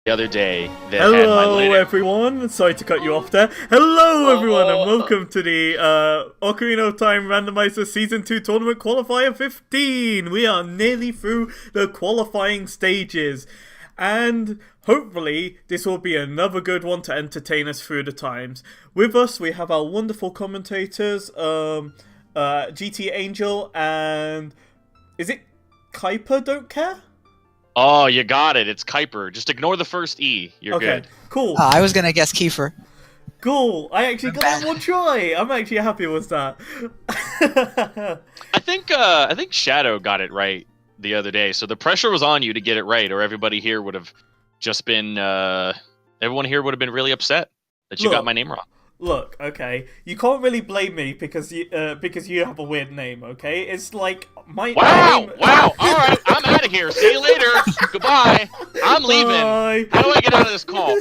the other day that had my Hello everyone, sorry to cut you off there. Hello everyone and welcome to the Ocarina of Time Randomizer Season 2 Tournament Qualifier 15. We are nearly through the qualifying stages and hopefully this will be another good one to entertain us through the times. With us we have our wonderful commentators, GT Angel and... is it Kuiper Don't Care? Oh, you got it. It's Kuiper. Just ignore the first E. You're good. Cool. I was gonna guess Kiefer. Cool. I actually got it in one try. I'm actually happy with that. I think Shadow got it right the other day. So the pressure was on you to get it right, or everybody here would have just been. Everyone here would have been really upset that you got my name wrong. Look, okay, you can't really blame me because you have a weird name. Okay, it's like my name... Wow! All right, I'm out of here. See you later. Goodbye. I'm leaving. Bye. How do I get out of this call?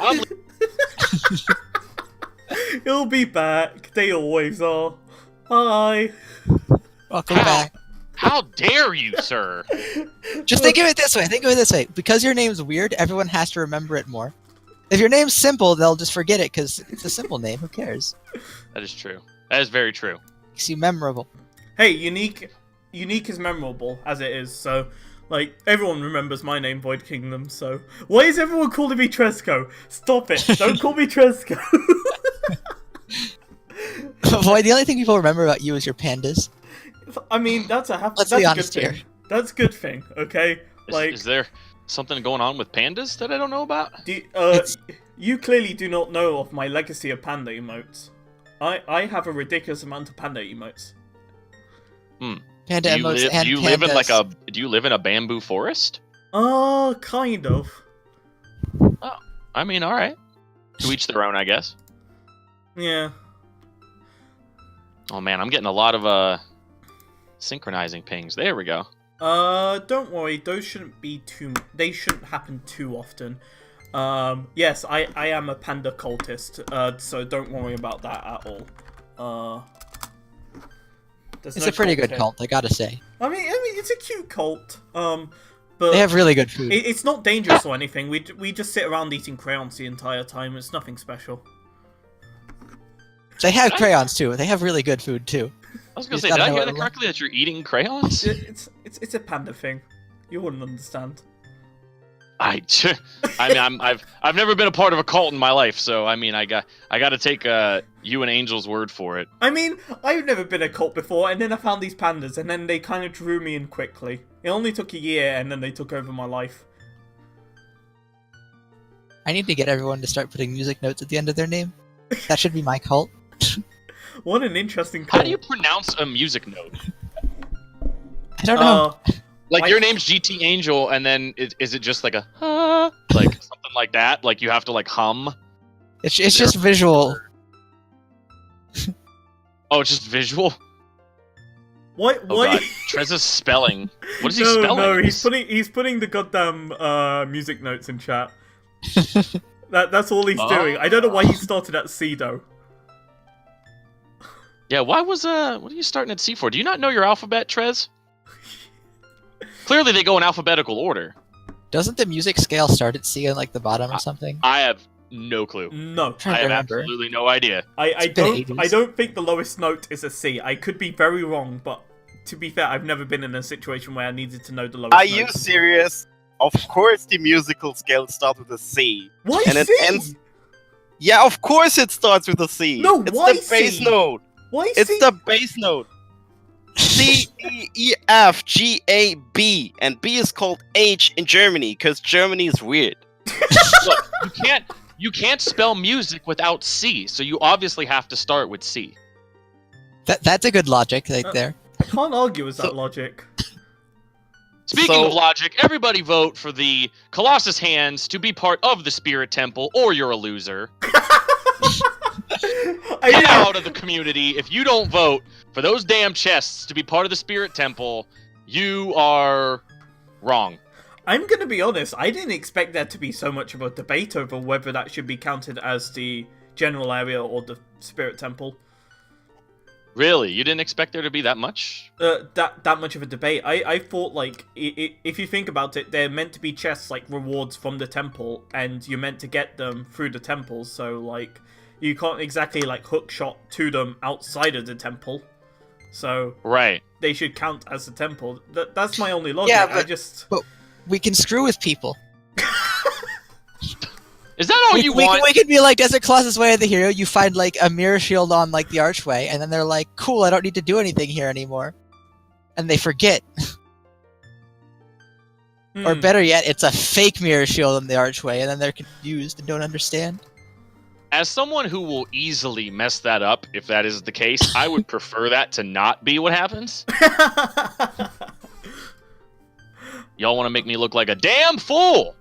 He'll be back. They always are. Hi. Welcome back. How dare you, sir? Just think of it this way. Think of it this way. Because your name's weird, everyone has to remember it more. If your name's simple, they'll just forget it because it's a simple name. Who cares? That is true. That is very true. Makes you memorable. Hey, unique is memorable as it is. So, like, everyone remembers my name, Void Kingdom. So, why is everyone calling me Tresco? Stop it! Don't call me Tresco. Boy, the only thing people remember about you is your pandas. I mean, that's a Let's be honest good thing. here. That's a good thing. Okay, Is there something going on with pandas that I don't know about? You clearly do not know of my legacy of panda emotes. I have a ridiculous amount of panda emotes. Panda emotes and do you pandas. do you live in a bamboo forest? Kind of. Oh, I mean, all right. To each their own, I guess. Yeah. Oh man, I'm getting a lot of synchronizing pings. There we go. Don't worry, those shouldn't be they shouldn't happen too often. Yes, I am a panda cultist, so don't worry about that at all. It's a pretty good cult, I gotta say. I mean, it's a cute cult. But they have really good food. It's not dangerous or anything. We just sit around eating crayons the entire time. It's nothing special. They have crayons too. They have really good food too. I was gonna say, did I hear that correctly? That you're eating crayons? It's a panda thing. You wouldn't understand. I mean, I've never been a part of a cult in my life, so I mean, I got to take you and Angel's word for it. I mean, I've never been a cult before, and then I found these pandas, and then they kind of drew me in quickly. It only took a year, and then they took over my life. I need to get everyone to start putting music notes at the end of their name. That should be my cult. What an interesting cult. How do you pronounce a music note? I don't know. Like, your name's GT Angel, and then is it just like a like something like that? Like you have to like hum? It's just visual. Oh, it's just visual? What? Oh god, Treza's spelling. What is he spelling? No, he's putting the goddamn music notes in chat. That's all he's doing. I don't know why he started at C though. Yeah, why was what are you starting at C for? Do you not know your alphabet, Trez? Clearly they go in alphabetical order. Doesn't the music scale start at C on like the bottom or something? I have no clue. No. I have absolutely no idea. I don't think the lowest note is a C. I could be very wrong, but to be fair, I've never been in a situation where I needed to know the lowest note. Are you serious? Of course the musical scale starts with a C. Why and C? It ends... Yeah, of course it starts with a C. No, it's why the bass C? note. Why It's C? the bass note. C, E, E, F, G, A, B. And B is called H in Germany, because Germany is weird. Look, you can't spell music without C, so you obviously have to start with C. That's a good logic right there. I can't argue with that logic. Speaking of logic, everybody vote for the Colossus Hands to be part of the Spirit Temple, or you're a loser. Get out of the community. If you don't vote for those damn chests to be part of the Spirit Temple, you are wrong. I'm gonna be honest, I didn't expect there to be so much of a debate over whether that should be counted as the general area or the Spirit Temple. Really? You didn't expect there to be that much? That much of a debate. I thought, like, if you think about it, they're meant to be chests, like, rewards from the temple, and you're meant to get them through the temples, so, like, you can't exactly, like, hook shot to them outside of the temple. So Right. they should count as the temple. That's my only logic. Yeah, but we can screw with people. Is that all you want? We could be like Desert Colossus Way of the Hero. You find like a mirror shield on like the archway, and then they're like, "Cool, I don't need to do anything here anymore," and they forget. Or better yet, it's a fake mirror shield on the archway, and then they're confused and don't understand. As someone who will easily mess that up, if that is the case, I would prefer that to not be what happens. Y'all want to make me look like a damn fool?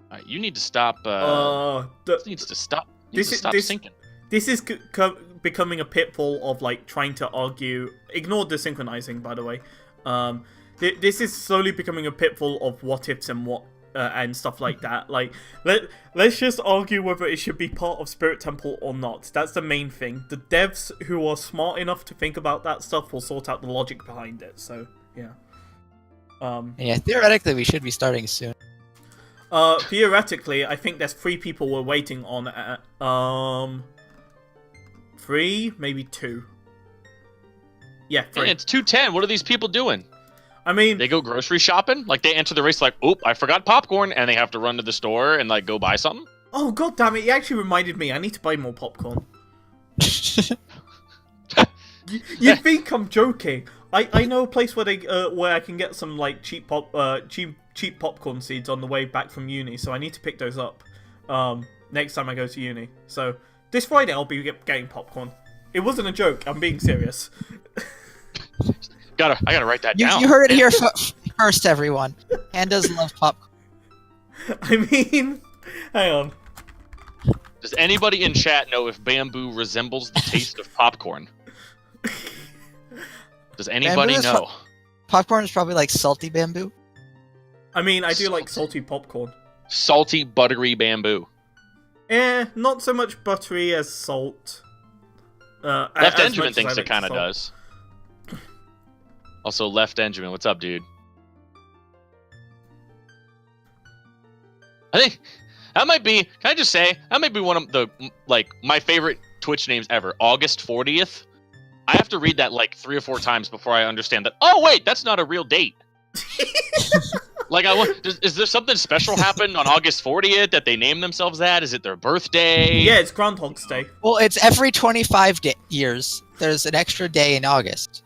Alright, you need to stop. This needs to stop. Stop sinking. This is becoming a pitfall of like trying to argue. Ignore the synchronizing, by the way. This is slowly becoming a pitfall of what ifs and what and stuff like that. Like, let's just argue whether it should be part of Spirit Temple or not. That's the main thing. The devs who are smart enough to think about that stuff will sort out the logic behind it. So yeah. Yeah, theoretically we should be starting soon. Theoretically, I think there's 3 people we're waiting on. 3, maybe 2. Yeah, 3. Man, it's 2:10. What are these people doing? I mean, they go grocery shopping. Like they enter the race, like, "Oop, I forgot popcorn," and they have to run to the store and like go buy something. Oh god damn it! You actually reminded me. I need to buy more popcorn. You think I'm joking? I know a place where where I can get some like cheap popcorn seeds on the way back from uni, so I need to pick those up next time I go to uni. So this Friday I'll be getting popcorn. It wasn't a joke. I'm being serious. I gotta write that down. You heard it here first, everyone. Pandas love popcorn. I mean, hang on. Does anybody in chat know if bamboo resembles the taste of popcorn? Does anybody know? Popcorn is probably like salty bamboo. I mean, I do like salty popcorn. Salty, buttery bamboo. Not so much buttery as salt. Left Benjamin thinks it kind of does. Also, Left Benjamin, what's up, dude? I think that might be. Can I just say that might be one of the my favorite Twitch names ever. August 40th. I have to read that like 3 or 4 times before I understand that. Oh wait, that's not a real date. Like, is there something special happened on August 40th that they named themselves that? Is it their birthday? Yeah, it's Groundhog's Day. Well, it's every 25 years. There's an extra day in August.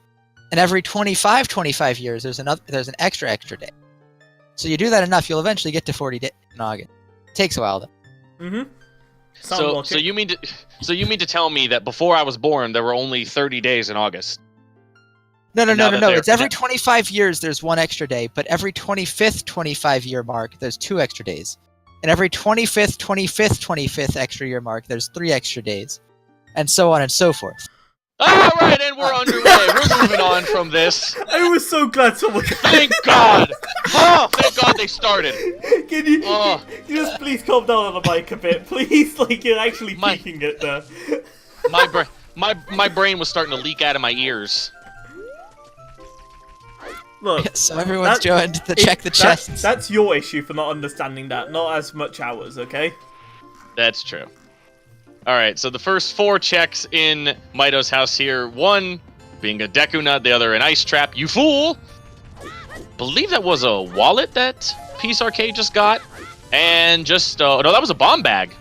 And every 25 years, there's an extra day. So you do that enough, you'll eventually get to 40 days in August. It takes a while, though. Mm-hmm. So you mean to tell me that before I was born, there were only 30 days in August? No. It's every 25 years, there's 1 extra day. But every 25th 25-year mark, there's 2 extra days. And every 25th extra year mark, there's 3 extra days. And so on and so forth. Alright, and we're underway. We're moving on from this. I was so glad someone... Thank God! Oh, thank God they started. Can you just please calm down on the mic a bit? Please, like, you're actually peeking it there. My brain was starting to leak out of my ears. Look, so everyone's joined to check the chests. That's your issue for not understanding that, not as much ours, okay? That's true. Alright, so the first 4 checks in Mito's house here. 1 being a Deku Nut, the other an Ice Trap. You fool! Believe that was a wallet that Peace Arcade just got. And just, no, that was a bomb bag.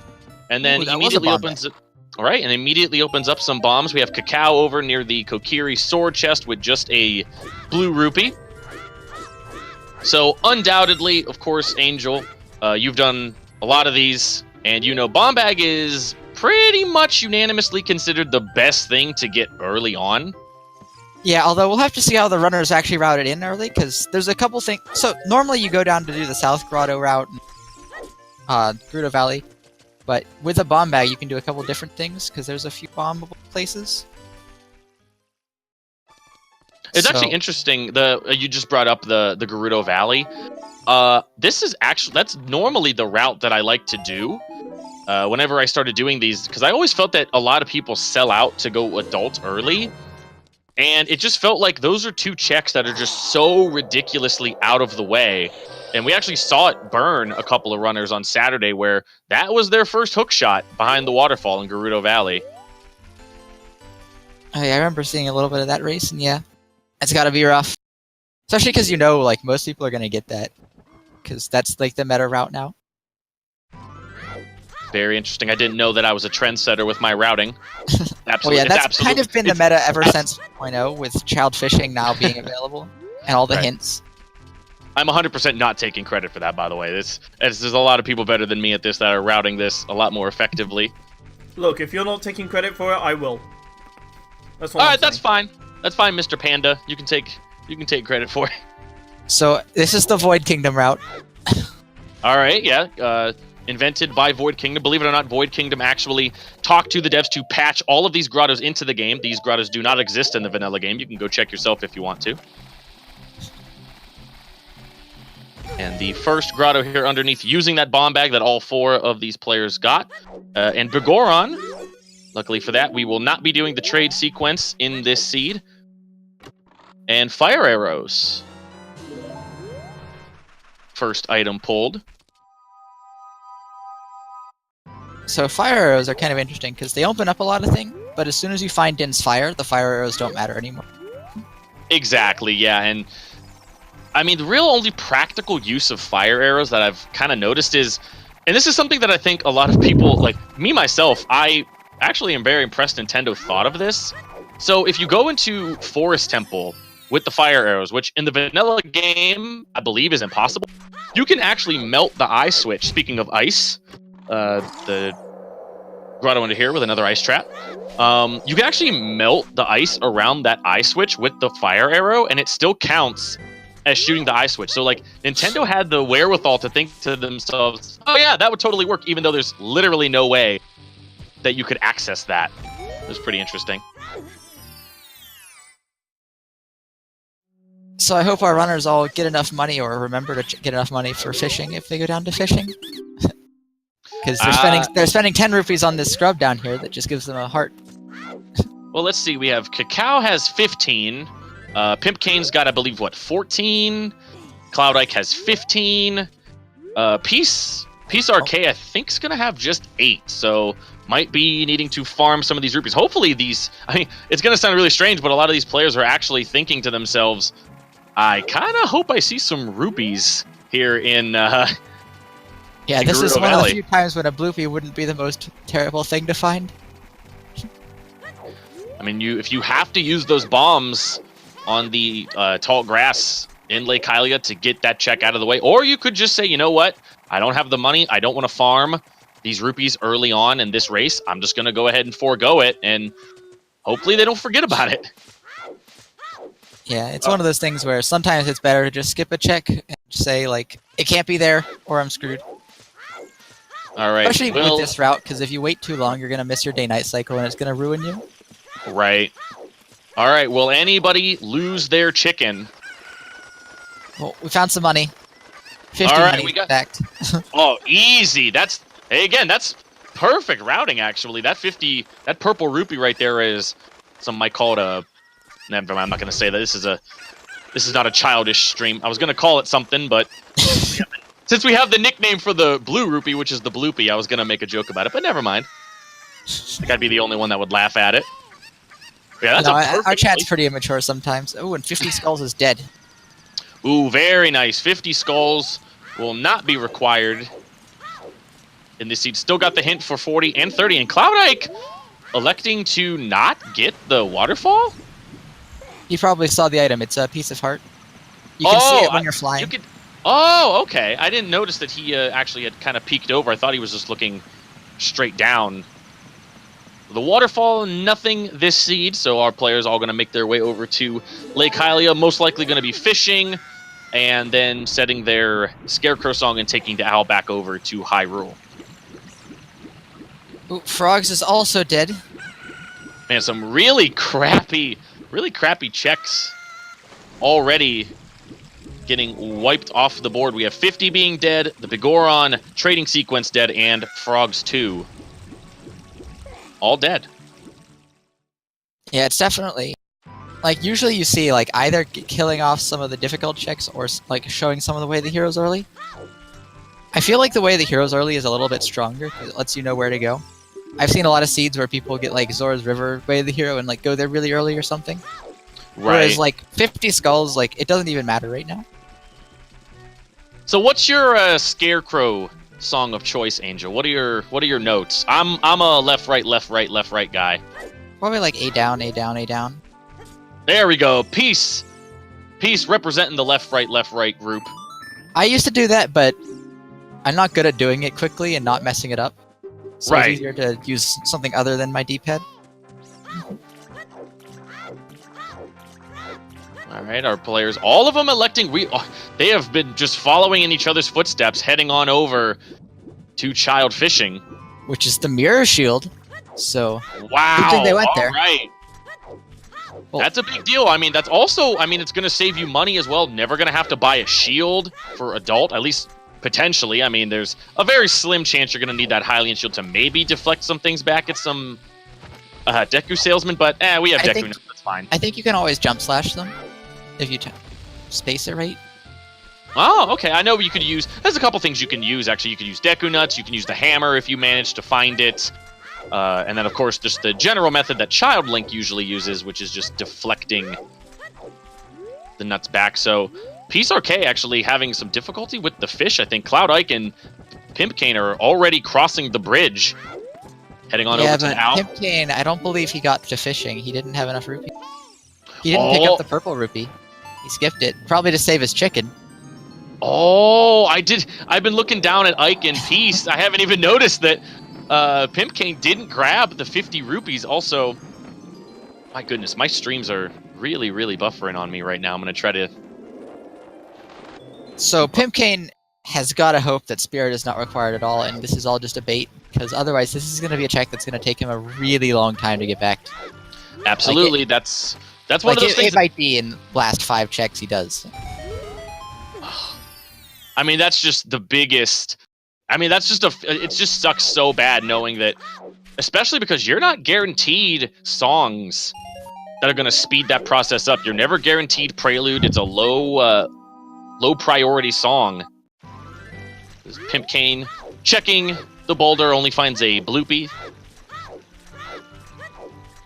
And then he immediately opens it. Alright, and immediately opens up some bombs. We have Cacao over near the Kokiri sword chest with just a blue rupee. So, undoubtedly, of course, Angel, you've done a lot of these. And you know, bomb bag is pretty much unanimously considered the best thing to get early on. Yeah, although we'll have to see how the runners actually route it in early, because there's a couple things. So normally you go down to do the South Grotto route, Gerudo Valley, but with a bomb bag you can do a couple different things, because there's a few bombable places. It's actually interesting. You just brought up the Gerudo Valley. This is actually, that's normally the route that I like to do. whenever I started doing these, because I always felt that a lot of people sell out to go adult early, and it just felt like those are two checks that are just so ridiculously out of the way. And we actually saw it burn a couple of runners on Saturday where that was their first hook shot behind the waterfall in Gerudo Valley. Oh, yeah, I remember seeing a little bit of that race, and yeah, it's got to be rough. Especially because you know, like, most people are going to get that. Because that's, like, the meta route now. Very interesting. I didn't know that I was a trendsetter with my routing. Absolutely. Well, yeah, that's absolute, kind of been the meta ever since 1.0, with child fishing now being available, and all the hints. I'm 100% not taking credit for that, by the way. There's a lot of people better than me at this that are routing this a lot more effectively. Look, if you're not taking credit for it, I will. That's All right, that's fine. That's fine, Mr. Panda. You can take credit for it. So this is the Void Kingdom route. All right, yeah. Invented by Void Kingdom. Believe it or not, Void Kingdom actually talked to the devs to patch all of these grottos into the game. These grottos do not exist in the vanilla game. You can go check yourself if you want to. And the first grotto here underneath, using that bomb bag that all 4 of these players got. And Bigoron, luckily for that, we will not be doing the trade sequence in this seed. And fire arrows. First item pulled. So fire arrows are kind of interesting because they open up a lot of things, but as soon as you find Din's fire, the fire arrows don't matter anymore. Exactly, yeah, and I mean, the real only practical use of fire arrows that I've kind of noticed is, and this is something that I think a lot of people, like me myself, I actually am very impressed Nintendo thought of this. So if you go into Forest Temple with the fire arrows, which in the vanilla game, I believe is impossible, you can actually melt the eye switch. Speaking of ice, the grotto under here with another ice trap. You can actually melt the ice around that eye switch with the fire arrow, and it still counts as shooting the eye switch. So, like, Nintendo had the wherewithal to think to themselves, oh yeah, that would totally work, even though there's literally no way that you could access that. It was pretty interesting. So I hope our runners all get enough money, or remember to get enough money for fishing if they go down to fishing. Because they're spending 10 rupees on this scrub down here that just gives them a heart. Well, let's see. We have Cacao has 15. Pimp Cane's got, I believe, what, 14? Cloud Ike has 15. Peace Arcade, I think, is going to have just 8. So might be needing to farm some of these rupees. Hopefully these, I mean, it's going to sound really strange, but a lot of these players are actually thinking to themselves, I kind of hope I see some rupees here in yeah, in this is Gerudo one of Valley. the few times when a bloopy wouldn't be the most terrible thing to find. I mean, if you have to use those bombs on the tall grass in Lake Hylia to get that check out of the way, or you could just say, you know what, I don't have the money, I don't want to farm these rupees early on in this race, I'm just going to go ahead and forego it, and hopefully they don't forget about it. Yeah, it's one of those things where sometimes it's better to just skip a check and say, like, it can't be there, or I'm screwed. All right. Especially with this route, because if you wait too long, you're going to miss your day-night cycle, and it's going to ruin you. Right. All right, will anybody lose their chicken? Well, we found some money. 50 All right, money, we got- in fact. Oh, easy. That's, hey, again, that's perfect routing, actually. That purple rupee right there is, some might call it a, never mind, I'm not going to say that. This is not a childish stream. I was going to call it something, but since we have the nickname for the blue rupee, which is the bloopy, I was going to make a joke about it, but never mind. I think I'd be the only one that would laugh at it. Yeah, that's Our chat's pretty immature sometimes. Oh, and 50 skulls is dead. Ooh, very nice. 50 skulls will not be required in this seed. Still got the hint for 40 and 30. And Cloud Ike electing to not get the waterfall? You probably saw the item. It's a piece of heart. You can see it when you're flying. Oh, okay. I didn't notice that he actually had kind of peeked over. I thought he was just looking straight down. The waterfall, nothing this seed, so our players all going to make their way over to Lake Hylia, most likely going to be fishing, and then setting their Scarecrow song and taking the owl back over to Hyrule. Ooh, Frogs is also dead. Man, some really crappy checks already getting wiped off the board. We have 50 being dead, the Bigoron trading sequence dead, and Frogs 2. All dead. Yeah, it's definitely... Like, usually you see, like, either killing off some of the difficult checks or, like, showing some of the way of the heroes early. I feel like the way of the heroes early is a little bit stronger, because it lets you know where to go. I've seen a lot of seeds where people get, like, Zora's River way of the hero and, like, go there really early or something. Right. Whereas, like, 50 skulls, like, it doesn't even matter right now. So what's your Scarecrow song of choice, Angel? What are your notes? I'm a left right guy. Probably, like, A down, A down, A down. There we go. Peace representing the left right group. I used to do that, but I'm not good at doing it quickly and not messing it up. So Right. it's easier to use something other than my D-pad. All right, our players, all of them electing. They have been just following in each other's footsteps, heading on over to Child Fishing. Which is the mirror shield. So Wow. good thing they went there. All right. Well, That's a big deal. I mean, that's also, it's going to save you money as well. Never going to have to buy a shield for adult, at least potentially. I mean, there's a very slim chance you're going to need that Hylian shield to maybe deflect some things back at some Deku salesman, but we have Deku now. That's fine. I think you can always jump slash them if you space it right. Oh, okay. I know you could use... There's a couple things you can use, actually. You can use Deku Nuts. You can use the hammer if you manage to find it. And then, of course, just the general method that Child Link usually uses, which is just deflecting the nuts back. So, Peace Arcade actually having some difficulty with the fish. I think Cloud Ike and Pimpkane are already crossing the bridge, heading on over to Al. Yeah, but Pimpkane, I don't believe he got to fishing. He didn't have enough rupee. He didn't pick up the purple rupee. He skipped it, probably to save his chicken. Oh, I did. I've been looking down at Ike and Peace. I haven't even noticed that Pimpkane didn't grab the 50 rupees. Also, my goodness, my streams are really, really buffering on me right now. I'm going to try to... So Pimpkane has got to hope that Spirit is not required at all, and this is all just a bait, because otherwise this is going to be a check that's going to take him a really long time to get back. Absolutely, like that's one of those things. It might be in the last 5 checks he does. I mean, that's just the biggest... I mean, that's just it just sucks so bad knowing that, especially because you're not guaranteed songs that are going to speed that process up. You're never guaranteed Prelude. It's a low priority song. Pimpkane checking the boulder, only finds a bloopy.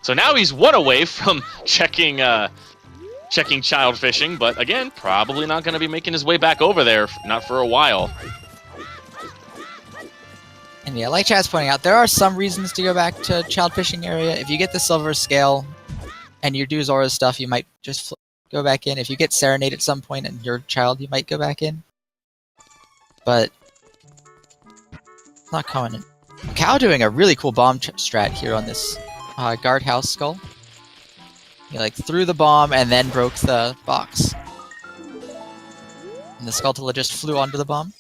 So now he's 1 away from checking Child Fishing, but again, probably not going to be making his way back over there, not for a while. And yeah, like Chad's pointing out, there are some reasons to go back to Child Fishing area. If you get the silver scale and you do Zora's stuff, you might just go back in. If you get Serenade at some point and you're a child, you might go back in. But it's not coming in. Cow doing a really cool bomb strat here on this guardhouse skull. He like threw the bomb and then broke the box. And the Skulltula just flew onto the bomb.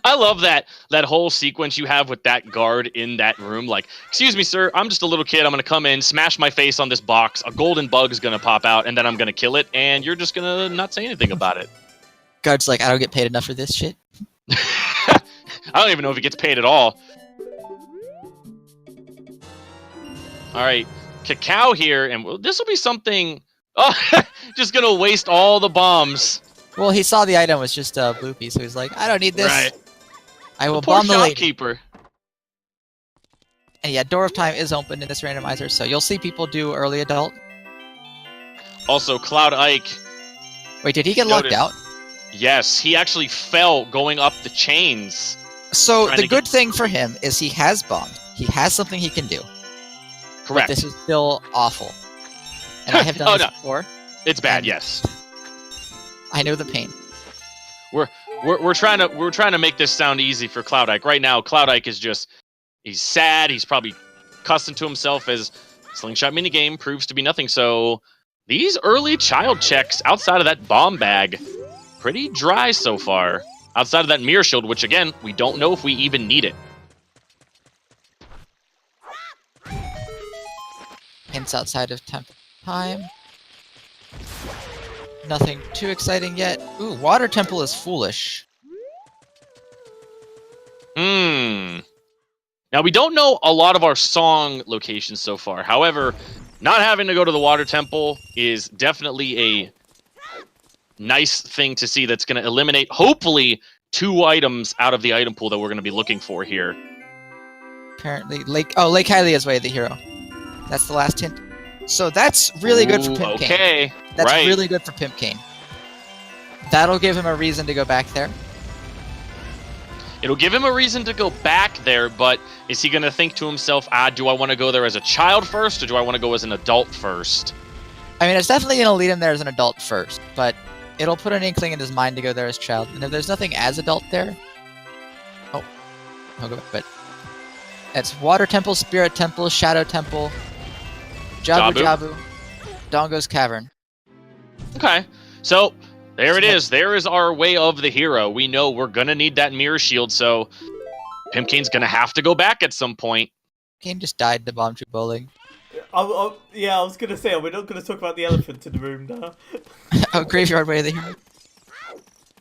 I love that whole sequence you have with that guard in that room. Like, excuse me, sir, I'm just a little kid. I'm going to come in, smash my face on this box. A golden bug's going to pop out, and then I'm going to kill it, and you're just going to not say anything about it. Guard's like, I don't get paid enough for this shit. I don't even know if he gets paid at all. All right, Cacao here, and this will be something... Oh, just going to waste all the bombs. Well, he saw the item was just a bloopy, so he's like, I don't need this. Right. I will Poor bomb the lady. shopkeeper. And yeah, Door of Time is open in this randomizer, so you'll see people do early adult. Also, Cloud Ike. Wait, did he get locked out? Yes, he actually fell going up the chains. So the good thing for him is he has bombed. He has something he can do. Correct. But this is still awful. And I have done this before. It's bad, yes. I know the pain. We're trying to make this sound easy for Cloud Ike. Right now, Cloud Ike is just he's sad. He's probably accustomed to himself as slingshot minigame proves to be nothing. So these early child checks outside of that bomb bag, pretty dry so far. Outside of that mirror shield, which again we don't know if we even need it. Hints outside of time. Nothing too exciting yet. Ooh, Water Temple is foolish. Now, we don't know a lot of our song locations so far. However, not having to go to the Water Temple is definitely a nice thing to see that's going to eliminate, hopefully, 2 items out of the item pool that we're going to be looking for here. Apparently, Lake Hylia's Way, the hero. That's the last hint. So that's really good for Pimp Cane. Okay, That's right. really good for Pimp Cane. That'll give him a reason to go back there. It'll give him a reason to go back there, but is he going to think to himself, do I want to go there as a child first, or do I want to go as an adult first? I mean, it's definitely going to lead him there as an adult first, but it'll put an inkling in his mind to go there as a child. And if there's nothing as adult there... Oh. I'll go back, but... It's Water Temple, Spirit Temple, Shadow Temple, Jabu Jabu, Dongo's Cavern. Okay, so there it is. There is our way of the hero. We know we're going to need that mirror shield, so Pimp Cane's going to have to go back at some point. Kane just died to Bomb Tree Bowling. Yeah, I was going to say, we're not going to talk about the elephant in the room now. Oh, Graveyard Way of the hero.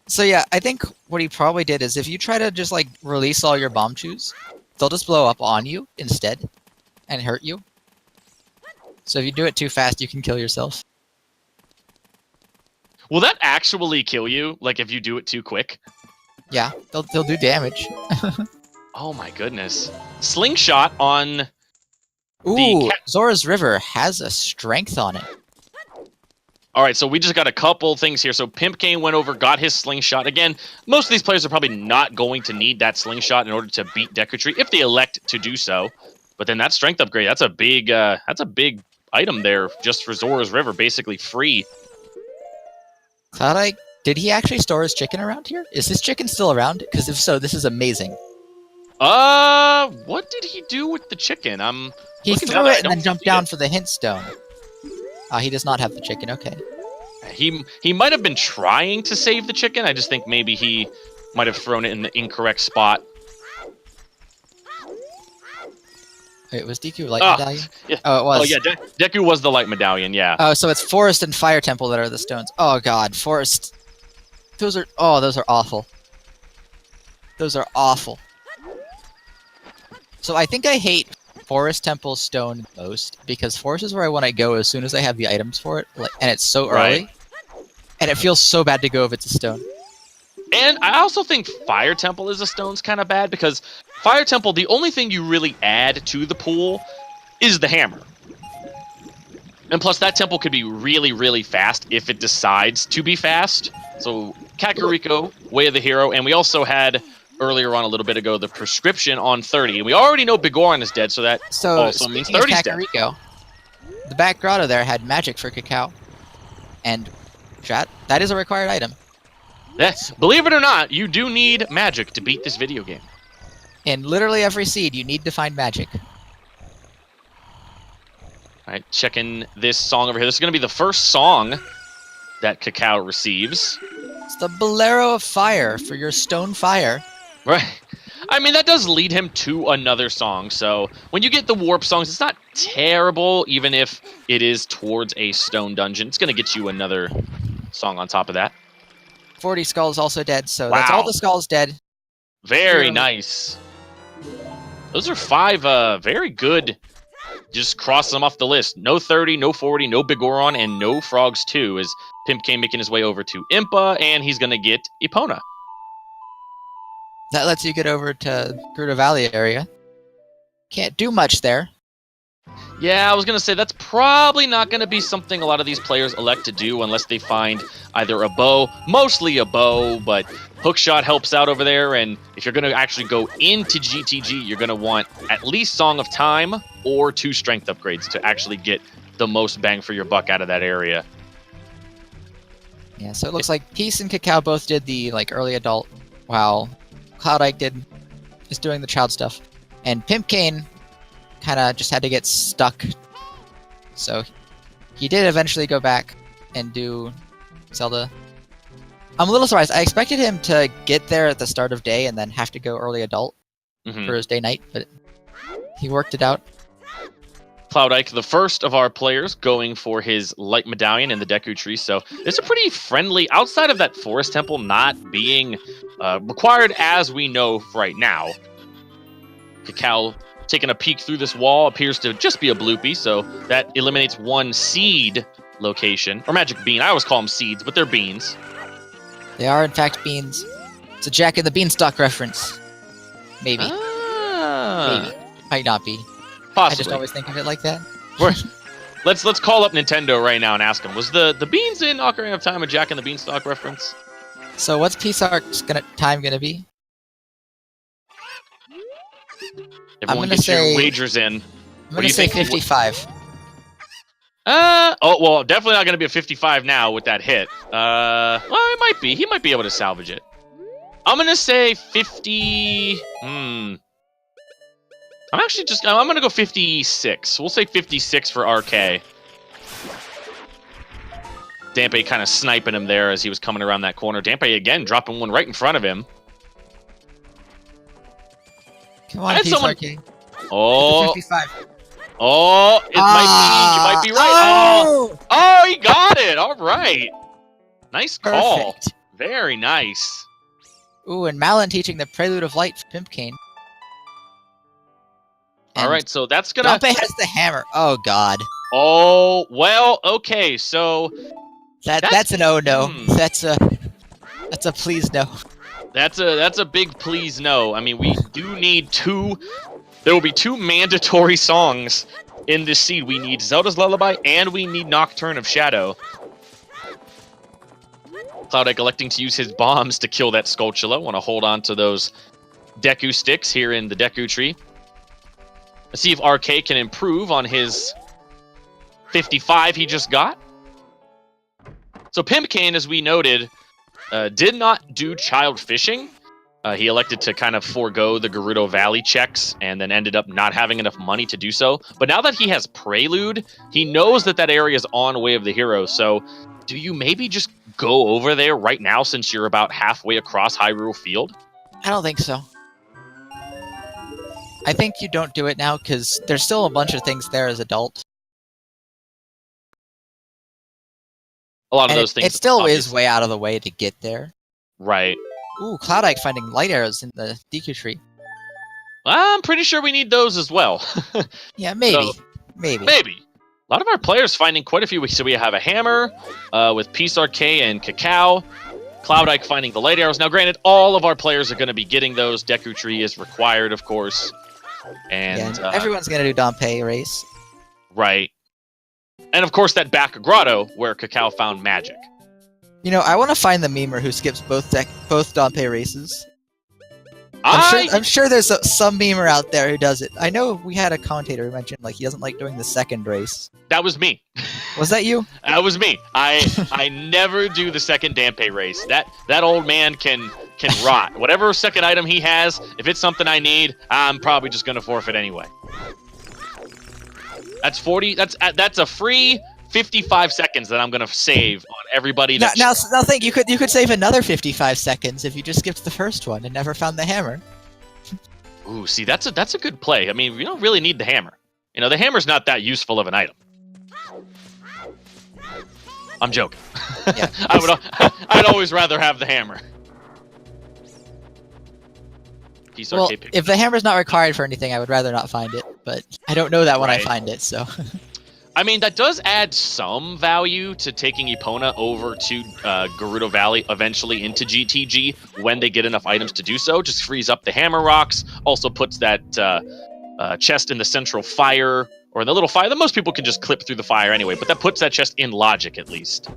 So yeah, I think what he probably did is if you try to just like release all your bomb chews, they'll just blow up on you instead and hurt you. So if you do it too fast, you can kill yourself. Will that actually kill you, like if you do it too quick? Yeah, they'll do damage. Oh my goodness. Slingshot on... Ooh, Zora's River has a strength on it. Alright, so we just got a couple things here. So Pimp Cane went over, got his slingshot. Again, most of these players are probably not going to need that slingshot in order to beat Deku Tree, if they elect to do so. But then that strength upgrade, that's a big item there, just for Zora's River, basically free. Did he actually store his chicken around here? Is his chicken still around? Because if so, this is amazing. What did he do with the chicken? He threw it and then jumped down for the hint stone. He does not have the chicken, okay. He might have been trying to save the chicken. I just think maybe he might have thrown it in the incorrect spot. Wait, was Deku Light Medallion? Yeah. Oh, it was. Oh, yeah, Deku was the Light Medallion, yeah. Oh, so it's Forest and Fire Temple that are the stones. Oh god, Forest. Those are awful. Those are awful. So I think I hate Forest Temple Stone most, because Forest is where I want to go as soon as I have the items for it, and it's so early. And it feels so bad to go if it's a stone. And I also think Fire Temple as a stone's kind of bad, because Fire Temple, the only thing you really add to the pool is the hammer. And plus, that temple could be really, really fast if it decides to be fast. So, Kakariko, Way of the Hero, and we also had, earlier on a little bit ago, the prescription on 30. And we already know Bigoron is dead, so that also means 30's dead. Kakariko, the back grotto there had magic for Cacao. And, chat, that is a required item. Yes, believe it or not, you do need magic to beat this video game. In literally every seed, you need to find magic. Alright, checking this song over here. This is going to be the first song that Cacao receives. It's the Bolero of Fire for your Stone Fire. Right. I mean, that does lead him to another song, so when you get the warp songs, it's not terrible, even if it is towards a stone dungeon. It's going to get you another song on top of that. 40 skulls also dead, so that's all the skulls dead. Very nice. Those are 5 very good. Just cross them off the list. No 30, no 40, no Bigoron, and no Frogs 2 as Pimp Cane making his way over to Impa, and he's going to get Epona. That lets you get over to Gerudo Valley area. Can't do much there. Yeah, I was going to say that's probably not going to be something a lot of these players elect to do unless they find either a bow, mostly a bow, but Hookshot helps out over there, and if you're going to actually go into GTG, you're going to want at least Song of Time or 2 strength upgrades to actually get the most bang for your buck out of that area. Yeah, so it looks like Peace and Cacao both did the early adult, while Cloud Ike is doing the child stuff. And Pimp Cane kind of just had to get stuck. So he did eventually go back and do Zelda. I'm a little surprised. I expected him to get there at the start of day and then have to go early adult for his day night, but he worked it out. Cloud Ike, the first of our players, going for his light medallion in the Deku Tree. So it's a pretty friendly, outside of that Forest Temple not being required as we know right now. Cacao taking a peek through this wall appears to just be a bloopy, so that eliminates one seed location. Or magic bean. I always call them seeds, but they're beans. They are, in fact, beans. It's a Jack and the Beanstalk reference. Maybe. Ah, Maybe. Might not be. possibly. I just always think of it like that. Let's call up Nintendo right now and ask them, was the beans in Ocarina of Time a Jack and the Beanstalk reference? So what's Peace Arc's time gonna be? Everyone gonna get your say- wagers in. I'm do gonna you say think? 55. Oh, well, definitely not going to be a 55 now with that hit. Well, it might be. He might be able to salvage it. I'm going to say 50... I'm going to go 56. We'll say 56 for RK. Dampe kind of sniping him there as he was coming around that corner. Dampe, again, dropping one right in front of him. Come I on, had Peace someone- Arc. Oh, 55. oh, it might be. You might be right. Oh, he got it. All right. Nice call. Perfect. Very nice. Ooh, and Malin teaching the Prelude of Light for Pimpcane. All right, so that's gonna. Dampe has the hammer. Oh god. Oh well, okay. So That's an oh no. Hmm. That's a please no. that's a big please no. I mean, we do need two. There will be two mandatory songs in this seed. We need Zelda's Lullaby and we need Nocturne of Shadow. Cloudike electing to use his bombs to kill that Skulltula. Want to hold on to those Deku sticks here in the Deku Tree. Let's see if RK can improve on his 55 he just got. So Pimpcane, as we noted, did not do child fishing. He elected to kind of forego the Gerudo Valley checks and then ended up not having enough money to do so. But now that he has Prelude, he knows that that area is on Way of the Hero. So do you maybe just go over there right now since you're about halfway across Hyrule Field? I don't think so. I think you don't do it now because there's still a bunch of things there as adult. A lot of And those things. it still is obviously. way out of the way to get there. Right. Ooh, Cloudike finding light arrows in the Deku Tree. I'm pretty sure we need those as well. Yeah, maybe. So- Maybe. Maybe. A lot of our players finding quite a few. So we have a hammer with Peace RK and Cacao. Cloudike finding the light arrows. Now, granted, all of our players are going to be getting those. Deku Tree is required, of course. And Yeah, everyone's gonna do Dampe race. right. And of course, that back grotto where Cacao found magic. You know, I want to find the memer who skips both Dampe races. I'm sure there's some memer out there who does it. I know we had a commentator who mentioned like he doesn't like doing the second race. That was me. Was that you? That was me. I never do the second Dampe race. That old man can rot. Whatever second item he has, if it's something I need, I'm probably just gonna forfeit anyway. That's 40. That's a free 55 seconds that I'm gonna save on everybody. Now think you could save another 55 seconds if you just skipped the first one and never found the hammer. Ooh, see, that's a good play. I mean, we don't really need the hammer. You know, the hammer's not that useful of an item. I'm joking. Yeah. I'd always rather have the hammer. Peace Well, Arcade pick. if the hammer's not required for anything, I would rather not find it. But I don't know that when I Right. find it, so. I mean, that does add some value to taking Epona over to Gerudo Valley, eventually into GTG, when they get enough items to do so. Just frees up the hammer rocks, also puts that chest in the central fire, or in the little fire that most people can just clip through the fire anyway, but that puts that chest in logic, at least.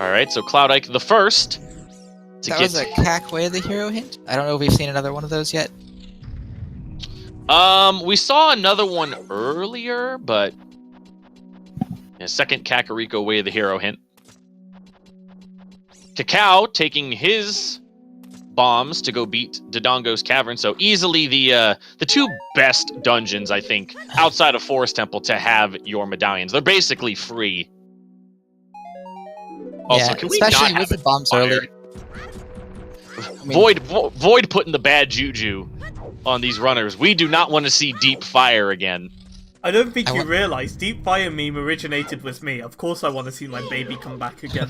Alright, so Cloud Ike the first. That was a Cack Way of the Hero hint? I don't know if we've seen another one of those yet. We saw another one earlier, but a second Kakariko Way of the Hero hint. Cacao taking his bombs to go beat Dodongo's Cavern, so easily the two best dungeons, I think, outside of Forest Temple to have your medallions. They're basically free. Also, yeah, can we especially not with have the bombs fire? early. I mean, Void putting the bad juju on these runners. We do not want to see Deep Fire again. I don't think you realise Deep Fire meme originated with me. Of course I want to see my baby come back again.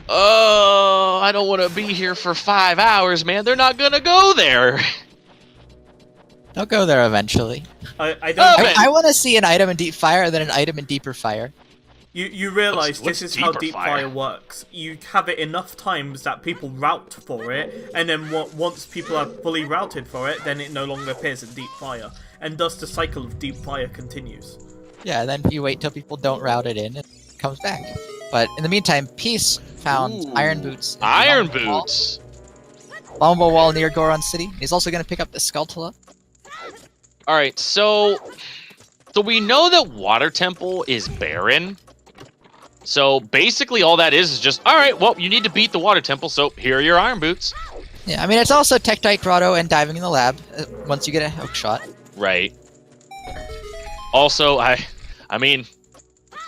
Oh, I don't want to be here for 5 hours, man. They're not gonna go there. They'll go there eventually. I don't. I want to see an item in Deep Fire, then an item in Deeper Fire. You realise What's this is how Deeper Deep Fire? Fire works. You have it enough times that people route for it, and then once people are fully routed for it, then it no longer appears in Deep Fire, and thus the cycle of Deep Fire continues. Yeah, then you wait till people don't route it in, and it comes back. But in the meantime, Peace found Ooh. Iron Boots. Iron Boots. Longbow Wall near Goron City. He's also going to pick up the Skulltula. All right, so we know that Water Temple is barren. So basically all that is just, all right, well, you need to beat the Water Temple, so here are your Iron Boots. Yeah, I mean, it's also Tektite Grotto and diving in the lab once you get a hook shot. Right. Also, I mean,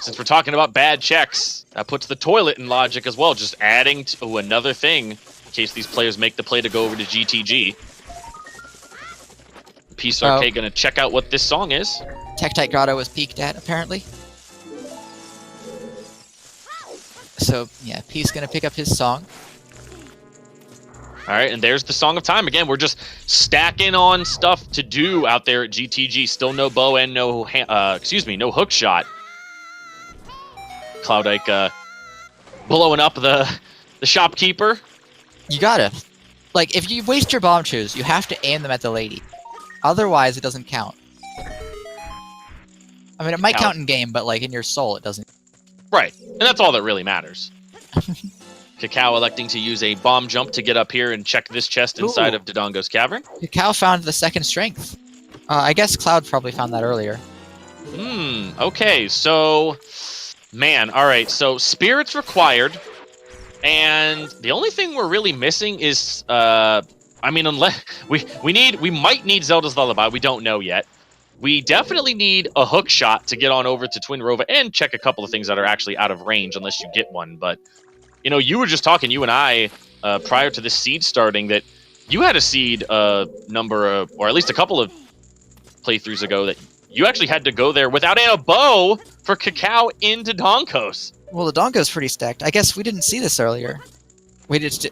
since we're talking about bad checks, that puts the toilet in logic as well, just adding to another thing in case these players make the play to go over to GTG. Peace Arcade gonna check out what this song is. Tektite Grotto was peaked at, apparently. So, yeah, Peace gonna pick up his song. All right, and there's the Song of Time. Again, we're just stacking on stuff to do out there at GTG. Still no bow and no hook shot. Cloudike blowing up the shopkeeper. You gotta. Like, if you waste your bomb chews, you have to aim them at the lady. Otherwise, it doesn't count. I mean, it might count in game, but, like, in your soul, it doesn't. Right, and that's all that really matters. Cacao electing to use a bomb jump to get up here and check this chest inside of Dodongo's cavern. Cacao found the second strength. I guess Cloud probably found that earlier. Okay, so... Man, alright, so spirits required, and the only thing we're really missing is, I mean, unless... We might need Zelda's Lullaby, we don't know yet. We definitely need a hook shot to get on over to Twin Rova and check a couple of things that are actually out of range, unless you get one, but... You know, you were just talking, you and I, prior to this seed starting, that you had a seed number of, or at least a couple of playthroughs ago, that you actually had to go there without a bow for Cacao into Donkos. Well, the Donko's pretty stacked. I guess we didn't see this earlier. We just...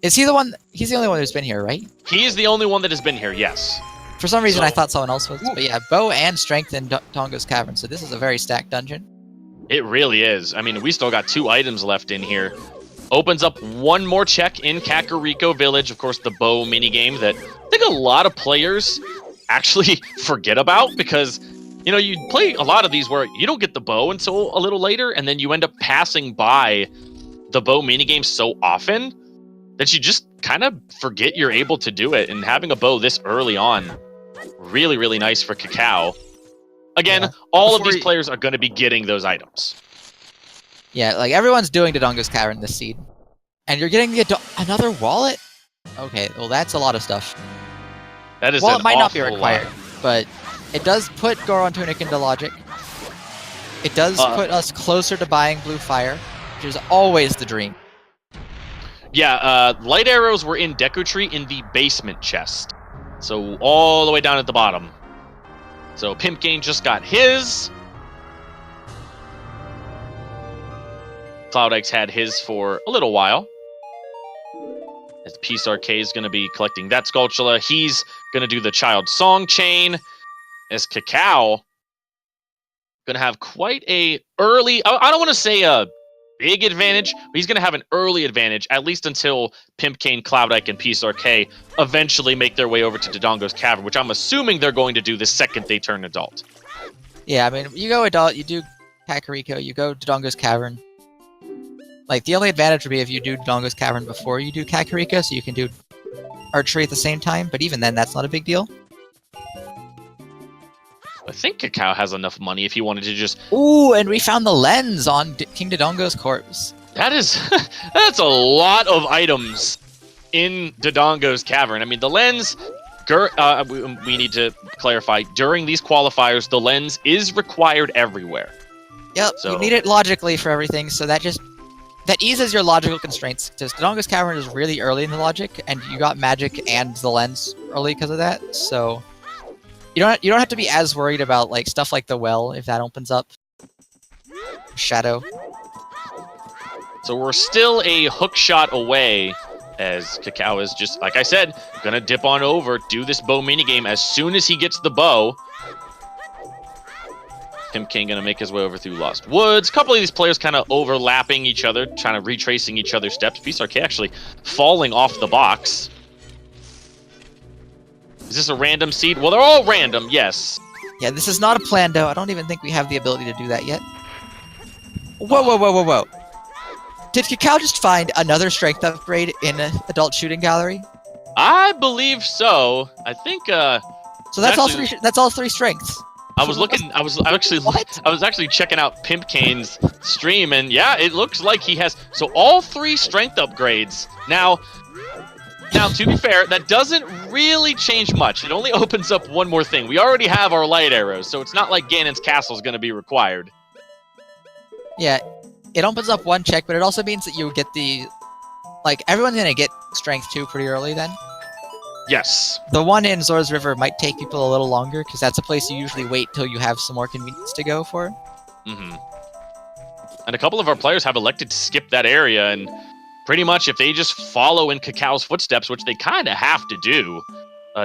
Is he the one... He's the only one who's been here, right? He is the only one that has been here, yes. For some reason, I thought someone else was. But yeah, bow and strength in Donko's cavern, so this is a very stacked dungeon. It really is. I mean, we still got 2 items left in here. Opens up one more check in Kakariko Village. Of course, the bow minigame that I think a lot of players actually forget about because, you know, you play a lot of these where you don't get the bow until a little later, and then you end up passing by the bow minigame so often that you just kind of forget you're able to do it. And having a bow this early on, really, really nice for Cacao. Again, all of these players are going to be getting those items. Yeah, like everyone's doing Dodongo's cavern this seed. And you're getting another wallet? Okay, well that's a lot of stuff. That is wallet might not be awful required, but it does put Goron Tunic into logic. It does put us closer to buying Blue Fire, which is always the dream. Yeah, light arrows were in Deku Tree in the basement chest. So all the way down at the bottom. So Pimp Game just got his. Cloudike's had his for a little while. As Peace Arcade is going to be collecting that Skulltula. He's going to do the Child Song Chain. As Cacao going to have quite a early... I don't want to say a big advantage, but he's going to have an early advantage, at least until Pimp Cane, Cloudike, and Peace Arcade eventually make their way over to Dodongo's Cavern, which I'm assuming they're going to do the second they turn adult. Yeah, I mean, you go adult, you do Kakariko, you go Dodongo's Cavern. Like, the only advantage would be if you do Dodongo's Cavern before you do Kakariko, so you can do archery at the same time, but even then, that's not a big deal. I think Cacao has enough money if he wanted to just... Ooh, and we found the lens on King Dodongo's corpse. That is... that's a lot of items in Dodongo's Cavern. I mean, the lens... we need to clarify, during these qualifiers, the lens is required everywhere. Yep, So- you need it logically for everything, so that just that eases your logical constraints. Because Donga's Cavern is really early in the logic, and you got magic and the lens early because of that. So you don't have to be as worried about like stuff like the well if that opens up. Shadow. So we're still a hook shot away, as Cacao is just, like I said, gonna dip on over, do this bow minigame as soon as he gets the bow. Pimp King gonna make his way over through Lost Woods. A couple of these players kind of overlapping each other, trying to retracing each other's steps. PSRK actually falling off the box. Is this a random seed? Well, they're all random, yes. Yeah, this is not a plando. I don't even think we have the ability to do that yet. Whoa, whoa, whoa, whoa, whoa. Did Cacao just find another strength upgrade in an adult shooting gallery? I believe so. I think, So that's actually, that's all three strengths. I was actually checking out Pimp Kane's stream, and yeah, it looks like he has so all three strength upgrades. Now to be fair, that doesn't really change much. It only opens up one more thing. We already have our light arrows, so it's not like Ganon's castle is going to be required. Yeah, it opens up one check, but it also means that you get the like everyone's gonna get strength 2 pretty early then. Yes. The one in Zora's River might take people a little longer, because that's a place you usually wait till you have some more convenience to go for. Mm-hmm. And a couple of our players have elected to skip that area, and pretty much if they just follow in Cacao's footsteps, which they kind of have to do,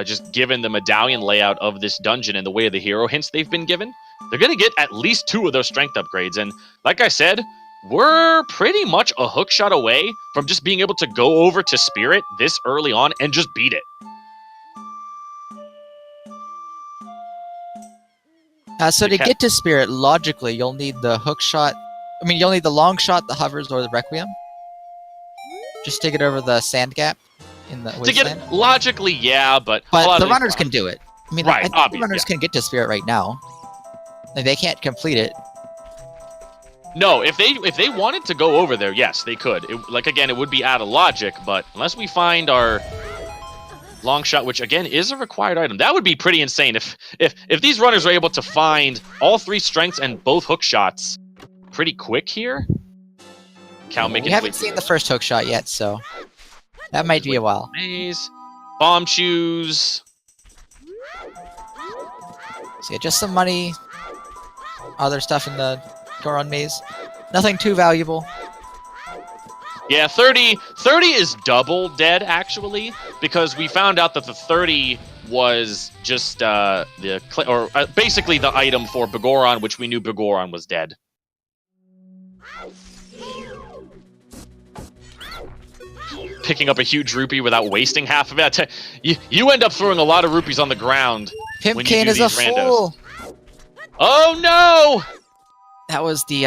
just given the medallion layout of this dungeon and the way of the hero hints they've been given, they're going to get at least 2 of those strength upgrades. And like I said, we're pretty much a hook shot away from just being able to go over to Spirit this early on and just beat it. So to get to Spirit, logically, you'll need the hook shot. I mean, you'll need the long shot, the hovers, or the Requiem. Just to get over the sand gap in the wasteland. To get logically, yeah, but the runners can do it. I mean, right, I think the runners can get to Spirit right now. Like, they can't complete it. No, if they wanted to go over there, yes, they could. Like again, it would be out of logic, but unless we find our long shot, which again is a required item, that would be pretty insane. If these runners are able to find all 3 strengths and both hook shots pretty quick here. We haven't seen the first hook shot yet, so that might be a while. Maze, bomb shoes. So yeah, just some money, other stuff in the Goron maze. Nothing too valuable. Yeah, 30 is double dead, actually, because we found out that the 30 was just basically the item for Begoron, which we knew Begoron was dead. Picking up a huge rupee without wasting half of it. You end up throwing a lot of rupees on the ground. Pimp Cane is a fool! Oh no! That was the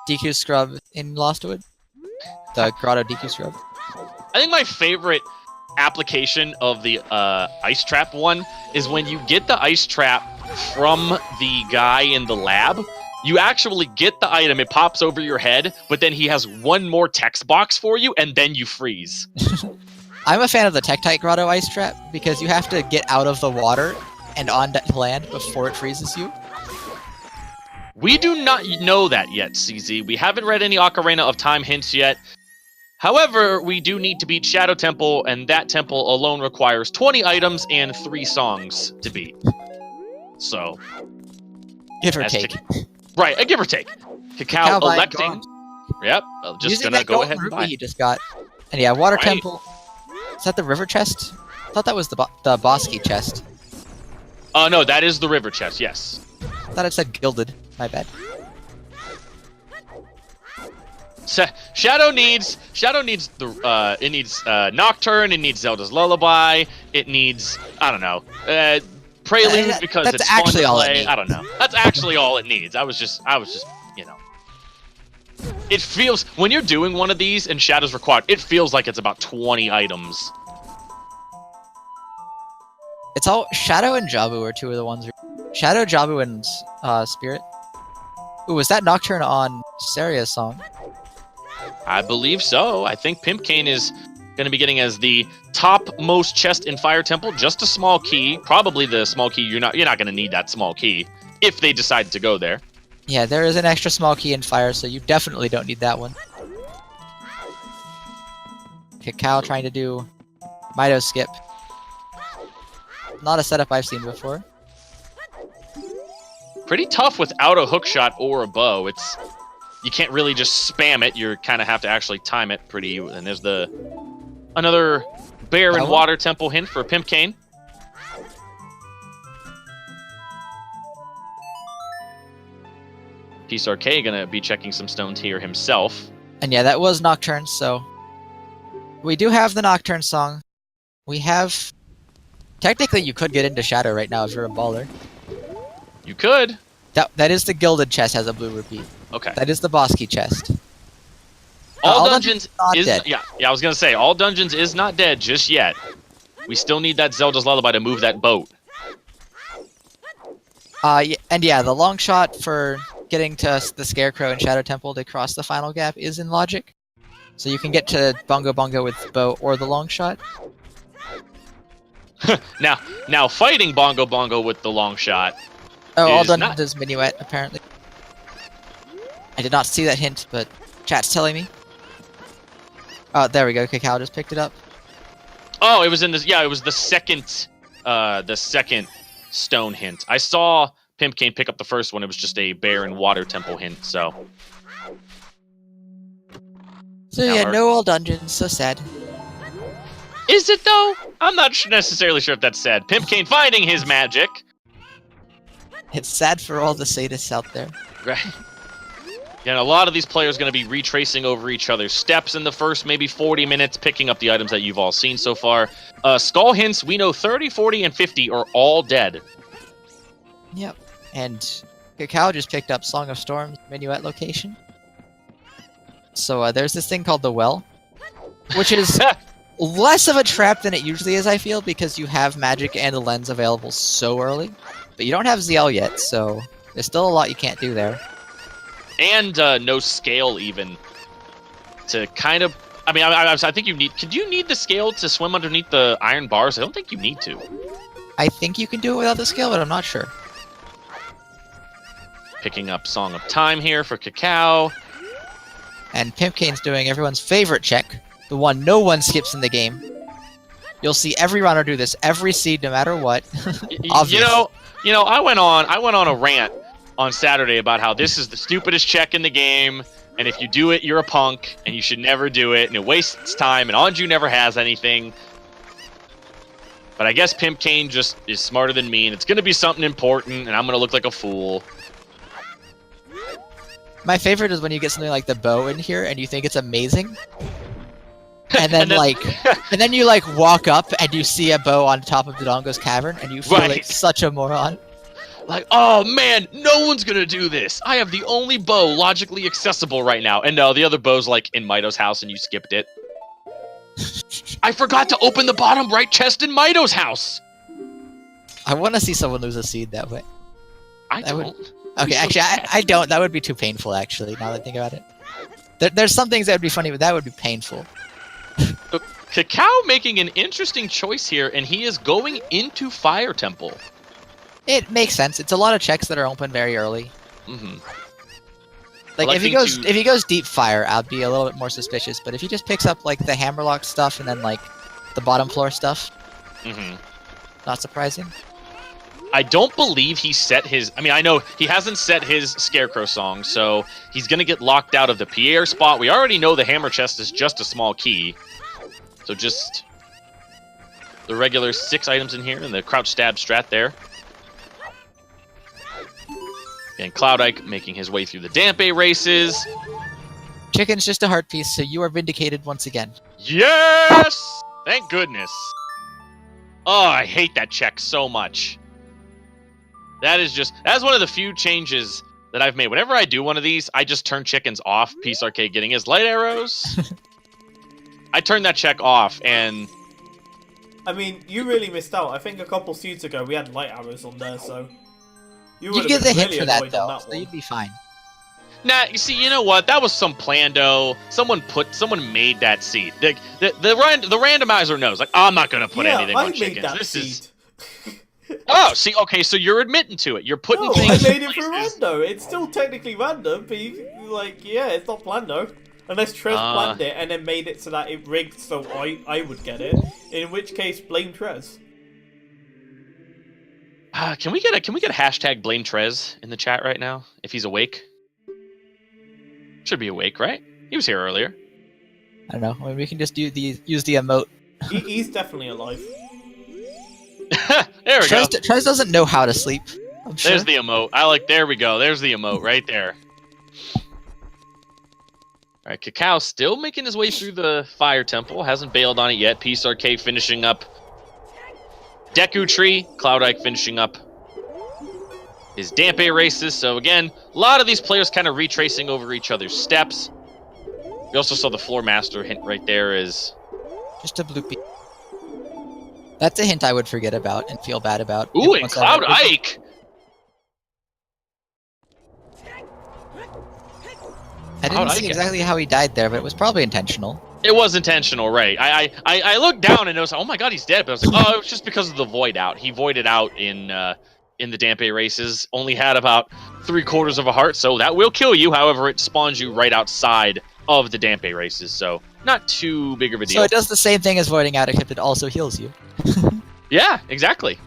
DQ scrub in Lostwood. The Grotto DQ scrub. I think my favorite application of the ice trap one is when you get the ice trap from the guy in the lab. You actually get the item, it pops over your head, but then he has one more text box for you, and then you freeze. I'm a fan of the Tektite Grotto ice trap, because you have to get out of the water and onto land before it freezes you. We do not know that yet, CZ. We haven't read any Ocarina of Time hints yet. However, we do need to beat Shadow Temple, and that temple alone requires 20 items and 3 songs to beat. So... Give or take. Right, a give or take. Cacao electing. Yep, just using gonna that go ahead and rupee buy. you just got. And yeah, Water Right. Temple. Is that the river chest? I thought that was the Bosky chest. No, that is the river chest, yes. I thought it said gilded. My bad. Shadow needs the it needs Nocturne, it needs Zelda's Lullaby, it needs, I don't know, Prelude because that's it's fun actually to all it play. needs. I don't know. That's actually all it needs. I was just, you know. It feels, when you're doing one of these and Shadow's required, it feels like it's about 20 items. It's all Shadow and Jabu are 2 of the ones. Shadow, Jabu, and Spirit. Ooh, was that Nocturne on Saria's song? I believe so. I think Pimp Cane is going to be getting as the topmost chest in Fire Temple, just a small key. Probably the small key. You're not going to need that small key if they decide to go there. Yeah, there is an extra small key in Fire, so you definitely don't need that one. Cacao trying to do Mido skip. Not a setup I've seen before. Pretty tough without a hook shot or a bow. You can't really just spam it. You kind of have to actually time it pretty. And there's another bear and water temple hint for Pimpcane. Peace Arcade gonna be checking some stones here himself. And yeah, that was Nocturne, so we do have the Nocturne song. We have... Technically, you could get into Shadow right now if you're a baller. You could. That is the Gilded chest has a blue repeat. Okay. That is the boss key chest. All dungeons not is dead. Yeah, I was gonna say all dungeons is not dead just yet. We still need that Zelda's Lullaby to move that boat. And yeah, the long shot for getting to the Scarecrow and Shadow Temple to cross the final gap is in logic. So you can get to Bongo Bongo with the bow or the long shot. now fighting Bongo Bongo with the long shot. Oh, all is done not- is Minuet, apparently. I did not see that hint, but chat's telling me. Oh, there we go. Cacao just picked it up. Oh, it was in this. Yeah, it was the second stone hint. I saw Pimpcane pick up the first one. It was just a bear and water temple hint. So So Now yeah, our- no all dungeons. So sad. is it though? I'm not necessarily sure if that's sad. Pimpcane finding his magic. It's sad for all the sadists out there. Right. Yeah, a lot of these players are going to be retracing over each other's steps in the first maybe 40 minutes, picking up the items that you've all seen so far. Skull hints, we know 30, 40, and 50 are all dead. Yep. And Cacao just picked up Song of Storms Minuet location. So there's this thing called the Well, which is less of a trap than it usually is, I feel, because you have magic and the lens available so early. But you don't have ZL yet, so there's still a lot you can't do there. And no scale even to kind of... I mean, I think you need... Could you need the scale to swim underneath the iron bars? I don't think you need to. I think you can do it without the scale, but I'm not sure. Picking up Song of Time here for Cacao. And Pimpcane's doing everyone's favorite check, the one no one skips in the game. You'll see every runner do this, every seed, no matter what. Obvious. You know, I went on a rant on Saturday about how this is the stupidest check in the game, and if you do it, you're a punk, and you should never do it, and it wastes time, and Anju never has anything. But I guess Pimpcane just is smarter than me, and it's going to be something important, and I'm going to look like a fool. My favorite is when you get something like the bow in here, and you think it's amazing. And then, and then you walk up and you see a bow on top of Dodongo's cavern, and you feel like such a moron. Like, oh man, no one's gonna do this. I have the only bow logically accessible right now. And no, the other bow's like in Mido's house and you skipped it. I forgot to open the bottom right chest in Mido's house. I want to see someone lose a seed that way. I That would- don't. Okay, actually, I don't. That would be too painful, actually, now that I think about it. There's some things that would be funny, but that would be painful. Cacao making an interesting choice here, and he is going into Fire Temple. It makes sense. It's a lot of checks that are open very early. Mm-hmm. Like if he Electing goes deep fire, I'd be a little bit more suspicious. But if he just picks up like the Hammerlock stuff and then like the bottom floor stuff, not surprising. I don't believe he set his... I mean, I know he hasn't set his Scarecrow song, so he's going to get locked out of the Pierre spot. We already know the Hammer Chest is just a small key. So just the regular 6 items in here and the Crouch Stab strat there. And Cloud Ike making his way through the Dampe races. Chicken's just a heart piece, so you are vindicated once again. Yes! Thank goodness. Oh, I hate that check so much. That's one of the few changes that I've made. Whenever I do one of these, I just turn chickens off. Peace Arcade getting his light arrows. I turned that check off, and... I mean, you really missed out. I think a couple seeds ago we had light arrows on there, so... You get the hit really for that, annoyed on though, that so one. you'd be fine. Nah, you see, you know what? That was some plando. Someone made that seed. The randomizer knows. Like, I'm not gonna put anything on chickens. That This seed. is... Oh, see, okay, so you're admitting to it. You're putting No, things I made in it for places. rando. It's still technically random, but you, like, yeah, it's not planned though. Unless Trez planned it and then made it so that it rigged so I would get it. In which case, blame Trez. Can we get a hashtag blame Trez in the chat right now if he's awake? Should be awake, right? He was here earlier. I don't know. I mean, we can just use the emote. He's definitely alive. There we go. Trez doesn't know how to sleep. I'm sure. There's the emote. There we go. There's the emote right there. All right, Cacao still making his way through the Fire Temple. Hasn't bailed on it yet. Peace Arcade finishing up. Deku Tree. Cloud Ike finishing up his Dampe races. So again, a lot of these players kind of retracing over each other's steps. We also saw the Floor Master hint right there is... Just a bloopy. That's a hint I would forget about and feel bad about. Ooh, and Cloud Ike! I didn't see exactly how he died there, but it was probably intentional. It was intentional, right. I looked down and I was like, oh my god, he's dead. But I was like, oh, it was just because of the void out. He voided out in the Dampe races. Only had about 3/4 of a heart, so that will kill you. However, it spawns you right outside of the Dampe races, so not too big of a deal. So it does the same thing as voiding out, except it also heals you. Yeah, exactly.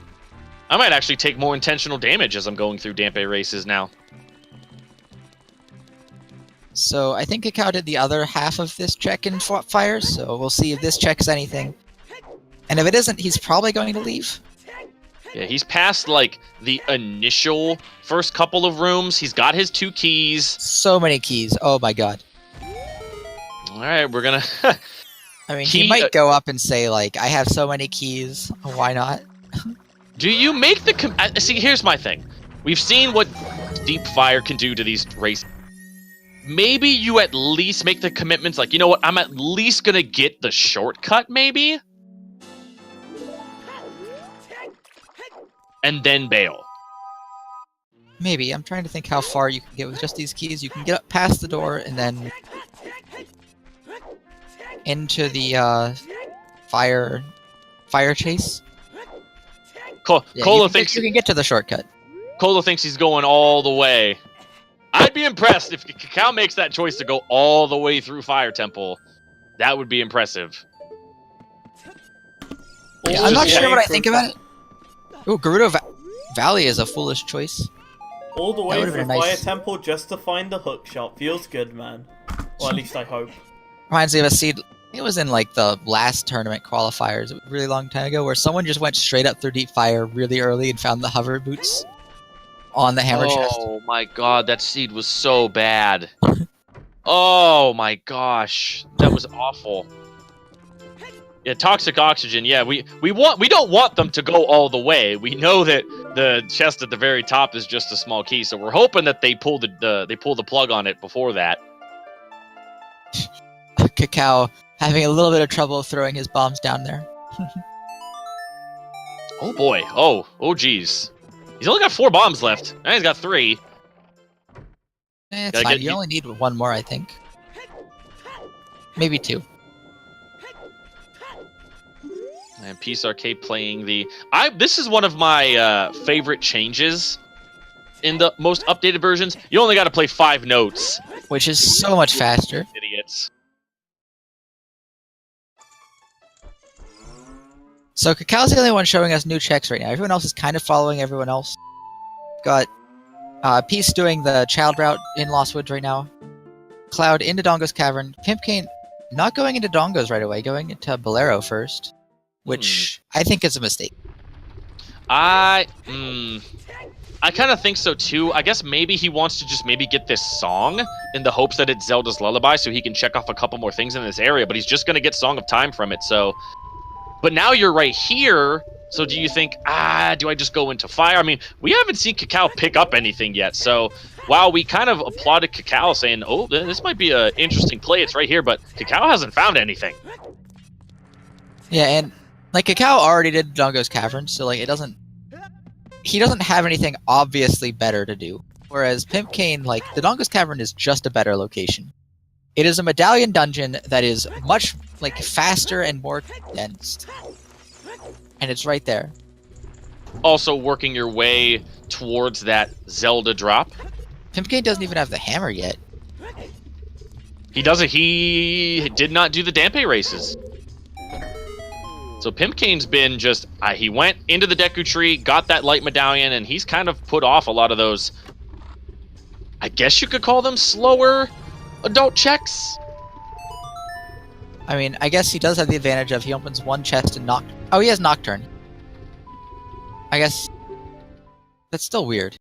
I might actually take more intentional damage as I'm going through Dampe races now. So I think Cacao did the other half of this check in fire, so we'll see if this checks anything. And if it isn't, he's probably going to leave. Yeah, he's past, like, the initial first couple of rooms. He's got his 2 keys. So many keys. Oh my god. Alright, we're gonna... I mean, he might go up and say, like, I have so many keys. Why not? Do you make the... See, here's my thing. We've seen what Deep Fire can do to these races. Maybe you at least make the commitments, like, you know what, I'm at least gonna get the shortcut, maybe? And then bail. Maybe. I'm trying to think how far you can get with just these keys. You can get up past the door and then into the fire chase. Cola thinks you can get to the shortcut. Cola thinks he's going all the way. I'd be impressed if Cacao makes that choice to go all the way through Fire Temple. That would be impressive. Yeah, I'm not sure what I think about it. Ooh, Gerudo Valley is a foolish choice. All the way through nice. Fire Temple just to find the hook shot. Feels good, man. Or at least I hope. Reminds me of a seed. It was in like the last tournament qualifiers a really long time ago, where someone just went straight up through Deep Fire really early and found the hover boots on the hammer chest. Oh my god, that seed was so bad. Oh my gosh, that was awful. Yeah, toxic oxygen. Yeah, we don't want them to go all the way. We know that the chest at the very top is just a small key, so we're hoping that they pull the plug on it before that. Cacao having a little bit of trouble throwing his bombs down there. Oh boy. Oh geez. He's only got 4 bombs left. Now he's got 3. It's fine. You only need 1 more, I think. Maybe 2. And Peace Arcade playing the... This is one of my favorite changes in the most updated versions. You only got to play 5 notes. Which is so much faster. Idiots. So Cacao's the only one showing us new checks right now. Everyone else is kind of following everyone else. Got Peace doing the child route in Lost Woods right now. Cloud into Dongo's Cavern. Pimpcane not going into Dongo's right away, going into Bolero first. Which I think is a mistake. I kind of think so too. I guess maybe he wants to just maybe get this song in the hopes that it's Zelda's Lullaby so he can check off a couple more things in this area, but he's just going to get Song of Time from it, so... But now you're right here, so do you think, do I just go into Fire? I mean, we haven't seen Cacao pick up anything yet, so while we kind of applauded Cacao saying, oh, this might be an interesting play, it's right here, but Cacao hasn't found anything. Yeah, and, like, Cacao already did Dongo's Cavern, so, like, he doesn't have anything obviously better to do. Whereas Pimpcane, like, the Dongo's Cavern is just a better location. It is a medallion dungeon that is much, like, faster and more condensed. And it's right there. Also working your way towards that Zelda drop. Pimpcane doesn't even have the hammer yet. He doesn't. He did not do the Dampe races. So Pimpkane's been just, he went into the Deku Tree, got that light medallion, and he's kind of put off a lot of those, I guess you could call them slower adult checks. I mean, I guess he does have the advantage of he opens one chest and he has Nocturne. I guess that's still weird.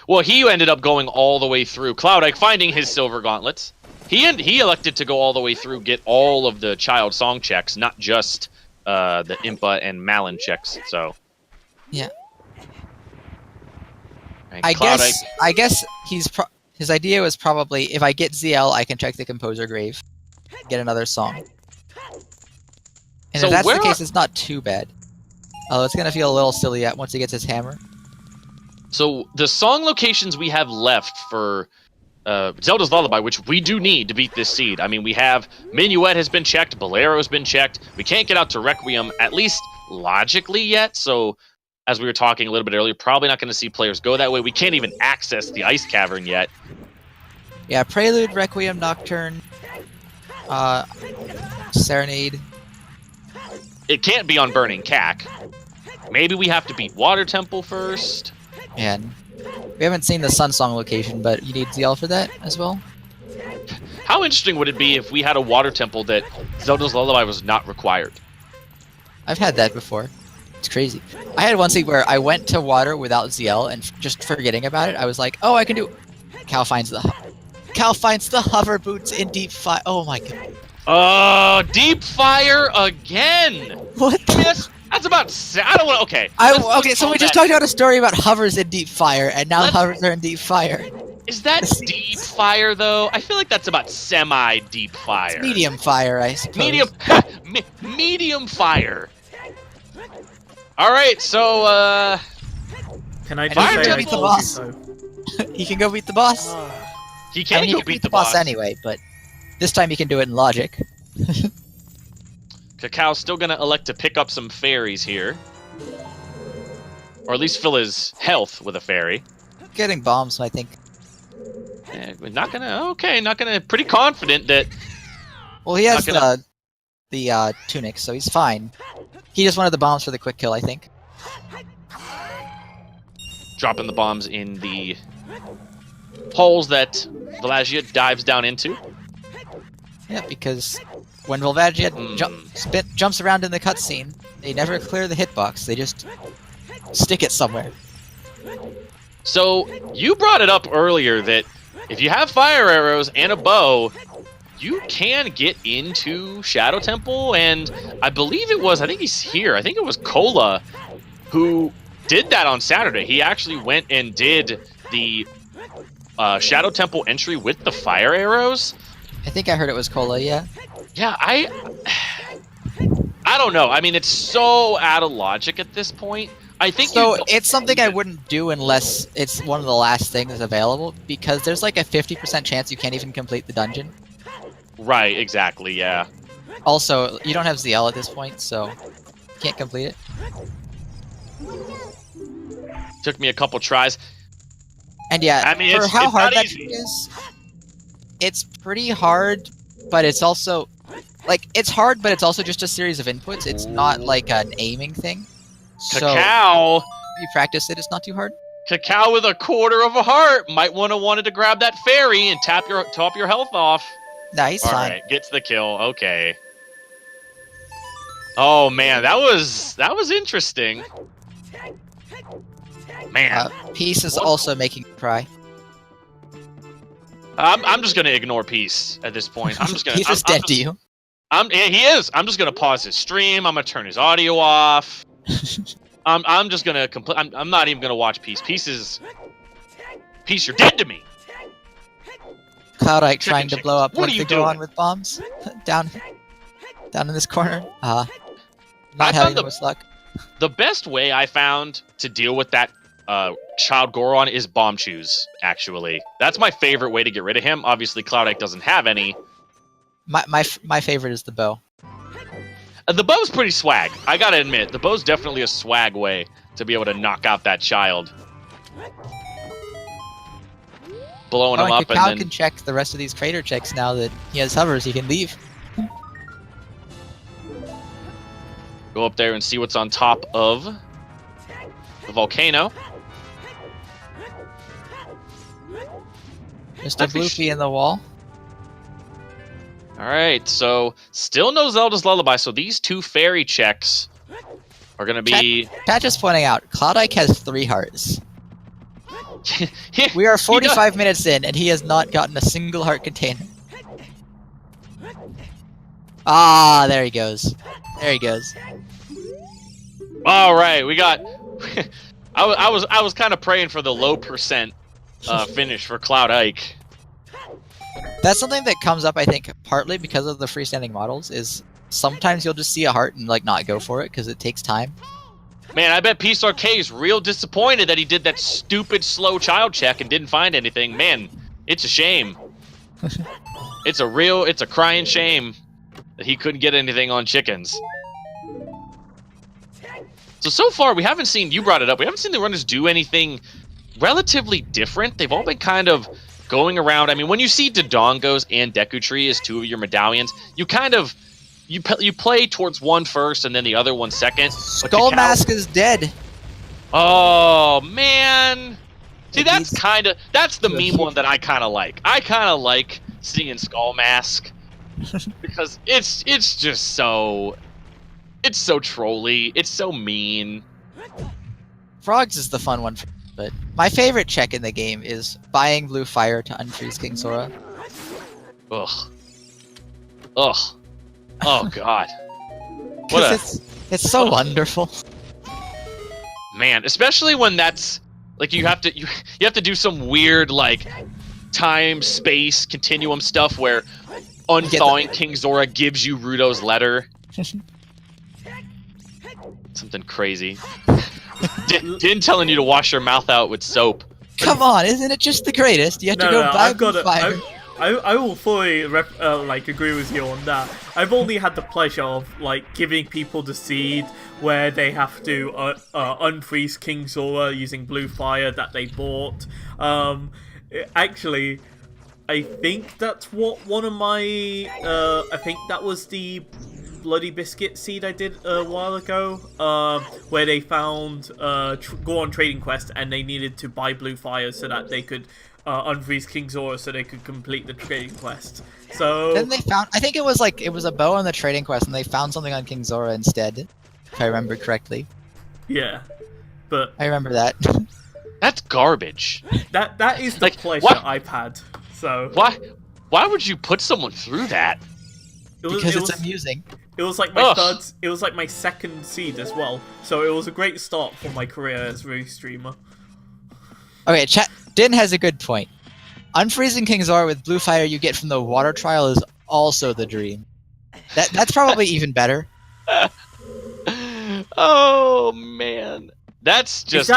Well, he ended up going all the way through Cloudike, finding his silver gauntlets. He elected to go all the way through, get all of the child song checks, not just the Impa and Malin checks. So yeah, and I Cloudike, guess his idea was probably if I get ZL, I can check the Composer Grave, get another song. And So if that's where the case, it's not too bad. Although it's gonna feel a little silly once he gets his hammer. So the song locations we have left for Zelda's Lullaby, which we do need to beat this seed. I mean, we have Minuet has been checked, Bolero's been checked. We can't get out to Requiem, at least logically yet. So as we were talking a little bit earlier, probably not going to see players go that way. We can't even access the Ice Cavern yet. Yeah, Prelude, Requiem, Nocturne, Serenade. It can't be on Burning Cack. Maybe we have to beat Water Temple first. And we haven't seen the Sun Song location, but you need ZL for that as well. How interesting would it be if we had a Water Temple that Zelda's Lullaby was not required? I've had that before. It's crazy. I had one scene where I went to water without ZL and just forgetting about it. I was like, "Oh, I can do." Cal finds the hover boots in Deep Fire. Oh my god! Deep Fire again. What? Yes, that's about. I don't want. Okay. Let's So we just call talked about a story about hovers in Deep Fire, and now hovers are in Deep Fire. Is that Deep Fire though? I feel like that's about semi-deep fire. It's medium fire, I suppose. Medium fire. All right, so Can I just Fire say I Temple. told you Boss. so? He can go beat the boss. he I can mean, he go can beat the boss anyway, but this time he can do it in logic. Cacau's still gonna elect to pick up some fairies here, or at least fill his health with a fairy. Getting bombs, I think. We're not gonna. Pretty confident that. Well, he has Not gonna- the tunic, so he's fine. He just wanted the bombs for the quick kill, I think. Dropping the bombs in the holes that Velagia dives down into. Yeah, because when Volvagia jumps around in the cutscene, they never clear the hitbox. They just stick it somewhere. So you brought it up earlier that if you have fire arrows and a bow, you can get into Shadow Temple, and I believe I think he's here. I think it was Cola who did that on Saturday. He actually went and did the Shadow Temple entry with the fire arrows. I think I heard it was Cola, yeah. Yeah, I don't know. I mean, it's so out of logic at this point. I think So it's something I wouldn't do unless it's one of the last things available, because there's like a 50% chance you can't even complete the dungeon. Right, exactly, yeah. Also, you don't have ZL at this point, so you can't complete it. Took me a couple tries. And yeah, I mean, for it's how not hard that easy. is, it's pretty hard, but it's also it's hard, but it's also just a series of inputs. It's not like an aiming thing. So Cacao, if you practice it, it's not too hard. Cacao with a quarter of a heart might wanted to grab that fairy and top your health off. Nah, he's All fine. right, gets the kill. Okay. Oh man, that was interesting. Man, Peace is What? also making me cry. I'm just gonna ignore Peace at this point. I'm just gonna. He's just dead to you. Yeah, he is. I'm just gonna pause his stream. I'm gonna turn his audio off. I'm just gonna I'm not even gonna watch Peace. Peace, you're dead to me. Cloudite Chicken trying to chicks. blow up What are one you to go on doing? with bombs down in this corner. I Not having found the the- most luck. The best way I found to deal with that Child Goron is bomb chews, actually. That's my favorite way to get rid of him. Obviously, Cloudike doesn't have any. My favorite is the bow. The bow's pretty swag. I gotta admit, the bow's definitely a swag way to be able to knock out that child. blowing him up, Cacao and then can check the rest of these crater checks now that he has hovers. He can leave. go up there and see what's on top of the volcano. Just a bloopy in the wall. All right, so still no Zelda's Lullaby. So these 2 fairy checks are going to be... Chat just pointing out, Cloud Ike has 3 hearts. We are 45 minutes in, and he has not gotten a single heart container. Ah, there he goes. There he goes. All right, we got... I was kind of praying for the low percent finish for Cloud Ike. That's something that comes up, I think, partly because of the freestanding models, is sometimes you'll just see a heart and like not go for it because it takes time. Man, I bet Peace Arcade's real disappointed that he did that stupid slow child check and didn't find anything. Man, it's a shame. It's a crying shame that he couldn't get anything on chickens. So far, we haven't seen, you brought it up, we haven't seen the runners do anything relatively different. They've all been kind of going around. I mean, when you see Dodongos and Deku Tree as 2 of your medallions, you kind of, you play towards one first and then the other one second. Skull Mask is dead. Oh, man. See, that's the meme one that I kind of like. I kind of like seeing Skull Mask because it's just so... It's so trolly. It's so mean. Frogs is the fun one, but my favorite check in the game is buying blue fire to unfreeze King Sora. Ugh. Ugh. Oh God. It's so wonderful. Man, especially when that's like you have to do some weird like time space continuum stuff where unthawing King Zora gives you Rudo's letter. Something crazy. Din telling you to wash your mouth out with soap. Come on, isn't it just the greatest? You have to go buy blue fire. I will fully agree with you on that. I've only had the pleasure of like giving people the seed where they have to unfreeze King Zora using blue fire that they bought. Actually, I think that's what one of my I think that was the Bloody Biscuit seed I did a while ago, where they found go on Trading Quest and they needed to buy blue fire so that they could unfreeze King Zora so they could complete the Trading Quest. So then they found, I think it was a bow on the Trading Quest, and they found something on King Zora instead, if I remember correctly. Yeah, but I remember that. That's garbage. That is the like, pleasure I've had. So why would you put someone through that? Because it's amusing. It was like my it was like my second seed as well, so it was a great start for my career as a streamer. Okay, Din has a good point. Unfreezing King Zora with blue fire you get from the water trial is also the dream. That's probably even better. Oh man, that's just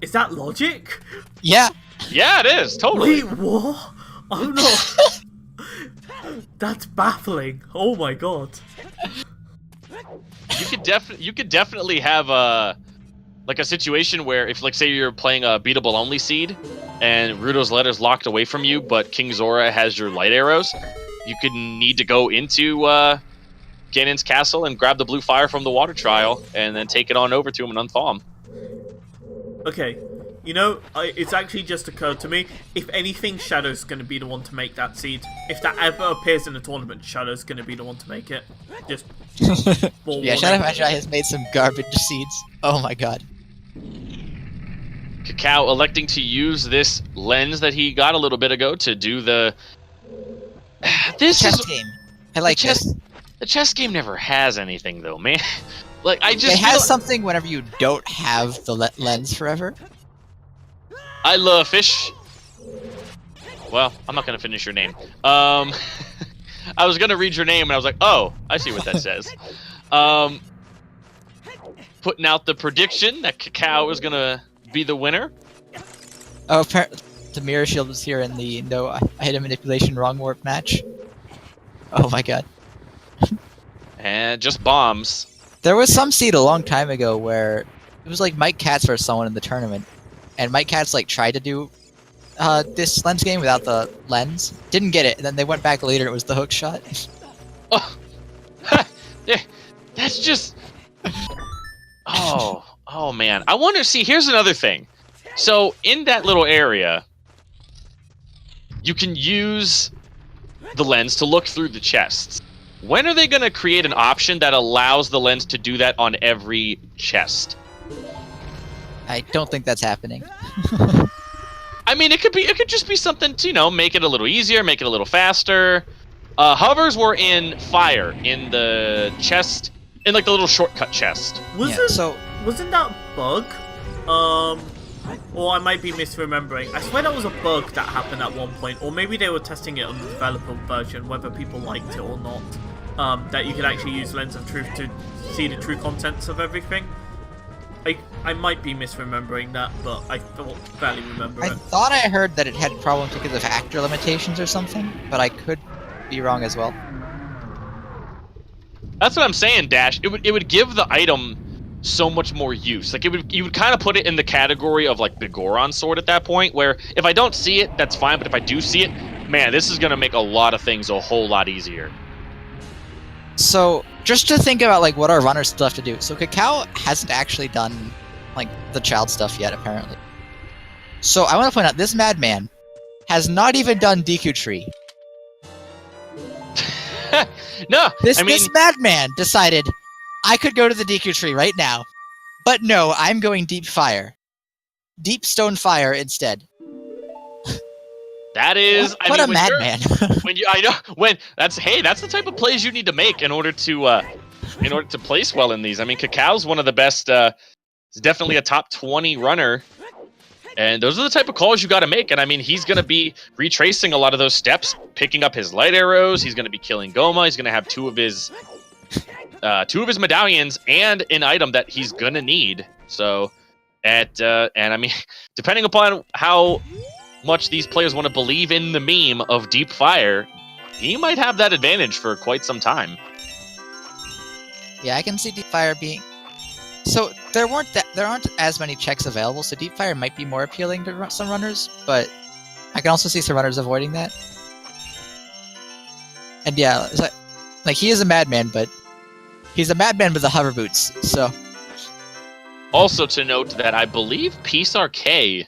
is that logic? Yeah. Yeah, it is totally. Wait, what? I'm not. That's baffling. Oh my god. You could definitely have a situation where if like say you're playing a beatable only seed and Rudo's letter's locked away from you, but King Zora has your light arrows, you could need to go into Ganon's castle and grab the blue fire from the water trial and then take it on over to him and unthaw him. Okay. You know, it's actually just occurred to me, if anything, Shadow's going to be the one to make that seed. If that ever appears in the tournament, Shadow's going to be the one to make it. Just yeah, Shadow Magi has made some garbage seeds. Oh my god. Cacao electing to use this lens that he got a little bit ago to do the... chess game. I like this. The chess game never has anything, though, man. Like, it has something whenever you don't have the lens forever. I love fish. Well, I'm not gonna finish your name. I was gonna read your name and I was like, oh, I see what that says. Putting out the prediction that Cacao is gonna be the winner. Oh, the mirror shield was here in the no item manipulation wrong warp match. Oh my god. And just bombs. There was some seed a long time ago where it was like Mike Katz versus someone in the tournament. And Mike Katz like tried to do this lens game without the lens. Didn't get it, and then they went back later. It was the hook shot. Oh, that's just. Oh man. I wonder. See, here's another thing. So in that little area, you can use the lens to look through the chests. When are they going to create an option that allows the lens to do that on every chest? I don't think that's happening. I mean, it could just be something to, you know, make it a little easier, make it a little faster. Hovers were in fire in the chest, in like the little shortcut chest. Wasn't that bug? Or I might be misremembering. I swear that was a bug that happened at one point, or maybe they were testing it on the developer version, whether people liked it or not. That you could actually use Lens of Truth to see the true contents of everything. I might be misremembering that, but I don't barely remember I it. thought I heard that it had problems because of actor limitations or something, but I could be wrong as well. That's what I'm saying, Dash. It would give the item so much more use. Like you would kind of put it in the category of like the Goron sword at that point, where if I don't see it, that's fine, but if I do see it, man, this is gonna make a lot of things a whole lot easier. So, just to think about like what our runners still have to do. So Cacao hasn't actually done like the child stuff yet, apparently. So I want to point out this madman has not even done Deku Tree. No, This madman decided I could go to the Deku Tree right now, but no, I'm going Deep Fire, Deep Stone Fire instead. That is, What a madman! That's the type of plays you need to make in order to place well in these. I mean, Cacao's one of the best. He's definitely a top 20 runner, and those are the type of calls you got to make. And I mean, he's going to be retracing a lot of those steps, picking up his light arrows. He's going to be killing Goma. He's going to have two of his medallions and an item that he's going to need. So, and I mean, depending upon how much these players want to believe in the meme of Deep Fire, he might have that advantage for quite some time. Yeah, I can see Deep Fire being. So there aren't as many checks available, so Deep Fire might be more appealing to some runners, but I can also see some runners avoiding that. And yeah, it's like he is a madman, but he's a madman with the hover boots. So also to note that I believe Peace RK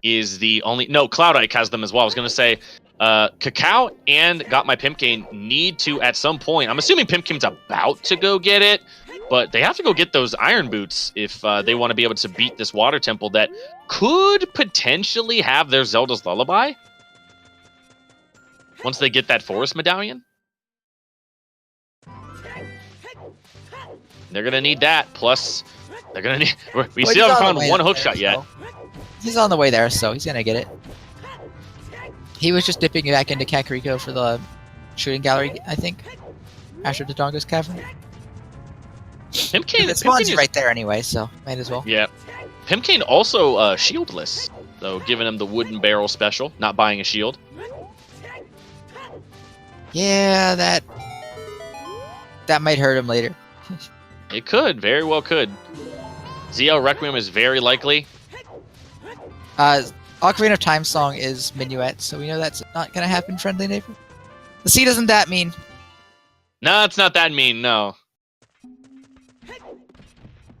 is the only... No, Cloud Ike has them as well. I was going to say, Cacao and Got My Pimpkin need to, at some point... I'm assuming Pimpkin's about to go get it, but they have to go get those iron boots if they want to be able to beat this water temple that could potentially have their Zelda's Lullaby once they get that forest medallion. They're going to need that, plus they're going to need... We still haven't found one hook shot yet. He's on the way there, so he's gonna get it. He was just dipping back into Kakariko for the shooting gallery, I think, after Dodongo's Cavern. Pimpkin, The spawn's right there anyway, so might as well. Yeah. Pimpkin also shieldless, so giving him the wooden barrel special, not buying a shield. Yeah, that might hurt him later. It could, very well could. ZL Requiem is very likely. Ocarina of Time song is Minuet, so we know that's not gonna happen, friendly neighbor. The seed isn't that mean. No, it's not that mean, no.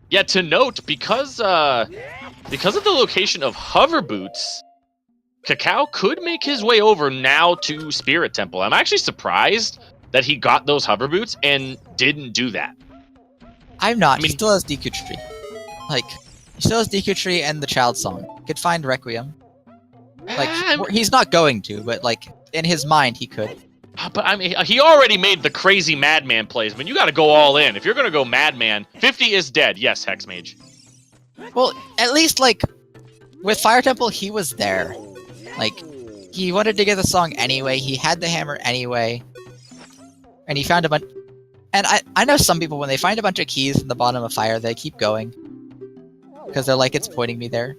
Yeah, to note, because of the location of hover boots, Cacao could make his way over now to Spirit Temple. I'm actually surprised that he got those hover boots and didn't do that. I'm not. I mean, he still has Deku Tree. Like, he still has Deku Tree and the Child Song. Could find Requiem. Like, he's not going to, but like, in his mind, he could. But I mean, he already made the crazy Madman plays. I mean, you got to go all in. If you're going to go Madman, 50 is dead. Yes, Hexmage. Well, at least, like, with Fire Temple, he was there. Like, he wanted to get the song anyway. He had the hammer anyway. And he found a bunch... And I know some people, when they find a bunch of keys in the bottom of Fire, they keep going. Because they're like, it's pointing me there.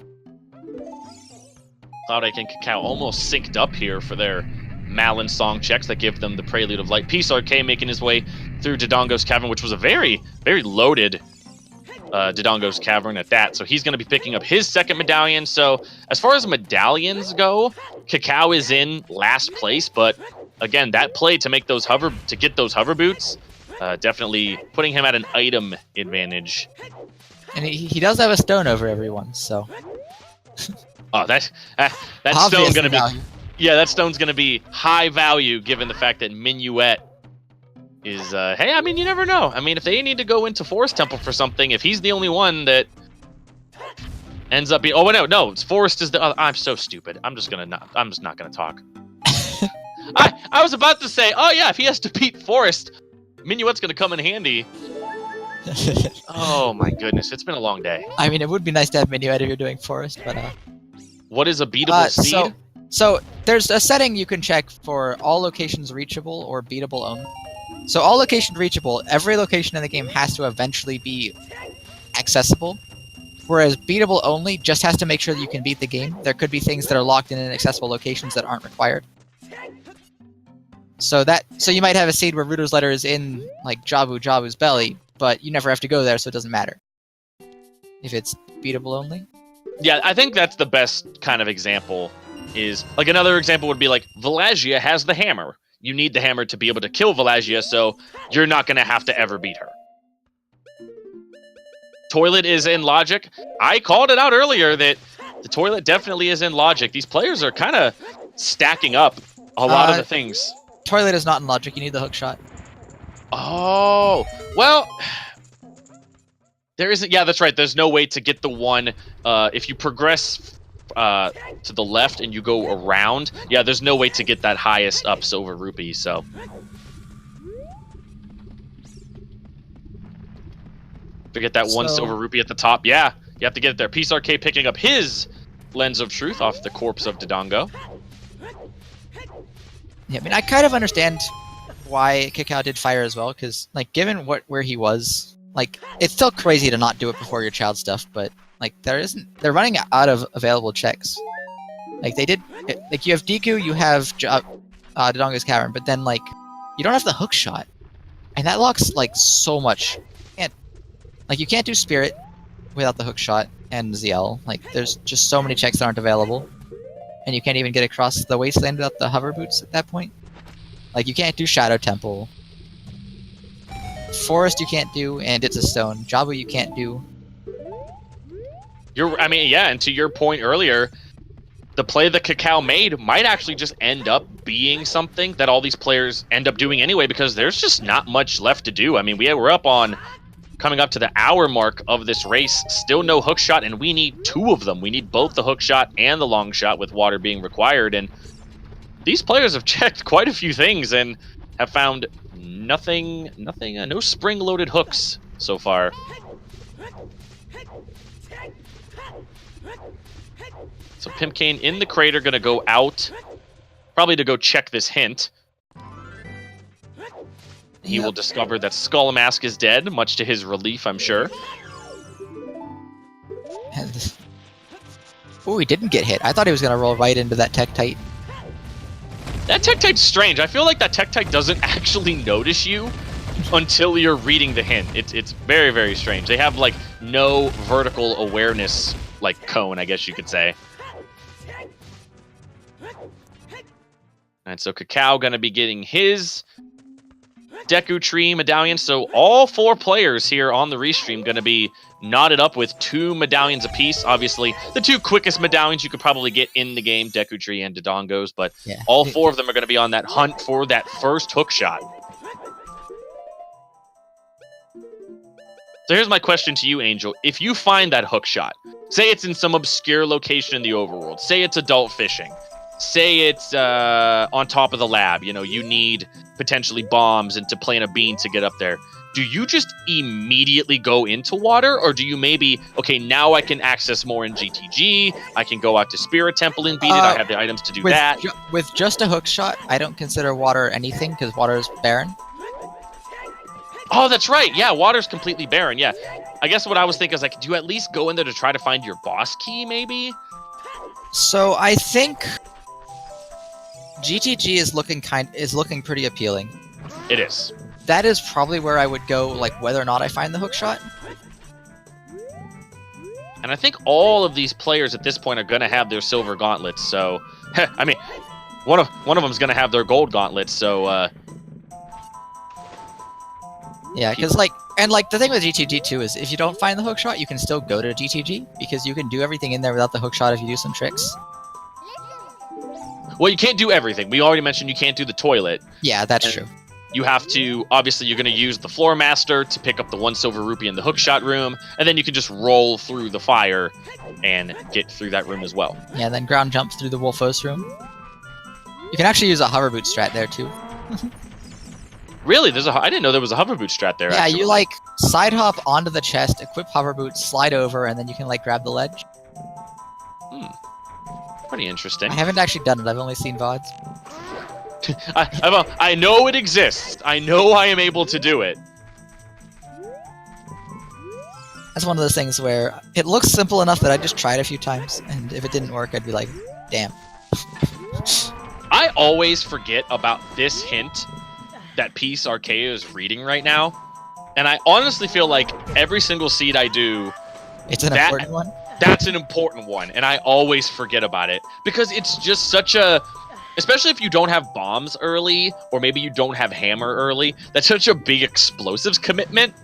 Cloudike and Cacao almost synced up here for their Malin song checks that give them the Prelude of Light. Peace RK making his way through Dodongo's Cavern, which was a very, very loaded Dodongo's Cavern at that. So he's going to be picking up his second medallion. So as far as medallions go, Cacao is in last place, but again, that play to make those get those hover boots, definitely putting him at an item advantage. And he does have a stone over everyone, so. Oh, that stone's going to be that stone's going to be high value given the fact that Minuet is hey, I mean, you never know. I mean, if they need to go into Forest Temple for something, if he's the only one that ends up being no, Forest is the I'm so stupid. I'm just not gonna talk. I was about to say, oh yeah, if he has to beat Forest, Minuet's gonna come in handy. Oh my goodness, it's been a long day. I mean, it would be nice to have Minuet if you're doing Forest, but what is a beatable speed? So there's a setting you can check for all locations reachable or beatable only. So all locations reachable, every location in the game has to eventually be accessible, whereas beatable only just has to make sure that you can beat the game. There could be things that are locked in inaccessible locations that aren't required. So you might have a seed where Rudo's letter is in like Jabu's belly, but you never have to go there, so it doesn't matter if it's beatable only. Yeah, I think that's the best kind of example. Is like another example would be like Valagia has the hammer. You need the hammer to be able to kill Valagia, so you're not going to have to ever beat her. Toilet is in logic. I called it out earlier that the toilet definitely is in logic. These players are kind of stacking up a lot of the things. Toilet is not in logic. You need the hook shot. Oh, well, there isn't. Yeah, that's right. There's no way to get the one. If you progress to the left and you go around, yeah, there's no way to get that highest up silver rupee. So to get that one silver rupee at the top, yeah, you have to get it there. Peace Arcade picking up his Lens of Truth off the corpse of Dodongo. Yeah, I mean, I kind of understand why Cacao did fire as well, because, like, given where he was, like, it's still crazy to not do it before your child stuff, but, like, they're running out of available checks. Like, you have Deku, you have Dodongo's Cavern, but then, like, you don't have the hook shot. And that locks, like, so much. You can't do Spirit without the hook shot and ZL. Like, there's just so many checks that aren't available. And you can't even get across the wasteland without the hover boots at that point. Like, you can't do Shadow Temple. Forest you can't do, and it's a stone. Jabu you can't do. And to your point earlier, the play that Cacao made might actually just end up being something that all these players end up doing anyway, because there's just not much left to do. I mean, we're coming up to the hour mark of this race, still no hook shot, and we need two of them. We need both the hook shot and the long shot, with water being required, and these players have checked quite a few things and have found nothing, no spring-loaded hooks so far. So Pimpkane in the crater, gonna go out, probably to go check this hint. He will discover that Skull Mask is dead, much to his relief, I'm sure. Oh, he didn't get hit. I thought he was going to roll right into that Tektite. That Tektite's strange. I feel like that Tektite doesn't actually notice you until you're reading the hint. It's very, very strange. They have, like, no vertical awareness, like, cone, I guess you could say. And so Cacao going to be getting his Deku Tree medallion. So all four players here on the restream going to be knotted up with 2 medallions apiece. Obviously, the 2 quickest medallions you could probably get in the game, Deku Tree and Dodongo's, but yeah, all 4 of them are going to be on that hunt for that first hook shot. So here's my question to you, Angel. If you find that hook shot, say it's in some obscure location in the overworld, say it's adult fishing, say it's on top of the lab, you need potentially bombs and to plant a bean to get up there. Do you just immediately go into water, or do you maybe, okay, now I can access more in GTG, I can go out to Spirit Temple and beat it, I have the items to do that? With just a hook shot, I don't consider water anything, because water is barren. Oh, that's right. Yeah, water's completely barren. Yeah. I guess what I was thinking is, like, do you at least go in there to try to find your boss key, maybe? So I think GTG is looking pretty appealing. It is. That is probably where I would go, like, whether or not I find the hook shot. And I think all of these players at this point are going to have their silver gauntlets. So, I mean, one of them's going to have their gold gauntlets. So, Yeah, because the thing with GTG too is if you don't find the hook shot, you can still go to GTG because you can do everything in there without the hook shot if you do some tricks. well, you can't do everything. We already mentioned you can't do the toilet. Yeah, that's true. You have to, obviously, you're going to use the Floor Master to pick up the 1 silver rupee in the hookshot room, and then you can just roll through the fire and get through that room as well. Yeah, then ground jump through the Wolfos room. You can actually use a hover boot strat there too. Really? I didn't know there was a hover boot strat there. Yeah, actually. you side hop onto the chest, equip hover boot, slide over, and then you can grab the ledge. Pretty interesting. I haven't actually done it. I've only seen VODs. I know it exists. I know I am able to do it. That's one of those things where it looks simple enough that I just tried a few times, and if it didn't work, I'd be like, damn. I always forget about this hint that Peace Archaea is reading right now, and I honestly feel like every single seed I do, It's an important one. that's an important one, and I always forget about it because it's just such a... Especially if you don't have bombs early, or maybe you don't have hammer early, that's such a big explosives commitment.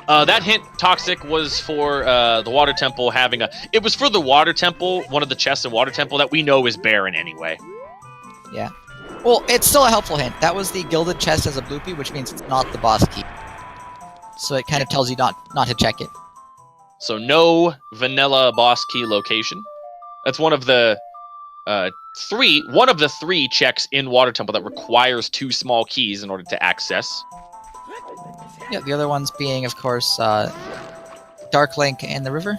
That hint, Toxic, was for the Water Temple having a... It was for the Water Temple, one of the chests in Water Temple that we know is barren anyway. Yeah. Well, it's still a helpful hint. That was the gilded chest as a bloopy, which means it's not the boss key. So it kind of tells you not to check it. So no vanilla boss key location. That's one of the... one of the 3 checks in Water Temple that requires 2 small keys in order to access. Yeah, the other ones being, of course, Dark Link and the river.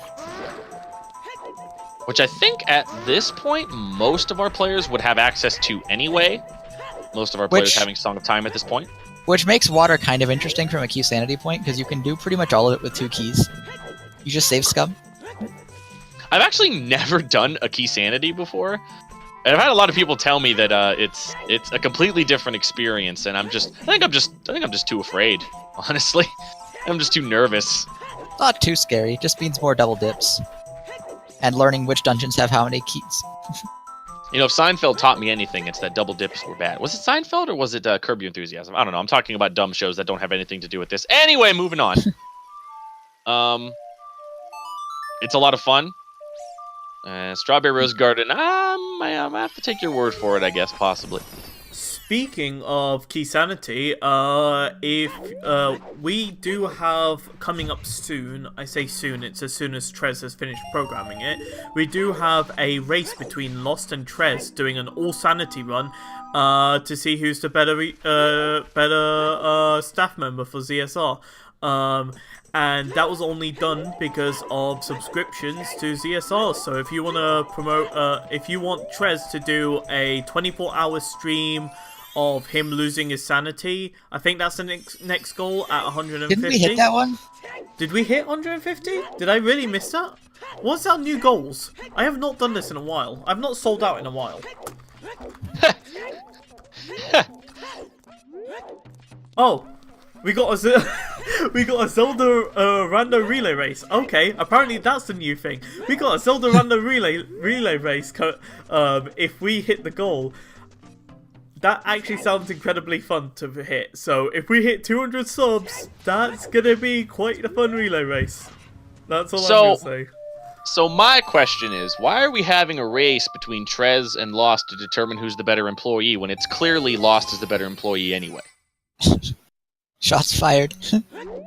Which I think at this point, most of our players would have access to anyway. Most of our players having Song of Time at this point. Which makes water kind of interesting from a key sanity point, because you can do pretty much all of it with 2 keys. You just save scum. I've actually never done a key sanity before. And I've had a lot of people tell me that it's a completely different experience, and I think I'm just too afraid, honestly. I'm just too nervous. Not too scary, just means more double dips. And learning which dungeons have how many keys. You know, if Seinfeld taught me anything, it's that double dips were bad. Was it Seinfeld or was it Curb Your Enthusiasm? I don't know. I'm talking about dumb shows that don't have anything to do with this. Anyway, moving on. It's a lot of fun. Strawberry Rose Garden. I have to take your word for it, I guess, possibly. Speaking of key sanity, if we do have coming up soon, I say soon, it's as soon as Trez has finished programming it, we do have a race between Lost and Trez doing an all sanity run to see who's the better staff member for ZSR. And that was only done because of subscriptions to ZSR. So if you want to promote, if you want Trez to do a 24-hour stream of him losing his sanity, I think that's the next goal at 150. Didn't we hit that one? Did we hit 150? Did I really miss that? What's our new goals? I have not done this in a while. I've not sold out in a while. Oh, we got a Zelda rando relay race. Okay, apparently that's the new thing. We got a Zelda rando relay race. If we hit the goal, that actually sounds incredibly fun to hit. So if we hit 200 subs, that's gonna be quite a fun relay race. That's all I'm gonna say. So my question is, why are we having a race between Trez and Lost to determine who's the better employee when it's clearly Lost is the better employee anyway? Shots fired.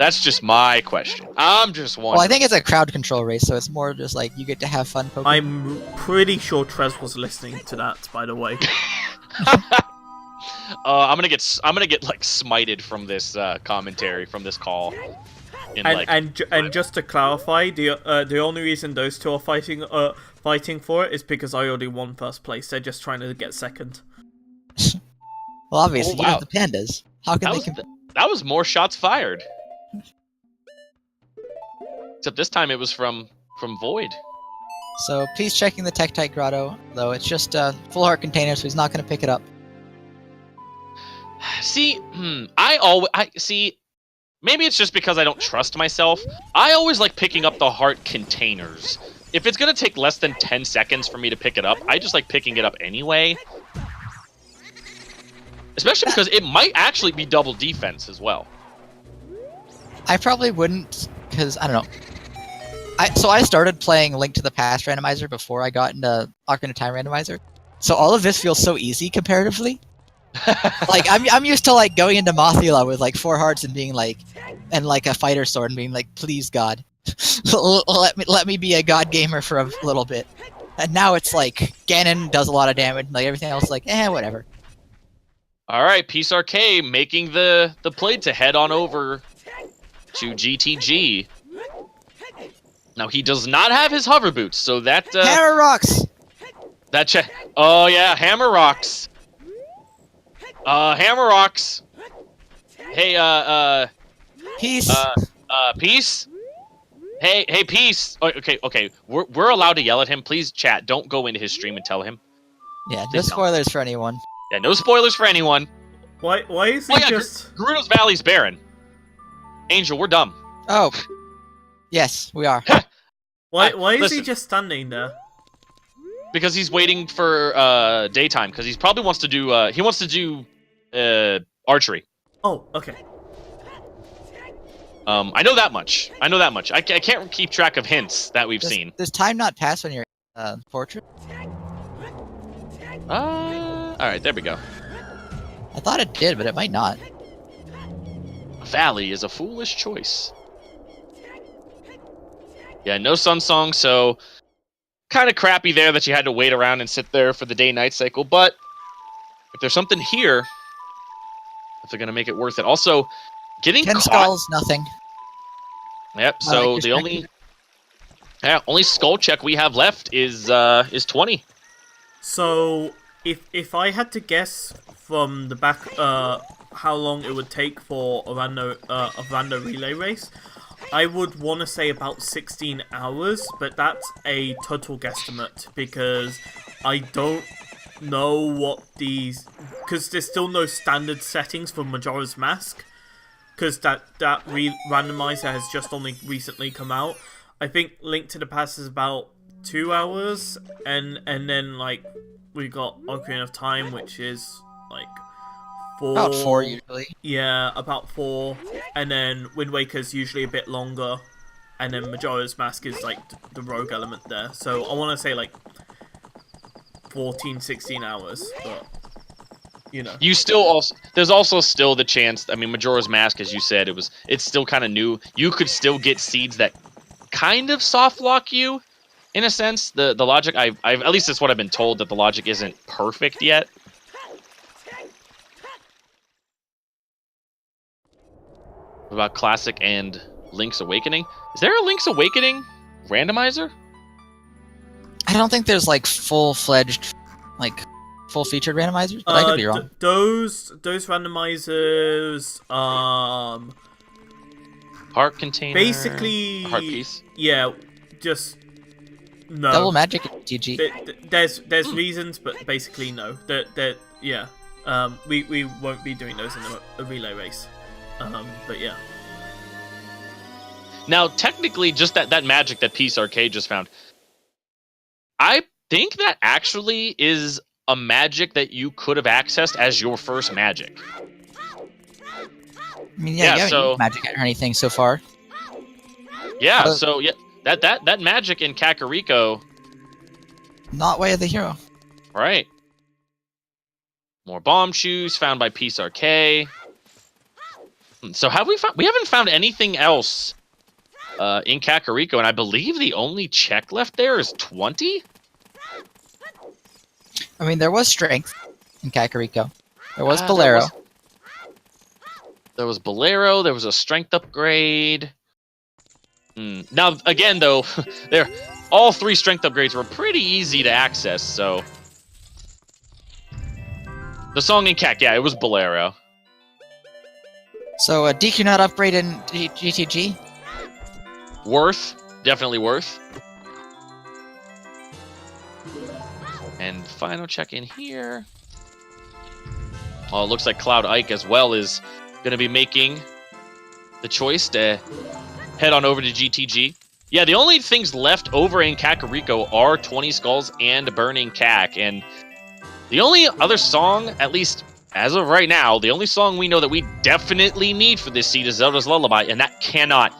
That's just my question. I'm just wondering. Well, I think it's a crowd control race, so it's more just like you get to have fun poking. I'm pretty sure Trez was listening to that, by the way. I'm gonna get like smited from this commentary from this call. And just to clarify, the only reason those two are fighting for it is because I already won first place. They're just trying to get second. Well, obviously, wow. you have the pandas. How can they compete? That was more shots fired. Except this time it was from Void. So please checking the Tektite Grotto, though it's just a full heart container, so he's not going to pick it up. See, maybe it's just because I don't trust myself. I always like picking up the heart containers. If it's going to take less than 10 seconds for me to pick it up, I just like picking it up anyway. Especially because it might actually be double defense as well. I probably wouldn't, because, I don't know. So I started playing Link to the Past randomizer before I got into Ocarina of Time randomizer. So all of this feels so easy comparatively. Like, I'm used to, like, going into Mothula with, like, 4 hearts and being like, and, like, a fighter sword and being like, please, God. let me be a God gamer for a little bit. And now it's like, Ganon does a lot of damage, and, like, everything else is like, whatever. Alright, Peace Arcade making the play to head on over to GTG. Now, he does not have his hover boots, so that... Hammer rocks! Oh, yeah, Hammer rocks. Hammer rocks. Hey, Peace. Peace? Hey, Peace. Oh, okay. We're allowed to yell at him. Please, chat, don't go into his stream and tell him. Yeah, no Please don't. spoilers for anyone. Yeah, no spoilers for anyone. Why is he just... Gerudo's Valley's barren. Angel, we're dumb. Oh. Yes, we are. Why is listen. he just standing there? Because he's waiting for daytime. Because he probably wants to do archery. Oh, okay. I know that much. I can't keep track of hints that we've seen. Does time not pass when you're portrait? All right, there we go. I thought it did, but it might not. Valley is a foolish choice. Yeah, no Sun Song, so kind of crappy there that you had to wait around and sit there for the day-night cycle, but if there's something here, if they're going to make it worth it. Also, getting 10 caught... skulls, nothing. Yep, so the only skull check we have left is 20. So, if I had to guess from the back how long it would take for a random relay race, I would want to say about 16 hours, but that's a total guesstimate because I don't know what these... Because there's still no standard settings for Majora's Mask, because that randomizer has just only recently come out. I think Link to the Past is about 2 hours, and then, like, we got Ocarina of Time, which is, like, 4... About 4 usually. Yeah, about 4. And then Wind Waker's usually a bit longer. And then Majora's Mask is, like, the rogue element there. So I want to say, like, 14, 16 hours. But, you know. There's also still the chance, I mean, Majora's Mask, as you said, it's still kind of new. You could still get seeds that kind of soft lock you, in a sense. The logic, I've at least that's what I've been told, that the logic isn't perfect yet. What about Classic and Link's Awakening? Is there a Link's Awakening randomizer? I don't think there's, like, full-fledged, like, full-featured randomizers, but I could be wrong. Those randomizers, Heart container. basically, heart piece. Yeah, just no. Double magic and GG. There's reasons, but basically no. Yeah. We won't be doing those in a relay race. But yeah. Now, technically, just that magic that Peace Arcade just found, I think that actually is a magic that you could have accessed as your first magic. I mean, yeah, you haven't used magic or anything so far. Yeah, so yeah, that magic in Kakariko. Not Way of the Hero. Right. More bomb shoes found by Peace Arcade. So we haven't found anything else in Kakariko, and I believe the only check left there is 20? I mean, there was strength in Kakariko. There was Bolero. There was Bolero, there was a strength upgrade. Now, again, though, all 3 strength upgrades were pretty easy to access, so... The song in Kak, yeah, it was Bolero. So, a DQ not upgrade in GTG? Worth. Definitely worth. And final check in here. Oh, it looks like Cloud Ike as well is going to be making the choice to head on over to GTG. Yeah, the only things left over in Kakariko are 20 Skulls and Burning Cack, and the only other song, at least as of right now, the only song we know that we definitely need for this seed is Zelda's Lullaby, and that cannot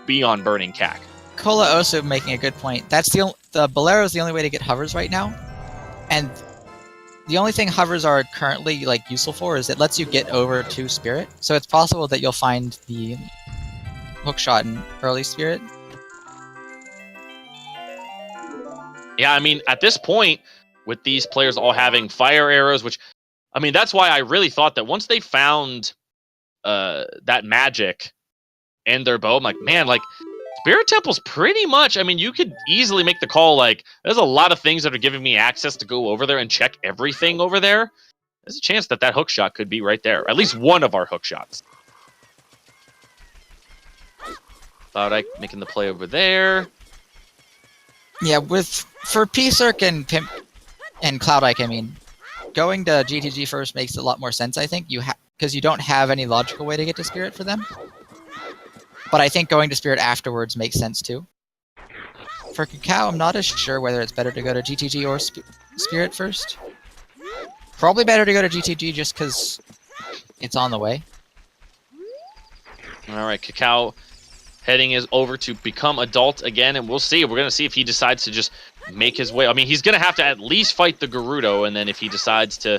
be on Burning Cack. Cola also making a good point. That's the Bolero is the only way to get hovers right now, and the only thing hovers are currently like useful for is it lets you get over to Spirit. So it's possible that you'll find the hookshot in early Spirit. Yeah, I mean, at this point, with these players all having fire arrows, which, I mean, that's why I really thought that once they found that magic in their bow, I'm like, man, like, Spirit Temple's pretty much, I mean, you could easily make the call, like, there's a lot of things that are giving me access to go over there and check everything over there. There's a chance that that hookshot could be right there. At least one of our hookshots. Cloud making the play over there. Yeah, for P-Circ and Pimp and Cloud Ike, I mean, going to GTG first makes a lot more sense, I think, because you don't have any logical way to get to Spirit for them. But I think going to Spirit afterwards makes sense too. For Cacao, I'm not as sure whether it's better to go to GTG or Spirit first. Probably better to go to GTG just because it's on the way. Alright, Cacao heading is over to become adult again, and we'll see. We're going to see if he decides to just make his way. I mean, he's going to have to at least fight the Gerudo, and then if he decides to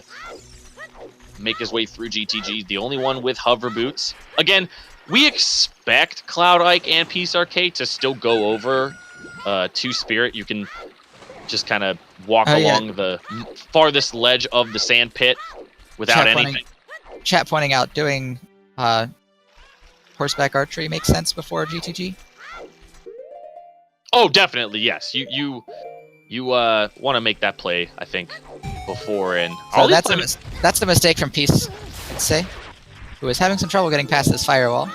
make his way through GTG, the only one with hover boots. Again, we expect Cloud Ike and Peace Arcade to still go over to Spirit. You can just kind of walk along the farthest ledge of the sand pit without anything. Chat pointing out doing horseback archery makes sense before GTG. Oh, definitely, yes. You want to make that play, I think, before. And so that's the mistake from Peace, I'd say, who is having some trouble getting past this firewall.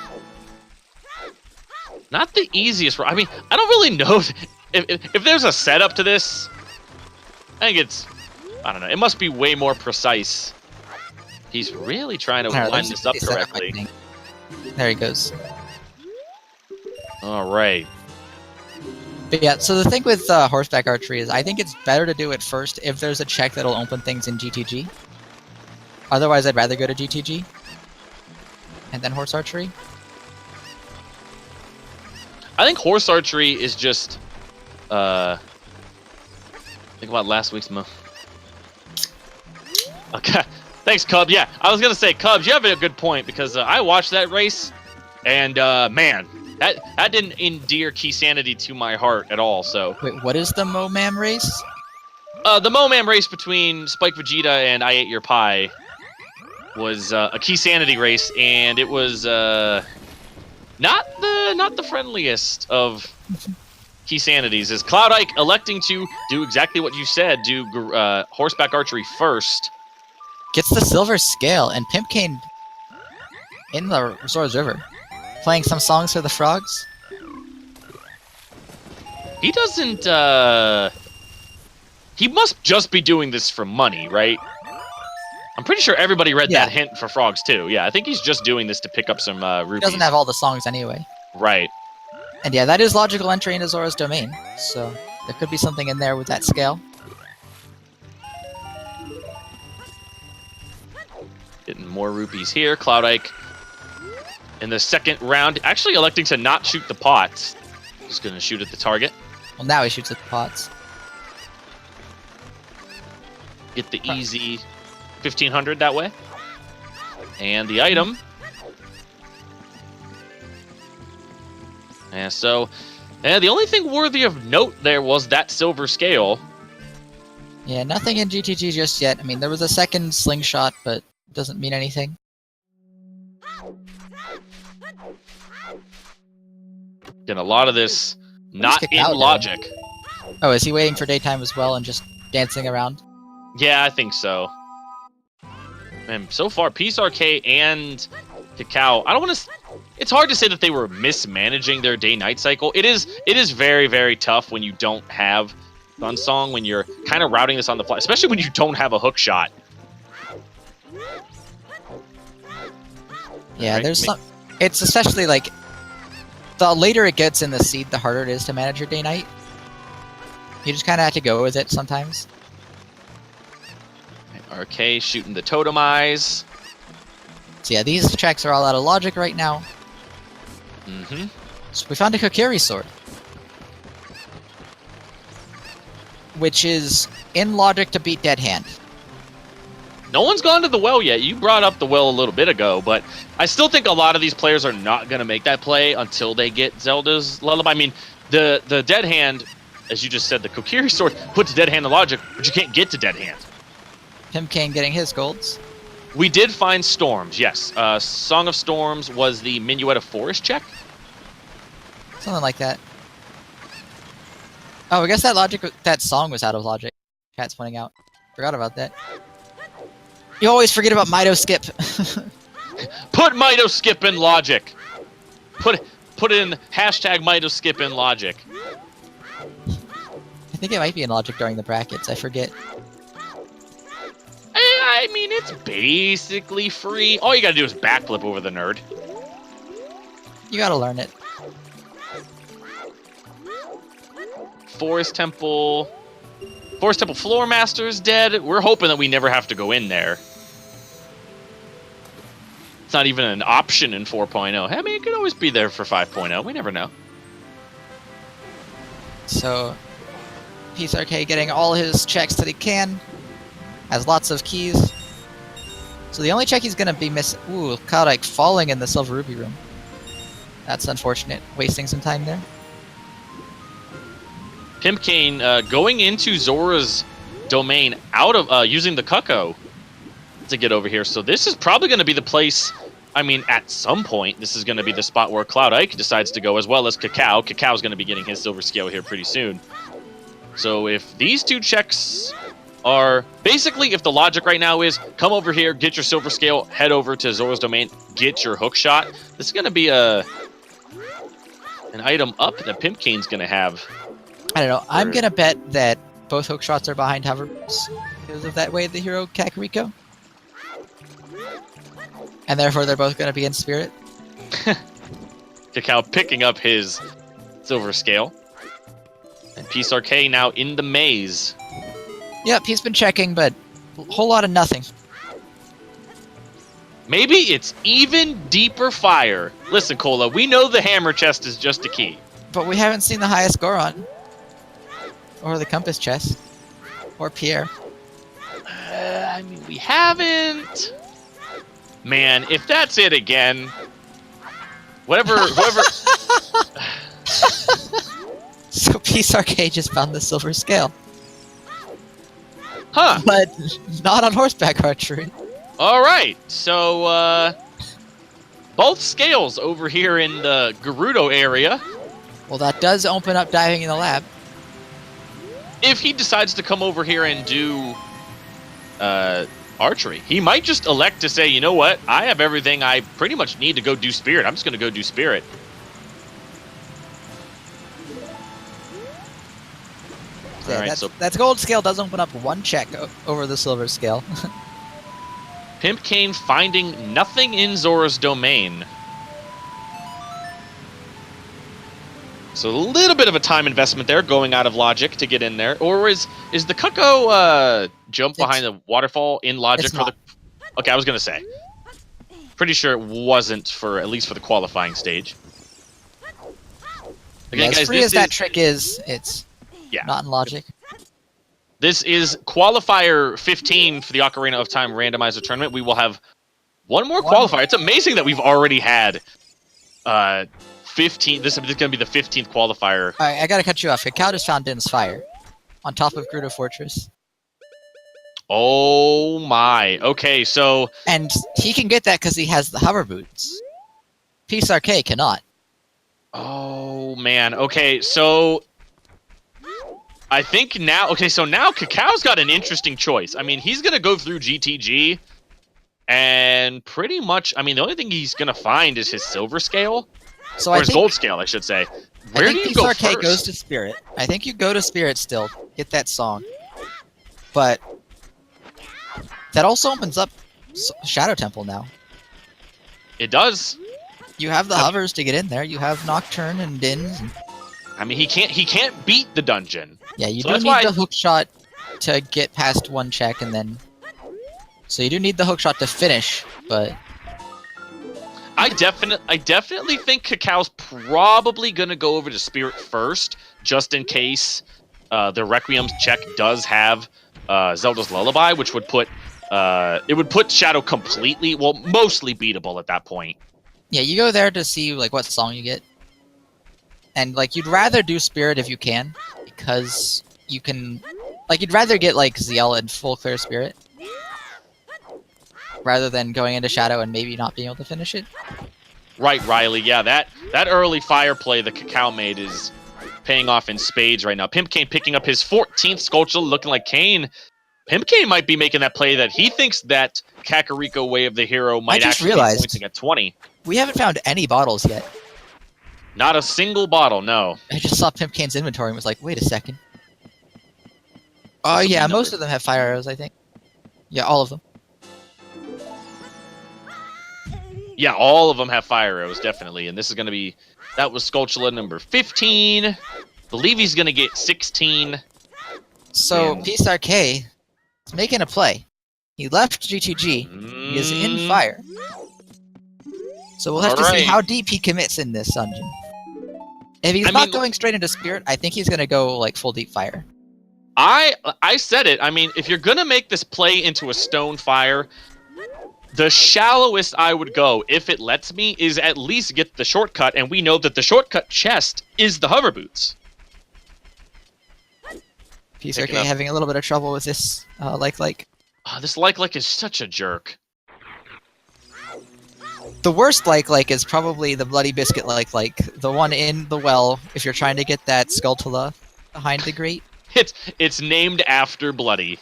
Not the easiest. I mean, I don't really know if there's a setup to this. I think it's, I don't know. It must be way more precise. He's really trying to line this up correctly. There he goes. All right. But yeah, so the thing with horseback archery is I think it's better to do it first if there's a check that'll open things in GTG. Otherwise, I'd rather go to GTG and then horse archery. I think horse archery is just think about last week's Okay, thanks, Cub. Yeah, I was gonna say, Cubs, you have a good point because I watched that race, and man, that didn't endear Key Sanity to my heart at all. So wait, what is the Momam race? The Momam race between Spike Vegeta and I Ate Your Pie was a Key Sanity race, and it was not the friendliest of Key Sanities. Is Cloud Ike electing to do exactly what you said, do horseback archery first. Gets the silver scale, and Pimpcane in the Zora's River, playing some songs for the frogs. He doesn't, he must just be doing this for money, right? I'm pretty sure everybody read that hint for frogs, too. Yeah, I think he's just doing this to pick up some rupees. He doesn't have all the songs anyway. Right. And yeah, that is logical entry into Zora's domain, so there could be something in there with that scale. Getting more rupees here. Cloud Ike in the second round, actually electing to not shoot the pots. Just going to shoot at the target. Well, now he shoots at the pots. Get the easy 1500 that way. And the item. And so, the only thing worthy of note there was that silver scale. Yeah, nothing in GTG just yet. I mean, there was a second slingshot, but it doesn't mean anything. Again, a lot of this not in logic. Oh, is he waiting for daytime as well and just dancing around? Yeah, I think so. And so far, Peace Arcade and Cacao, I don't want to... It's hard to say that they were mismanaging their day-night cycle. It is very, very tough when you don't have Sun Song, when you're kind of routing this on the fly, especially when you don't have a hook shot. Yeah, there's It's especially like the later it gets in the seed, the harder it is to manage your day-night. You just kind of have to go with it sometimes. RK shooting the totem eyes. So yeah, these checks are all out of logic right now. Mm-hmm. So we found a Kokiri sword, which is in logic to beat Dead Hand. No one's gone to the well yet. You brought up the well a little bit ago, but I still think a lot of these players are not going to make that play until they get Zelda's Lullaby. I mean, the Dead Hand, as you just said, the Kokiri sword puts Dead Hand in logic, but you can't get to Dead Hand. Pimkane getting his golds. We did find Storms, yes. Song of Storms was the Minuet of Forest check. Something like that. Oh, I guess that song was out of logic. Cat's pointing out. Forgot about that. You always forget about Mido Skip. Put Mido Skip in logic. Put in hashtag Mido Skip in logic. I think it might be in logic during the brackets. I forget. I mean, it's basically free. All you gotta do is backflip over the nerd. You gotta learn it. Forest Temple Floor Master's dead. We're hoping that we never have to go in there. It's not even an option in 4.0. I mean, it could always be there for 5.0. We never know. So, PSRK getting all his checks that he can. Has lots of keys. So the only check he's gonna be missing... Ooh, Kaudike falling in the Silver Ruby room. That's unfortunate. Wasting some time there. Pimkane going into Zora's domain out of using the Cuckoo to get over here. So this is probably going to be the place. I mean, at some point, this is going to be the spot where Cloud Ike decides to go, as well as Cacao. Cacao's going to be getting his silver scale here pretty soon. So if these two checks are basically, if the logic right now is come over here, get your silver scale, head over to Zora's domain, get your hook shot. This is going to be an item up that Pimkane's going to have. I don't know. I'm gonna bet that both hook shots are behind hovers because of that way of the hero Kakariko. And therefore they're both gonna be in spirit. Cacao picking up his silver scale. And PSRK now in the maze. Yep, he's been checking, but a whole lot of nothing. Maybe it's even deeper fire. Listen, Cola, we know the hammer chest is just a key. But we haven't seen the highest Goron. Or the compass chest. Or Pierre. I mean, we haven't. Man, if that's it again, whoever. So PSRK just found the silver scale. Huh. But not on horseback archery. All right. So, both scales over here in the Gerudo area. Well, that does open up diving in the lab. If he decides to come over here and do archery, he might just elect to say, you know what, I have everything I pretty much need to go do spirit. I'm just going to go do spirit. Yeah, All right, that gold scale does open up one check over the silver scale. Pimkane finding nothing in Zora's domain. So a little bit of a time investment there, going out of logic to get in there. Or is the Cuckoo jump behind the waterfall in logic for the... Okay, I was going to say. Pretty sure it wasn't for, at least for the qualifying stage. Again, as guys, free as that trick is, it's not in logic. This is qualifier 15 for the Ocarina of Time randomizer tournament. We will have one more qualifier. It's amazing that we've already had 15. This is going to be the 15th qualifier. All right, I gotta cut you off. Cacao just found Din's Fire on top of Gerudo Fortress. Oh my. Okay, so... And he can get that because he has the hover boots. PSRK cannot. Oh man. Okay, so... I think now... Okay, so now Cacao's got an interesting choice. I mean, he's going to go through GTG, and pretty much... I mean, the only thing he's going to find is his silver scale. So or I his think, gold scale, I should say. Where do you go first? PSRK goes to Spirit. I think you go to Spirit still. Get that song. But... that also opens up Shadow Temple now. It does. You have the hovers to get in there. You have Nocturne and Dins. I mean, he can't beat the dungeon. Yeah, you So do that's need why- the hook shot to get past one check, and then... So you do need the hook shot to finish, but... I definitely think Cacao's probably gonna go over to Spirit first, just in case the Requiem's check does have Zelda's Lullaby, which would put it would put Shadow completely, well, mostly beatable at that point. Yeah, you go there to see like what song you get. And like you'd rather do Spirit if you can, because you can like you'd rather get like Ziel in full clear Spirit rather than going into Shadow and maybe not being able to finish it. Right, Riley. Yeah, that early fire play that Cacao made is paying off in spades right now. Pimpkane picking up his 14th Skulltula, looking like Kane. Pimpkane might be making that play that he thinks that Kakariko Way of the Hero might just actually realized- be pointing at 20. We haven't found any bottles yet. Not a single bottle, no. I just saw Pimpkane's inventory and was like, wait a second. Oh yeah, Number. most of them have fire arrows, I think. Yeah, all of them. Yeah, all of them have fire arrows, definitely. And this is going to be... That was Skulltula number 15. Believe he's going to get 16. So, And- P-Star-K is making a play. He left GTG. He is in fire. So we'll have to see Alright. how deep he commits in this dungeon. If he's I not mean- going straight into Spirit, I think he's going to go like full deep fire. I said it. I mean, if you're going to make this play into a stone fire, the shallowest I would go, if it lets me, is at least get the shortcut, and we know that the shortcut chest is the hover boots. P-Star-K Picking up. having a little bit of trouble with this like. Oh, this like is such a jerk. The worst like is probably the Bloody Biscuit like the one in the well if you're trying to get that Skulltula behind the grate. It's named after Bloody.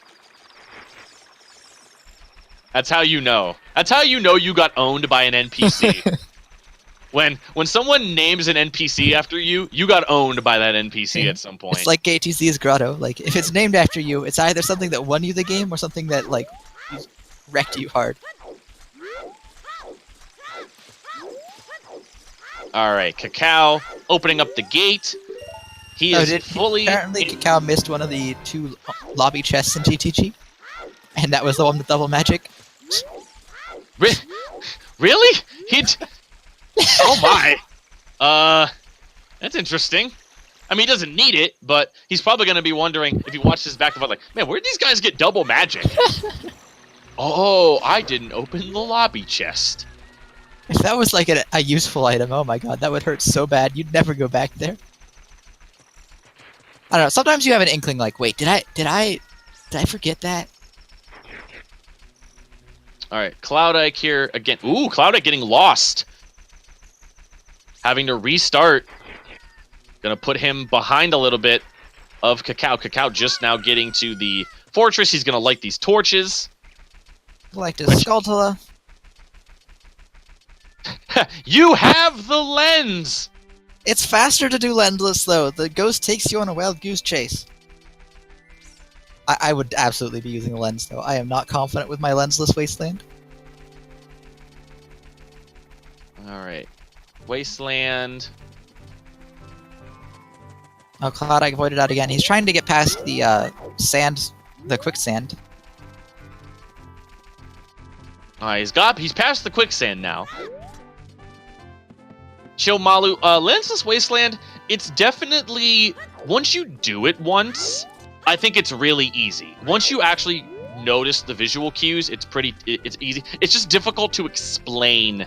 That's how you know. That's how you know you got owned by an NPC. when someone names an NPC after you, you got owned by that NPC at some point. It's like KTC's Grotto. Like if it's named after you, it's either something that won you the game or something that like wrecked you hard. All right, Cacao opening up the gate. He is fully. Apparently, Cacao missed one of the 2 lobby chests in GTG, and that was the one with double magic. Really? Oh my. That's interesting. I mean, he doesn't need it, but he's probably going to be wondering if he watches back to like, man, where did these guys get double magic? Oh, I didn't open the lobby chest. If that was like a useful item, oh my god, that would hurt so bad. You'd never go back there. I don't know. Sometimes you have an inkling, like, wait, did I forget that? All right, Cloudike here again. Ooh, Cloudike getting lost. Having to restart. Gonna put him behind a little bit of Cacao. Cacao just now getting to the fortress. He's gonna light these torches. Like to Skulltula. You have the lens! It's faster to do lendless though. The ghost takes you on a wild goose chase. I would absolutely be using a lens though. I am not confident with my lensless wasteland. Alright. Wasteland. Oh, Cloudike voided out again. He's trying to get past the sand, the quicksand. He's past the quicksand now. Chilmalu, Lensless Wasteland, it's definitely, once you do it once, I think it's really easy. Once you actually notice the visual cues, it's easy. It's just difficult to explain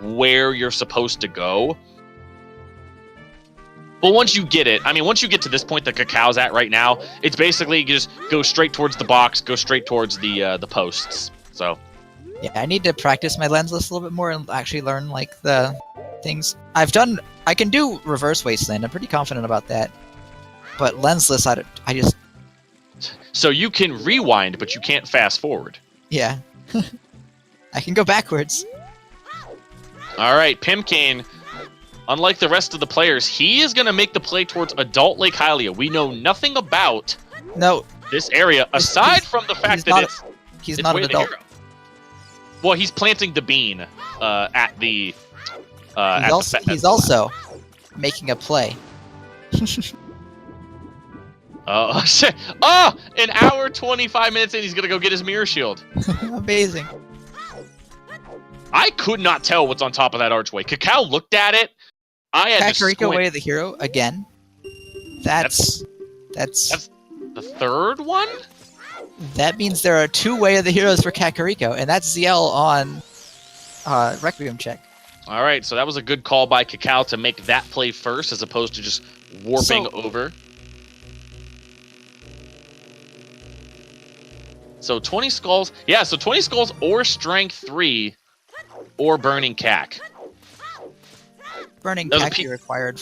where you're supposed to go. But once you get it, I mean, once you get to this point that Cacao's at right now, it's basically you just go straight towards the box, go straight towards the posts. So, Yeah, I need to practice my lensless a little bit more and actually learn like the things. I can do reverse wasteland. I'm pretty confident about that. But lensless, I just so you can rewind, but you can't fast forward. yeah. I can go backwards. All right, Pimpkane. Unlike the rest of the players, he is going to make the play towards Adult Lake Hylia. We know nothing about No, this area, aside from the fact that he's it's not Way an of the adult. Hero. Well, he's planting the bean at the He's also making a play. Oh shit! Oh, an hour 25 minutes in, he's gonna go get his mirror shield. Amazing. I could not tell what's on top of that archway. Cacao looked at it. I had to Kakariko squint. Way of the Hero again. That's the third one. that means there are 2 Way of the Heroes for Kakariko, and that's ZL on Requiem check. All right, so that was a good call by Cacao to make that play first, as opposed to just warping over. So 20 skulls. Yeah, so 20 skulls or strength 3 or burning cack. Burning That was a Kaki required.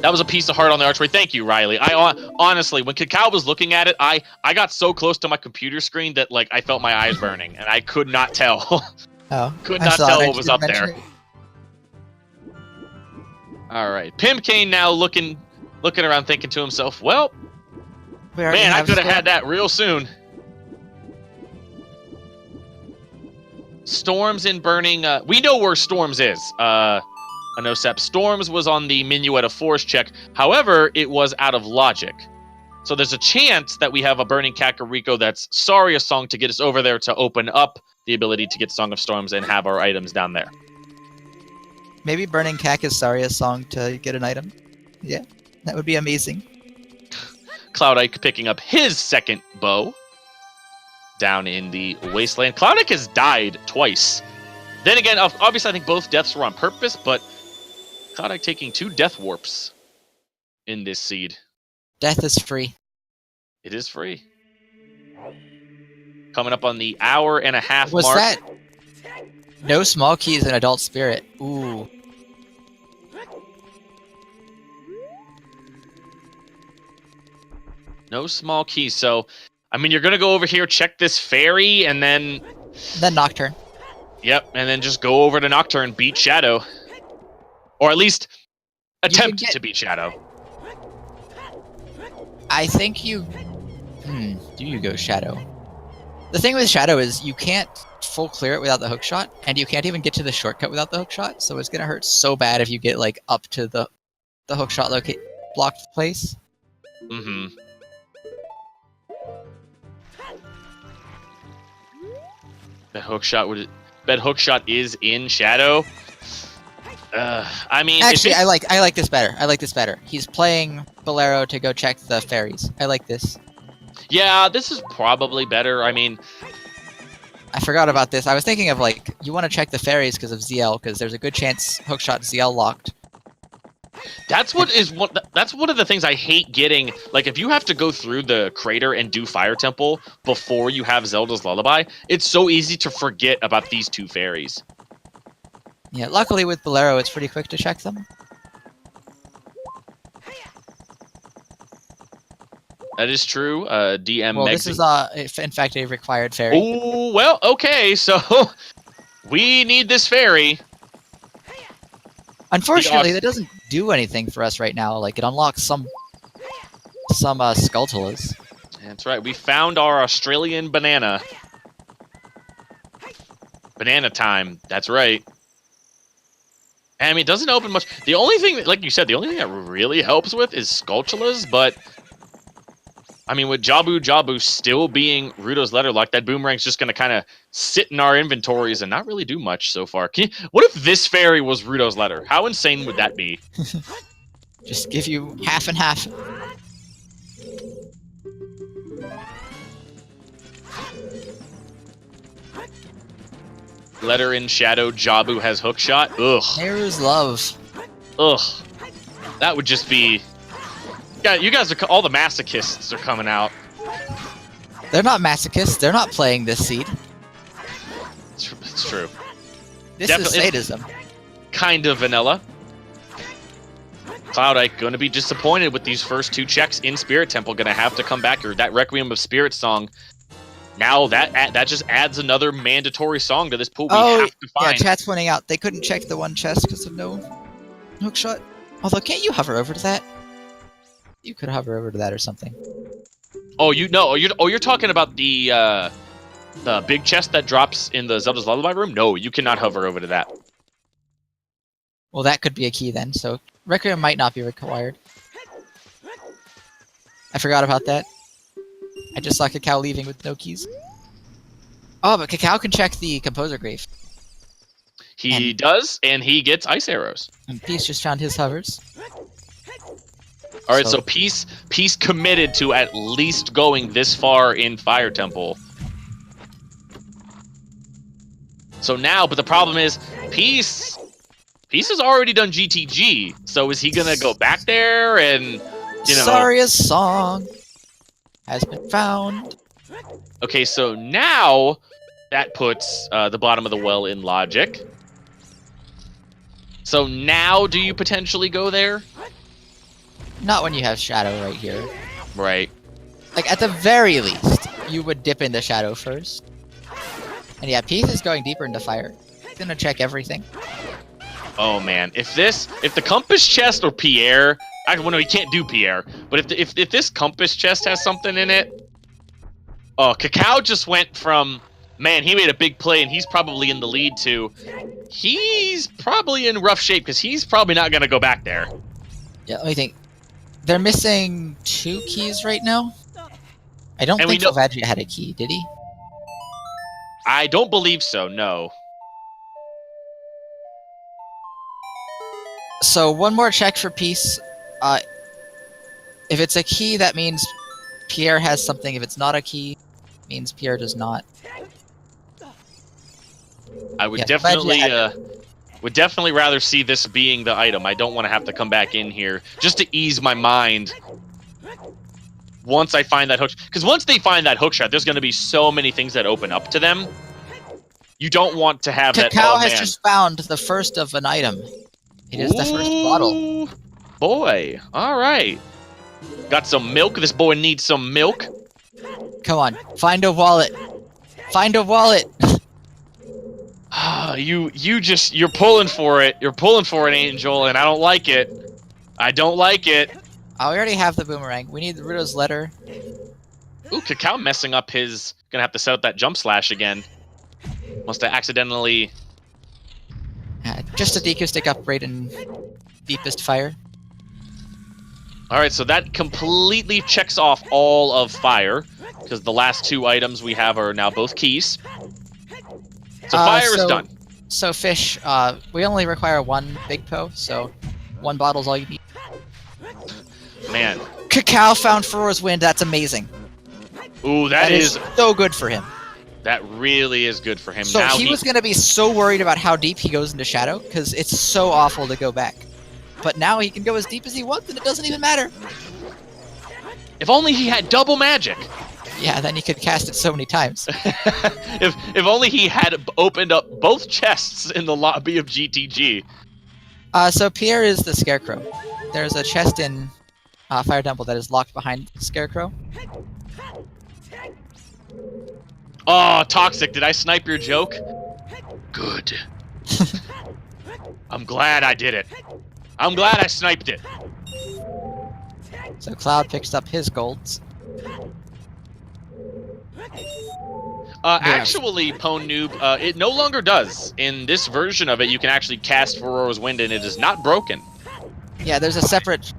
That was a piece of heart on the archway. Thank you, Riley. I honestly, when Cacao was looking at it, I got so close to my computer screen that like I felt my eyes burning, and I could not tell. Oh, Could I not saw tell it. what was up there. All right, Pimpkane now looking around, thinking to himself, "Well, man, I could have had that real soon." Storms in burning. We know where Storms is. Anosep. Storms was on the Minuet of Force check. However, it was out of logic. So there's a chance that we have a burning Kakariko that's Saria song to get us over there to open up the ability to get Song of Storms and have our items down there. Maybe Burning Cack is Saria's song to get an item. Yeah, that would be amazing. Cloudike picking up his second bow down in the wasteland. Cloudike has died twice. Then again, obviously I think both deaths were on purpose, but Cloudike taking 2 death warps in this seed. Death is free. It is free. Coming up on the hour-and-a-half Was mark. that no small keys in Adult Spirit? Ooh. No small keys. So, I mean, you're going to go over here, check this fairy, and then... Then Nocturne. Yep, and then just go over to Nocturne and beat Shadow. Or at least attempt to beat Shadow. I think you... do you go Shadow? The thing with Shadow is you can't full clear it without the hookshot, and you can't even get to the shortcut without the hookshot, so it's gonna hurt so bad if you get, like, up to the hookshot blocked place. Mm-hmm. The hookshot is in Shadow. I mean, Actually, I like this better. I like this better. He's playing Bolero to go check the fairies. I like this. Yeah, this is probably better. I mean, I forgot about this. I was thinking of, like, you want to check the fairies because of ZL, because there's a good chance hookshot ZL locked. that's one of the things I hate getting. Like, if you have to go through the crater and do Fire Temple before you have Zelda's Lullaby, it's so easy to forget about these 2 fairies. Yeah, luckily with Bolero, it's pretty quick to check them. That is true. DM Well, Megzy. this is, in fact, a required fairy. Oh, well, okay, so we need this fairy. Unfortunately, that doesn't do anything for us right now. Like, it unlocks some Skulltulas. That's right. We found our Australian banana. Banana time. That's right. I mean, it doesn't open much. The only thing, like you said, the only thing that really helps with is Skulltulas, but... I mean, with Jabu still being Ruto's letter lock, that boomerang's just going to kind of sit in our inventories and not really do much so far. What if this fairy was Ruto's letter? How insane would that be? Just give you half and half. Letter in Shadow, Jabu has hookshot. Ugh. There's love. Ugh. That would just be... Yeah, you guys are... All the masochists are coming out. They're not masochists. They're not playing this seed. It's true. This Definitely. is sadism. Kind of vanilla. Cloudike gonna be disappointed with these first 2 checks in Spirit Temple. Gonna have to come back, or that Requiem of Spirit song. Now that just adds another mandatory song to this pool we have to yeah, find. chat's pointing out they couldn't check the one chest because of no hookshot. Although, can't you hover over to that? You could hover over to that or something. Oh, you're talking about the The big chest that drops in the Zelda's Lullaby room? No, you cannot hover over to that. Well, that could be a key then, so Requiem might not be required. I forgot about that. I just saw Cacao leaving with no keys. Oh, but Cacao can check the Composer Grave. He does, and he gets ice arrows. And Peace just found his hovers. All right, so Peace committed to at least going this far in Fire Temple. So now, but the problem is, Peace has already done GTG. So is he gonna go back there and, you know? Saria's song has been found. Okay, so now that puts the bottom of the well in logic. So now, do you potentially go there? Not when you have Shadow right here. Right. Like, at the very least, you would dip into Shadow first. And yeah, Peace is going deeper into Fire. He's gonna check everything. Oh man, if the Compass Chest or Pierre, well, no, he can't do Pierre. But if this Compass Chest has something in it, oh, Cacao just went from, man, he made a big play and he's probably in the lead too. He's probably in rough shape because he's probably not gonna go back there. Yeah, let me think. They're missing 2 keys right now. I don't And think we know- Salvagia had a key, did he? I don't believe so. No. So one more check for Peace. If it's a key, that means Pierre has something. If it's not a key, it means Pierre does not. I would Yeah, definitely rather see this being the item. I don't want to have to come back in here just to ease my mind. Once I find that hook, because once they find that hook shot, there's going to be so many things that open up to them. You don't want to have that. Cacao Oh, has man. just found the first of an item. It is the first bottle. Ooh, boy, all right. Got some milk. This boy needs some milk. Come on, find a wallet. Find a wallet. You're pulling for it. You're pulling for it, Angel, and I don't like it. I don't like it. Oh, we already have the boomerang. We need the Ruto's letter. Ooh, Cacao messing up his. Gonna have to set up that jump slash again. Must have accidentally. Just a DQ stick upgrade in Deepest Fire. All right, so that completely checks off all of Fire, because the last 2 items we have are now both keys. So Fire is done. So Fish, we only require 1 Big Po, so 1 bottle's all you need. Man. Cacao found Ferora's Wind. That's amazing. Ooh, that is so good for him. That really is good for him. So now he was going to be so worried about how deep he goes into Shadow, because it's so awful to go back. But now he can go as deep as he wants, and it doesn't even matter. If only he had double magic. Yeah, then he could cast it so many times. if only he had opened up both chests in the lobby of GTG. So Pierre is the Scarecrow. There's a chest in Fire Temple that is locked behind the Scarecrow. Oh, Toxic, did I snipe your joke? Good. I'm glad I did it. I'm glad I sniped it. So Cloud picks up his golds. Actually, Pwn Noob, it no longer does. In this version of it, you can actually cast Ferora's Wind, and it is not broken. Yeah, there's a separate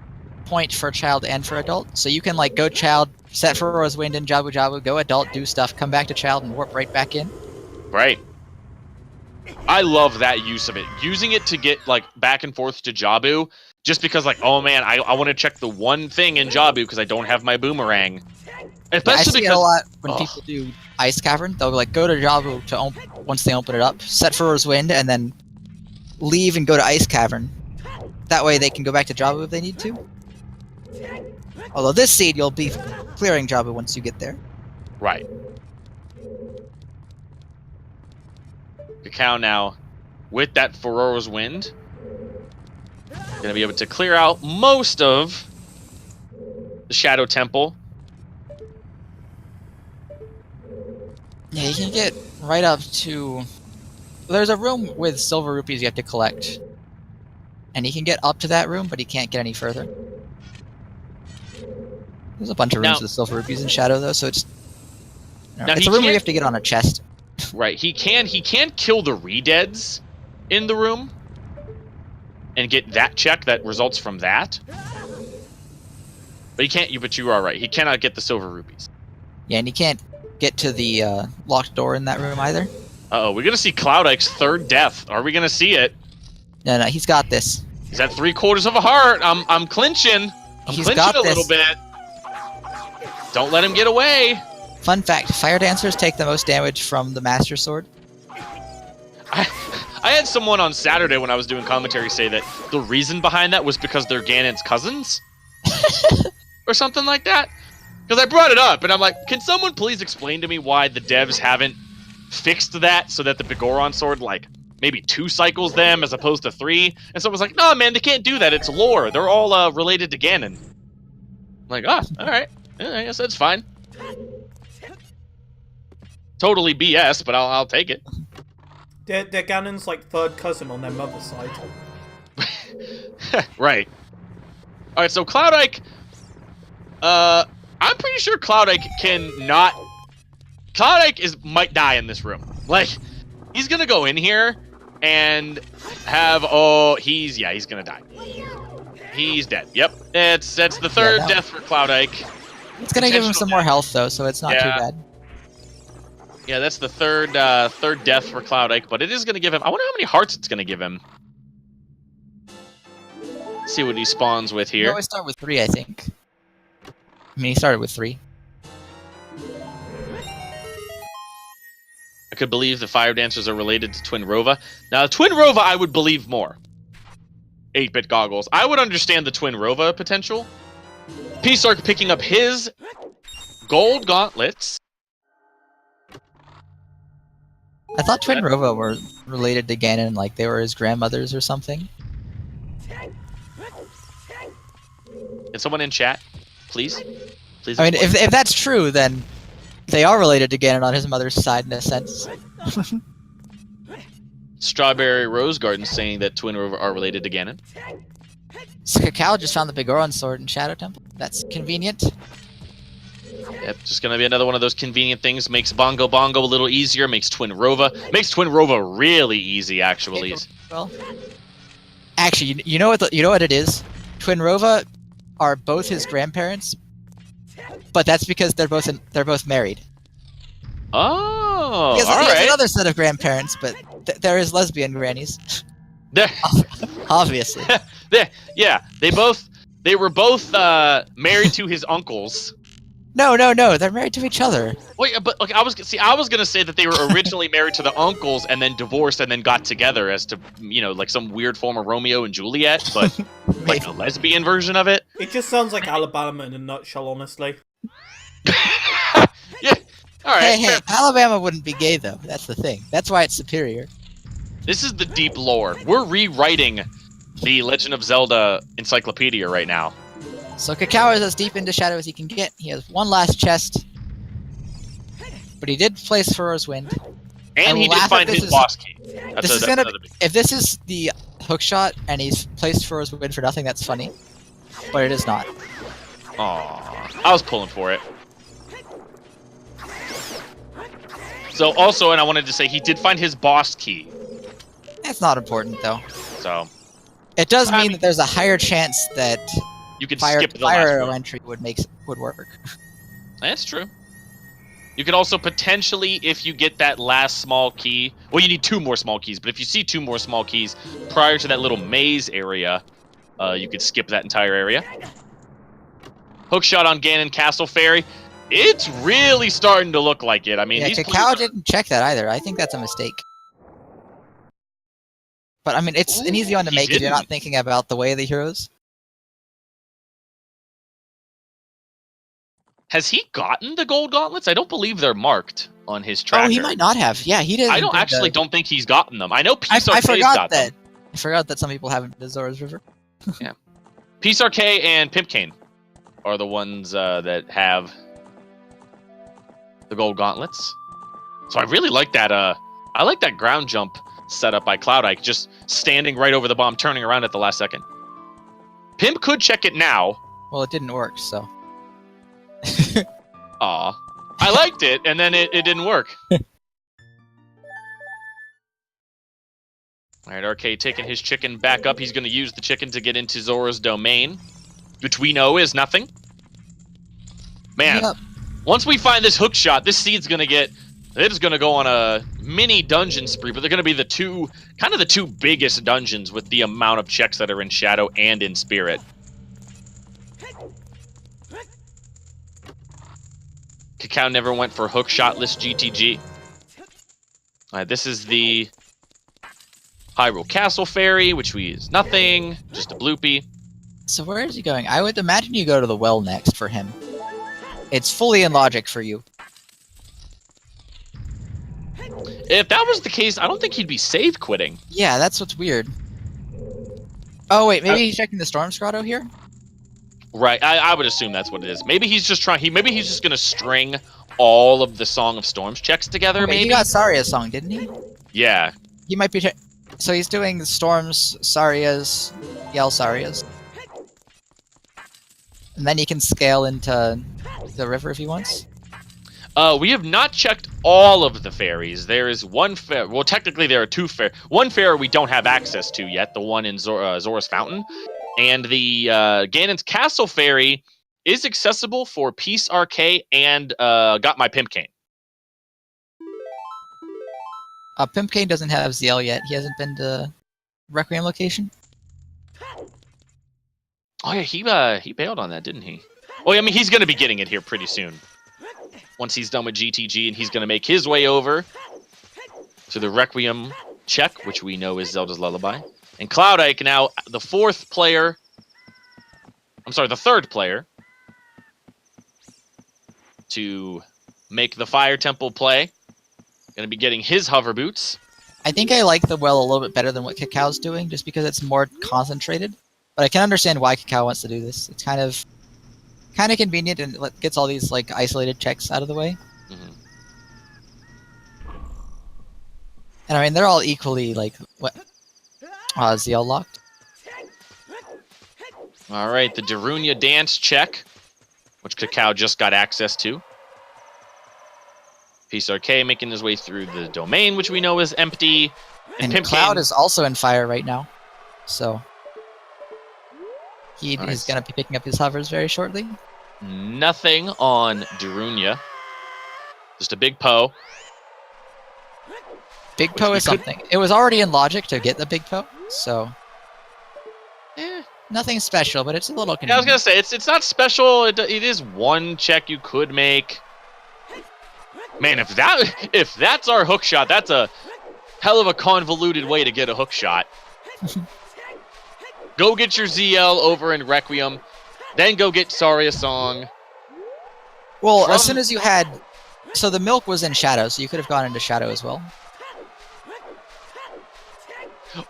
point for child and for adult. So you can, like, go child, set Ferora's Wind in Jabu Jabu, go adult, do stuff, come back to child, and warp right back in. Right. I love that use of it. Using it to get, like, back and forth to Jabu, just because, like, oh man, I want to check the one thing in Jabu because I don't have my boomerang. Especially I see because it a lot when people do Ice Cavern. They'll, like, go to Jabu to once they open it up, set Ferora's Wind, and then leave and go to Ice Cavern. That way they can go back to Jabu if they need to. Although this seed, you'll be clearing Jabu once you get there. Right. Cacao now, with that Ferora's Wind, gonna be able to clear out most of the Shadow Temple. Yeah, you can get right up to... There's a room with silver rupees you have to collect. And he can get up to that room, but he can't get any further. There's a bunch of rooms with silver rupees in Shadow, though, so it's No, Now, it's he a room where can't- you have to get on a chest. Right, he can kill the re-deads in the room and get that check that results from that. But he can't. But you are right. He cannot get the silver rubies. Yeah, and you can't get to the locked door in that room either. Uh-oh, we're gonna see Cloud Ike's third death. Are we gonna see it? No, he's got this. He's at 3/4 of a heart. I'm clinching. He's Clinching got a little this. bit. Don't let him get away. Fun fact, fire dancers take the most damage from the Master Sword. I had someone on Saturday when I was doing commentary say that the reason behind that was because they're Ganon's cousins. Or something like that. Because I brought it up, and I'm like, can someone please explain to me why the devs haven't fixed that so that the Bigoron sword, like, maybe 2 cycles them as opposed to 3? And someone's like, no, man, they can't do that. It's lore. They're all related to Ganon. I'm like, all right. Yeah, I guess that's fine. Totally BS, but I'll take it. They're Ganon's like third cousin on their mother's side. Right. All right, so Cloud Ike. I'm pretty sure Cloud Ike cannot. Cloud Ike might die in this room. Like, he's gonna go in here and have. Oh, he's gonna die. He's dead. Yep. That's the third death for Cloud Ike. It's gonna give him some more health though, so it's not too bad. Yeah, that's the third death for Cloud Ike, but it is gonna give him. I wonder how many hearts it's gonna give him. Let's see what he spawns with here. You always start with 3, I think. I mean, he started with 3. I could believe the fire dancers are related to Twin Rova. Now, Twin Rova, I would believe more. 8-bit goggles. I would understand the Twin Rova potential. P-Sark picking up his gold gauntlets. I thought Twin Rova were related to Ganon, like they were his grandmothers or something. Can someone in chat, please? Please. I mean, if that's true, then they are related to Ganon on his mother's side in a sense. Strawberry Rose Garden saying that Twin Rova are related to Ganon. So Cacao just found the Bigoron sword in Shadow Temple. That's convenient. Yep, just gonna be another one of those convenient things. Makes Bongo Bongo a little easier. Makes Twin Rova really easy, actually. Well, actually, you know what it is? Twin Rova are both his grandparents, but that's because they're both married. Oh, He has alright. another set of grandparents, but they're his lesbian grannies. Obviously. They were both married to his uncles. No, they're married to each other. Wait, but I was gonna say that they were originally married to the uncles and then divorced and then got together as to, like some weird form of Romeo and Juliet, but like a lesbian version of it. It just sounds like Alabama in a nutshell, honestly. Yeah. All right. Hey, Alabama wouldn't be gay though. That's the thing. That's why it's superior. This is the deep lore. We're rewriting the Legend of Zelda encyclopedia right now. So Cacao is as deep into Shadow as he can get. He has one last chest, but he did place Furrow's Wind. And he did find his boss key. If this is the hookshot and he's placed Furrow's Wind for nothing, that's funny. But it is not. Aww, I was pulling for it. So also, and I wanted to say, he did find his boss key. That's not important though. So it does mean that there's a higher chance that you could fire skip the arrow last one. entry would work. That's true. You could also potentially, if you get that last small key, well, you need 2 more small keys, but if you see 2 more small keys prior to that little maze area, you could skip that entire area. Hookshot on Ganon Castle Fairy. It's really starting to look like it. I mean, yeah, Cacao didn't check that either. I think that's a mistake. But I mean, it's an easy one to make if you're not thinking about the way of the heroes. Has he gotten the gold gauntlets? I don't believe they're marked on his tracker. Oh, he might not have. Yeah, he did. I don't think he's gotten them. I know P-Sark's got them. I forgot that some people haven't been to Zora's River. Yeah. P-Sark and Pimpkane are the ones that have the gold gauntlets. So I really like that. I like that ground jump setup by Cloud Ike, just standing right over the bomb, turning around at the last second. Pimp could check it now. Well, it didn't work, so. Aw. I liked it, and then it didn't work. Alright, Arcade taking his chicken back up. He's going to use the chicken to get into Zora's domain, which we know is nothing. Man, Yep. once we find this hook shot, this seed's going to get... It is going to go on a mini dungeon spree, but they're going to be the two biggest dungeons with the amount of checks that are in Shadow and in Spirit. Cacao never went for hook shotless GTG. Alright, this is the Hyrule Castle Fairy, which is nothing, just a bloopy. So where is he going? I would imagine you go to the well next for him. It's fully in logic for you. If that was the case, I don't think he'd be save quitting. Yeah, that's what's weird. Oh wait, maybe he's checking the Storm's Grotto here? Right, I would assume that's what it is. Maybe he's just maybe he's just gonna string all of the Song of Storms checks together, Okay, maybe? he got Saria's song, didn't he? Yeah. He might be so he's doing Storms, Saria's, Yell Saria's. And then he can scale into the river if he wants. We have not checked all of the fairies. There is one fair. Well, technically there are two fair. One fair we don't have access to yet, the one in Zora's Fountain. And the Ganon's Castle Fairy is accessible for Peace Arcade and Got My Pimp Cane. Pimp Cane doesn't have ZL yet. He hasn't been to Requiem location. Oh yeah, he bailed on that, didn't he? Oh yeah, I mean he's gonna be getting it here pretty soon. Once he's done with GTG, and he's gonna make his way over to the Requiem check, which we know is Zelda's Lullaby. And Cloud Ike now the third player to make the Fire Temple play. Gonna be getting his hover boots. I think I like the well a little bit better than what Cacao's doing, just because it's more concentrated. But I can understand why Cacao wants to do this. It's kind of convenient and gets all these like isolated checks out of the way. Mm-hmm. And I mean, they're all equally like ZL locked. All right, the Darunia dance check, which Cacao just got access to. Peace Arcade making his way through the domain, which we know is empty. And Pimp Cloud Cane... is also in fire right now, so he's Nice. going to be picking up his hovers very shortly. Nothing on Darunia. Just a big Poe. Big Which Poe we is could- something. It was already in logic to get the Big Poe, so nothing special, but it's a little Yeah, I was convenient. gonna say it's not special. It is one check you could make. Man, if that's our hook shot, that's a hell of a convoluted way to get a hook shot. Go get your ZL over in Requiem, then go get Saria Song. Well, from- as soon as you had... So the milk was in Shadow, so you could have gone into Shadow as well.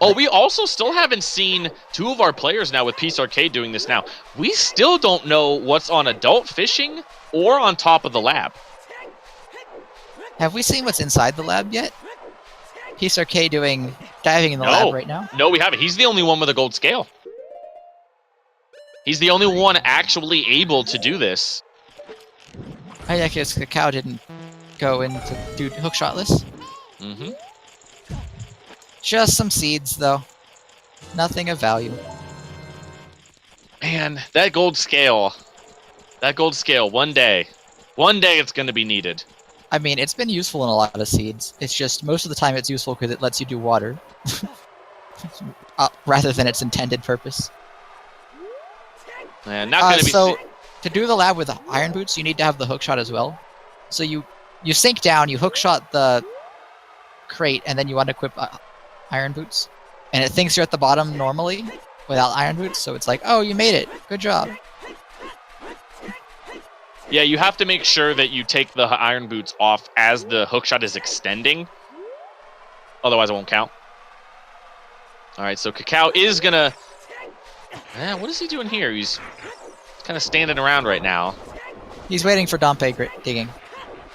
Oh, we also still haven't seen two of our players now with Peace Arcade doing this now. We still don't know what's on Adult Fishing or on top of the lab. Have we seen what's inside the lab yet? Peace Arcade diving in the lab right now? No, we haven't. He's the only one with a gold scale. He's the only one actually able to do this. I guess Cacao didn't go in to do hookshotless. Mm-hmm. Just some seeds, though. Nothing of value. Man, that gold scale, one day it's going to be needed. I mean, it's been useful in a lot of seeds. It's just, most of the time it's useful because it lets you do water. Rather than its intended purpose. Man, not going to be... So, to do the lab with iron boots, you need to have the hookshot as well. So you sink down, you hookshot the crate, and then you unequip iron boots. And it thinks you're at the bottom normally, without iron boots, so it's like, oh, you made it. Good job. Yeah, you have to make sure that you take the iron boots off as the hookshot is extending. Otherwise, it won't count. Alright, so Cacao is going to... what is he doing here? He's kind of standing around right now. He's waiting for Dompe digging.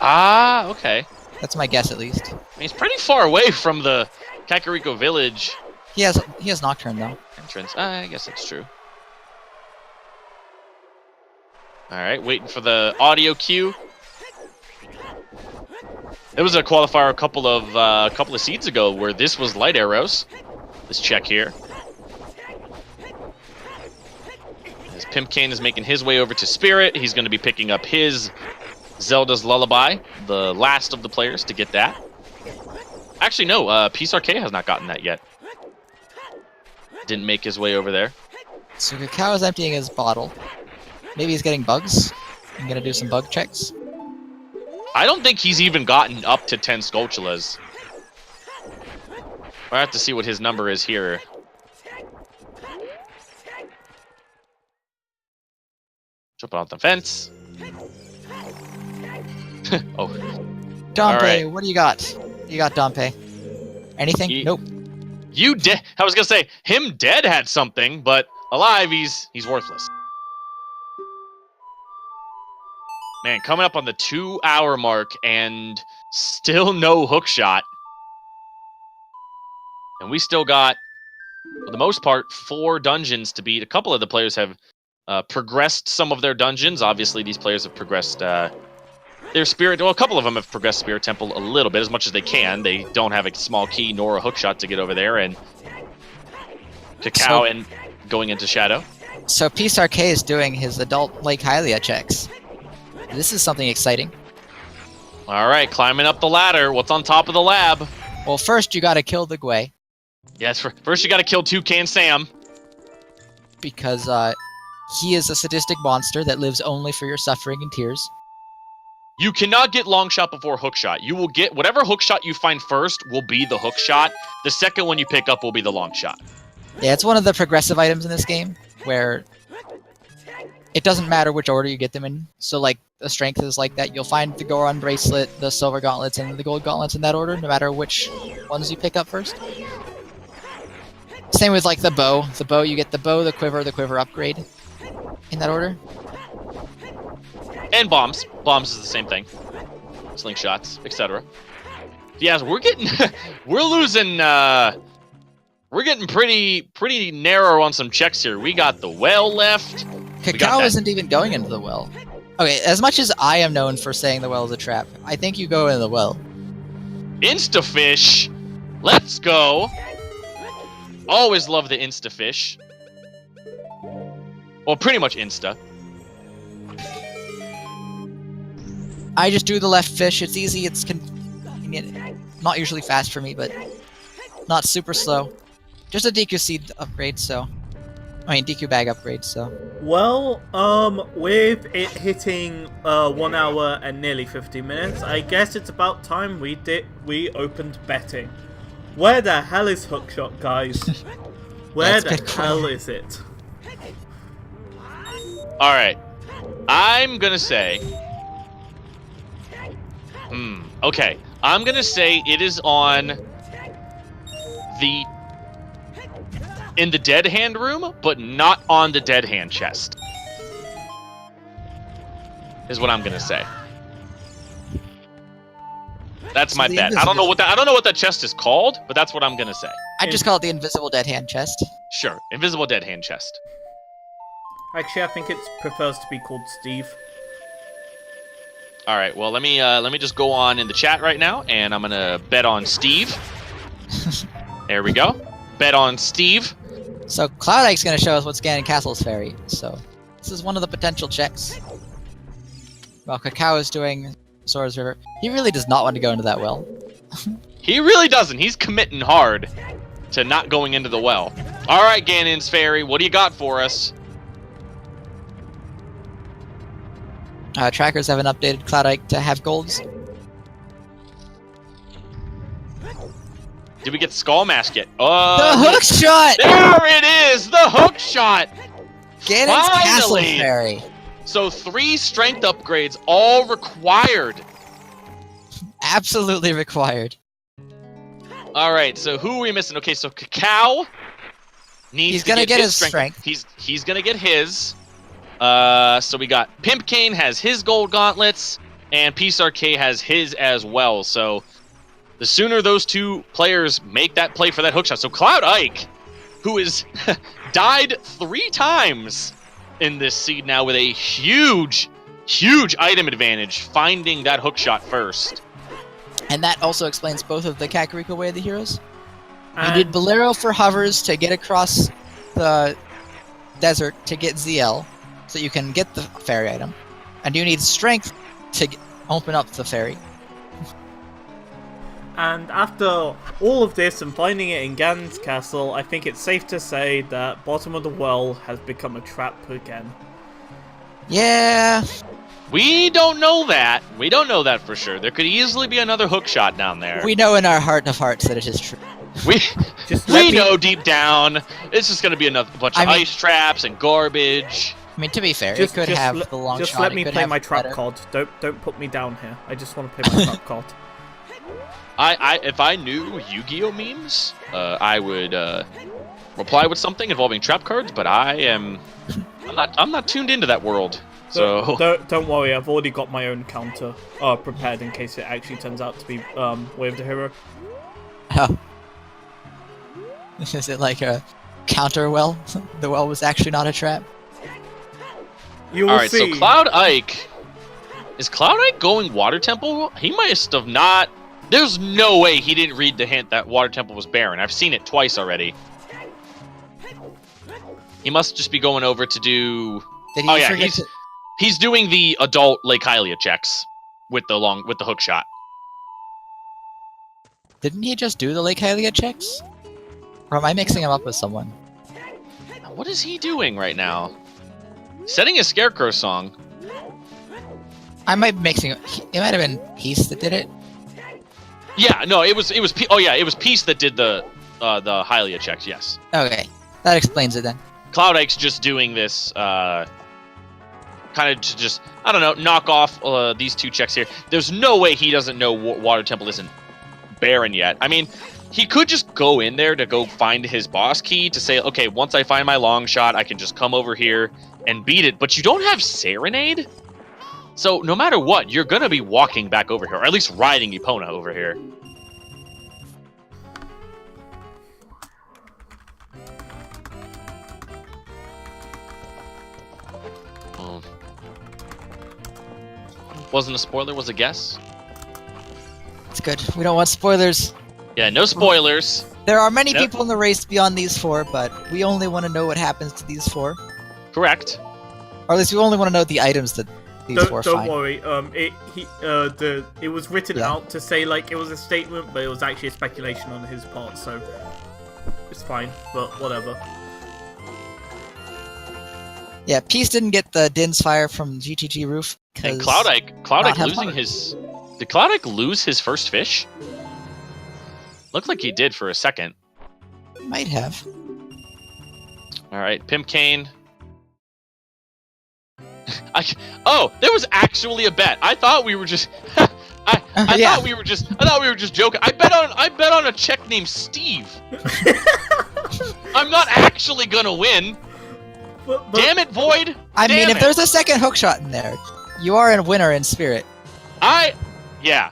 Ah, okay. That's my guess, at least. I mean, he's pretty far away from the Kakariko Village He has Nocturne, though. entrance. I guess that's true. Alright, waiting for the audio cue. There was a qualifier a couple of seeds ago where this was light arrows. This check here. As Pimpkane is making his way over to Spirit, he's going to be picking up his Zelda's Lullaby, the last of the players to get that. Actually, no, Peace Arcade has not gotten that yet. Didn't make his way over there. So Kakao is emptying his bottle. Maybe he's getting bugs. I'm gonna do some bug checks. I don't think he's even gotten up to 10 Skulltulas. I have to see what his number is here. Jump off the fence. Oh. Dompe, right. what do you got? You got Dompe. Anything? Nope. You dead? I was gonna say him dead had something, but alive he's worthless. Man, coming up on the 2-hour mark and still no hook shot. And we still got, for the most part, 4 dungeons to beat. A couple of the players have progressed some of their dungeons. Obviously, these players have progressed their Spirit. Well, a couple of them have progressed Spirit Temple a little bit, as much as they can. They don't have a small key nor a hook shot to get over there. And Kakao and going into Shadow. So Peace Arcade is doing his adult Lake Hylia checks. This is something exciting. All right, climbing up the ladder. What's on top of the lab? Well, first you gotta kill the Gwei. Yes, first you got to kill Toucan Sam. Because he is a sadistic monster that lives only for your suffering and tears. You cannot get long shot before hook shot. You will get whatever hook shot you find first will be the hook shot. The second one you pick up will be the long shot. Yeah, it's one of the progressive items in this game where it doesn't matter which order you get them in. So, like, the strength is like that. You'll find the Goron bracelet, the silver gauntlets, and the gold gauntlets in that order, no matter which ones you pick up first. Same with, like, the bow. The bow, you get the bow, the quiver upgrade in that order. And bombs. Bombs is the same thing. Slingshots, etc. Yeah, we're getting, we're losing, we're getting pretty narrow on some checks here. We got the well left. Kakao isn't even going into the well. Okay, as much as I am known for saying the well is a trap, I think you go into the well. Instafish. Let's go. Always love the Instafish. Well, pretty much Insta. I just do the left fish. It's easy. It's convenient. Not usually fast for me, but not super slow. Just a DQ seed upgrade, so... I mean, DQ bag upgrade, so... Well, with it hitting 1 hour and nearly 50 minutes, I guess it's about time we opened betting. Where the hell is Hookshot, guys? Where the hell is it? Alright. I'm gonna say... Okay. I'm gonna say it is on the... in the dead hand room, but not on the dead hand chest. Is what I'm gonna say. That's my bet. I don't know what that chest is called, but that's what I'm gonna say. I just call it the invisible dead hand chest. Sure, invisible dead hand chest. Actually, I think it prefers to be called Steve. All right. Well, let me just go on in the chat right now, and I'm gonna bet on Steve. There we go. Bet on Steve. So Cloud Ike's going to show us what Scanning Castle's Fairy. So this is one of the potential checks. While Kakao is doing Sora's River. He really does not want to go into that well. He really doesn't. He's committing hard to not going into the well. All right, Ganon's Fairy, what do you got for us? Trackers haven't updated Cloud Ike to have golds. Did we get Skull Mask yet? The hook shot! There it is! The hook shot! Ganon's Castle Fairy. So 3 strength upgrades, all required. Absolutely required. All right, so who are we missing? Okay, so Kakao needs He's gonna get his strength. He's gonna get his. So we got Pimpkane has his gold gauntlets, and Peace Arcade has his as well. So the sooner those 2 players make that play for that hookshot. So Cloud Ike, who is died 3 times in this seed now with a huge item advantage, finding that hookshot first. And that also explains both of the Kakariko Way of the Heroes. You And need Bolero for hovers to get across the desert to get ZL, so you can get the fairy item. And you need Strength to open up the fairy. And after all of this and finding it in Ganon's castle, I think it's safe to say that Bottom of the Well has become a trap again. Yeah. We don't know that. We don't know that for sure. There could easily be another hook shot down there. We know in our heart of hearts that it is true. We Just let we me- know deep down it's just going to be another bunch of ice traps and garbage. I mean, to be fair, Just, it could just have le- the long just shot. let it me could play have my trap better- card. Don't put me down here. I just want to play my trap card. If I knew Yu-Gi-Oh memes, I would reply with something involving trap cards. But I'm not tuned into that world. So Don't worry, I've already got my own counter prepared in case it actually turns out to be Way of the Hero. Oh. Is it like a counter well? The well was actually not a trap? You will all right, see. so Cloud Ike is Cloud Ike going Water Temple? He must have not. There's no way he didn't read the hint that Water Temple was barren. I've seen it twice already. He must just be going over to do. Did he Oh yeah, forget to... he's doing the adult Lake Hylia checks with the hook shot. Didn't he just do the Lake Hylia checks? Or am I mixing him up with someone? What is he doing right now? Setting a Scarecrow song. I might be mixing... It might have been Peace that did it. Yeah, no, it was. Oh yeah, it was Peace that did the Hylia checks. Yes. Okay, that explains it then. Cloud Ike's just doing this, kind of to just, I don't know, knock off these two checks here. There's no way he doesn't know Water Temple isn't barren yet. I mean, he could just go in there to go find his boss key to say, okay, once I find my long shot, I can just come over here and beat it. But you don't have Serenade? So no matter what, you're going to be walking back over here, or at least riding Epona over here. Wasn't a spoiler, was a guess. It's good. We don't want spoilers. Yeah, no spoilers. There are many Yep. people in the race beyond these four, but we only want to know what happens to these four. Correct. Or at least we only want to know the items that these four Don't find. worry. It was written Yeah. out to say like it was a statement, but it was actually a speculation on his part, so it's fine. But whatever. Yeah, Peace didn't get the Din's Fire from GTG Roof. And 'cause Cloud Ike not have losing fun. his... Did Cloud Ike lose his first fish? Looked like he did for a second. Might have. Alright, Pimp Cane. Oh, there was actually a bet. I thought we were just... I Yeah. thought we were just joking. I bet on a check named Steve. I'm not actually gonna win. But Damn it, Void! I mean, Damn if it. there's a second hookshot in there, you are a winner in Spirit. Yeah.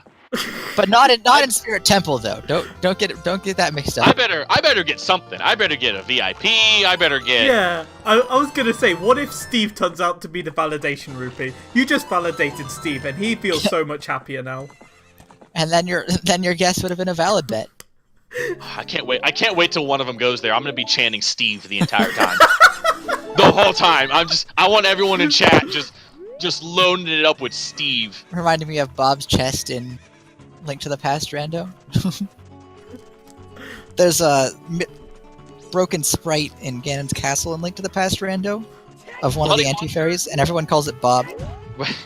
But not in Spirit Temple though. Don't get that mixed I up. better get something. I better get a VIP. I better get... yeah, I was gonna say, what if Steve turns out to be the validation rupee? You just validated Steve, and he feels so much happier now. And then your guess would have been a valid bet. I can't wait. I can't wait till one of them goes there. I'm gonna be chanting Steve the entire time. The whole time. I want everyone in chat just loading it up with Steve. Reminded me of Bob's chest in Link to the Past Rando. There's a broken sprite in Ganon's castle in Link to the Past Rando of one of the anti-fairies, and everyone calls it Bob.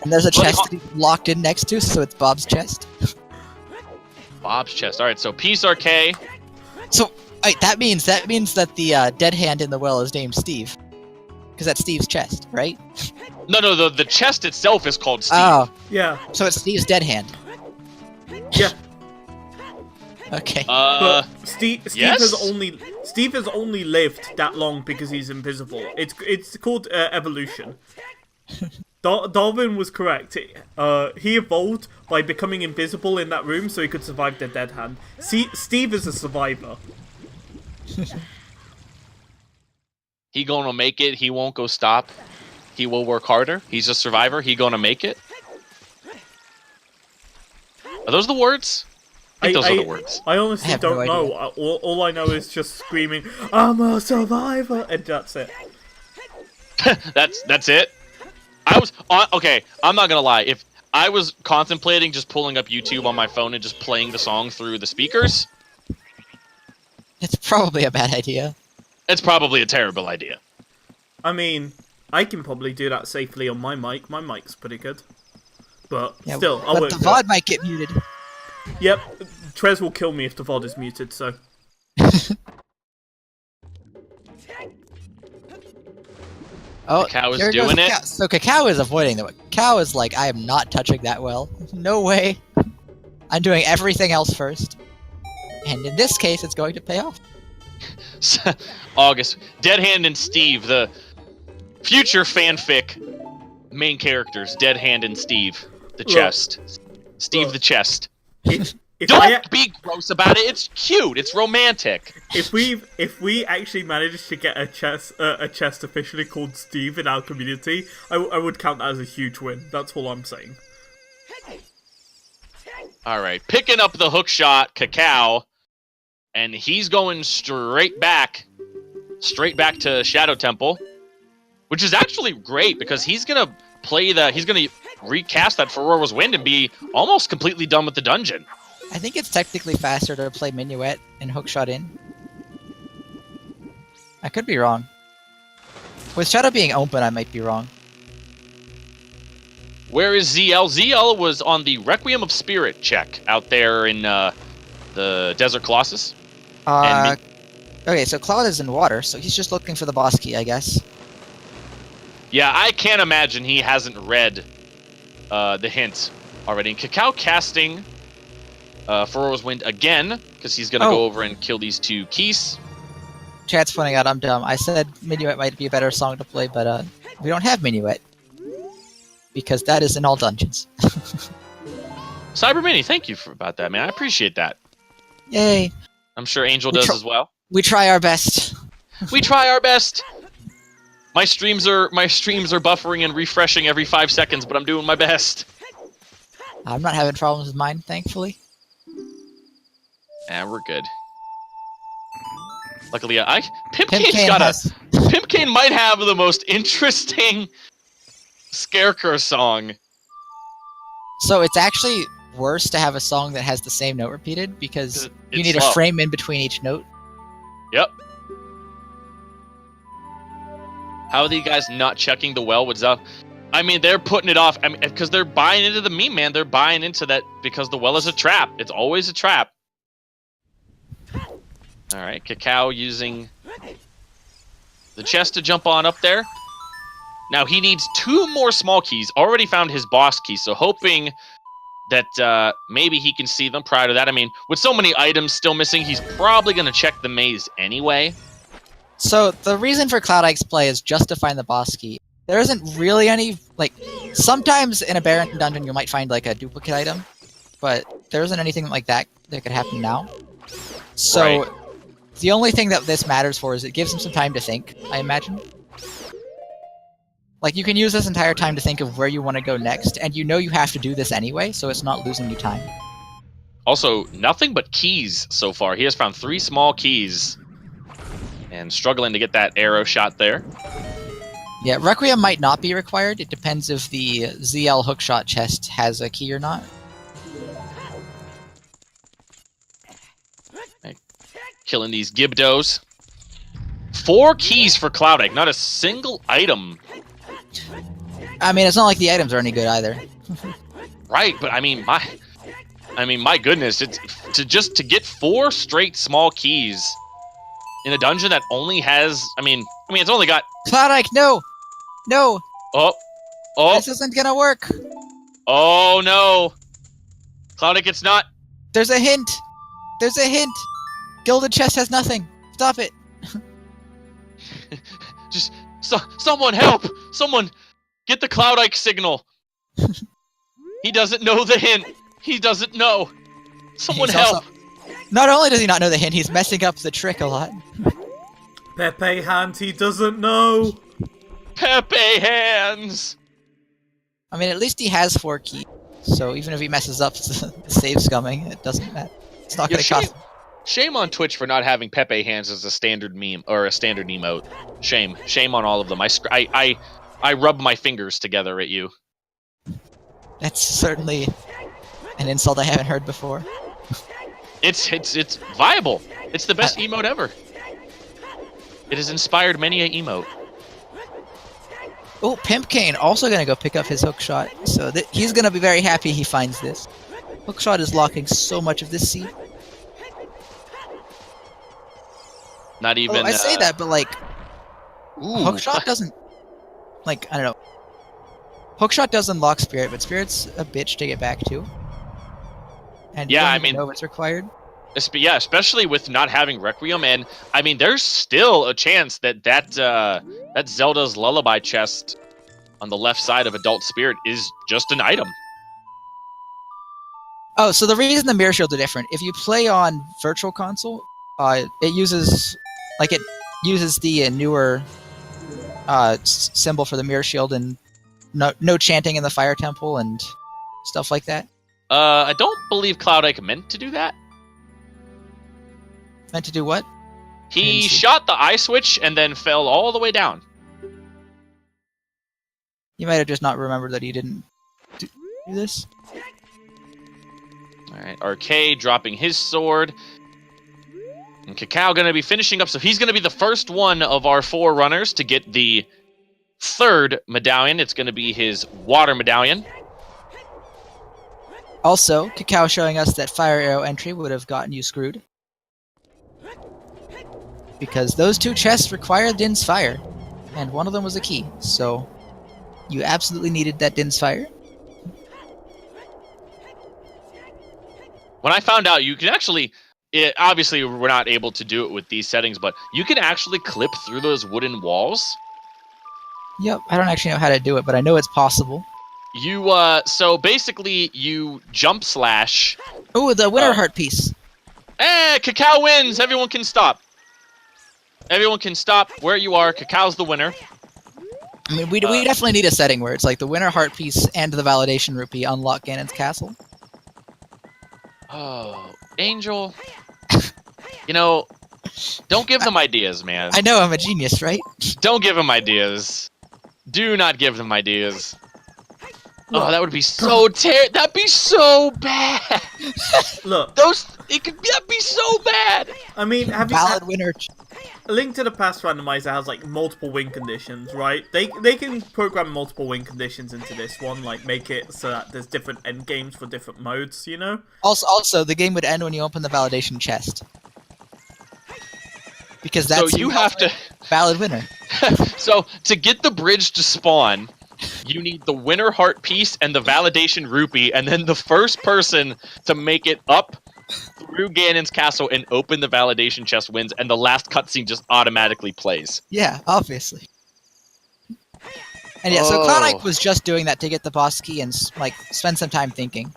And there's a chest that he's locked in next to, so it's Bob's chest. Bob's chest. All right, so Peace RK. So wait, that means that the dead hand in the well is named Steve, because that's Steve's chest, right? No, the chest itself is called Steve. Oh, Yeah, so it's Steve's dead hand. yeah. Okay. But Steve yes? has only lived that long because he's invisible. It's called evolution. Darwin was correct. He evolved by becoming invisible in that room so he could survive the dead hand. Steve is a survivor. He gonna make it. He won't go stop. He will work harder. He's a survivor. He gonna make it. Are those the words? think those are the words. I honestly have no don't know. All I know is just screaming, "I'm a survivor," and that's it. That's it. I was on. Okay, I'm not gonna lie. If I was contemplating just pulling up YouTube on my phone and just playing the song through the speakers, It's probably a bad idea. it's probably a terrible idea. I mean, I can probably do that safely on my mic. My mic's pretty good. But Yeah, still, I but won't the do it. VOD might get muted. Yep, Trez will kill me if the VOD is muted, so... Oh, Cacao is here goes doing it. Cacao. So Cacao is avoiding the. Cacao is like, I am not touching that well. No way. I'm doing everything else first. And in this case, it's going to pay off. August. Dead Hand and Steve, the future fanfic main characters. Dead Hand and Steve. The chest. Steve the chest. If I, Don't be gross about it. It's cute. It's romantic. if we actually managed to get a chest officially called Steve in our community, I would count that as a huge win. That's all I'm saying. All right, picking up the hook shot, Cacao, and he's going straight back to Shadow Temple, which is actually great because he's gonna recast that Furor's Wind and be almost completely done with the dungeon. I think it's technically faster to play Minuet and Hookshot in. I could be wrong. With Shadow being open, I might be wrong. Where is ZL? ZL was on the Requiem of Spirit check out there in the Desert Colossus. Okay, so Cloud is in water, so he's just looking for the boss key, I guess. Yeah, I can't imagine he hasn't read the hint already. And Cacao casting Furor's Wind again, because he's going to go over and kill these two keys. Chat's pointing out I'm dumb. I said Minuet might be a better song to play, but we don't have Minuet. Because that is in all dungeons. Cybermini, thank you about that, man. I appreciate that. Yay. I'm sure Angel does as well. We try our best. We try our best. My streams are buffering and refreshing every 5 seconds, but I'm doing my best. I'm not having problems with mine, thankfully. Yeah, we're good. Luckily, Pimp Kane Kane's got has- Pimp Kane might have the most interesting Scarecrow song. So it's actually worse to have a song that has the same note repeated because you It's need slow. a frame in between each note. Yep. How are you guys not checking the well? What's up? I mean, they're putting it off. I mean, because they're buying into the meme, man. They're buying into that because the well is a trap. It's always a trap. All right, Cacao using the chest to jump on up there. Now he needs 2 more small keys. Already found his boss key, so hoping that maybe he can see them prior to that. I mean, with so many items still missing, he's probably going to check the maze anyway. So the reason for Cloud Ike's play is just to find the boss key. There isn't really any, like, sometimes in a Baron dungeon you might find like a duplicate item, but there isn't anything like that that could happen now. So Right. the only thing that this matters for is it gives him some time to think, I imagine. Like, you can use this entire time to think of where you want to go next, and you know you have to do this anyway, so it's not losing you time. Also, nothing but keys so far. He has found 3 small keys and struggling to get that arrow shot there. Yeah, Requiem might not be required. It depends if the ZL hookshot chest has a key or not. Killing these Gibdos. 4 keys for Cloud Ike, not a single item. I mean, it's not like the items are any good either. Right, but I mean, my goodness, it's to get 4 straight small keys in a dungeon that only has, I mean, it's only got. Cloud Ike, no! No! Oh, This isn't gonna work! oh no, Cloud Ike, it's not. There's a hint! There's a hint! Gilded chest has nothing! Stop it! Just someone help! Someone get the Cloud Ike signal. He doesn't know the hint. He doesn't know. Someone He's help! also- Not only does he not know the hint, he's messing up the trick a lot. Pepe Hand, he doesn't know. Pepe hands. I mean, at least he has 4 keys, so even if he messes up the save scumming, it doesn't matter. It's not Yeah, gonna cost. shame on Twitch for not having Pepe hands as a standard meme or a standard emote. Shame on all of them. I rub my fingers together at you. That's certainly an insult I haven't heard before. It's viable. It's the best emote ever. It has inspired many a emote. Oh, Pimpkane also gonna go pick up his hook shot, so he's gonna be very happy he finds this. Hook shot is locking so much of this seed. Not even. I say that, but like, Ooh. hookshot doesn't. Like, I don't know. Hookshot does unlock Spirit, but Spirit's a bitch to get back to. And Yeah, you don't I even mean- know if it's required. Yeah, especially with not having Requiem, and I mean, there's still a chance that Zelda's Lullaby chest on the left side of Adult Spirit is just an item. Oh, so the reason the mirror shields are different. If you play on Virtual Console, it uses the newer symbol for the mirror shield, and no chanting in the Fire Temple and stuff like that. I don't believe Cloud Ike meant to do that. Meant to do what? He didn't see. shot the eye switch and then fell all the way down. You might have just not remembered that he didn't do this. All right, Arcade dropping his sword. And Cacao going to be finishing up, so he's going to be the first one of our 4 runners to get the 3rd medallion. It's going to be his water medallion. Also, Cacao showing us that Fire Arrow entry would have gotten you screwed. Because those 2 chests required Din's Fire, and one of them was a key, so you absolutely needed that Din's Fire. When I found out you can actually... obviously, we're not able to do it with these settings, but you can actually clip through those wooden walls. Yep, I don't actually know how to do it, but I know it's possible. So basically, you jump slash... Oh, the winner heart piece. Cacao wins! Everyone can stop. Everyone can stop where you are. Cacao's the winner. I mean, we definitely need a setting where it's like the winner heart piece and the validation rupee unlock Ganon's castle. Oh, Angel. You know, don't give them ideas, man. I know, I'm a genius, right? Don't give them ideas. Do not give them ideas. Oh, that would be so that'd be so bad. Look, That'd be so bad. I mean, have you... Valid winner. A Link to the Past randomizer has like multiple win conditions, right? They can program multiple win conditions into this one, like make it so that there's different end games for different modes, you know? Also, the game would end when you open the validation chest. Because that's So you have to. valid winner. So to get the bridge to spawn, you need the winner heart piece and the validation rupee, and then the first person to make it up through Ganon's castle and open the validation chest wins, and the last cutscene just automatically plays. Yeah, obviously. And yeah, so Cloud Ike was just doing that to get the boss key and like spend some time thinking.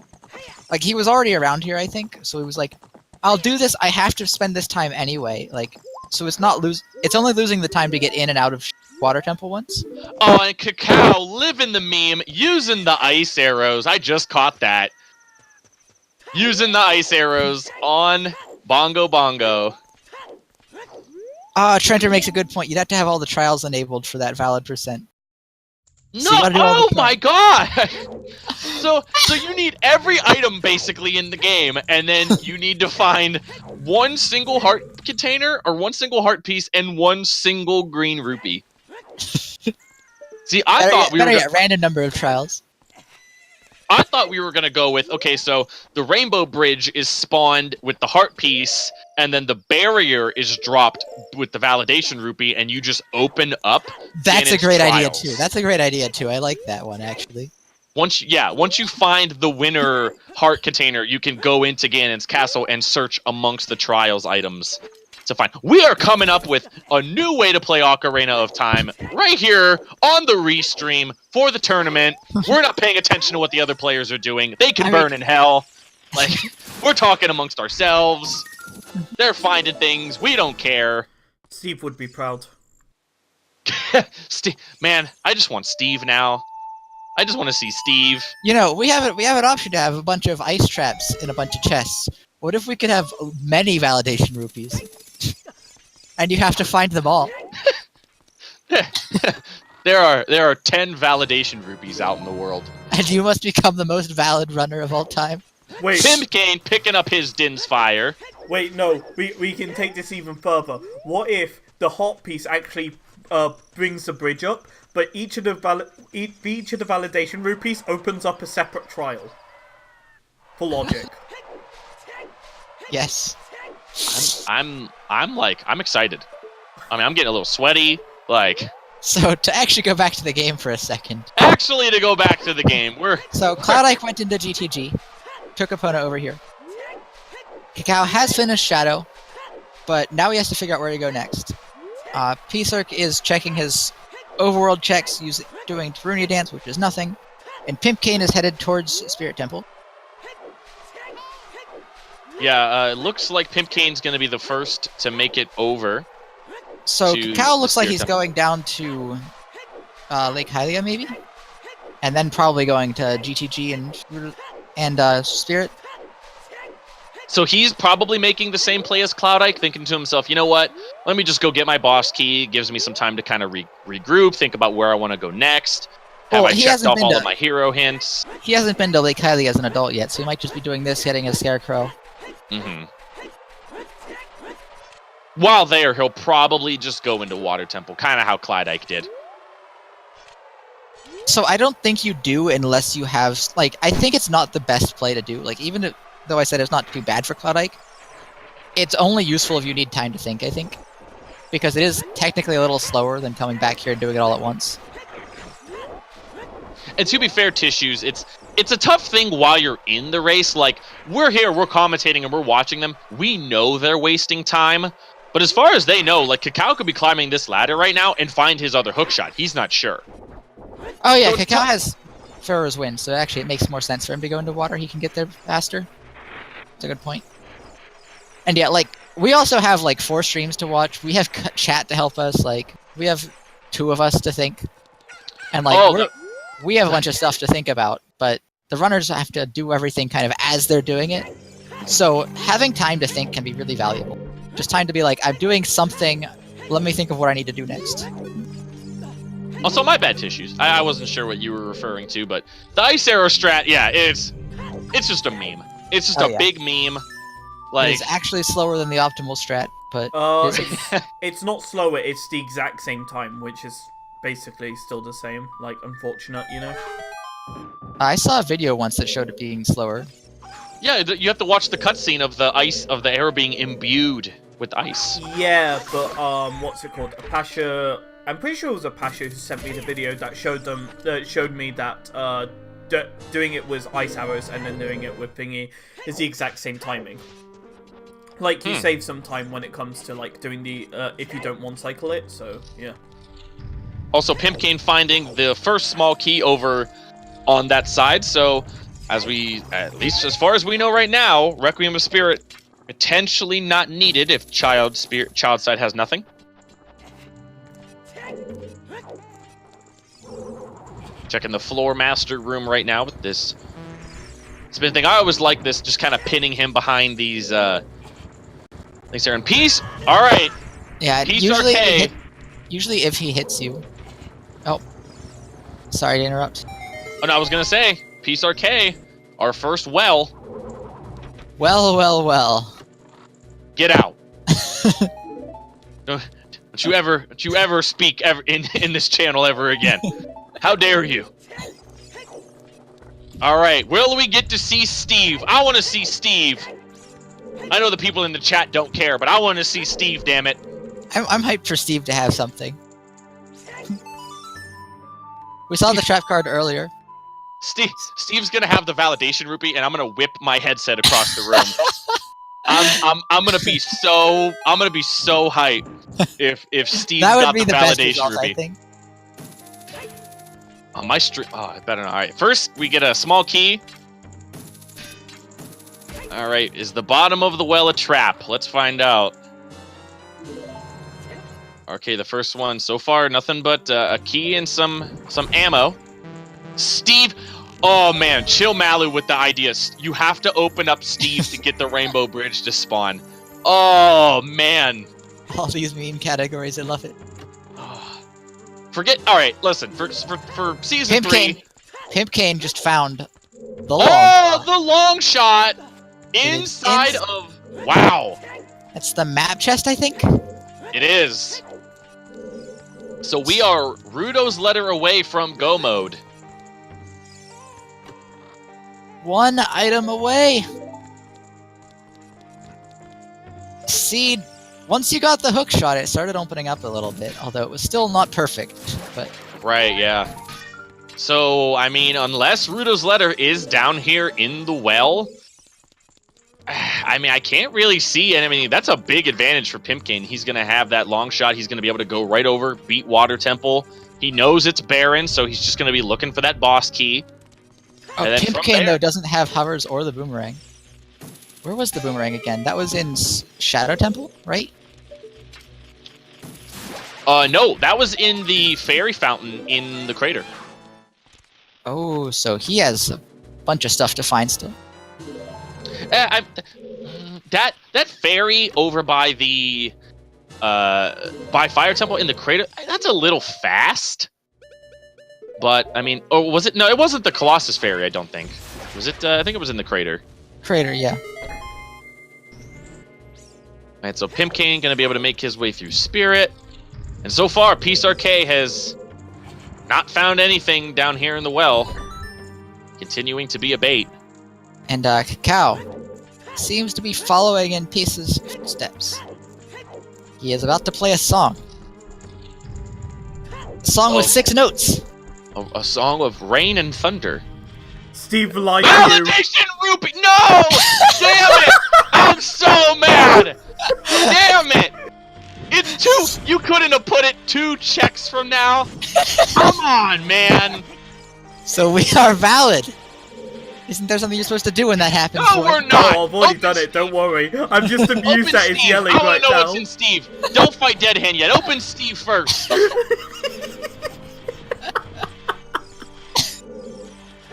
Like he was already around here, I think, so he was like, "I'll do this. I have to spend this time anyway." Like, so it's not It's only losing the time to get in and out of Water Temple once. Oh, and Cacao living the meme using the ice arrows. I just caught that. Using the ice arrows on Bongo Bongo. Trenter makes a good point. You'd have to have all the trials enabled for that valid percent. No! So you gotta do all Oh the my god! So you need every item basically in the game, and then you need to find one single heart container or one single heart piece and one single green rupee. See, I thought we were a random number of trials. I thought we were gonna go with, okay, so the rainbow bridge is spawned with the heart piece, and then the barrier is dropped with the validation rupee, and you just open up. That's a Ganon's great idea trials. too. That's a great idea too. I like that one actually. Once you find the winner heart container, you can go into Ganon's castle and search amongst the trials items to find. We are coming up with a new way to play Ocarina of Time right here on the restream for the tournament. We're not paying attention to what the other players are doing. They can burn in hell. Like, we're talking amongst ourselves. They're finding things. We don't care. Steve would be proud. Man, I just want Steve now. I just want to see Steve. You know, we have an option to have a bunch of ice traps in a bunch of chests. What if we could have many validation rupees? And you have to find them all. there are 10 validation rupees out in the world. And you must become the most valid runner of all time. Wait, Pimpkane picking up his Din's Fire. wait, no. We can take this even further. What if the hot piece actually brings the bridge up, but each of the validation rupees opens up a separate trial for logic? Yes. I'm excited. I mean, I'm getting a little sweaty. Like, So to actually go back to the game for a second. actually, to go back to the game, So Cloud Ike went into GTG, took Epona over here. Cacao has finished Shadow, but now he has to figure out where to go next. P-Circ is checking his overworld checks, doing Tarunia Dance, which is nothing. And Pimpkane is headed towards Spirit Temple. yeah. It looks like Pimpkane's gonna be the first to make it over. So to Cacao looks like Spirit he's Temple. going down to Lake Hylia, maybe? And then probably going to GTG and Spirit. So he's probably making the same play as Cloud Ike, thinking to himself, you know what? Let me just go get my boss key. It gives me some time to kind of regroup, think about where I want to go next. Have Well, I he checked hasn't off been all to- of my hero hints? He hasn't been to Lake Hylia as an adult yet, so he might just be doing this, getting a Scarecrow. Mm-hmm. While there, he'll probably just go into Water Temple, kind of how Cloud Ike did. So I don't think you do unless you have, like, I think it's not the best play to do. Like, even though I said it's not too bad for Cloud Ike, it's only useful if you need time to think, I think. Because it is technically a little slower than coming back here and doing it all at once. And to be fair, Tissues, it's a tough thing while you're in the race. Like, we're here, we're commentating, and we're watching them. We know they're wasting time. But as far as they know, like, Cacao could be climbing this ladder right now and find his other hookshot. He's not sure. Oh yeah, So it's Cacao tough- has Pharaoh's Wind, so actually it makes more sense for him to go into water. He can get there faster. That's a good point. And yeah, like, we also have, like, 4 streams to watch. We have chat to help us. Like, we have 2 of us to think. And, like, we have a bunch of stuff to think about, but the runners have to do everything kind of as they're doing it. So having time to think can be really valuable. Just time to be like, I'm doing something, let me think of what I need to do next. Also, my bad, Tissues. I wasn't sure what you were referring to, but the Ice Arrow strat, yeah, it's just a meme. It's just Oh, a yeah. big meme. Like, It's actually slower than the optimal strat, but It's not slower, it's the exact same time, which is basically still the same. Like, unfortunate, you know? I saw a video once that showed it being slower. yeah, you have to watch the cutscene of the arrow being imbued with ice. Yeah, but, what's it called? Apasha... I'm pretty sure it was Apasha who sent me the video that showed me that, doing it with ice arrows and then doing it with thingy is the exact same timing. Like, you save some time when it comes to, like, doing the, if you don't one-cycle it, so, yeah. Also, Pimpkane finding the first small key over on that side, so at least as far as we know right now, Requiem of Spirit potentially not needed if child side has nothing. Checking the floor master room right now with this spin thing. I always like this, just kind of pinning him behind these things there in peace. All right. Yeah, Peace usually if he hits you. Oh, sorry to interrupt. Oh, no, I was gonna say Peace Arcade, our first well. Well. Get out. Don't you ever speak in this channel ever again. How dare you? All right, will we get to see Steve? I want to see Steve. I know the people in the chat don't care, but I want to see Steve, damn it. I'm hyped for Steve to have something. We saw the trap card earlier. Steve's gonna have the validation rupee, and I'm gonna whip my headset across the room. I'm gonna be so hyped if Steve That would got be the the best validation result, I rupee. think. On my stream, I better not. All right, first we get a small key. All right, is the bottom of the well a trap? Let's find out. Okay, the first one so far, nothing but a key and some ammo. Steve, Oh man, Chill Malu with the idea. You have to open up Steve to get the Rainbow Bridge to spawn. Oh man. All these meme categories, I love it. Forget. All right, listen. For season 3. Pimp Cane just found the long. Oh, the long shot inside of. Wow. That's the map chest, I think. It is. So we are Rudo's letter away from go mode. One item away. See, once you got the hook shot, it started opening up a little bit, although it was still not perfect. But Right, yeah. So, I mean, unless Rudo's letter is down here in the well, I mean, I can't really see, and I mean, that's a big advantage for Pimpkin. He's going to have that long shot. He's going to be able to go right over, beat Water Temple. He knows it's barren, so he's just going to be looking for that boss key. Pimp Cane, though, doesn't have hovers or the boomerang. Where was the boomerang again? That was in Shadow Temple, right? No, that was in the fairy fountain in the crater. Oh, so he has a bunch of stuff to find still. That fairy over by the by Fire Temple in the crater, that's a little fast. But I mean, oh, was it? No, it wasn't the Colossus fairy. I don't think. Was it? I think it was in the crater. Crater, yeah. Alright, so Pimpkane gonna be able to make his way through Spirit, and so far, Peace Arcade has not found anything down here in the well. Continuing to be a bait. And Cacao seems to be following in Peace's footsteps. He is about to play a song. A song with 6 notes. A song of rain and thunder. Steve lied to you. Validation Rupee! No! Damn it! I'm so mad! Damn it! It's 2! You couldn't have put it 2 checks from now? Come on, man! So we are valid. Isn't there something you're supposed to do when that happens? No, Roy? we're not! Oh, I've already done it, don't worry. I'm just amused that it's Steve. yelling I wanna right know now. what's in Steve. Don't fight Dead Hand yet. Open Steve first.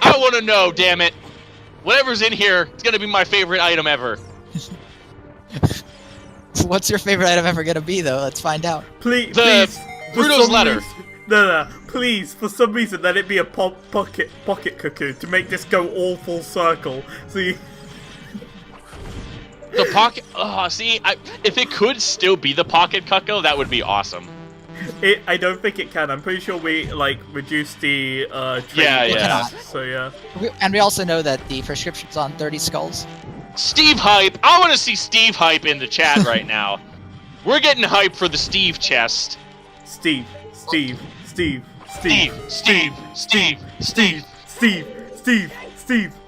I want to know, damn it. Whatever's in here, it's going to be my favorite item ever. What's your favorite item ever gonna be, though? Let's find out. Please, The for Bruto's some letter. reason- No, please, for some reason, let it be a pocket cuckoo to make this go all full circle. See, The pocket... see, if it could still be the Pocket Cucko, that would be awesome. I don't think it can. I'm pretty sure we reduced the Yeah, training yeah. cost, so yeah. And we also know that the prescription's on 30 skulls. Steve hype. I want to see Steve hype in the chat right now. We're getting hype for the Steve chest. Steve. Steve, Steve.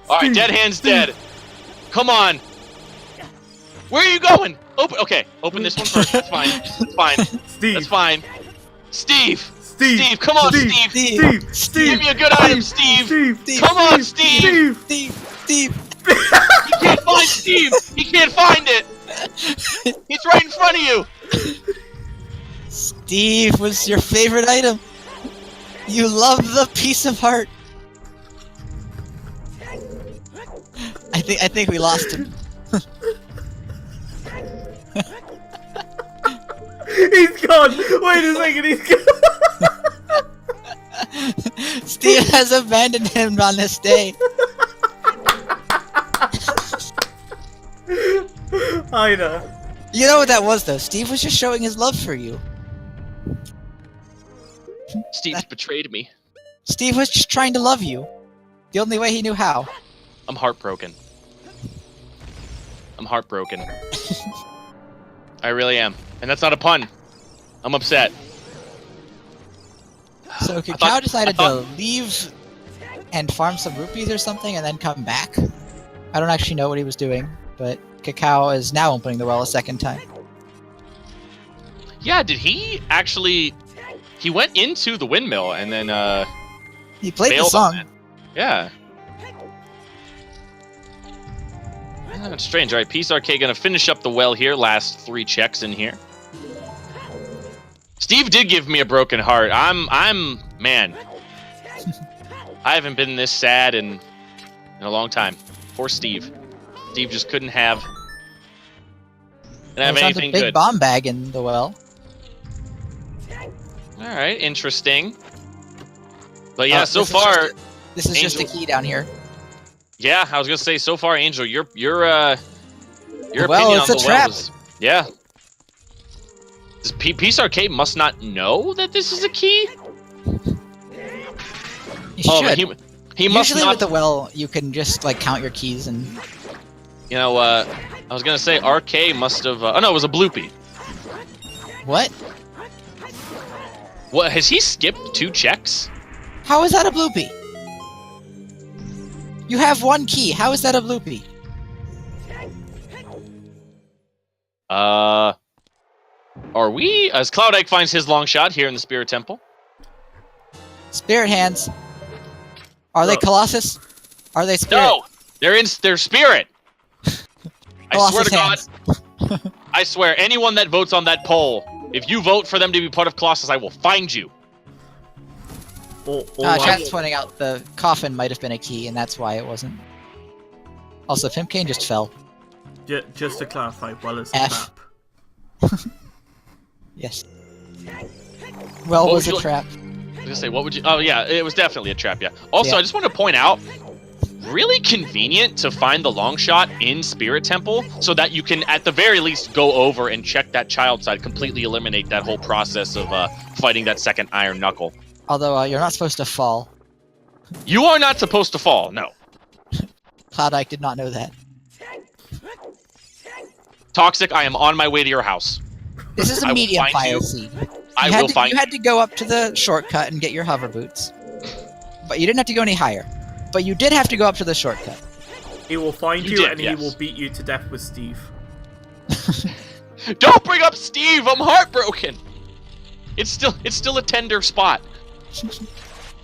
Alright, Dead Hand's dead. Come on. Where are you going? Open this one first. That's fine. That's fine. Steve. That's fine. Steve, come on, Steve. Give me a good item, Steve. Come on, Steve. Steve! He can't find Steve. He can't find it. He's right in front of you. Steve was your favorite item. You love the piece of heart. I think we lost him. He's gone! Wait a second, he's gone! Steve has abandoned him on this day. I know. You know what that was, though? Steve was just showing his love for you. Steve's betrayed me. Steve was just trying to love you. The only way he knew how. I'm heartbroken. I really am. And that's not a pun. I'm upset. So Cacao decided to leave and farm some rupees or something and then come back. I don't actually know what he was doing, but Cacao is now opening the well a second time. Yeah, did he actually... He went into the windmill and then, He played the bailed on song. it. Yeah. That's strange. Alright, Peace Arcade gonna finish up the well here. Last 3 checks in here. Steve did give me a broken heart. Man. I haven't been this sad in a long time. Poor Steve. Steve just couldn't have anything a big good. bomb bag in the well. All right, interesting. But yeah, so this is far, this is just a Angel- key down here. yeah, I was gonna say so far, Angel, your Well, opinion it's on a the trap. well is yeah. Does Peace Arcade must not know that this is a key? You Oh, should. he must Usually not. with the well, you can just like count your keys and. You know, I was gonna say RK must have. Oh no, it was a bloopy. What? What has he skipped 2 checks? How is that a bloopy? You have 1 key. How is that a bloopy? Are we? As Cloud Egg finds his long shot here in the Spirit Temple. Spirit hands. Are they Look. Colossus? Are they spirit? No, they're spirit. I swear to Colossus God, I swear, anyone that votes on that poll, if you vote for them to be part of Colossus, I will find you. Chat's pointing out the coffin might have been a key, and that's why it wasn't. Also, Pimpkane just fell. Just to clarify, well, it's a F. trap. Yes. Well, What was would a you- trap. I was gonna say, what would you? Oh yeah, it was definitely a trap. Yeah. Also, Yeah. I just want to point out, really convenient to find the long shot in Spirit Temple, so that you can, at the very least, go over and check that child side, completely eliminate that whole process of fighting that second Iron Knuckle. Although you're not supposed to fall. You are not supposed to fall. No. Cloud Ike did not know that. Toxic, I am on my way to your house. This is I a will medium find you. file seed. I had will to, find you had to go up to the shortcut and get your hover boots. But you didn't have to go any higher. But you did have to go up to the shortcut. He will find You you, did, and yes. he will beat you to death with Steve. Don't bring up Steve. I'm heartbroken. It's still a tender spot.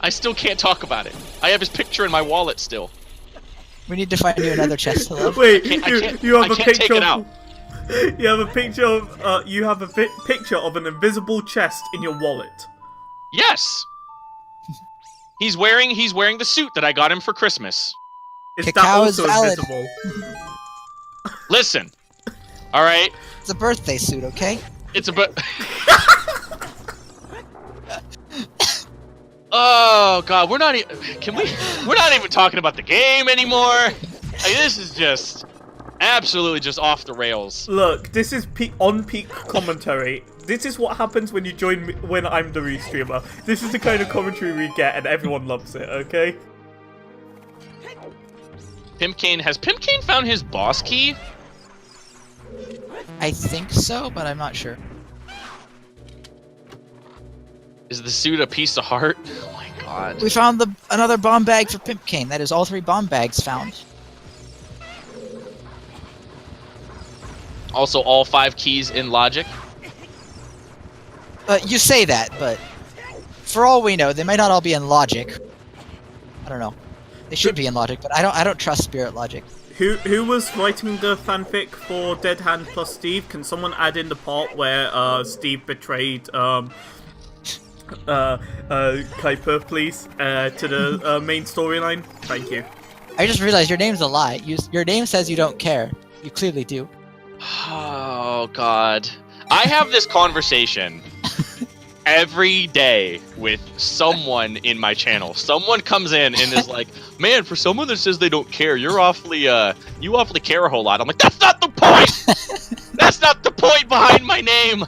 I still can't talk about it. I have his picture in my wallet still. We need to find you another chest to love. Wait, I can't you have a take picture it of, out. You have a picture of picture of an invisible chest in your wallet. Yes. He's wearing the suit that I got him for Christmas. Is Cacao that is also valid. invisible? Listen. All right. It's a birthday suit, okay? It's a bit. Oh God, we're not even talking about the game anymore. Like, this is just absolutely just off the rails. Look, this is on-peak commentary. This is what happens when you join me when I'm the restreamer. This is the kind of commentary we get, and everyone loves it. Okay. Has Pimpkane found his boss key? I think so, but I'm not sure. Is the suit a piece of heart? Oh my God. We found another bomb bag for Pimpkane. That is all 3 bomb bags found. Also, all 5 keys in logic. You say that, but for all we know, they might not all be in logic. I don't know. They should be in logic, but I don't trust spirit logic. Who was writing the fanfic for Dead Hand plus Steve? Can someone add in the part where Steve betrayed Kuiper, please, to the main storyline? Thank you. I just realized your name's a lie. Your name says you don't care. You clearly do. Oh God. I have this conversation every day with someone in my channel. Someone comes in and is like, "Man, for someone that says they don't care, you awfully care a whole lot." I'm like, "That's not the point. That's not the point behind my name.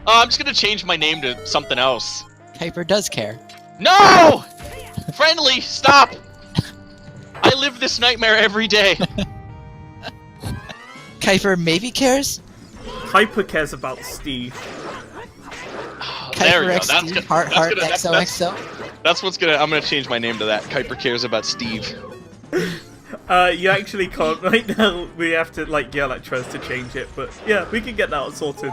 I'm just gonna change my name to something else." Kuiper does care. No! Friendly, stop! I live this nightmare every day. Kuiper maybe cares? Kuiper cares about Steve. There we Kuiper go. X That's Steve, good. heart, That's heart, good. XOXO. That's what's gonna. I'm gonna change my name to that. Kuiper cares about Steve. You actually can't right now. We have to yell at Trez to change it, but yeah, we can get that sorted.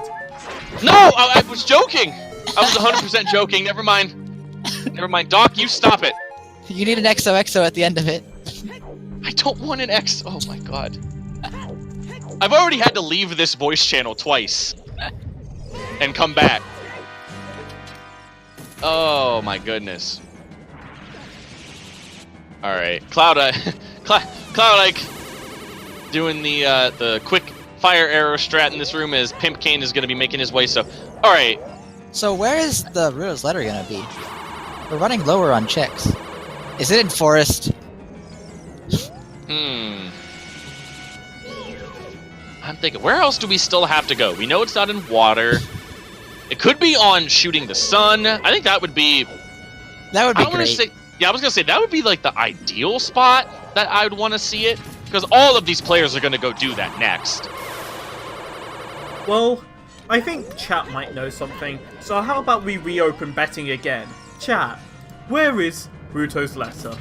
No, I was joking. I was 100% joking. Never mind. Never mind. Doc, you stop it. You need an XOXO at the end of it. I don't want an X. Oh my God. I've already had to leave this voice channel twice and come back. Oh my goodness. All right, Cloud Ike doing the quick fire arrow strat in this room as Pimpkane is going to be making his way. So, all right. So where is the Rudo's letter gonna be? We're running lower on checks. Is it in forest? I'm thinking, where else do we still have to go? We know it's not in water. It could be on shooting the sun. I think that would be. That would be I great. Say, yeah, I was gonna say that would be like the ideal spot that I would want to see it, because all of these players are gonna go do that next. Well, I think chat might know something, so how about we reopen betting again? Chat, where is Ruto's letter?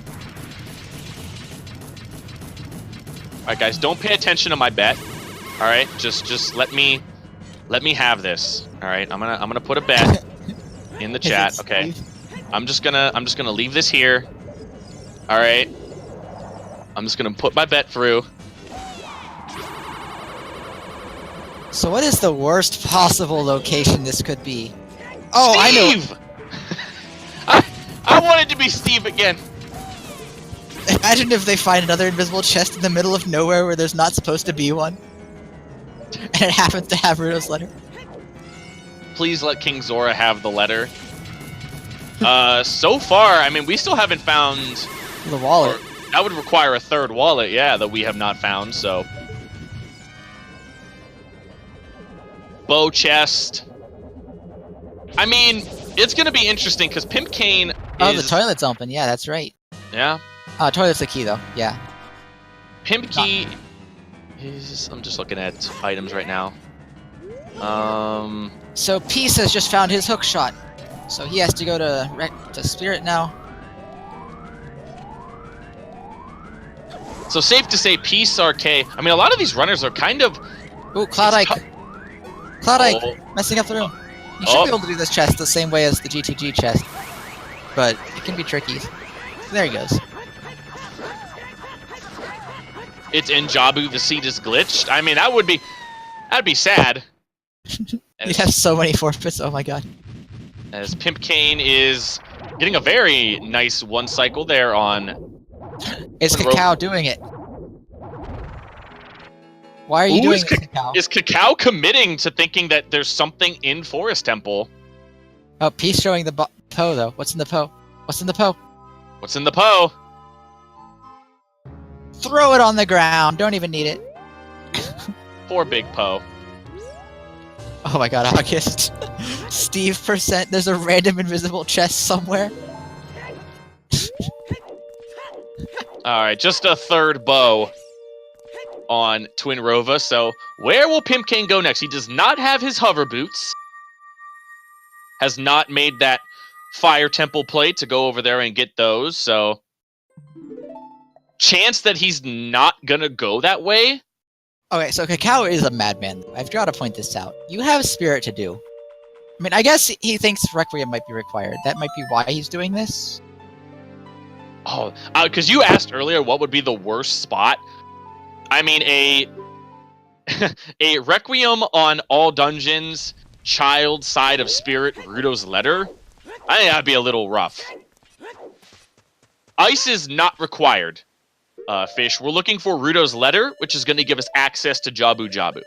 Alright guys, don't pay attention to my bet. Alright, just let me have this. Alright, I'm gonna put a bet in the chat. Okay. I'm just gonna leave this here. Alright. I'm just gonna put my bet through. So what is the worst possible location this could be? Oh, Steve! I know. I wanted to be Steve again. Imagine if they find another invisible chest in the middle of nowhere where there's not supposed to be one. And it happens to have Rudo's letter. Please let King Zora have the letter. So far, I mean, we still haven't found... The wallet. That would require a third wallet, yeah, that we have not found, so... Bow chest. I mean, it's gonna be interesting, because Pimpkane is... Oh, the toilet's open. Yeah, that's right. Yeah? Toilet's the key, though. Yeah. Pimpkey is... I'm just looking at items right now. So Peace has just found his hook shot. So he has to go to Spirit now. So safe to say, Peace, RK... I mean, a lot of these runners are kind of... Ooh, Cloud Ike. Cloud Ike, Oh. messing up the room. You should be able to do this chest the same way as the GTG chest. But it can be tricky. There he goes. It's in Jabu, the seat is glitched. I mean, that'd be sad. You'd have so many forfeits, oh my god. As Pimpkane is getting a very nice one cycle there on... Is Rope. Cacao doing it? Why are you doing it, Cacao? Is Cacao committing to thinking that there's something in Forest Temple? Oh, Peace showing the Poe, though. What's in the Poe? What's in the Poe? What's in the Poe? Throw it on the ground. Don't even need it. Poor Big Poe. Oh my god, August. Steve %. There's a random invisible chest somewhere. Alright, just a third bow on Twin Rova. So, where will Pimpkane go next? He does not have his hover boots. Has not made that Fire Temple plate to go over there and get those, so... Chance that he's not gonna go that way? Okay, so Cacao is a madman. I've got to point this out. You have Spirit to do. I mean, I guess he thinks Requiem might be required. That might be why he's doing this. Oh, because you asked earlier what would be the worst spot. I mean, a Requiem on all dungeons, child side of Spirit, Rudo's letter. I think that'd be a little rough. Ice is not required, Fish. We're looking for Rudo's letter, which is going to give us access to Jabu Jabu.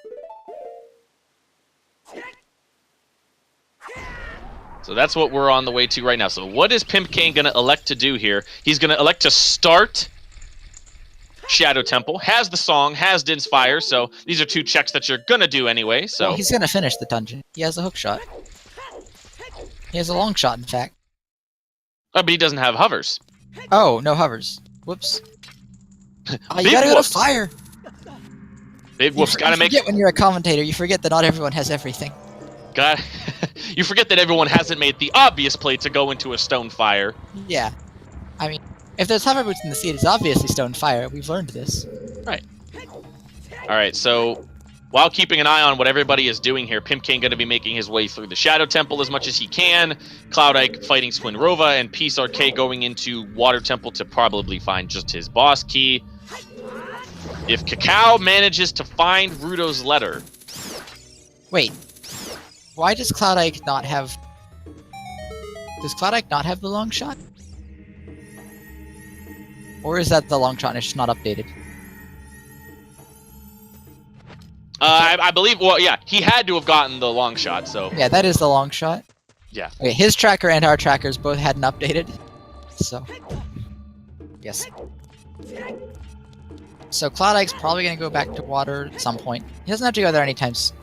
So that's what we're on the way to right now. So what is Pimpkane going to elect to do here? He's going to elect to start Shadow Temple, has the song, has Din's Fire, so these are two checks that you're going to do anyway. So Well, he's going to finish the dungeon. He has a hook shot. He has a long shot, in fact. Oh, but he doesn't have hovers. Oh, no hovers. Whoops. Oh, you Big gotta go whoops. to fire! Big Whoop's got to make... You forget when you're a commentator, you forget that not everyone has everything. You forget that everyone hasn't made the obvious play to go into a stone fire. Yeah. I mean, if there's hover boots in the seat, it's obviously stone fire. We've learned this. Right. Alright, so while keeping an eye on what everybody is doing here, Pimpkane going to be making his way through the Shadow Temple as much as he can. Cloud Ike fighting Twin Rova, and Peace RK going into Water Temple to probably find just his boss key. If Cacao manages to find Rudo's letter... Wait. Why does Cloud Ike not have... Does Cloud Ike not have the long shot? Or is that the long shot and it's just not updated? I believe. Well, yeah, he had to have gotten the long shot. So Yeah, that is the long shot. yeah. Okay, his tracker and our trackers both hadn't updated. So, yes. So Cloud Ike's probably going to go back to water at some point. He doesn't have to go there anytime soon.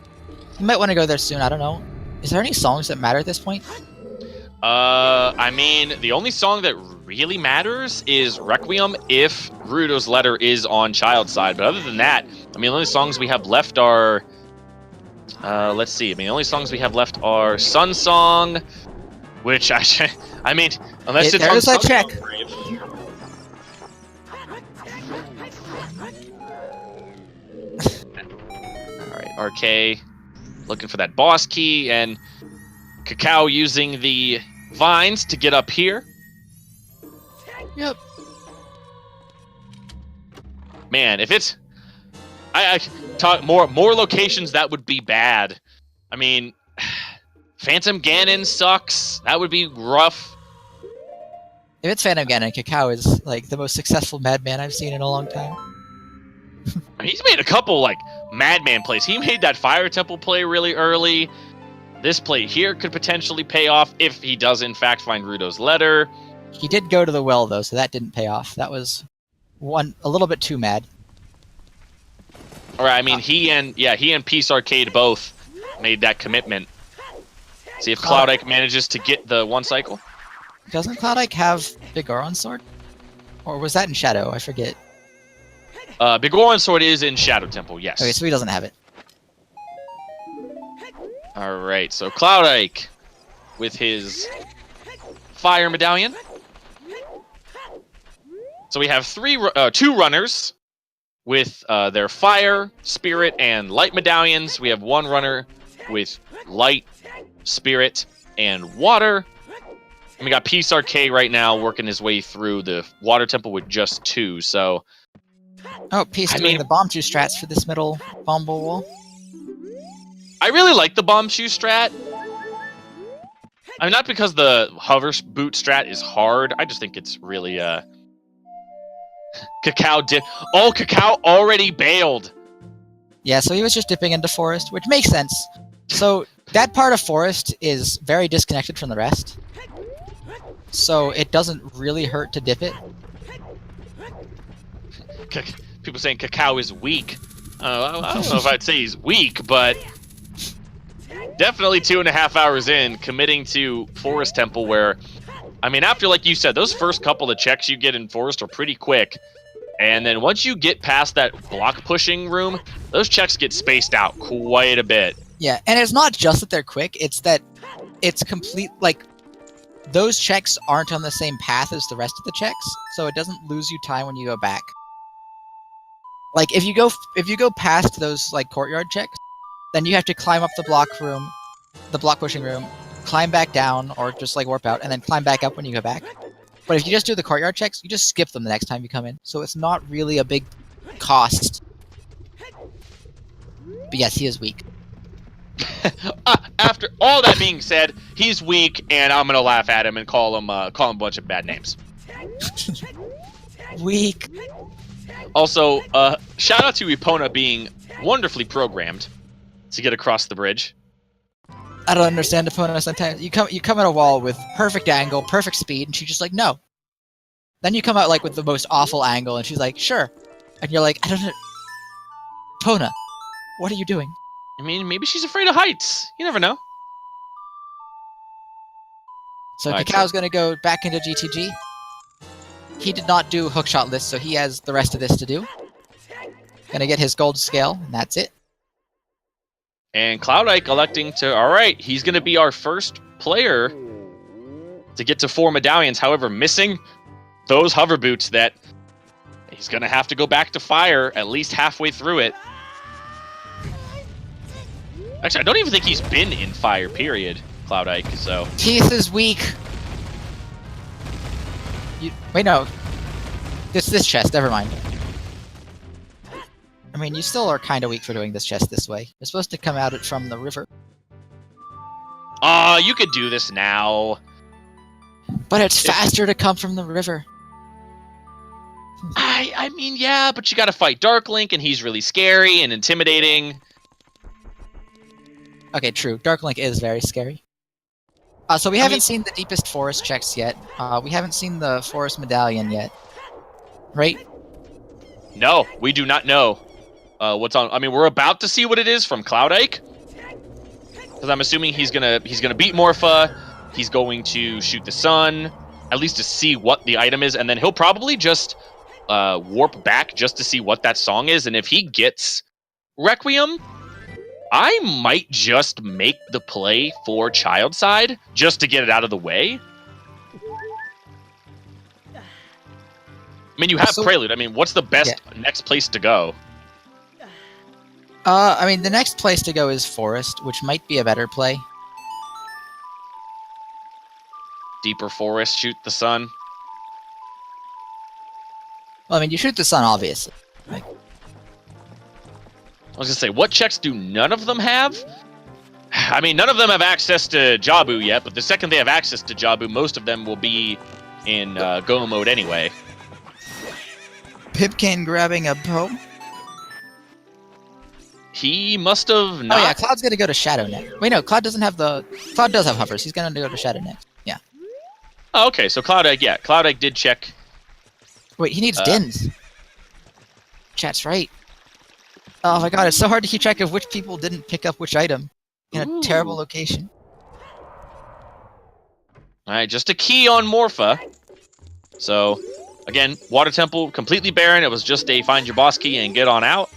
He might want to go there soon, I don't know. Is there any songs that matter at this point? I mean, the only song that really matters is Requiem if Gerudo's letter is on Child's side. But other than that, I mean, the only songs we have left are... let's see. I mean, the only songs we have left are Sun Song, which I mean, unless it's on there's a Sun check. Song Grave. Alright, RK looking for that boss key, and Cacao using the vines to get up here. Yep. Man, if it's... I talk more locations, that would be bad. I mean, Phantom Ganon sucks. That would be rough. If it's Phantom Ganon, Cacao is like the most successful madman I've seen in a long time. I mean, he's made a couple, like, madman plays. He made that Fire Temple play really early. This play here could potentially pay off if he does, in fact, find Gerudo's letter. He did go to the well, though, so that didn't pay off. That was a little bit too mad. Or, I mean, he and Peace Arcade both made that commitment. See if Cloud Ike manages to get the one cycle. Doesn't Cloud Ike have Big Goron Sword? Or was that in Shadow? I forget. Big Goron Sword is in Shadow Temple, yes. Okay, so he doesn't have it. Alright, so Cloud Ike with his Fire Medallion. So we have two runners with their Fire, Spirit, and Light Medallions. We have one runner with Light, Spirit, and Water. And we got Peace Arcade right now working his way through the Water Temple with just 2, so... Oh, Peace doing the bomb juice strats for this middle bomb wall. I really like the bomb shoe strat. I mean, not because the hover boot strat is hard. I just think it's really Cacao did. Oh, Cacao already bailed. Yeah, so he was just dipping into forest, which makes sense. So that part of forest is very disconnected from the rest. So it doesn't really hurt to dip it. People saying Cacao is weak. I don't know if I'd say he's weak, but definitely 2.5 hours in, committing to Forest Temple where, I mean, after, like you said, those first couple of checks you get in Forest are pretty quick. And then once you get past that block pushing room, those checks get spaced out quite a bit. Yeah, and it's not just that they're quick, it's that it's complete, like, those checks aren't on the same path as the rest of the checks, so it doesn't lose you time when you go back. Like, if you go past those, like, courtyard checks, then you have to climb up the block pushing room, climb back down, or just, like, warp out, and then climb back up when you go back. But if you just do the courtyard checks, you just skip them the next time you come in, so it's not really a big cost. But yes, he is weak. After all that being said, he's weak, and I'm gonna laugh at him and call him a bunch of bad names. Weak. Also, shout out to Epona being wonderfully programmed to get across the bridge. I don't understand Epona sometimes. You come at a wall with perfect angle, perfect speed, and she's just like, no. Then you come out like with the most awful angle, and she's like, sure. And you're like, I don't know. Epona, what are you doing? I mean, maybe she's afraid of heights. You never know. So Alright, Cacao's gonna go back into GTG. He did not do hookshot list, so he has the rest of this to do. Gonna get his gold scale, and that's it. And Cloud Ike electing to... Alright, he's going to be our first player to get to 4 medallions. However, missing those hover boots that he's going to have to go back to fire at least halfway through it. Actually, I don't even think he's been in fire, period, Cloud Ike, so... Teeth is weak. Wait, no. This chest, never mind. I mean, you still are kind of weak for doing this chest this way. You're supposed to come out it from the river. You could do this now. But it's faster to come from the river. I mean, yeah, but you got to fight Dark Link, and he's really scary and intimidating. Okay, true. Dark Link is very scary. So we haven't seen the deepest forest checks yet. We haven't seen the forest medallion yet, right? No, we do not know what's on. I mean, we're about to see what it is from Cloudike, because I'm assuming he's gonna beat Morpha. He's going to shoot the sun, at least to see what the item is, and then he'll probably just warp back just to see what that song is. And if he gets Requiem, I might just make the play for Child Side just to get it out of the way. I mean, you have Prelude. I mean, what's the best next place to go? I mean, the next place to go is Forest, which might be a better play. Deeper Forest, shoot the sun. Well, I mean, you shoot the sun, obviously. Like, I was gonna say, what checks do none of them have? I mean, none of them have access to Jabu yet, but the second they have access to Jabu, most of them will be in go mode anyway. Pipkin grabbing a bow. He must have not. Oh yeah, Cloud's gonna go to Shadow next. Wait, no, Cloud doesn't have the. Cloud does have hovers. He's gonna go to Shadow next. Yeah. Oh, okay, so Cloudike, yeah, Cloudike did check. Wait, he needs Dins. Chat's right. Oh my god, it's so hard to keep track of which people didn't pick up which item in a terrible location. Alright, just a key on Morpha. So, again, Water Temple, completely barren. It was just a find your boss key and get on out.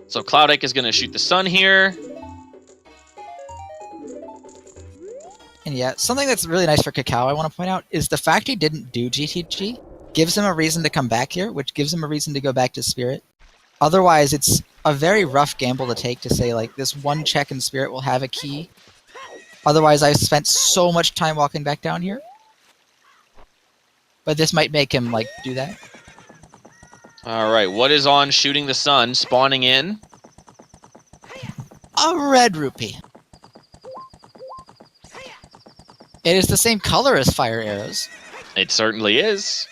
So Cloudike is going to shoot the sun here. And yeah, something that's really nice for Cacao, I want to point out, is the fact he didn't do GTG gives him a reason to come back here, which gives him a reason to go back to Spirit. Otherwise, it's a very rough gamble to take to say, like, this one check in Spirit will have a key. Otherwise, I've spent so much time walking back down here. But this might make him, like, do that. Alright, what is on shooting the sun, spawning in? A red rupee. It is the same color as fire arrows. It certainly is.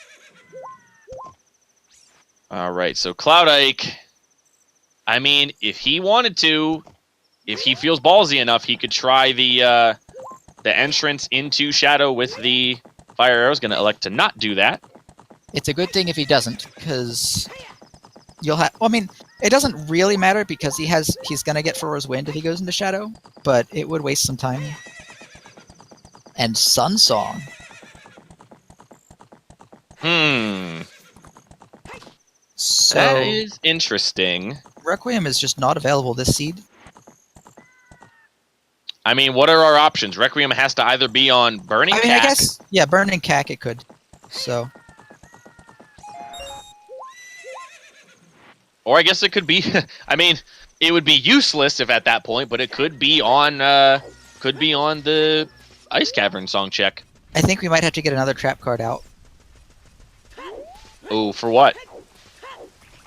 Alright, so Cloudike, I mean, if he wanted to, if he feels ballsy enough, he could try the entrance into Shadow with the fire arrows. Gonna elect to not do that. It's a good thing if he doesn't, because you'll have. Well, I mean, it doesn't really matter because he's gonna get Furrow's Wind if he goes into Shadow, but it would waste some time. And Sun Song. So that is interesting. Requiem is just not available this seed. I mean, what are our options? Requiem has to either be on Burning I mean, Cack. I guess, yeah, Burning Cack it could. So. Or I guess it could be. I mean, it would be useless if at that point, but it could be on the Ice Cavern song check. I think we might have to get another trap card out. Oh, for what?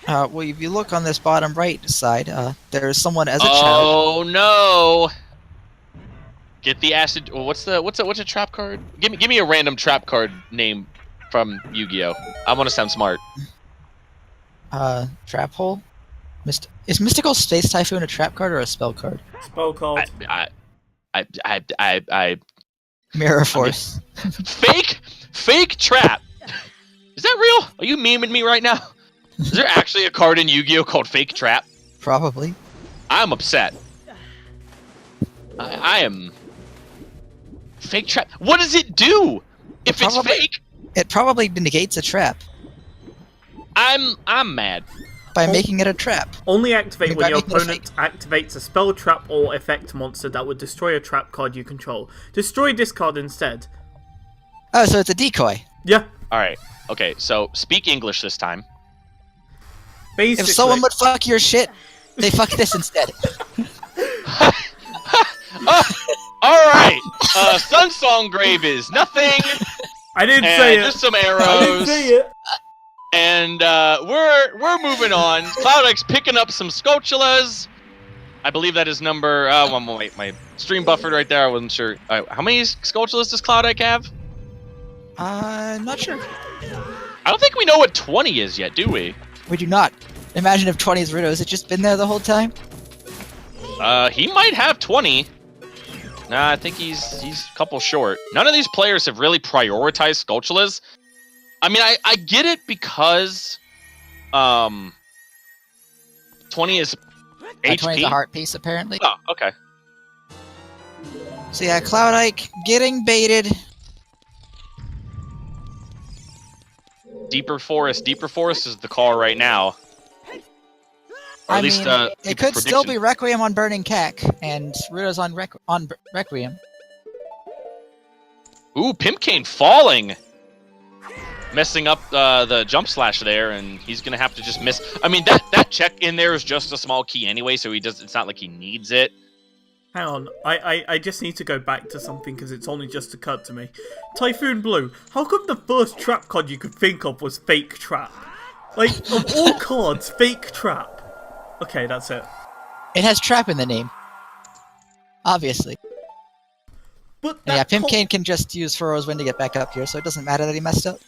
Well, if you look on this bottom right side, there's someone as a child. Oh no! Get the acid. What's a trap card? Give me a random trap card name from Yu-Gi-Oh. I want to sound smart. Trap hole. Is Mystical Space Typhoon a trap card or a spell card? Spell card. I Mirror Force. Fake trap. Is that real? Are you memeing me right now? Is there actually a card in Yu-Gi-Oh called Fake Trap? Probably. I'm upset. I am. Fake Trap. What does it do? If it's fake, it probably negates a trap. I'm mad. By making it a trap. Only activate when your opponent activates a spell, trap, or effect monster that would destroy a trap card you control. Destroy this card instead. Oh, so it's a decoy. Yeah. Alright. Okay, so speak English this time. Basically, if someone would fuck your shit, they fuck this instead. Alright! Sunsong Grave is nothing! I didn't say it! Just some arrows. I didn't say it! And we're moving on. Cloudike's picking up some Scotulas. I believe that is number. Wait, my stream buffered right there. I wasn't sure. How many Scotulas does Cloudike have? Not sure. I don't think we know what 20 is yet, do we? We do not. Imagine if 20 is Rudo. Has it just been there the whole time? He might have 20. Nah, I think he's a couple short. None of these players have really prioritized Skulltulas. I mean, I get it because 20 is HP. 20 is a heart piece, apparently. Oh, okay. So yeah, Cloud Ike getting baited. Deeper Forest is the call right now. Or I at least, mean, it could still be prediction. Requiem on Burning Cack, and Rudo's on Requiem. Ooh, Pimpcane falling! Messing up the jump slash there, and he's gonna have to just miss. I mean, that check in there is just a small key anyway, so it's not like he needs it. Hang on, I just need to go back to something because it's only just occurred to me. Typhoon Blue, how come the first trap card you could think of was Fake Trap? Like, of all cards, Fake Trap. Okay, that's it. It has trap in the name. Obviously. But And yeah, that, Pimpcane can just use Furrow's Wind to get back up here, so it doesn't matter that he messed up.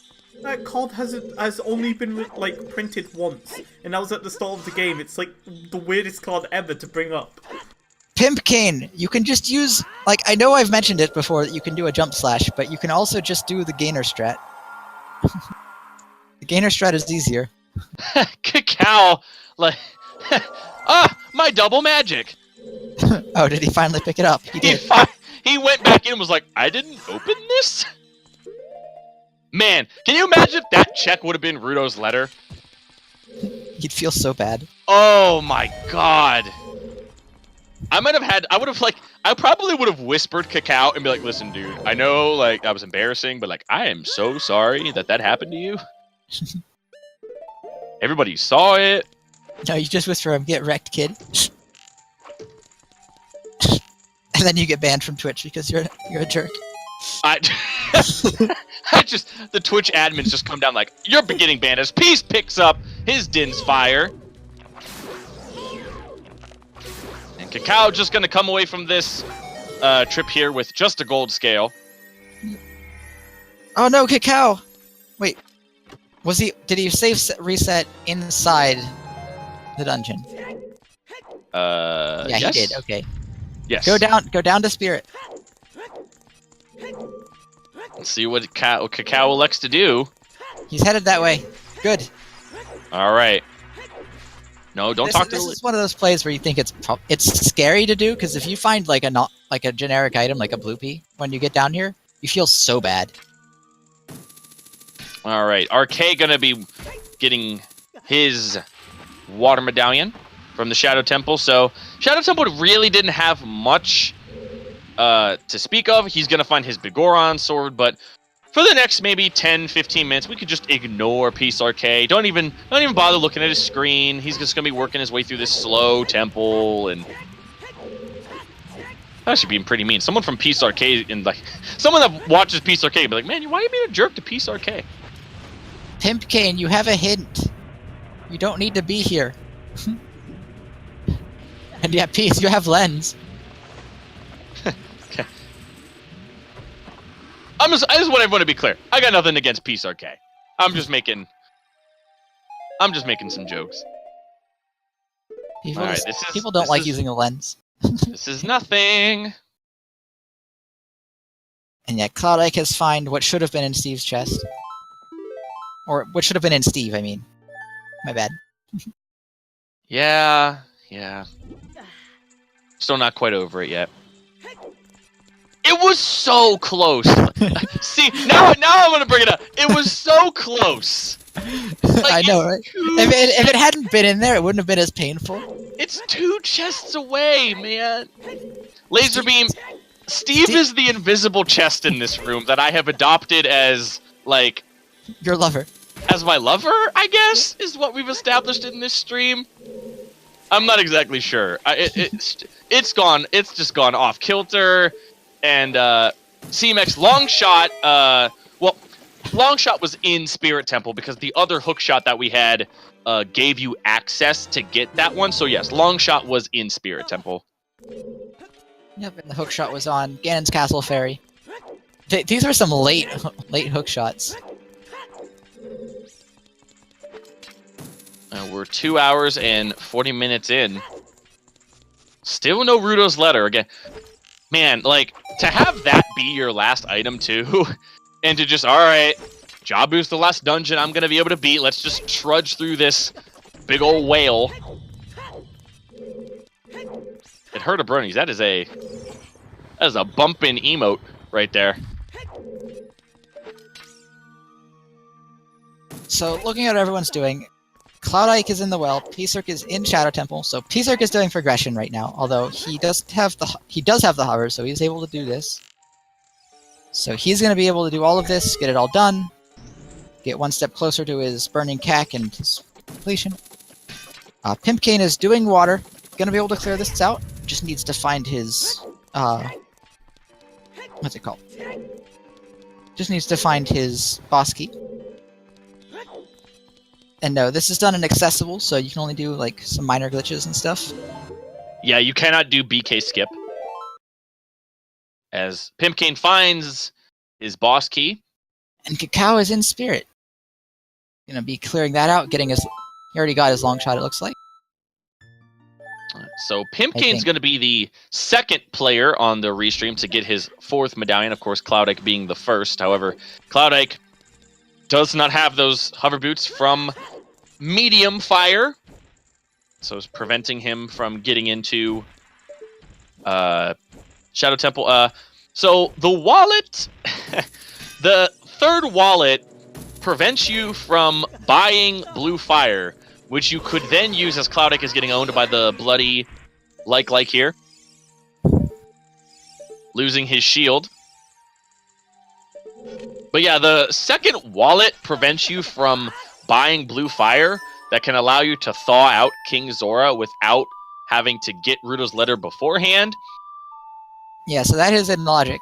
that card has only been like printed once, and that was at the start of the game. It's like the weirdest card ever to bring up. Pimpcane! You can just use... Like, I know I've mentioned it before that you can do a jump slash, but you can also just do the gainer strat. The gainer strat is easier. Cacao, like, my double magic. Oh, did he finally pick it up? He did. He went back in and was like, I didn't open this? Man, can you imagine if that check would have been Rudo's letter? He'd feel so bad. Oh my god. I probably would have whispered Cacao and be like, listen, dude, I know, like, that was embarrassing, but, like, I am so sorry that happened to you. Everybody saw it. No, you just whisper him, get wrecked, kid. And then you get banned from Twitch because you're a jerk. The Twitch admins just come down like, you're getting banned as Peace picks up his Din's Fire. And Cacao just gonna come away from this trip here with just a gold scale. Oh no, Cacao! Wait, did he save reset inside the dungeon? Yeah, yes? he did, okay. Yes. Go down to Spirit. Let's see what Cacao elects to do. He's headed that way. Good. Alright. No, don't talk to This is one of those plays where you think it's scary to do, because if you find like a generic item, like a blue pea, when you get down here, you feel so bad. Alright, RK gonna be getting his water medallion from the Shadow Temple, so Shadow Temple really didn't have much to speak of. He's gonna find his Bigoron sword, but for the next maybe 10-15 minutes, we could just ignore Peace RK. Don't even bother looking at his screen. He's just gonna be working his way through this slow temple, and that should be pretty mean. Someone from Peace RK and like someone that watches Peace RK be like, man, why are you being a jerk to Peace RK? Pimpcane, you have a hint. You don't need to be here. And yeah, Peace, you have lens. Okay. I just want everyone to be clear. I got nothing against Peace RK. I'm just making some jokes. People don't like using a lens. This is nothing. And yeah, Cloud Ike has found what should have been in Steve's chest. Or what should have been in Steve, I mean. My bad. Yeah. Still not quite over it yet. It was so close. See, now I'm gonna bring it up. It was so close. Like, I know, right? If it hadn't been in there, it wouldn't have been as painful. It's 2 chests away, man. Laser beam. Steve is the invisible chest in this room that I have adopted as, like, Your lover. as my lover, I guess, is what we've established in this stream. I'm not exactly sure. It's just gone off kilter, and CMX long shot. Long shot was in Spirit Temple because the other hook shot that we had gave you access to get that one. So yes, long shot was in Spirit Temple. Yep, and the hook shot was on Ganon's Castle Ferry. These were some late hook shots. We're 2 hours and 40 minutes in. Still no Rudo's letter again. Man, like, to have that be your last item too, and to just, alright, Jabu's the last dungeon I'm gonna be able to beat, let's just trudge through this big old whale. It hurt a bronies. That is a bumpin' emote right there. So, looking at what everyone's doing, Cloud Ike is in the well, P-Circ is in Shadow Temple, so P-Circ is doing progression right now, although he does have the hover, so he's able to do this. So he's going to be able to do all of this, get it all done, get one step closer to his burning cack and his completion. Pimpkane is doing water, going to be able to clear this out, just needs to find his, what's it called? Just needs to find his boss key. And no, this is done in accessible, so you can only do like some minor glitches and stuff. Yeah, you cannot do BK skip. As Pimpkane finds his boss key. And Cacao is in spirit. Gonna be clearing that out, getting his... He already got his long shot, it looks like. So Pimpkane's going to be the second player on the restream to get his 4th medallion. Of course, Cloud Ike being the first. However, Cloud Ike does not have those hover boots from medium fire, so it's preventing him from getting into Shadow Temple. So the wallet, the 3rd wallet, prevents you from buying blue fire, which you could then use as Cloud Ike is getting owned by the bloody like here, losing his shield. But yeah, the 2nd wallet prevents you from buying blue fire that can allow you to thaw out King Zora without having to get Rudo's letter beforehand. Yeah, so that is in logic.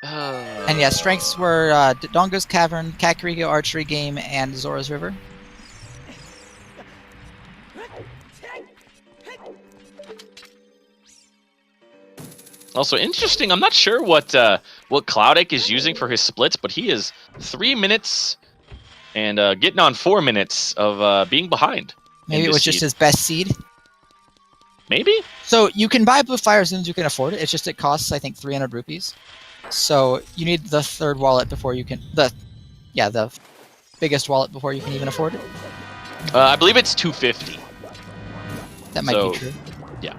And yeah, strengths were Dongo's Cavern, Kakariko Archery Game, and Zora's River. Also interesting, I'm not sure what Cloud Ike is using for his splits, but he is 3 minutes and getting on 4 minutes of being behind. Maybe it was just his best seed. Maybe? So you can buy blue fire as soon as you can afford it. It's just it costs, I think, 300 rupees. So you need the 3rd wallet before you can... the biggest wallet before you can even afford it. I believe it's 250. That might be true. Yeah.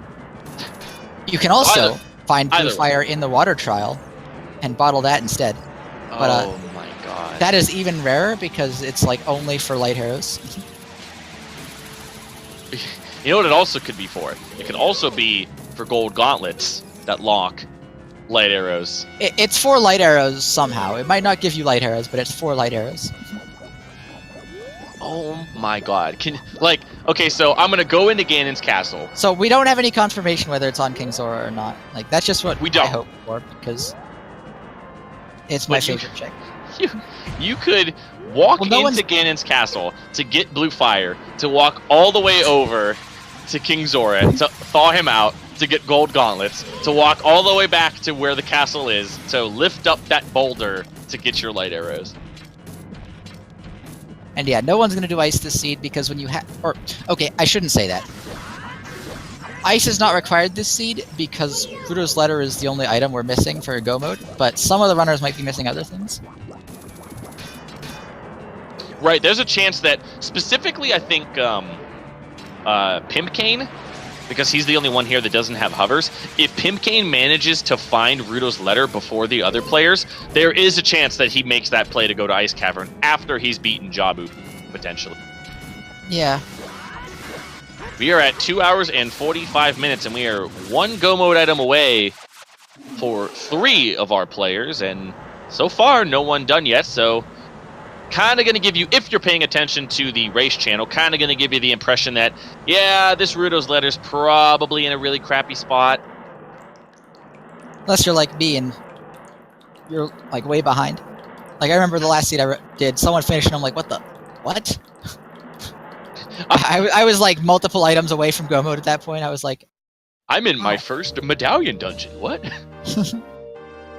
You can also find blue fire in the water trial and bottle that instead. But, oh my god. That is even rarer because it's like only for light arrows. You know what it also could be for? It could also be for gold gauntlets that lock light arrows. It's for light arrows somehow. It might not give you light arrows, but it's for light arrows. Oh my god. Okay, so I'm gonna go into Ganon's castle. So we don't have any confirmation whether it's on King Zora or not. Like, that's just what I hope for, because it's my favorite check. You could walk into Ganon's castle to get blue fire, to walk all the way over to King Zora, to thaw him out, to get gold gauntlets, to walk all the way back to where the castle is, to lift up that boulder to get your light arrows. And yeah, no one's going to do ice this seed because when you okay, I shouldn't say that. Ice is not required this seed because Rudo's letter is the only item we're missing for Go mode, but some of the runners might be missing other things. Right, there's a chance that, specifically I think Pimpkane, because he's the only one here that doesn't have hovers, if Pimpkane manages to find Rudo's letter before the other players, there is a chance that he makes that play to go to Ice Cavern after he's beaten Jabu, potentially. Yeah. We are at 2 hours and 45 minutes, and we are 1 Go mode item away for 3 of our players, and so far no one done yet, so kind of going to give you, if you're paying attention to the race channel, kind of going to give you the impression that, yeah, this Rudo's letter's probably in a really crappy spot. Unless you're like me and you're like way behind. Like, I remember the last seed I did, someone finished and I'm like, what? I was like multiple items away from Go mode at that point. I was like, I'm in my first medallion dungeon. What?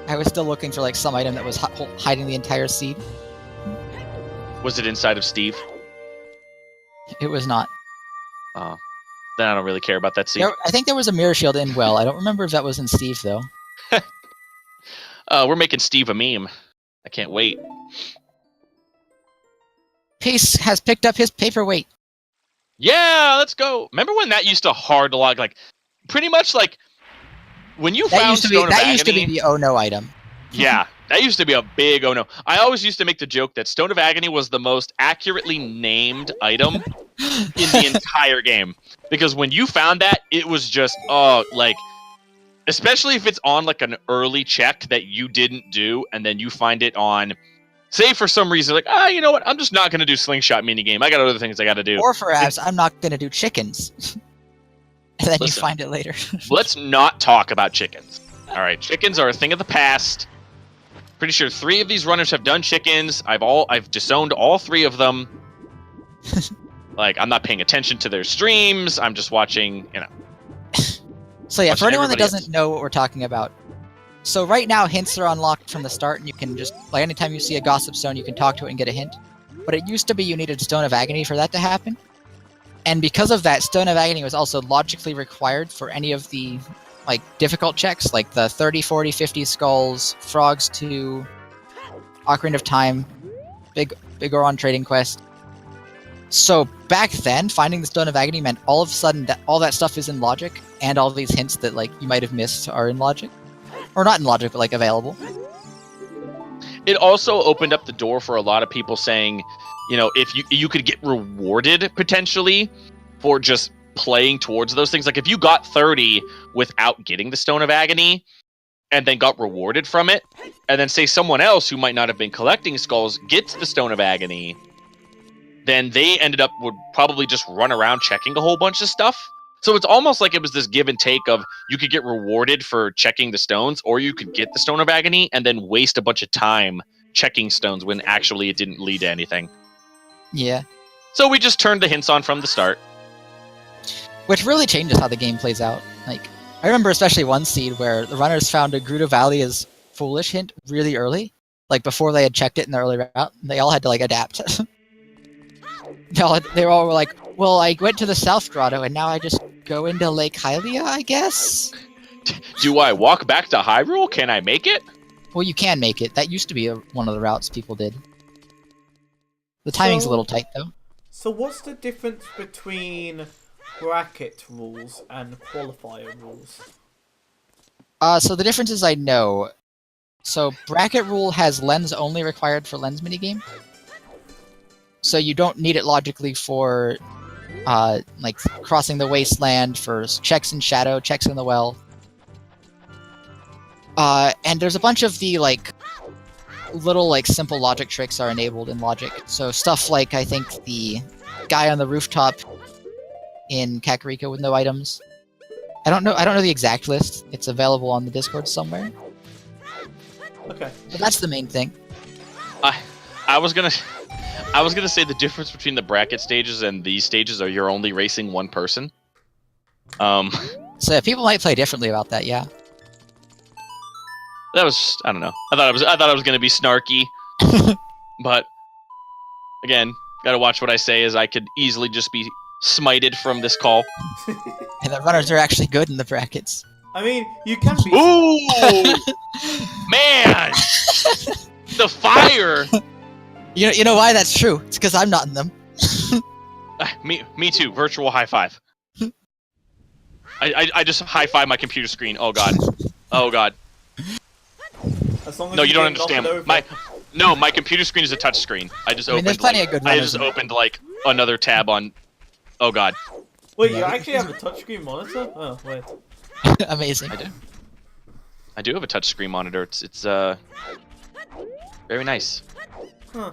I was still looking for like some item that was hiding the entire seed. Was it inside of Steve? It was not. Oh, then I don't really care about that scene. I think there was a mirror shield in Well. I don't remember if that was in Steve, though. We're making Steve a meme. I can't wait. Peace has picked up his paperweight. Yeah, let's go. Remember when that used to hard log, like, pretty much like when you That found used to be Stone of that used to Agony. be the oh no item. Yeah, that used to be a big oh no. I always used to make the joke that Stone of Agony was the most accurately named item in the entire game. Because when you found that, it was just, like, especially if it's on, like, an early check that you didn't do, and then you find it on, say for some reason, like, you know what, I'm just not going to do Slingshot minigame. I got other things I got to do. Or perhaps I'm not going to do chickens. And then Listen. you find it later. Let's not talk about chickens. All right, chickens are a thing of the past. Pretty sure 3 of these runners have done chickens. I've disowned all 3 of them. Like, I'm not paying attention to their streams. I'm just watching, you know. So yeah, for anyone that everybody doesn't know what we're talking about, so right now hints are unlocked from the start, and you can just, like, anytime you see a gossip stone, you can talk to it and get a hint. But it used to be you needed Stone of Agony for that to happen. And because of that, Stone of Agony was also logically required for any of the, like, difficult checks, like the 30, 40, 50 skulls, Frogs 2, Ocarina of Time, Big Oron Trading Quest. So back then, finding the Stone of Agony meant all of a sudden that all that stuff is in logic, and all these hints that, like, you might have missed are in logic. Or not in logic, but, like, available. It also opened up the door for a lot of people saying, you know, if you could get rewarded potentially for just playing towards those things. Like, if you got 30 without getting the Stone of Agony and then got rewarded from it, and then say someone else who might not have been collecting skulls gets the Stone of Agony, then they would probably just run around checking a whole bunch of stuff. So it's almost like it was this give and take of you could get rewarded for checking the stones, or you could get the Stone of Agony and then waste a bunch of time checking stones when actually it didn't lead to anything. Yeah. So we just turned the hints on from the start. Which really changes how the game plays out. Like, I remember especially one seed where the runners found a Gerudo Valley is foolish hint really early. Like, before they had checked it in the early route. They all had to, like, adapt. They all were like, well, I went to the South Grotto, and now I just go into Lake Hylia, I guess? Do I walk back to Hyrule? Can I make it? Well, you can make it. That used to be one of the routes people did. The timing's a little tight, though. So what's the difference between bracket rules and qualifier rules? So the differences I know. So bracket rule has lens only required for lens minigame. So you don't need it logically for, like, crossing the wasteland, for checks in shadow, checks in the well. And there's a bunch of the, like, little, like, simple logic tricks are enabled in logic. So stuff like, I think, the guy on the rooftop in Kakariko with no items. I don't know the exact list. It's available on the Discord somewhere. Okay. But that's the main thing. I was gonna say the difference between the bracket stages and these stages are you're only racing one person. So people might play differently about that, yeah. That was, I don't know. I thought I was gonna be snarky, but again, gotta watch what I say, as I could easily just be smited from this call. And the runners are actually good in the brackets. I mean, you can be. Ooh, man, the fire. You know why that's true? It's because I'm not in them. Me too. Virtual high five. I just high five my computer screen. Oh god. Oh god. As long as No, you don't get knocked understand. over. My computer screen is a touch screen. I just opened. there's plenty of good I runners just in it. opened like another tab on. Oh god. Wait, Yeah, you actually have a touchscreen monitor? Oh, wait. Amazing. I do have a touch screen monitor. It's very nice. Huh.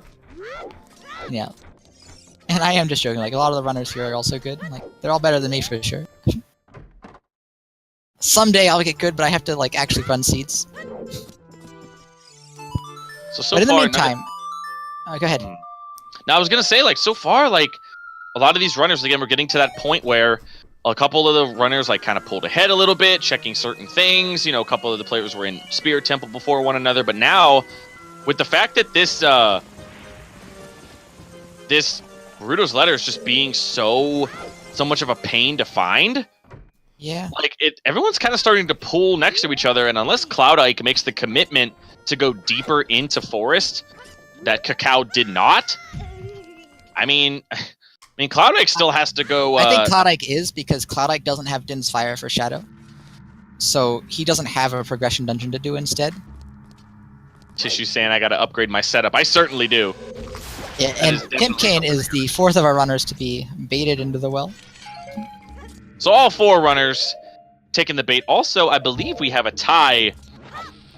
Yeah. And I am just joking. Like, a lot of the runners here are also good. Like, they're all better than me for sure. Someday I'll get good, but I have to, like, actually run seeds. So But in the far, meantime, go ahead. Now I was gonna say, like, so far, like, a lot of these runners, again, we're getting to that point where a couple of the runners, like, kind of pulled ahead a little bit, checking certain things. You know, a couple of the players were in Spirit Temple before one another, but now, with the fact that this Rudo's letter is just being so much of a pain to find. Yeah. Like everyone's kind of starting to pull next to each other, and unless Cloud Ike makes the commitment to go deeper into forest, that Cacao did not. I mean, Cloud Ike still has to go. I think Cloud Ike is, because Cloud Ike doesn't have Din's Fire for Shadow, so he doesn't have a progression dungeon to do instead. Tissue saying I got to upgrade my setup. I certainly do. Yeah, and Pimpkane is the fourth of our runners to be baited into the well. So all 4 runners taking the bait. Also, I believe we have a tie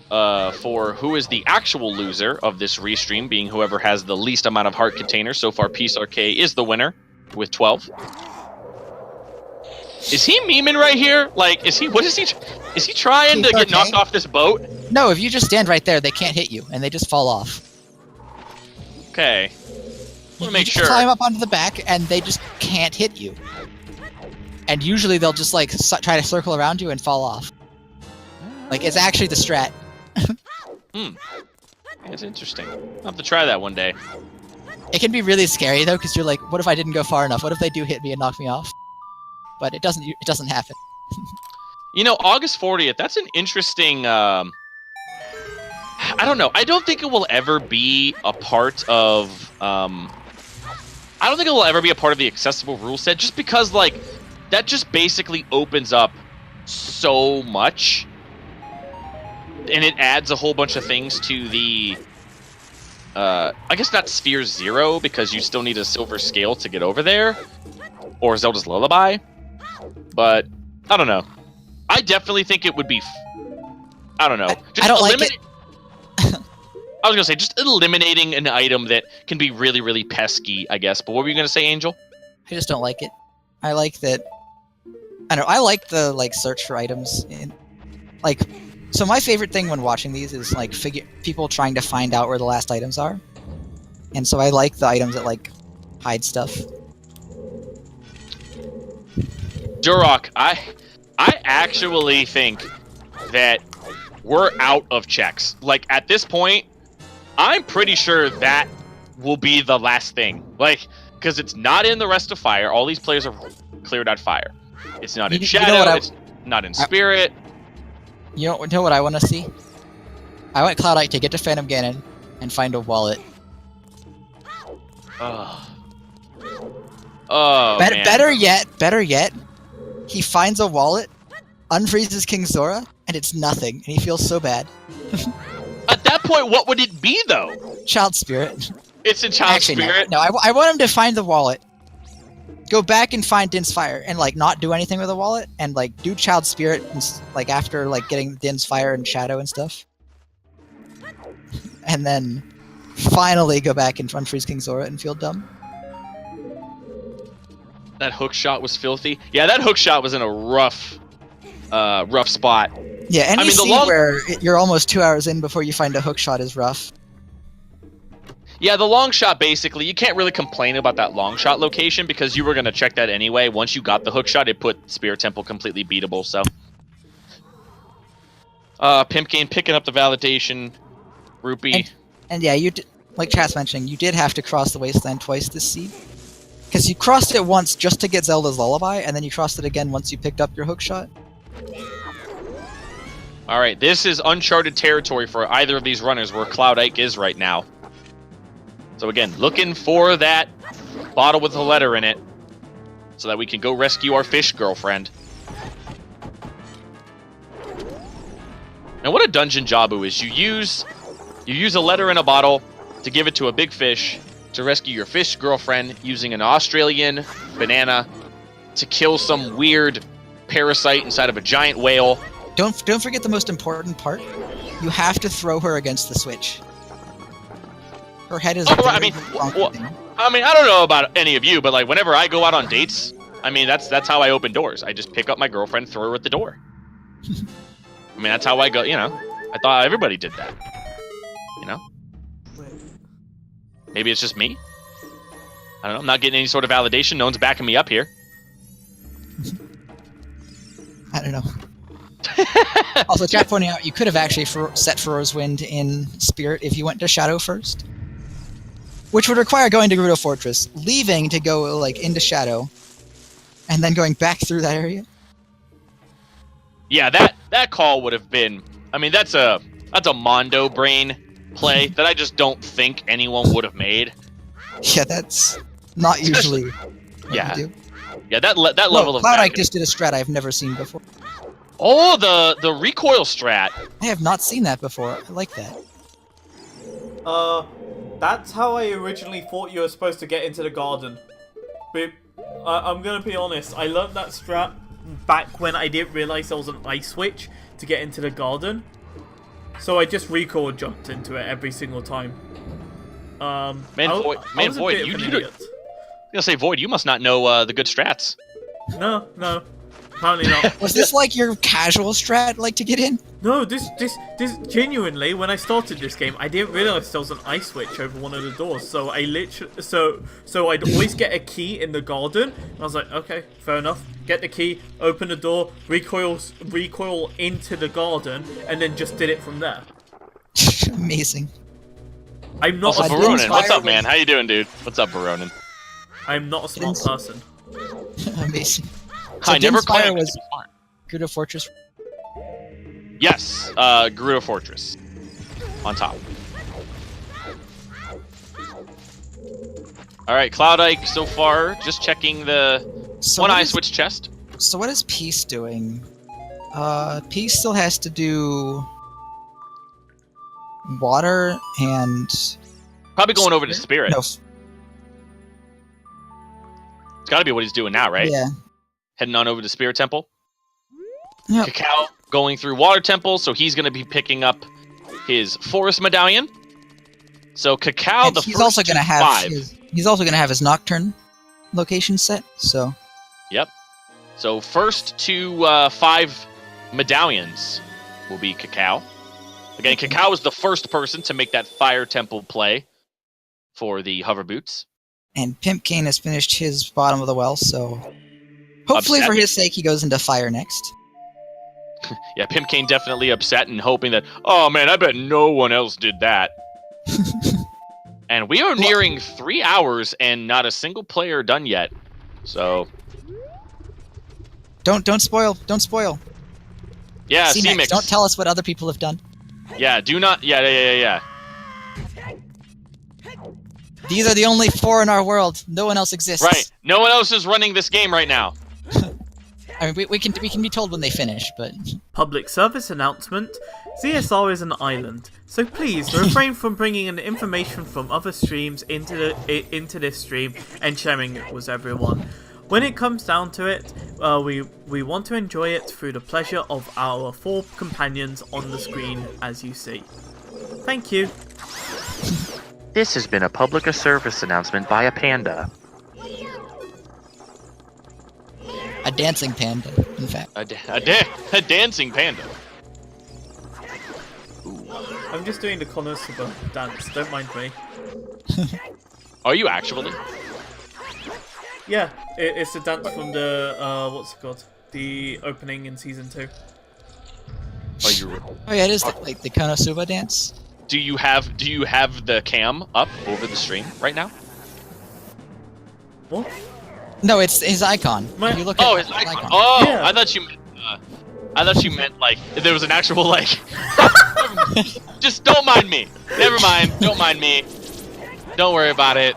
for who is the actual loser of this restream, being whoever has the least amount of heart containers. So far, Peace RK is the winner with 12. Is he memeing right here? Like, is he trying to get knocked off this boat? No, if you just stand right there, they can't hit you, and they just fall off. Okay. I want to make you sure. Climb up onto the back, and they just can't hit you. And usually they'll just like try to circle around you and fall off. Like, it's actually the strat. It's interesting. I'll have to try that one day. It can be really scary though, because you're like, what if I didn't go far enough? What if they do hit me and knock me off? But it doesn't happen. You know, August 40th, that's an interesting, I don't know. I don't think it will ever be a part of, I don't think it will ever be a part of the accessible rule set, just because, like, that just basically opens up so much. And it adds a whole bunch of things to the, I guess not Sphere 0, because you still need a silver scale to get over there. Or Zelda's Lullaby. But, I don't know. I definitely think it would be, I don't know. I don't like it. I was going to say, just eliminating an item that can be really, really pesky, I guess. But what were you going to say, Angel? I just don't like it. I like that. I don't know. I like the search for items. So my favorite thing when watching these is people trying to find out where the last items are. And so I like the items that hide stuff. Durok, I actually think that we're out of checks. Like, at this point, I'm pretty sure that will be the last thing. Like, because it's not in the rest of Fire. All these players are cleared out Fire. It's not in Shadow. It's not in Spirit. You know what I want to see? I want Cloud Ike to get to Phantom Ganon and find a wallet. Man. Better yet, he finds a wallet, unfreezes King Zora, and it's nothing, and he feels so bad. At that point, what would it be, though? Child Spirit. It's a Child Spirit? No, I want him to find the wallet, go back and find Din's Fire, and not do anything with the wallet, and do Child Spirit, and, after getting Din's Fire and Shadow and stuff. And then finally go back and unfreeze King Zora and feel dumb. That hook shot was filthy. Yeah, that hook shot was in a rough spot. Yeah, any scene where you're almost 2 hours in before you find a hook shot is rough. Yeah, the long shot, basically, you can't really complain about that long shot location because you were going to check that anyway. Once you got the hook shot, it put Spirit Temple completely beatable, so. Pimpkane picking up the validation. Rupee. And yeah, like Chat's mentioning, you did have to cross the wasteland twice this seed. Because you crossed it once just to get Zelda's Lullaby, and then you crossed it again once you picked up your hookshot. Alright, this is uncharted territory for either of these runners where Cloud Ike is right now. So again, looking for that bottle with a letter in it so that we can go rescue our fish girlfriend. Now what a dungeon Jabu is, you use a letter in a bottle to give it to a big fish to rescue your fish girlfriend using an Australian banana to kill some weird parasite inside of a giant whale. Don't forget the most important part. You have to throw her against the switch. Her head is. I mean, I don't know about any of you, but whenever I go out on dates, I mean that's how I open doors. I just pick up my girlfriend, throw her at the door. I mean that's how I go. I thought everybody did that. Maybe it's just me. I don't know. I'm not getting any sort of validation. No one's backing me up here. I don't know. Also, chat pointing out, you could have actually set Furrow's Wind in Spirit if you went to Shadow first. which would require going to Gerudo Fortress, leaving to go like into Shadow, and then going back through that area. Yeah, that call would have been. I mean, that's a Mondo brain play that I just don't think anyone would have made. Yeah, that's not usually what Yeah. you do. Yeah, that level of. Cloud Ike just did a strat I've never seen before. Oh, the recoil strat. I have not seen that before. I like that. That's how I originally thought you were supposed to get into the garden. But I'm gonna be honest, I learned that strat back when I didn't realize there was an ice switch to get into the garden. So I just recoil jumped into it every single time. Void, you idiot. I'm gonna say Void, you must not know the good strats. No, apparently not. Was this like your casual strat, like to get in? No, this genuinely, when I started this game, I didn't realize there was an ice switch over one of the doors. So I literally, so I'd always get a key in the garden. And I was like, okay, fair enough. Get the key, open the door, recoil into the garden, and then just did it from there. Amazing. I'm not. Also, I Baronin, didn't what's fire up, man? How you doing, dude? What's up, Baronin? I'm not a smart person. Amazing. I never Din's Fire claimed was to be smart. Gerudo Fortress. Yes, Gerudo Fortress. On top. Alright, Cloud Ike so far, just checking the So one what eye is- switch chest. So what is Peace doing? Peace still has to do water and Probably going over to Spirit. no, It's gotta be what he's doing now, right? yeah, Heading on over to Spirit Temple. Yep. Cacao going through Water Temple, so he's gonna be picking up his Forest Medallion. So Cacao, and the he's first also gonna have 5. he's also gonna have his Nocturne location set. So Yep. So first to 5 medallions will be Cacao. Again, Cacao was the first person to make that Fire Temple play for the hover boots. and Pimp Cane has finished his bottom of the well. So hopefully Upset. for his sake, he goes into fire next. Yeah, Pimp Cane definitely upset and hoping that, oh man, I bet no one else did that. And we are nearing 3 hours and not a single player done yet. So, Don't spoil. yeah, C-Mix, C-Mix. don't tell us what other people have done. Yeah, do not. Yeah. These are the only 4 in our world. No one else exists. Right. No one else is running this game right now. I mean, we can be told when they finish, but Public service announcement. ZSR is an island, so please refrain from bringing in information from other streams into this stream and sharing it with everyone. When it comes down to it, we want to enjoy it through the pleasure of our 4 companions on the screen, as you see. Thank you. This has been a public service announcement by a panda. a dancing panda, in fact. A dancing panda. I'm just doing the Konosuba dance, don't mind me. Are you actually? Yeah, it's the dance from the, what's it called? The opening in Season 2. Are you? Oh yeah, it is like the Konosuba dance. Do you have the cam up over the stream right now? What? No, it's his icon. My- You look at Oh, his the icon. Oh, Yeah. I thought you meant like there was an actual like. Just don't mind me. Never mind. Don't mind me. Don't worry about it.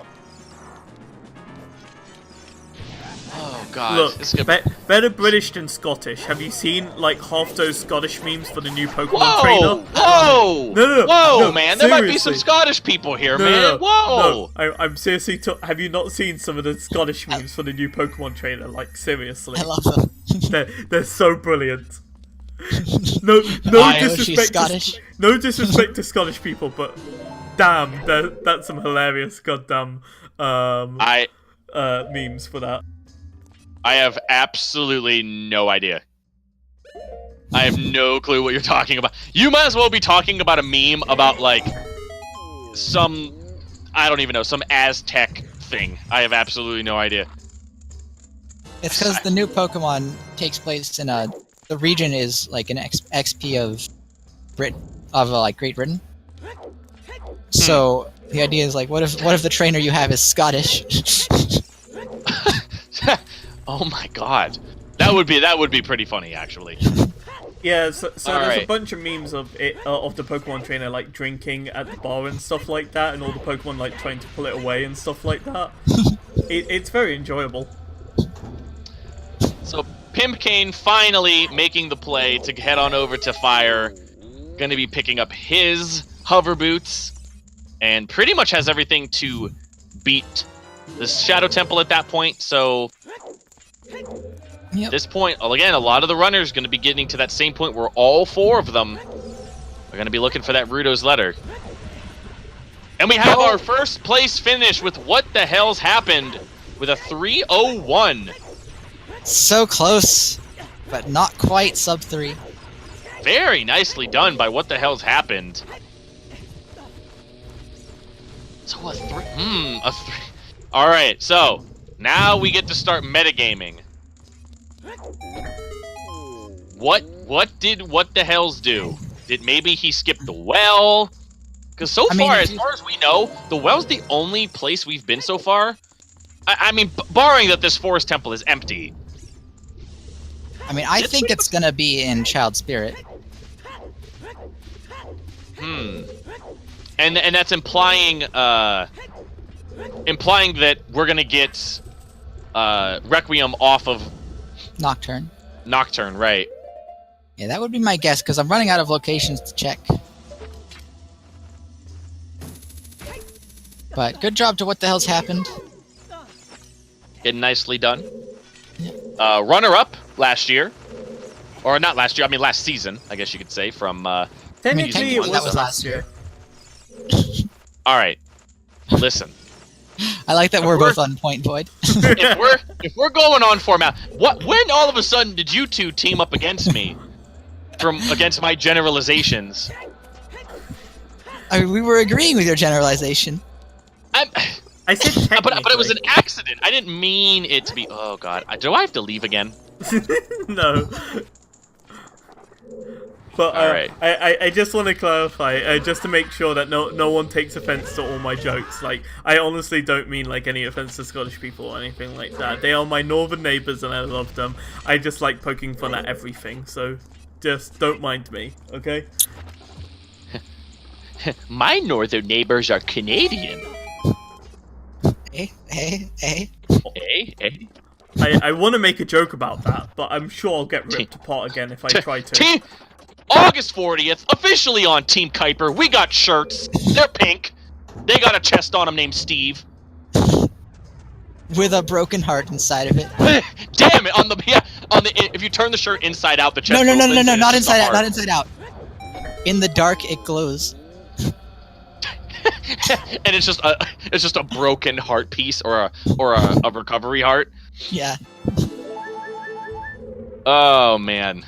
Oh god. Look, This is gonna... better British than Scottish. Have you seen, like, half those Scottish memes for the new Pokemon Whoa! trailer? Whoa! No, Whoa, no, man! There might be some seriously. Scottish people here, No, man. no, Whoa! no. I'm seriously. Have you not seen some of the Scottish memes for the new Pokemon trailer? Like, seriously, I love them. they're so brilliant. No I know she's disrespect. Scottish. No disrespect to Scottish people, but damn, that's some hilarious goddamn memes for that. I have absolutely no idea. I have no clue what you're talking about. You might as well be talking about a meme about, like, some, I don't even know, some Aztec thing. I have absolutely no idea. It's because the new Pokemon takes place in the region is like an XP of Great Britain. So the idea is like, what if the trainer you have is Scottish? Oh my god, that would be pretty funny actually. Yeah, so there's a Alright. bunch of memes of it of the Pokemon trainer like drinking at the bar and stuff like that, and all the Pokemon like trying to pull it away and stuff like that. It's very enjoyable. So Pimpkane finally making the play to head on over to Fire. Going to be picking up his hover boots, and pretty much has everything to beat the Shadow Temple at that point. So Yep. at this point, again, a lot of the runners going to be getting to that same point where all 4 of them are going to be looking for that Rudo's letter. And we have our first place finish with What the Hell's Happened with a 3:01. So close, but not quite sub 3. Very nicely done by What the Hell's Happened. So a 3. A 3. All right, so now we get to start metagaming. What did What the Hells do? Did maybe he skip the well? Because so far, as far as we know, the well's the only place we've been so far. I mean, barring that this forest temple is empty. I mean, I think it's gonna be in Child Spirit. And that's implying that we're gonna get Requiem off of Nocturne. Nocturne, right? Yeah, that would be my guess, because I'm running out of locations to check. But good job to What the Hell's Happened. Getting nicely done. Runner-up last year. Or not last year, I mean last season, I guess you could say, from... Technically, it that was last year. Alright, listen. I like that we're both on point, Void. if we're going on format, when all of a sudden did you two team up against me? Against my generalizations? I mean, we were agreeing with your generalization. I said technically. But it was an accident. I didn't mean it to be... Oh, God. Do I have to leave again? No. But Alright. I just want to clarify, just to make sure that no one takes offense to all my jokes. Like, I honestly don't mean like any offense to Scottish people or anything like that. They are my northern neighbours and I love them. I just like poking fun at everything, so just don't mind me, okay? My northern neighbors are Canadian. Eh? Eh? I want to make a joke about that, but I'm sure I'll get ripped apart again if I try to. August 40th, officially on Team Kuiper. We got shirts. They're pink. They got a chest on them named Steve. With a broken heart inside of it. Damn it! If you turn the shirt inside out, the chest. No, opens and not it's inside out, heart. not inside out. In the dark, it glows. And it's just a broken heart piece or a recovery heart. Yeah. Oh man.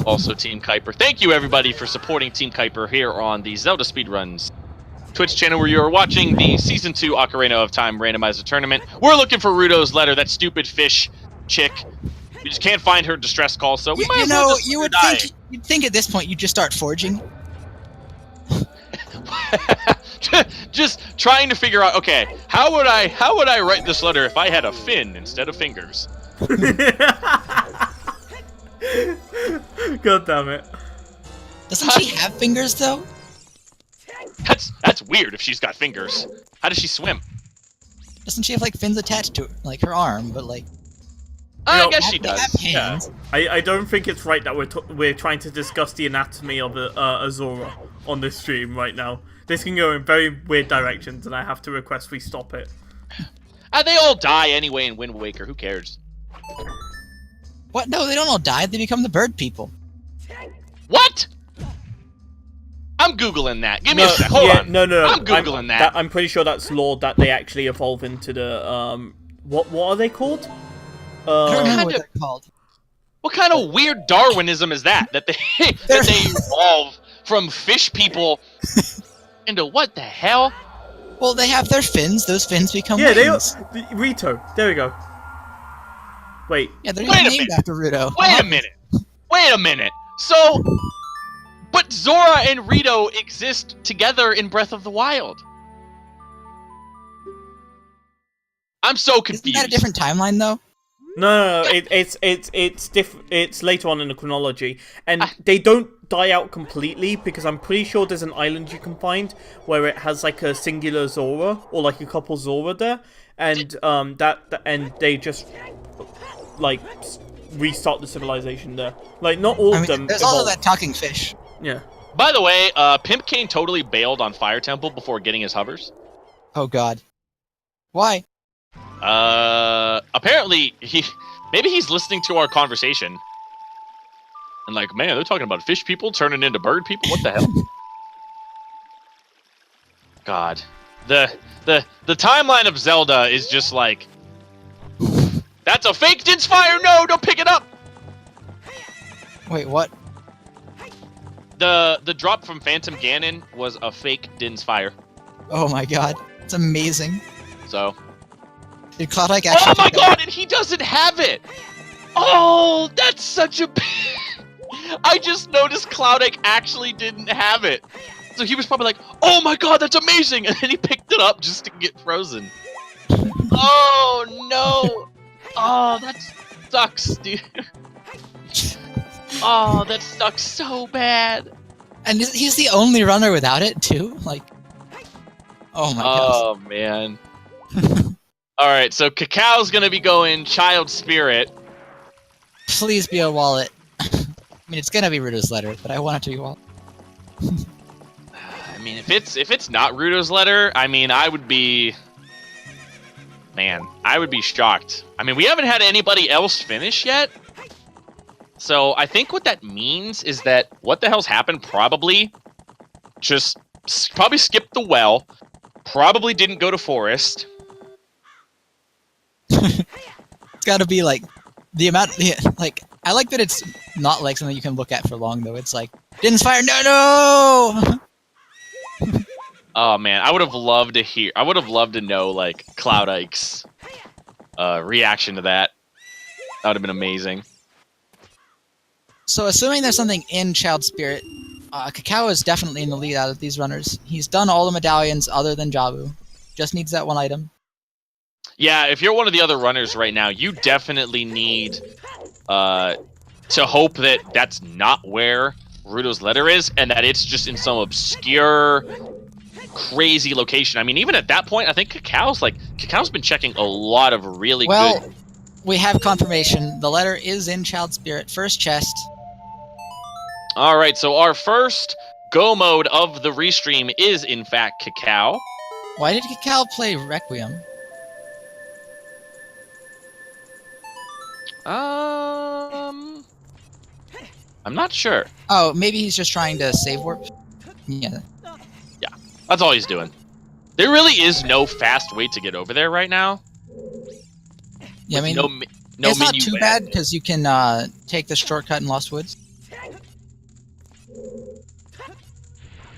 Also Team Kuiper. Thank you everybody for supporting Team Kuiper here on the Zelda Speedruns Twitch channel, where you are watching the Season 2 Ocarina of Time randomizer tournament. We're looking for Rudo's letter, that stupid fish chick. We just can't find her distress call, so we might as well just you would die. you'd think at this point you'd just start forging. Just trying to figure out, okay, how would I write this letter if I had a fin instead of fingers? God damn it. Doesn't she have fingers though? That's weird if she's got fingers. How does she swim? Doesn't she have like fins attached to her, like her arm, but like? I guess she They have does. hands. I don't think it's right that we're trying to discuss the anatomy of Azora on this stream right now. This can go in very weird directions, and I have to request we stop it. They all die anyway in Wind Waker. Who cares? What? No, they don't all die. They become the bird people. What? I'm googling that. Give me a sec. Hold on. No. I'm googling that. I'm pretty sure that's lore that they actually evolve into the What are they called? I don't remember kind what of- they're called. What kind of weird Darwinism is that? That they evolve from fish people into what the hell? Well, they have their fins. Those fins become Yeah, wings. Rito. There we go. Wait. Yeah, they're Wait a named minute. after Rudo. Wait a minute. So, But Zora and Rito exist together in Breath of the Wild. I'm so confused. Isn't that a different timeline though? No. It's later on in the chronology, and they don't die out completely because I'm pretty sure there's an island you can find where it has like a singular Zora or like a couple Zora there, and and they just like restart the civilization there. Like not all of them. There's evolve. also that talking fish. Yeah. By the way, Pimp Cane totally bailed on Fire Temple before getting his hovers. Oh god. Why? Apparently maybe he's listening to our conversation. And like, man, they're talking about fish people turning into bird people. What the hell? God. The timeline of Zelda is just like, that's a fake Din's Fire! No, don't pick it up! Wait, what? The drop from Phantom Ganon was a fake Din's Fire. Oh my god. It's amazing. So. Did Cloud actually Oh my god, and he doesn't have it! Oh, that's such a... I just noticed Cloudegg actually didn't have it. So he was probably like, oh my god, that's amazing! And then he picked it up just to get frozen. Oh no! Oh, that sucks, dude. Oh, that sucks so bad. And he's the only runner without it, too? Like... Oh my god. Oh, man. Alright, so Cacao's gonna be going Child Spirit. Please be a wallet. I mean, it's gonna be Ruto's letter, but I want it to be wallet. I mean, if it's not Ruto's letter, I mean, I would be... Man, I would be shocked. I mean, we haven't had anybody else finish yet. So I think what that means is that what the hell's happened probably just probably skipped the well, probably didn't go to forest. It's gotta be like the amount. Yeah, like I like that it's not like something you can look at for long though. It's like Din's Fire, no. Oh man, I would have loved to hear. I would have loved to know like Cloud Ike's reaction to that. That would have been amazing. So assuming there's something in Child Spirit, Cacao is definitely in the lead out of these runners. He's done all the medallions other than Jabu. Just needs that one item. Yeah, if you're one of the other runners right now, you definitely need to hope that that's not where Ruto's letter is, and that it's just in some obscure, crazy location. I mean, even at that point, I think Cacao's been checking a lot of really good... Well, we have confirmation. The letter is in Child Spirit. First chest. Alright, so our first go mode of the restream is, in fact, Cacao. Why did Cacao play Requiem? I'm not sure. Oh, maybe he's just trying to save warp? Yeah. Yeah, that's all he's doing. There really is no fast way to get over there right now. Yeah, I mean, no it's not menu too way. bad because you can take the shortcut in Lost Woods.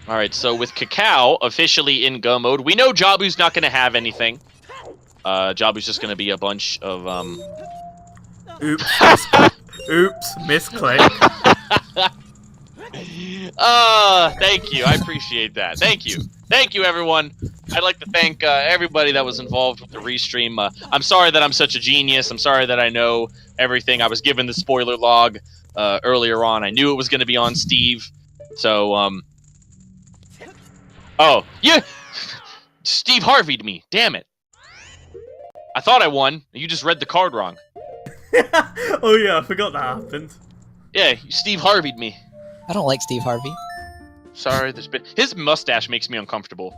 Alright, so with Cacao officially in go mode, we know Jabu's not going to have anything. Jabu's just going to be a bunch of, Oops, misclick. Thank you. I appreciate that. Thank you. Thank you, everyone. I'd like to thank everybody that was involved with the restream. I'm sorry that I'm such a genius. I'm sorry that I know everything. I was given the spoiler log earlier on. I knew it was going to be on Steve. So, Oh, yeah! Steve Harvey'd me. Damn it. I thought I won. You just read the card wrong. Oh yeah, I forgot that happened. Yeah, Steve Harvey'd me. I don't like Steve Harvey. Sorry, there's been... His mustache makes me uncomfortable.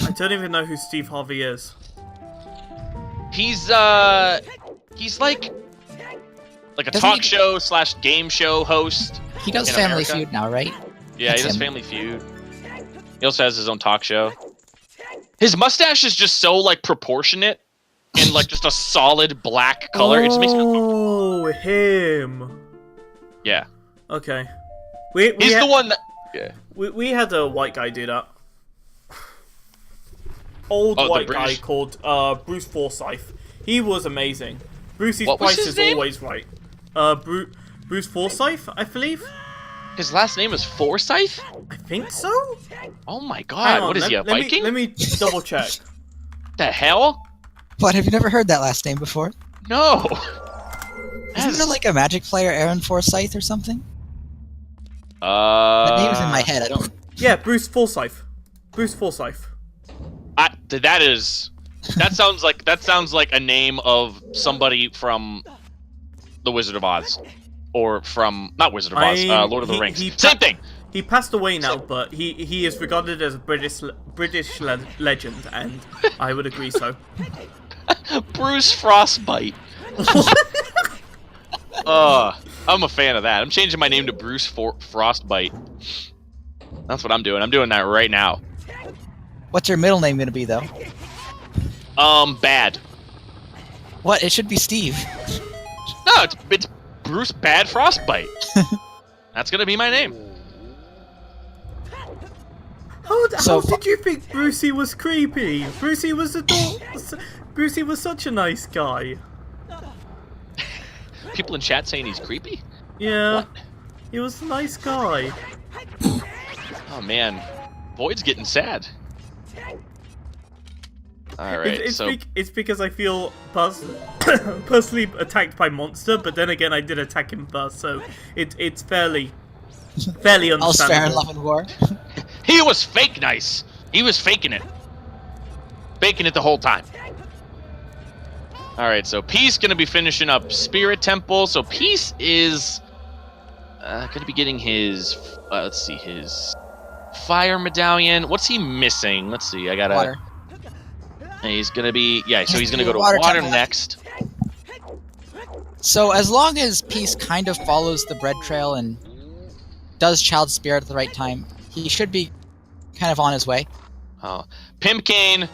I don't even know who Steve Harvey is. He's like a talk show / game show host. He does in Family America. Feud now, right? Yeah, That's he does him. Family Feud. He also has his own talk show. His mustache is just so like proportionate and like just a solid black color. It just makes me uncomfortable. Oh, him. Yeah. Okay. He's the one that... Yeah. We had a white guy do that. Old Oh, the white guy British- called Bruce Forsyth. He was amazing. Brucey's What was price his is name? always right. Bruce Forsyth, I believe. His last name is Forsyth? I think so? Oh my Hang god, on, what is he, a Viking? Let me double check. The hell? What, have you never heard that last name before? No! Isn't there like a Magic player, Aaron Forsyth or something? That name is in my head, I don't... Yeah, Bruce Forsyth. Bruce Forsyth. That sounds like a name of somebody from The Wizard of Oz. Or from, not Wizard of Oz, Lord of the Rings. Same thing! He passed away now, but he is regarded as a British legend, and I would agree so. Bruce Frostbite. I'm a fan of that. I'm changing my name to Bruce Frostbite. That's what I'm doing. I'm doing that right now. What's your middle name gonna be, though? Bad. What? It should be Steve. No, it's Bruce Bad Frostbite. That's gonna be my name. How did you think Brucey was creepy? Brucey was Brucey was such a nice guy. People in chat saying he's creepy? Yeah. What? He was a nice guy. Oh man, Void's getting sad. Alright, it's because I feel personally attacked by Monster, but then again I did attack him first, so it's fairly understandable. All's fair in love and war. He was fake nice. He was faking it. Faking it the whole time. Alright, so Peace gonna be finishing up Spirit Temple. So Peace is gonna be getting his let's see, his Fire Medallion. What's he missing? Let's see, I gotta Water. He's gonna be so he's gonna go to Water Water Temple. next. So as long as Peace kind of follows the bread trail and does Child Spirit at the right time, he should be kind of on his way. Oh, Pimpkane,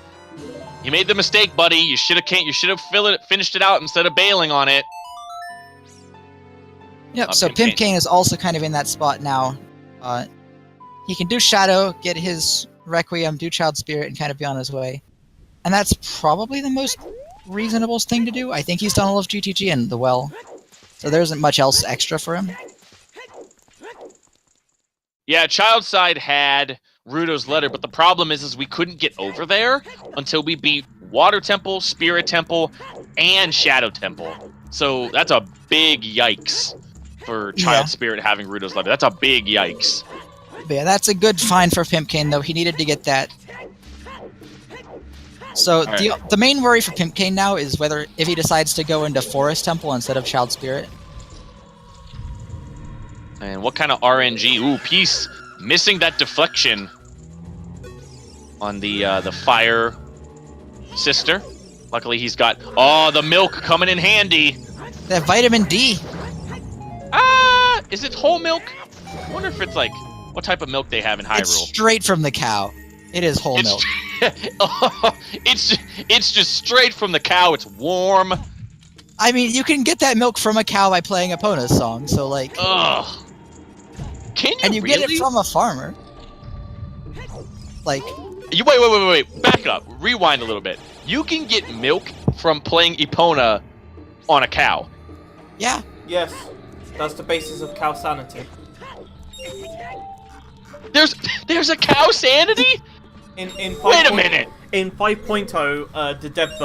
you made the mistake, buddy. You should have finished it out instead of bailing on it. Yep. So Pimpkane is also kind of in that spot now. He can do Shadow, get his Requiem, do Child Spirit, and kind of be on his way. And that's probably the most reasonable thing to do. I think he's done all of GTG and the well, so there isn't much else extra for him. Yeah, Child Side had Rudo's letter, but the problem is we couldn't get over there until we beat Water Temple, Spirit Temple, and Shadow Temple. So that's a big yikes for Child Spirit having Rudo's letter. That's a big yikes. But yeah, that's a good find for Pimpkane, though. He needed to get that. So the main worry for Pimpkane now is if he decides to go into Forest Temple instead of Child Spirit. And what kind of RNG? Ooh, Peace missing that deflection on the Fire Sister. Luckily, he's got the milk coming in handy. That vitamin D. Is it whole milk? I wonder if it's like what type of milk they have in Hyrule. It's straight from the cow. It is whole milk. It's just straight from the cow. It's warm. I mean, you can get that milk from a cow by playing Epona's song. So like. Ugh. Can you? And you really? get it from a farmer. Like. You wait. Back up. Rewind a little bit. You can get milk from playing Epona on a cow. Yeah. Yes, that's the basis of cow sanity. There's a cow sanity? Wait a minute. In 5.0, the dev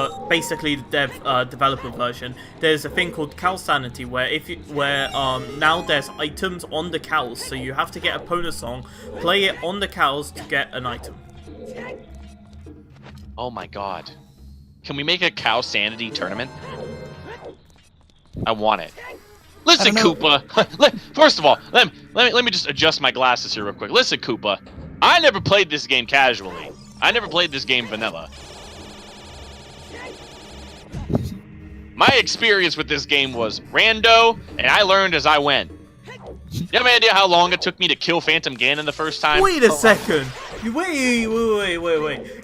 developer version, there's a thing called cow sanity where now there's items on the cows, so you have to get a Epona song, play it on the cows to get an item. Oh my god. Can we make a cow sanity tournament? I want it. Listen, Koopa. First of all, let me just adjust my glasses here real quick. Listen, Koopa. I never played this game casually. I never played this game vanilla. My experience with this game was rando, and I learned as I went. You have any idea how long it took me to kill Phantom Ganon the first time? Wait a second. Wait.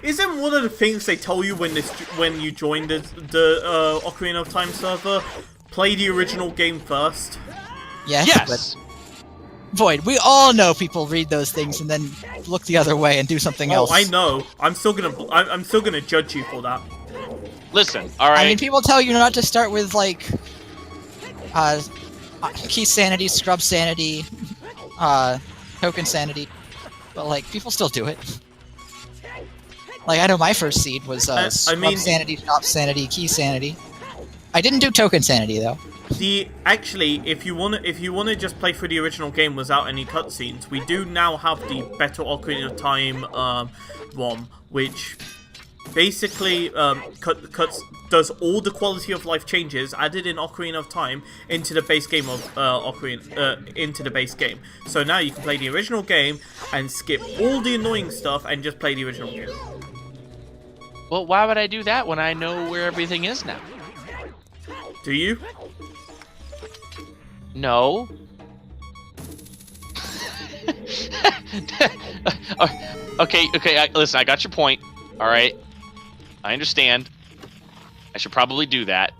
Isn't one of the things they tell you when you join the Ocarina of Time server, play the original game first? Yes. But Void, we all know people read those things and then look the other way and do something else. Oh, I know. I'm still gonna judge you for that. Listen, all right. I mean, people tell you not to start with like key sanity, scrub sanity, token sanity, but like people still do it. Like I know my first seed was mean, sanity, shop sanity, key sanity. I didn't do token sanity though. Actually, if you wanna just play through the original game without any cutscenes, we do now have the Better Ocarina of Time ROM, which basically does all the quality of life changes added in Ocarina of Time into the base game of into the base game. So now you can play the original game and skip all the annoying stuff and just play the original game. Well, why would I do that when I know where everything is now? Do you? No. Okay, listen, I got your point. All right. I understand. I should probably do that.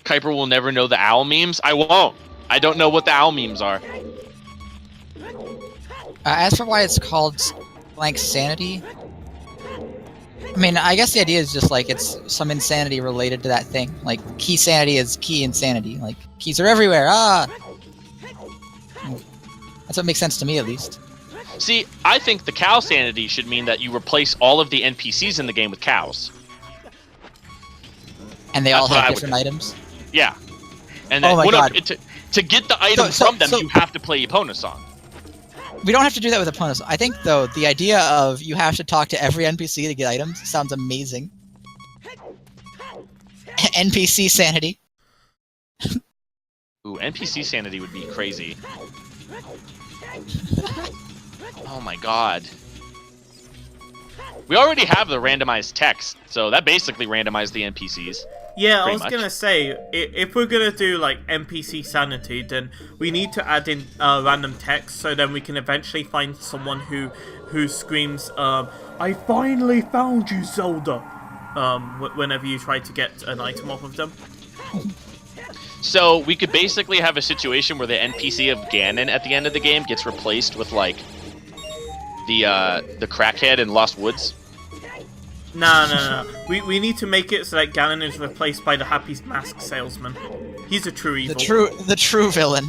Kuiper will never know the owl memes. I won't. I don't know what the owl memes are. As for why it's called blank sanity, I mean, I guess the idea is just like it's some insanity related to that thing. Like key sanity is key insanity. Like keys are everywhere. Ah, that's what makes sense to me, at least. See, I think the cow sanity should mean that you replace all of the NPCs in the game with cows. And they all have different items. Yeah. And then, oh my god! To get the item from them, you have to play Epona song. We don't have to do that with opponents. I think, though, the idea of you have to talk to every NPC to get items sounds amazing. NPC sanity. Ooh, NPC sanity would be crazy. Oh my god. We already have the randomized text, so that basically randomized the NPCs. Yeah, I was gonna say, if we're gonna do like NPC sanity, then we need to add in random text, so then we can eventually find someone who screams, "I finally found you, Zelda!" Whenever you try to get an item off of them. So we could basically have a situation where the NPC of Ganon at the end of the game gets replaced with like the crackhead in Lost Woods. No. We need to make it so that Ganon is replaced by the Happy Mask salesman. He's a true evil. The true villain.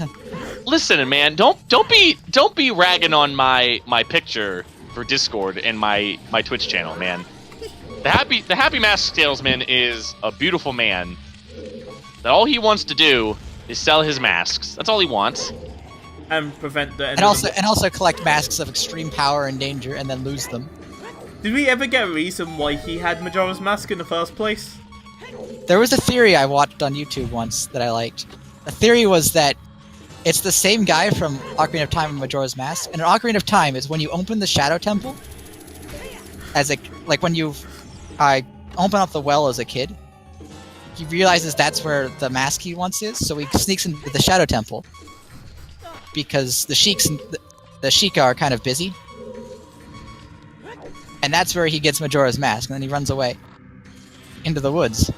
Listen, man, don't be ragging on my picture for Discord and my Twitch channel, man. The Happy Mask salesman is a beautiful man. That all he wants to do is sell his masks. That's all he wants. And prevent the and also collect masks of extreme power and danger and then lose them. Did we ever get a reason why he had Majora's Mask in the first place? There was a theory I watched on YouTube once that I liked. The theory was that it's the same guy from Ocarina of Time and Majora's Mask, and in Ocarina of Time is when you open the Shadow Temple, like when you open up the well as a kid, he realizes that's where the mask he wants is, so he sneaks into the Shadow Temple because the Sheikah are kind of busy. And that's where he gets Majora's Mask, and then he runs away into the woods.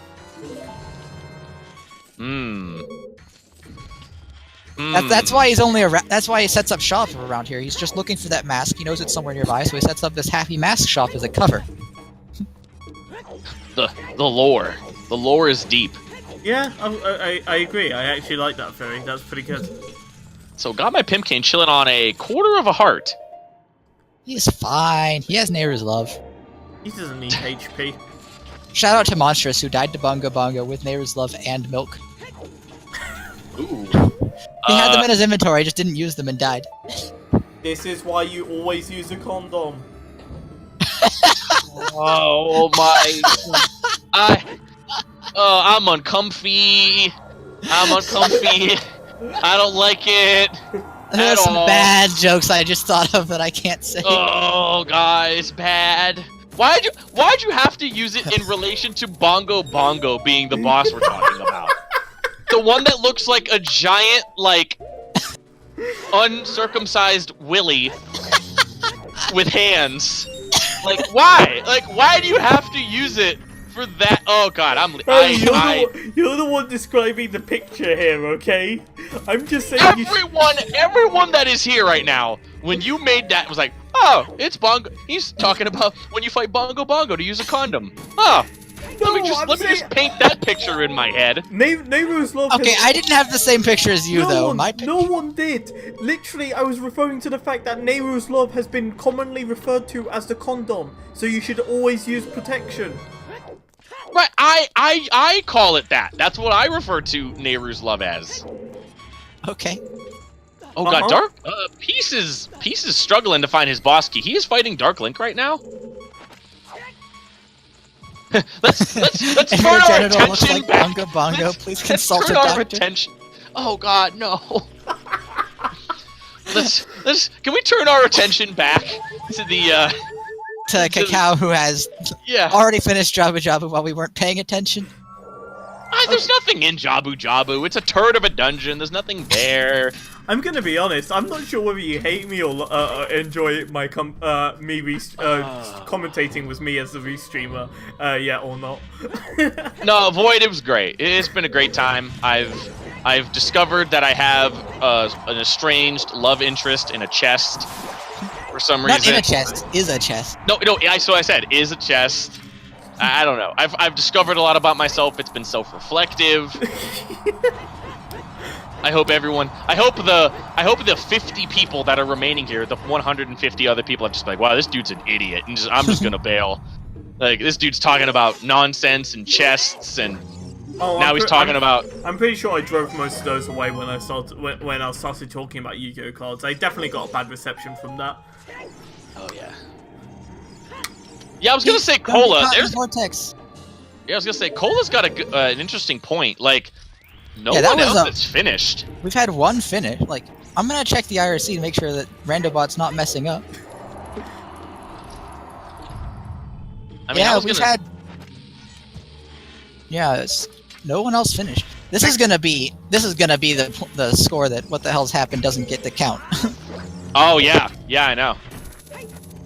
That's why he's only that's why he sets up shop around here. He's just looking for that mask. He knows it's somewhere nearby, so he sets up this Happy Mask shop as a cover. The lore is deep. Yeah, I agree. I actually like that theory. That's pretty good. So got my Pimpkane chilling on a quarter of a heart. He's fine. He has Neighbor's love. He doesn't need HP. Shout out to Monstrous, who died to Bunga Bunga with Neighbor's love and milk. Ooh. He had them in his inventory, just didn't use them and died. This is why you always use a condom. Oh my! I'm uncomfy. I don't like it. There's some bad jokes I just thought of that I can't say. Oh, guys, bad. Why'd you have to use it in relation to Bongo Bongo being the boss we're talking about? The one that looks like a giant, like, uncircumcised willy with hands. Like, why? Like, why do you have to use it for that? Oh god, you're the one describing the picture here, okay? I'm just saying. Everyone that is here right now, when you made that, was like, oh, it's Bongo. He's talking about when you fight Bongo Bongo to use a condom. Oh, let me just paint that picture in my head. Nehru's love. Okay, I didn't have the same picture as you, though. No one did. Literally, I was referring to the fact that Nehru's love has been commonly referred to as the condom, so you should always use protection. Right, I call it that. That's what I refer to Nehru's love as. Okay. Oh god, Dark Peace is struggling to find his boss key. He is fighting Dark Link right now. let's If turn your our genital looks attention like back. Bongo Bongo, please consult a Turn our doctor. attention. Oh god, no. Can we turn our attention back to the To Cacao, who has yeah. already finished Jabu Jabu while we weren't paying attention. There's nothing in Jabu Jabu. It's a turd of a dungeon. There's nothing there. I'm gonna be honest. I'm not sure whether you hate me or enjoy my commentating with me as the restreamer, yeah or not. No, Void, it was great. It's been a great time. I've discovered that I have an estranged love interest in a chest for some reason. Not in a chest, is a chest. No. So I said is a chest. I don't know. I've discovered a lot about myself. It's been self-reflective. I hope the 50 people that are remaining here, the 150 other people, are just like, wow, this dude's an idiot, and I'm just gonna bail. Like, this dude's talking about nonsense and chests, and now he's talking about. I'm pretty sure I drove most of those away when I started talking about Yu-Gi-Oh cards. I definitely got a bad reception from that. Oh yeah. Yeah, I was gonna say Cola. Vortex. Yeah, I was gonna say Cola's got an interesting point. Like, no Yeah, that one was else is finished. We've had one finish. Like, I'm gonna check the IRC to make sure that Randobot's not messing up. I mean, Yeah, no one else finished. This is gonna be the score that what the hell's happened doesn't get the count. Oh yeah, I know.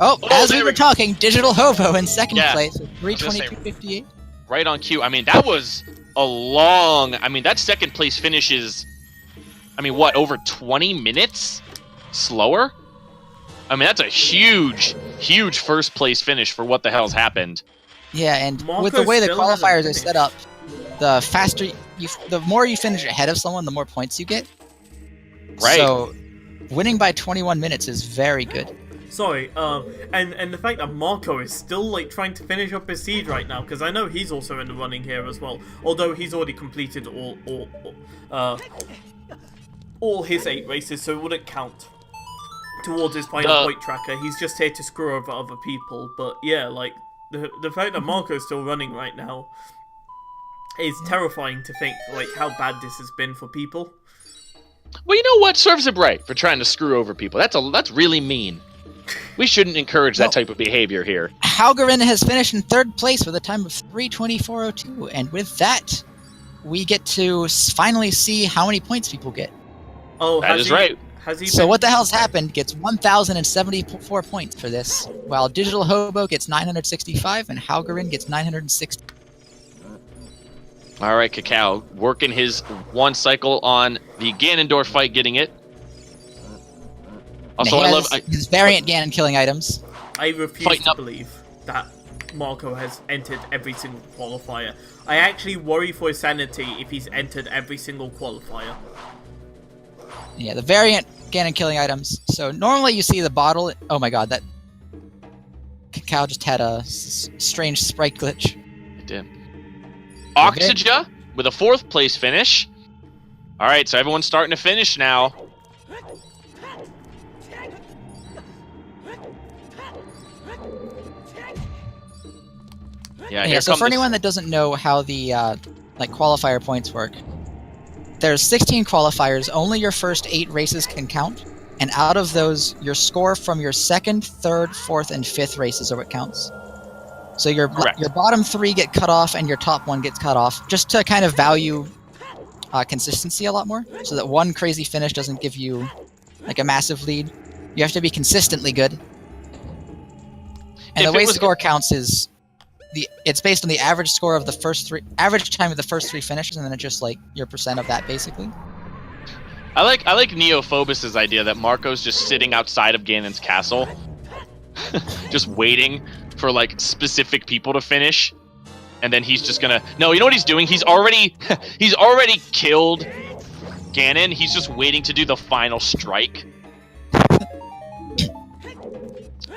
Oh, as there we we were go. talking, Digital Hobo in second Yeah. place with I was gonna say- 322.58. Right on cue. I mean, that was a long. I mean, that second place finish is. I mean, what, over 20 minutes slower? I mean, that's a huge first place finish for what the hell's happened. Yeah, and Marco with the way the still hasn't qualifiers are finished. set up, the more you finish ahead of someone, the more points you get. Right. So, winning by 21 minutes is very good. Sorry, and the fact that Marco is still like trying to finish up his siege right now, because I know he's also in the running here as well. Although he's already completed all his 8 races, so it wouldn't count towards his final point tracker. He's just here to screw over other people. But yeah, like the fact that Marco's still running right now is terrifying to think like how bad this has been for people. Well, you know what? Serves him right for trying to screw over people. That's really mean. We shouldn't encourage that type of behavior here. Halgarin has finished in third place with a time of 3:24.02, and with that, we get to finally see how many points people get. Oh, That is right. Has he? So been- what the hell's happened gets 1,074 points for this, while Digital Hobo gets 965 and Halgarin gets 960. All right, Cacao working his one cycle on the Ganondorf fight, getting it. Also, He I has love. his variant Ganon killing items. I refuse Fighting to up. believe that Marco has entered every single qualifier. I actually worry for his sanity if he's entered every single qualifier. Yeah, the variant Ganon killing items. So normally you see the bottle. Oh my god, that Cacao just had a strange sprite glitch. It did. Oxygen with a 4th place finish. All right, so everyone's starting to finish now. Yeah, here So comes for anyone that doesn't know how the like qualifier points work, there's 16 qualifiers. Only your first 8 races can count, and out of those, your score from your 2nd, 3rd, 4th, and 5th races are what counts. So your bottom 3 get cut off, and your top 1 gets cut off, just to kind of value consistency a lot more, so that one crazy finish doesn't give you like a massive lead. You have to be consistently good. And the way score counts is it's based on the average score of the average time of the first 3 finishes, and then it's just like your percent of that basically. I like Neophobus's idea that Marco's just sitting outside of Ganon's castle, just waiting for like specific people to finish. and then he's just gonna. No, you know what he's doing? He's already he's already killed Ganon. He's just waiting to do the final strike.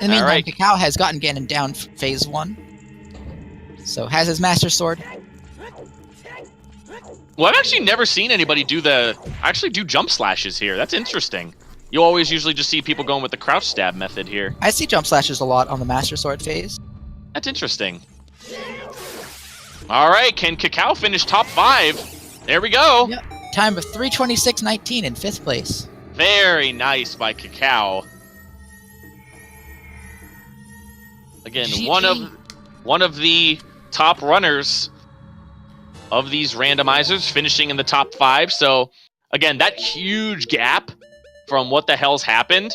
In the meantime, Alright. Cacao has gotten Ganon down phase 1. So has his Master Sword. Well, I've actually never seen anybody do jump slashes here. That's interesting. You always usually just see people going with the crouch stab method here. I see jump slashes a lot on the Master Sword phase. That's interesting. All right, can Cacao finish top 5? There we go. Yep. Time of 3:26.19 in 5th place. Very nice by Cacao. Again, GG. one of the top runners of these randomizers, finishing in the top 5. So, again, that huge gap from what the hell's happened.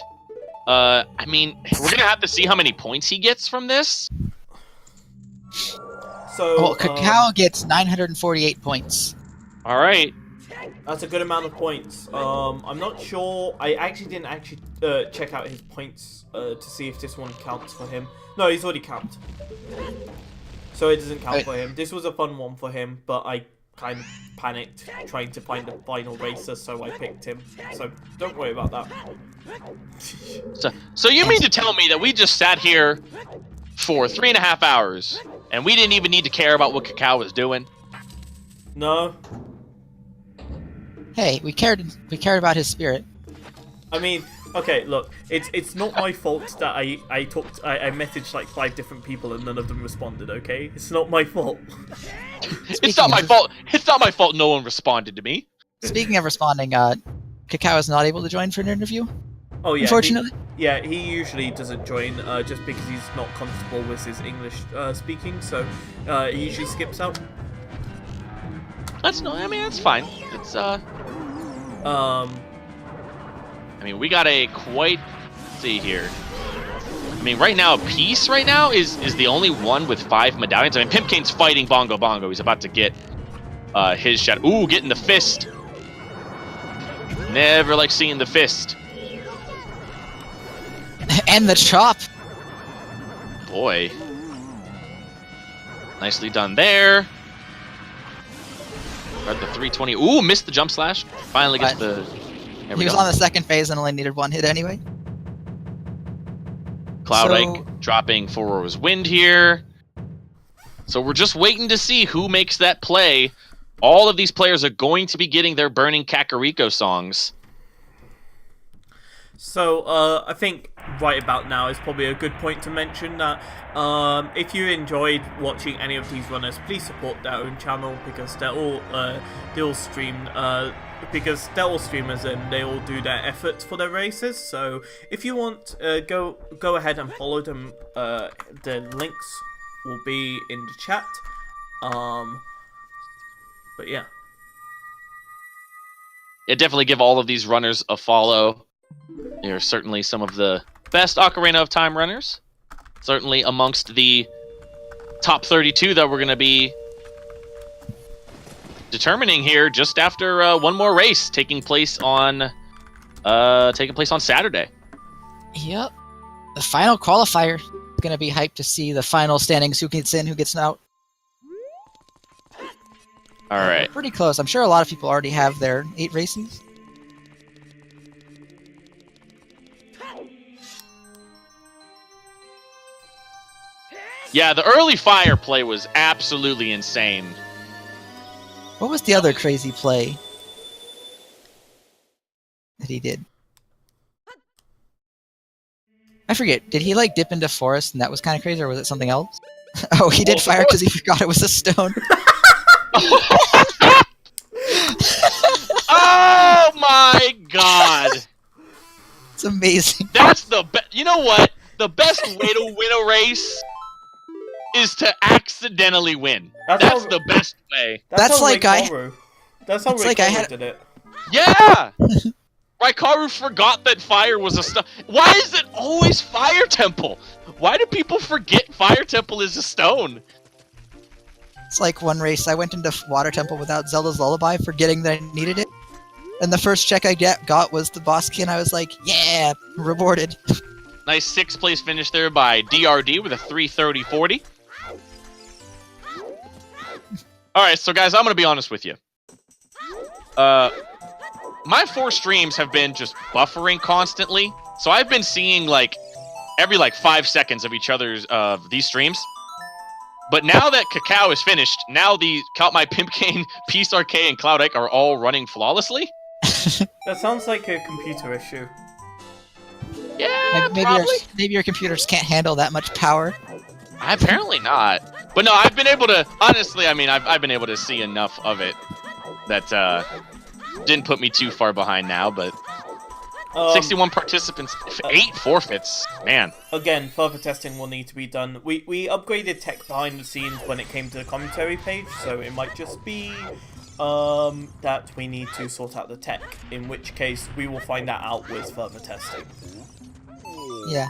I mean, we're gonna have to see how many points he gets from this. So, Well, Cacao gets 948 points. All right. that's a good amount of points. I'm not sure. I actually didn't check out his points to see if this one counts for him. No, he's already capped. So it doesn't count for him. This was a fun one for him, but I kind of panicked trying to find the final racer, so I picked him. So don't worry about that. So you mean to tell me that we just sat here for 3.5 hours and we didn't even need to care about what Cacao was doing? No. Hey, we cared about his spirit. I mean, okay, look, it's not my fault that I messaged like 5 different people and none of them responded, okay? It's not my fault. It's not my fault. It's not my fault no one responded to me. Speaking of responding, Cacao is not able to join for an interview. Oh yeah. Unfortunately. He usually doesn't join just because he's not comfortable with his English speaking, so he usually skips out. That's fine. It's I mean, we got a quite. Let's see here. I mean, right now, Peace right now is the only one with 5 medallions. I mean, Pimpkane's fighting Bongo Bongo. He's about to get his shot. Ooh, getting the fist. Never like seeing the fist. And the chop. Boy. Nicely done there. Got the 320. Ooh, missed the jump slash. Finally gets the... There He we was go. on the 2nd phase and only needed 1 hit anyway. Cloud So- Ike dropping Foro's Wind here. So we're just waiting to see who makes that play. All of these players are going to be getting their Burning Kakariko songs. So, I think right about now is probably a good point to mention that if you enjoyed watching any of these runners, please support their own channel because they're all streamers and they all do their efforts for their races. So, if you want, go ahead and follow them. The links will be in the chat. But yeah. Yeah, definitely give all of these runners a follow. They're certainly some of the best Ocarina of Time runners. Certainly amongst the top 32 that we're going to be determining here just after one more race taking place on Saturday. Yep. The final qualifier is going to be hyped to see the final standings, who gets in, who gets out. All right. Pretty close. I'm sure a lot of people already have their 8 races. Yeah, the early fire play was absolutely insane. What was the other crazy play that he did? I forget. Did he like dip into forest and that was kind of crazy, or was it something else? Oh, he did fire because he forgot it was a stone. Oh my god! It's amazing. That's the best. You know what? The best way to win a race is to accidentally win. That's how- the best way. That's how like Rikaru- That's how it's like I Rikaru had- did it. Yeah! Raikaru forgot that fire was a stone. Why is it always Fire Temple? Why do people forget Fire Temple is a stone? It's like one race I went into Water Temple without Zelda's Lullaby, forgetting that I needed it. And the first check I got was the boss key, and I was like, yeah, rewarded. Nice 6th place finish there by DRD with a 3:30.40. All right, so guys, I'm gonna be honest with you. My 4 streams have been just buffering constantly, so I've been seeing like every 5 seconds of each other's these streams. But now that Cacao is finished, now my Pimpcane, Peace Arcade, and Cloud Ike are all running flawlessly. That sounds like a computer issue. Yeah, Maybe your computers can't handle that much power. Apparently not. But no, I've been able to. Honestly, I mean, I've been able to see enough of it that didn't put me too far behind now. But 61 participants, 8 forfeits. Man. Again, further testing will need to be done. We upgraded tech behind the scenes when it came to the commentary page, so it might just be that we need to sort out the tech. In which case, we will find that out with further testing. Yeah.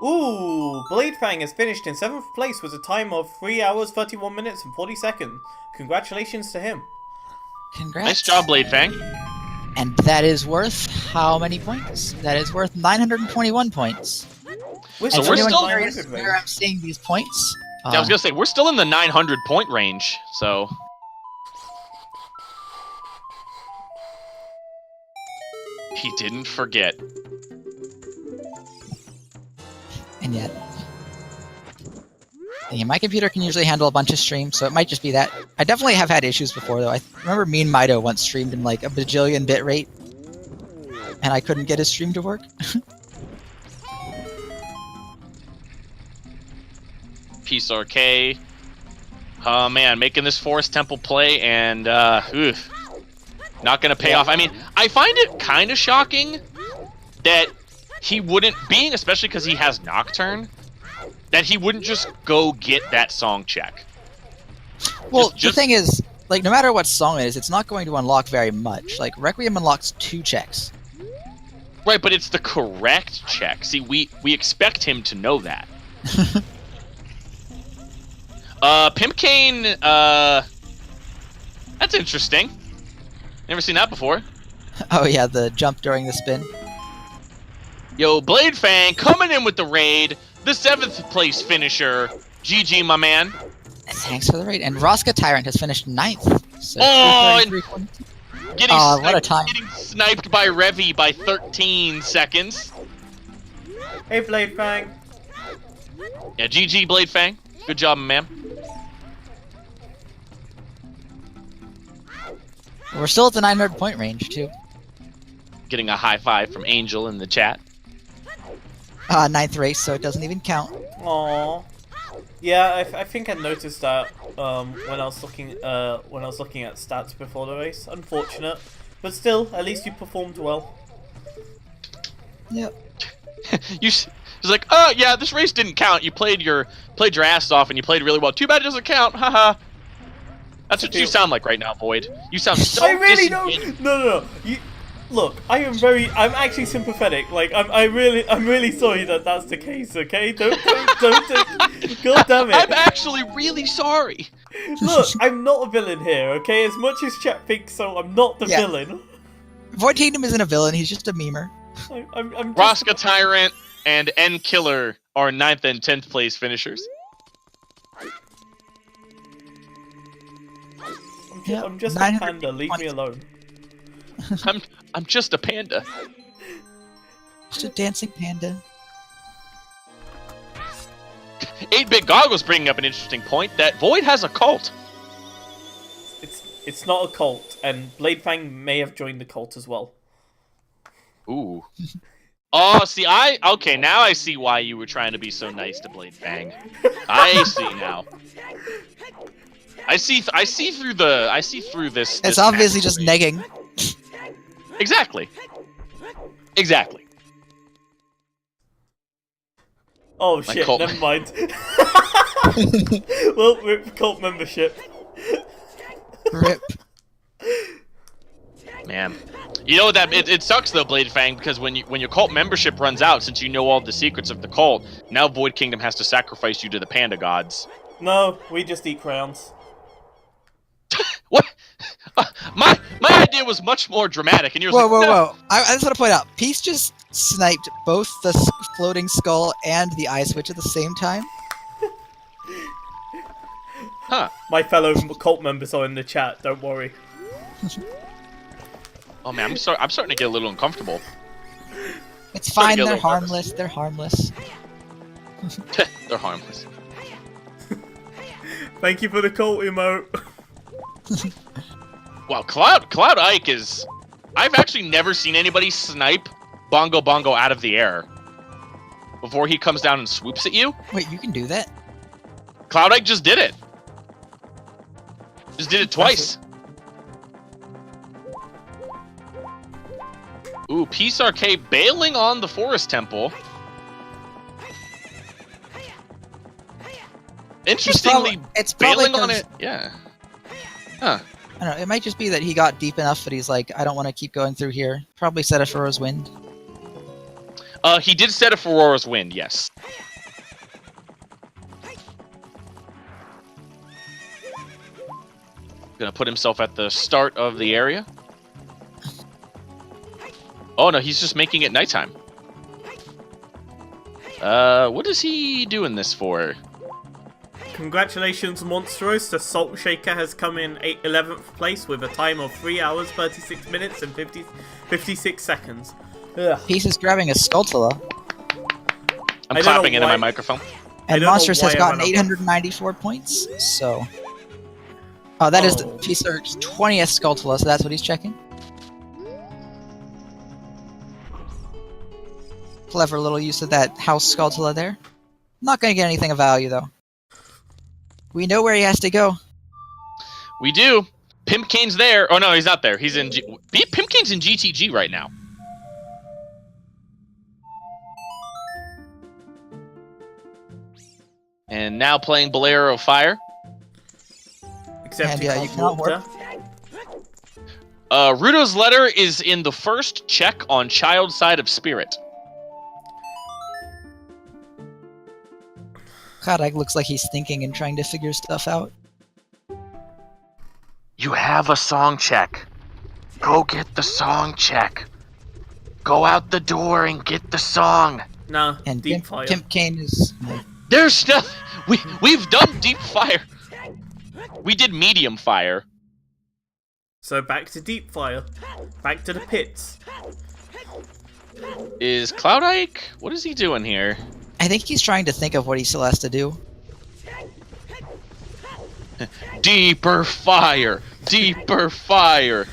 Ooh, Bladefang has finished in 7th place with a time of 3 hours, 31 minutes and 40 seconds. Congratulations to him. Congrats. Nice job, Bladefang. And that is worth how many points? That is worth 921 points. We're So And we're if anyone still- curious where I'm seeing these points. Yeah, I was gonna say we're still in the 900 point range, so. He didn't forget. And yet, yeah, my computer can usually handle a bunch of streams, so it might just be that. I definitely have had issues before, though. I remember me and Mido once streamed in like a bajillion bit rate, and I couldn't get his stream to work. Peace Arcade. Oh man, making this Forest Temple play and not gonna pay off. I mean, I find it kind of shocking that he wouldn't, especially because he has Nocturne, that he wouldn't just go get that song check. Well, Just- the thing is, like, no matter what song it is, it's not going to unlock very much. Like, Requiem unlocks 2 checks. Right, but it's the correct check. See, we expect him to know that. Pimpcane, that's interesting. Never seen that before. Oh yeah, the jump during the spin. Yo, Bladefang coming in with the raid. The 7th place finisher. GG, my man. Thanks for the raid. And Roska Tyrant has finished 9th. So Oh, 333. Getting, Aw, sniped, what a time. getting sniped by Revy by 13 seconds. Hey, Bladefang. Yeah, GG, Bladefang. Good job, man. We're still at the 900 point range, too. Getting a high five from Angel in the chat. 9th race, so it doesn't even count. Aww. Yeah, I think I noticed that when I was looking at stats before the race. Unfortunate, but still, at least you performed well. Yep. It's like, oh yeah, this race didn't count. You played your ass off and you played really well. Too bad it doesn't count. Haha. That's what you sound like right now, Void. You sound so I really don't. disengaged. No. Look, I'm actually sympathetic. Like, I'm really sorry that that's the case. Okay, don't. God damn it. I'm actually really sorry. Look, I'm not a villain here. Okay, as much as chat thinks so, I'm not the Yeah. villain. Void Kingdom isn't a villain, he's just a memer. I'm just, Roska Tyrant and N Killer are 9th and 10th place finishers. I'm just a 900 panda. Leave me alone. I'm just a panda. Just a dancing panda. 8-Bit Goggles bringing up an interesting point that Void has a cult. It's not a cult, and Bladefang may have joined the cult as well. Ooh. Oh, see, okay, now I see why you were trying to be so nice to Bladefang. I see now. I see through this. It's obviously just negging. Exactly. Exactly. Oh My shit, cult- never mind. Well, rip cult membership. Rip. Man. You know that it sucks though, Bladefang, because when your cult membership runs out, since you know all the secrets of the cult, now Void Kingdom has to sacrifice you to the panda gods. No, we just eat crowns. What? My idea was much more dramatic, and you're Whoa, like, whoa, no. whoa. I just want to point out, Peace just sniped both the floating skull and the eye switch at the same time. Huh. My fellow cult members are in the chat. Don't worry. Oh man, I'm starting to get a little uncomfortable. It's Trying to fine. get a They're little nervous. harmless. They're harmless. They're harmless. Thank you for the cult emote. Wow, Cloud Ike is... I've actually never seen anybody snipe Bongo Bongo out of the air before he comes down and swoops at you. Wait, you can do that? Cloud Ike just did it. Just did it twice. Ooh, Peace Arcade bailing on the Forest Temple. Interestingly, It's probably bailing on 'cause- it. Yeah. Huh. I don't know. It might just be that he got deep enough that he's like, I don't want to keep going through here. Probably set a Furrow's Wind. He did set a Aurora's Wind, yes. Gonna put himself at the start of the area. Oh no, he's just making it nighttime. What is he doing this for? Congratulations, Monstros. The Salt Shaker has come in 11th place with a time of 3 hours, 36 minutes, and 56 seconds. Ugh. Peace is grabbing a Skulltula. I'm I don't know clapping into why- my microphone. I And don't know Monsters has why I gotten went up. 894 points, so... Oh, that is Oh. Peace's 20th Skulltula, so that's what he's checking. Clever little use of that house Skulltula there. Not gonna get anything of value, though. We know where he has to go. We do. Pimpcane's there. Oh no, he's not there. He's in. Pimpcane's in GTG right now. And now playing Bolero of Fire. Except And he yeah, can't you cannot water. Rudo's letter is in the first check on Child Side of Spirit. Kadak looks like he's thinking and trying to figure stuff out. You have a song check. Go get the song check. Go out the door and get the song. Nah, And deep fire. Pimpcane is... There's stuff. We've done deep fire. We did medium fire. So back to deep fire. Back to the pits. Is Cloud Ike? What is he doing here? I think he's trying to think of what he still has to do. Deeper fire! Deeper fire!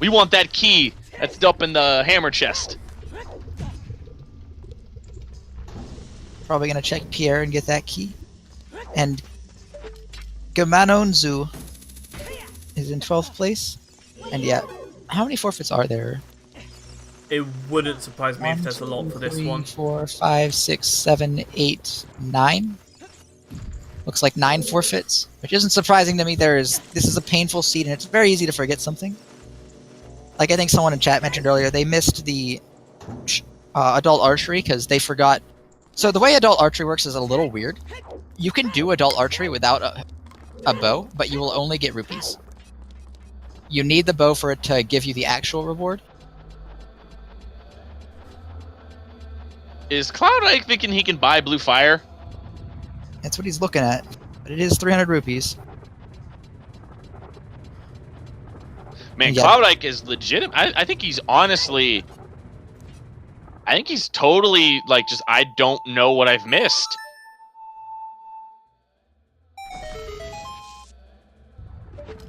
We want that key that's up in the hammer chest. Probably gonna check Pierre and get that key. And Gamanonzu is in 12th place. And yeah, how many forfeits are there? It wouldn't surprise me if there's a lot for this one. 4, 5, 6, 7, 8, 9. Looks like 9 forfeits, which isn't surprising to me. This is a painful seed, and it's very easy to forget something. Like I think someone in chat mentioned earlier, they missed the adult archery because they forgot. So the way adult archery works is a little weird. You can do adult archery without a bow, but you will only get rupees. You need the bow for it to give you the actual reward. Is Cloud Ike thinking he can buy blue fire? That's what he's looking at. But it is 300 rupees. Man, Yeah. Cloud Ike is legitimate. I think he's honestly... I think he's totally, like, just, I don't know what I've missed.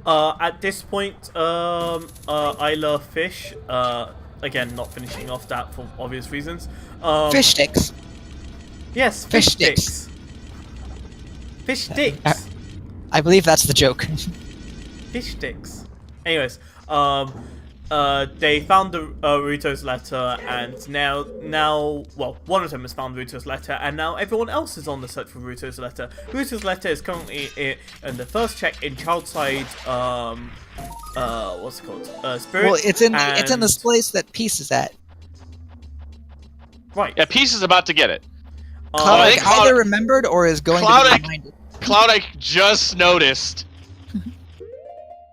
At this point, I love fish. Again, not finishing off that for obvious reasons. Fish sticks. Yes, Fish fish sticks. sticks. Fish sticks. I believe that's the joke. Fish sticks. Anyways, they found the Ruto's letter, and now, well, one of them has found Ruto's letter, and now everyone else is on the search for Ruto's letter. Ruto's letter is currently in the first check in child side, what's it called? Spirit. Well, it's in and- this place that Peace is at. Right. Yeah, Peace is about to get it. Cloud I Ike think Cloud- either remembered or is going Cloud to be Ike- reminded. Cloud Ike just noticed.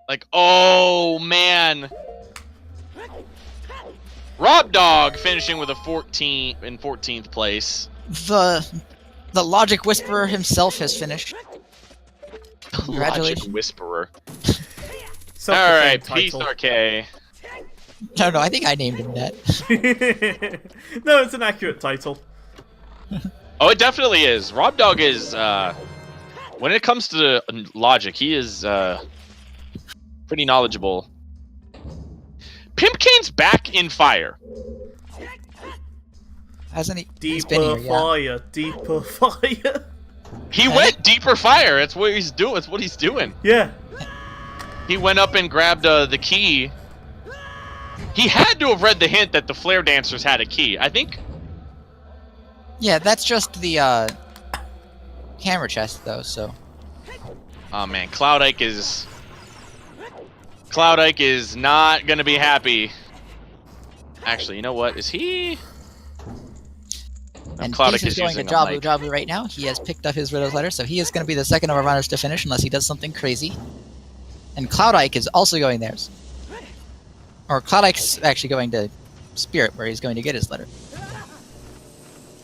Like, oh, man. Rob Dog finishing with a 14th place. The Logic Whisperer himself has finished. Congratulations. Logic Whisperer. Self-proclaimed Alright, title. Peace RK. No, I think I named him that. No, it's an accurate title. Oh, it definitely is. Rob Dog is, when it comes to logic, he is, pretty knowledgeable. Pimpkane's back in fire. Hasn't he? He's been Deeper here, yeah. fire, deeper fire. He went deeper fire. That's what he's doing. That's what he's doing. Yeah. He went up and grabbed the key. He had to have read the hint that the flare dancers had a key. I think. Yeah, that's just the hammer chest though. So. Oh man, Cloud Ike is not gonna be happy. Actually, you know what? Is he? And Cloud Peace Ike is is going to using a Jablu mic. Jablu right now. He has picked up his Widow's Letter, so he is going to be the second of our runners to finish unless he does something crazy. And Cloud Ike is also going theirs. Or Cloud Ike's actually going to Spirit, where he's going to get his letter.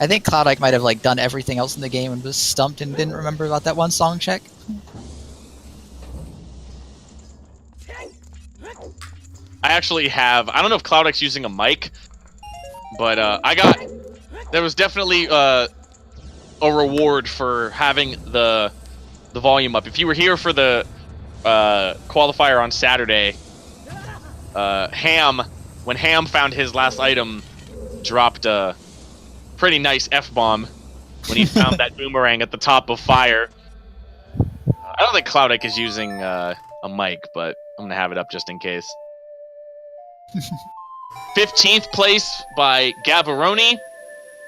I think Cloud Ike might have like done everything else in the game and was stumped and didn't remember about that one song check. I actually have. I don't know if Cloud Ike's using a mic, but there was definitely a reward for having the volume up. If you were here for the qualifier on Saturday, when Ham found his last item, dropped a pretty nice F-bomb when he found that boomerang at the top of fire. I don't think Cloud Ike is using a mic, but I'm gonna have it up just in case. 15th place by Gavaroni,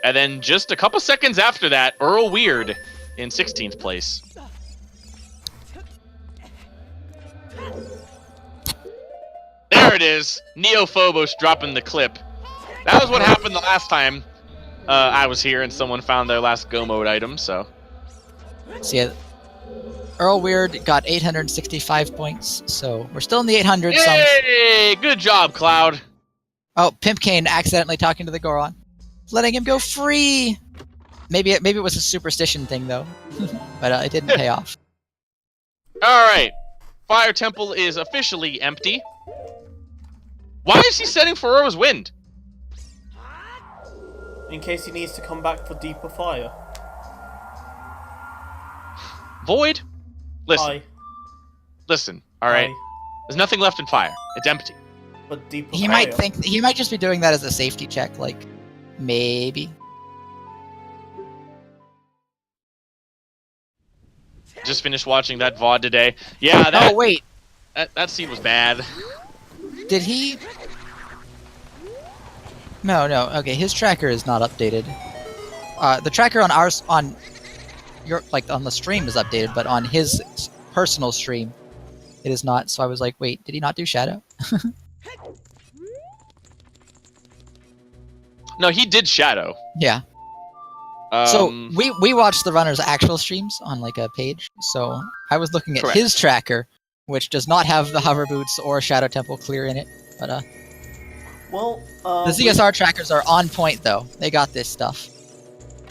and then just a couple seconds after that, Earl Weird in 16th place. There it is, Neophobos dropping the clip. That was what happened the last time I was here and someone found their last Go Mode item, so. So yeah, Earl Weird got 865 points, so we're still in the 800s. Yay! Good job, Cloud. Oh, Pimpkane accidentally talking to the Goron, letting him go free. Maybe it was a superstition thing though, but it didn't pay off. All right, Fire Temple is officially empty. Why is he setting for Urwa's Wind? In case he needs to come back for deeper fire. Void? Listen. Hi. Listen, alright? Hi. There's nothing left in fire. It's empty. But deeper He fire. might just be doing that as a safety check, like maybe. Just finished watching that VOD today. Yeah, that, Oh wait, that scene was bad. did he? No. Okay, his tracker is not updated. The tracker on on the stream is updated, but on his personal stream, it is not. So I was like, wait, did he not do Shadow? No, he did Shadow. Yeah. So we watched the runner's actual streams on like a page. So I was looking at Correct. his tracker, which does not have the hover boots or Shadow Temple clear in it. But Well, the ZSR trackers are on point though. They got this stuff.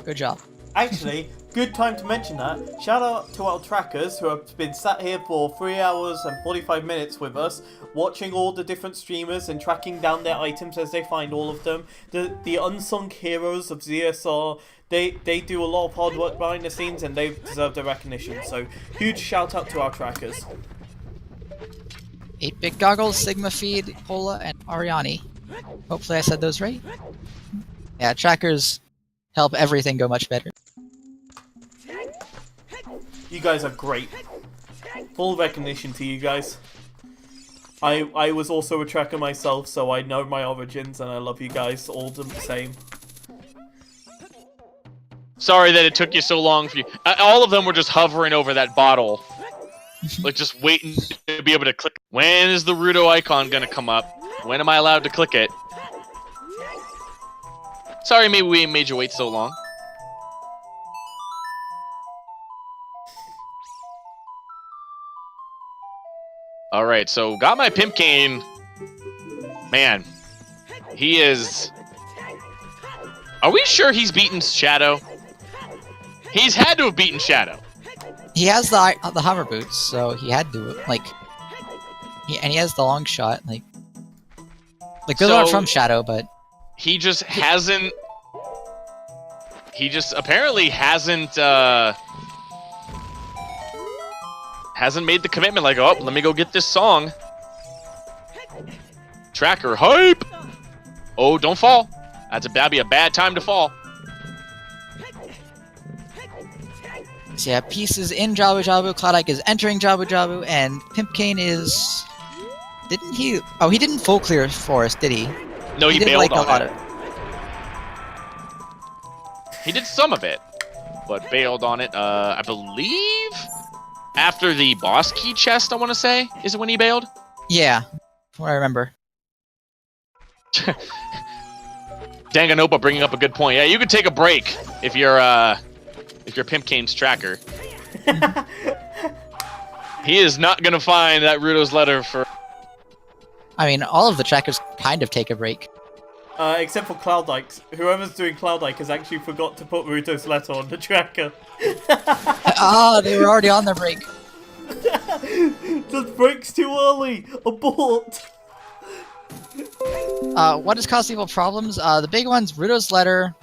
Good job. Actually, good time to mention that. Shout out to our trackers who have been sat here for 3 hours and 45 minutes with us, watching all the different streamers and tracking down their items as they find all of them. The unsung heroes of ZSR, they do a lot of hard work behind the scenes and they deserve the recognition. So, huge shout out to our trackers. 8-Bit Goggles, Sigma Feed, Pola, and Ariani. Hopefully I said those right. Yeah, trackers help everything go much better. You guys are great. Full recognition to you guys. I was also a tracker myself, so I know my origins and I love you guys all the same. Sorry that it took you so long for you. All of them were just hovering over that bottle. Like, just waiting to be able to click. When is the Rudo icon gonna come up? When am I allowed to click it? Sorry, maybe we made you wait so long. Alright, so got my Pimpkane. Man, he is... Are we sure he's beaten Shadow? He's had to have beaten Shadow. He has the hover boots, so he had to like. And he has the long shot, like those aren't from Shadow, but he just hasn't. He just apparently hasn't made the commitment. Like, oh, let me go get this song. Tracker hype. Oh, don't fall. That'd be a bad time to fall. so yeah, Peace is in Jabu Jabu, Cloudike is entering Jabu Jabu, and Pimpkane is. Didn't he? Oh, he didn't full clear Forest, did he? No, he did bailed like on a lot it. of. He did some of it, but bailed on it. I believe after the boss key chest, I want to say, is it when he bailed? Yeah, from what I remember. Danganronpa bringing up a good point. Yeah, you could take a break if you're Pimpkane's tracker. He is not gonna find that Ruto's letter for. I mean, all of the trackers kind of take a break. Except for Cloudike. Whoever's doing Cloudike has actually forgot to put Ruto's letter on the tracker. Ah, they were already on their break. The break's too early! Abort! What has caused people problems? The big ones: Ruto's letter,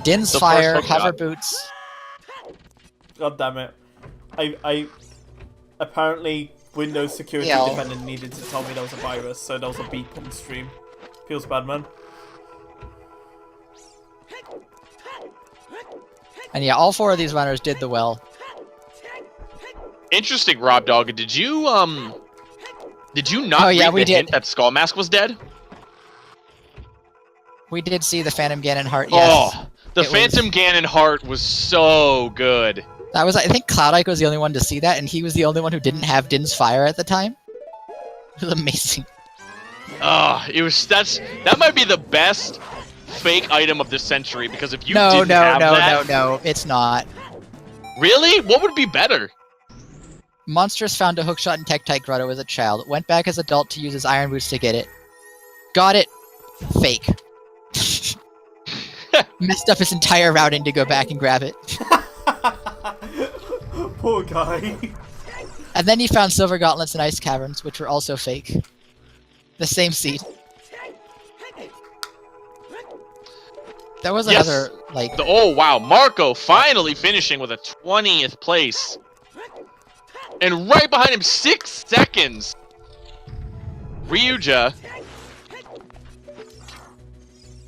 Din's The fire, first hook hover job. boots. God damn it. I apparently Windows security Yeah. defendant needed to tell me there was a virus, so there was a beep on the stream. Feels bad, man. And yeah, all 4 of these runners did the well. Interesting, Rob Dog. Did you not Oh, yeah, read we the did. hint that Skull Mask was dead? We did see the Phantom Ganon heart. Yes. Oh, the it Phantom Ganon heart was so good. That was, I think Cloudike was the only one to see that, and he was the only one who didn't have Din's fire at the time. It was amazing. Oh, that might be the best fake item of the century, because if you No, didn't have that, no, it's not. Really? What would be better? Monstrous found a hookshot in Tektite Grotto as a child, went back as adult to use his iron boots to get it. Got it. Fake. Messed up his entire routing to go back and grab it. Poor guy. And then he found silver gauntlets and ice caverns, which were also fake. The same seed. There was Yes. another, like... Oh, wow. Marco finally finishing with a 20th place. And right behind him, 6 seconds. Ryuja.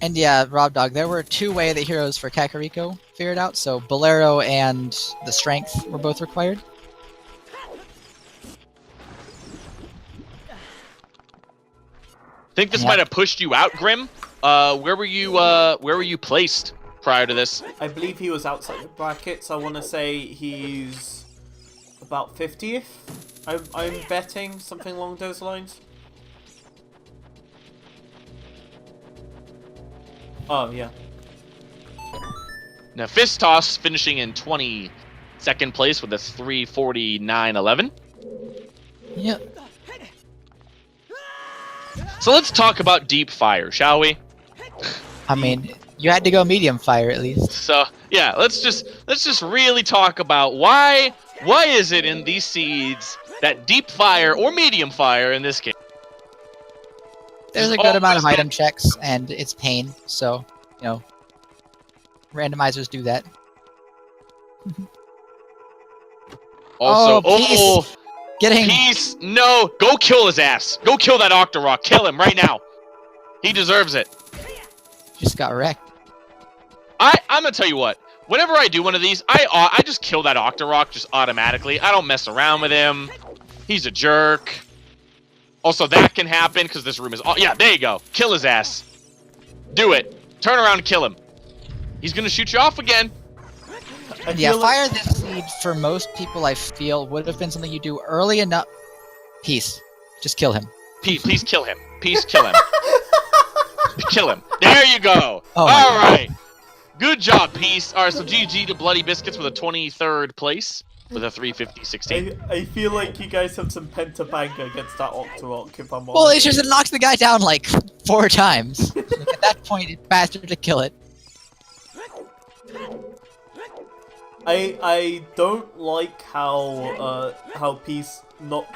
And yeah, Rob Dog, there were 2 way the heroes for Kakariko figured out, so Bolero and the Strength were both required. Think this Yeah. might have pushed you out, Grim? Where were you placed prior to this? I believe he was outside the brackets. I want to say he's about 50th. I'm betting something along those lines. Oh, yeah. Now, Fist Toss finishing in 22nd place with a 3:49.11. Yep. So let's talk about Deep Fire, shall we? I mean, you had to go medium fire at least. So yeah, let's just really talk about why is it in these seeds that Deep Fire or Medium Fire in this case? There's a good amount of item checks, and it's pain, so, you know, randomizers do that. Also, Peace. Getting... Peace, no, go kill his ass. Go kill that Octorok. Kill him right now. He deserves it. Just got wrecked. I'm gonna tell you what. Whenever I do one of these, I just kill that Octorok just automatically. I don't mess around with him. He's a jerk. Also, that can happen because this room is... Oh, yeah, there you go. Kill his ass. Do it. Turn around and kill him. He's gonna shoot you off again. Yeah, fire this seed for most people, I feel, would have been something you do early enough. Peace. Just kill him. Please kill him. Please kill him. Kill him. There you go. Oh my All God. right. Good job, Peace. All right, so GG to Bloody Biscuits with a 23rd place with a 350.16. I feel like you guys have some pentabanga against that Octorok, if I'm honest. Well, it's just it knocks the guy down like 4 times. Like, at that point, it's faster to kill it. I don't like how Peace not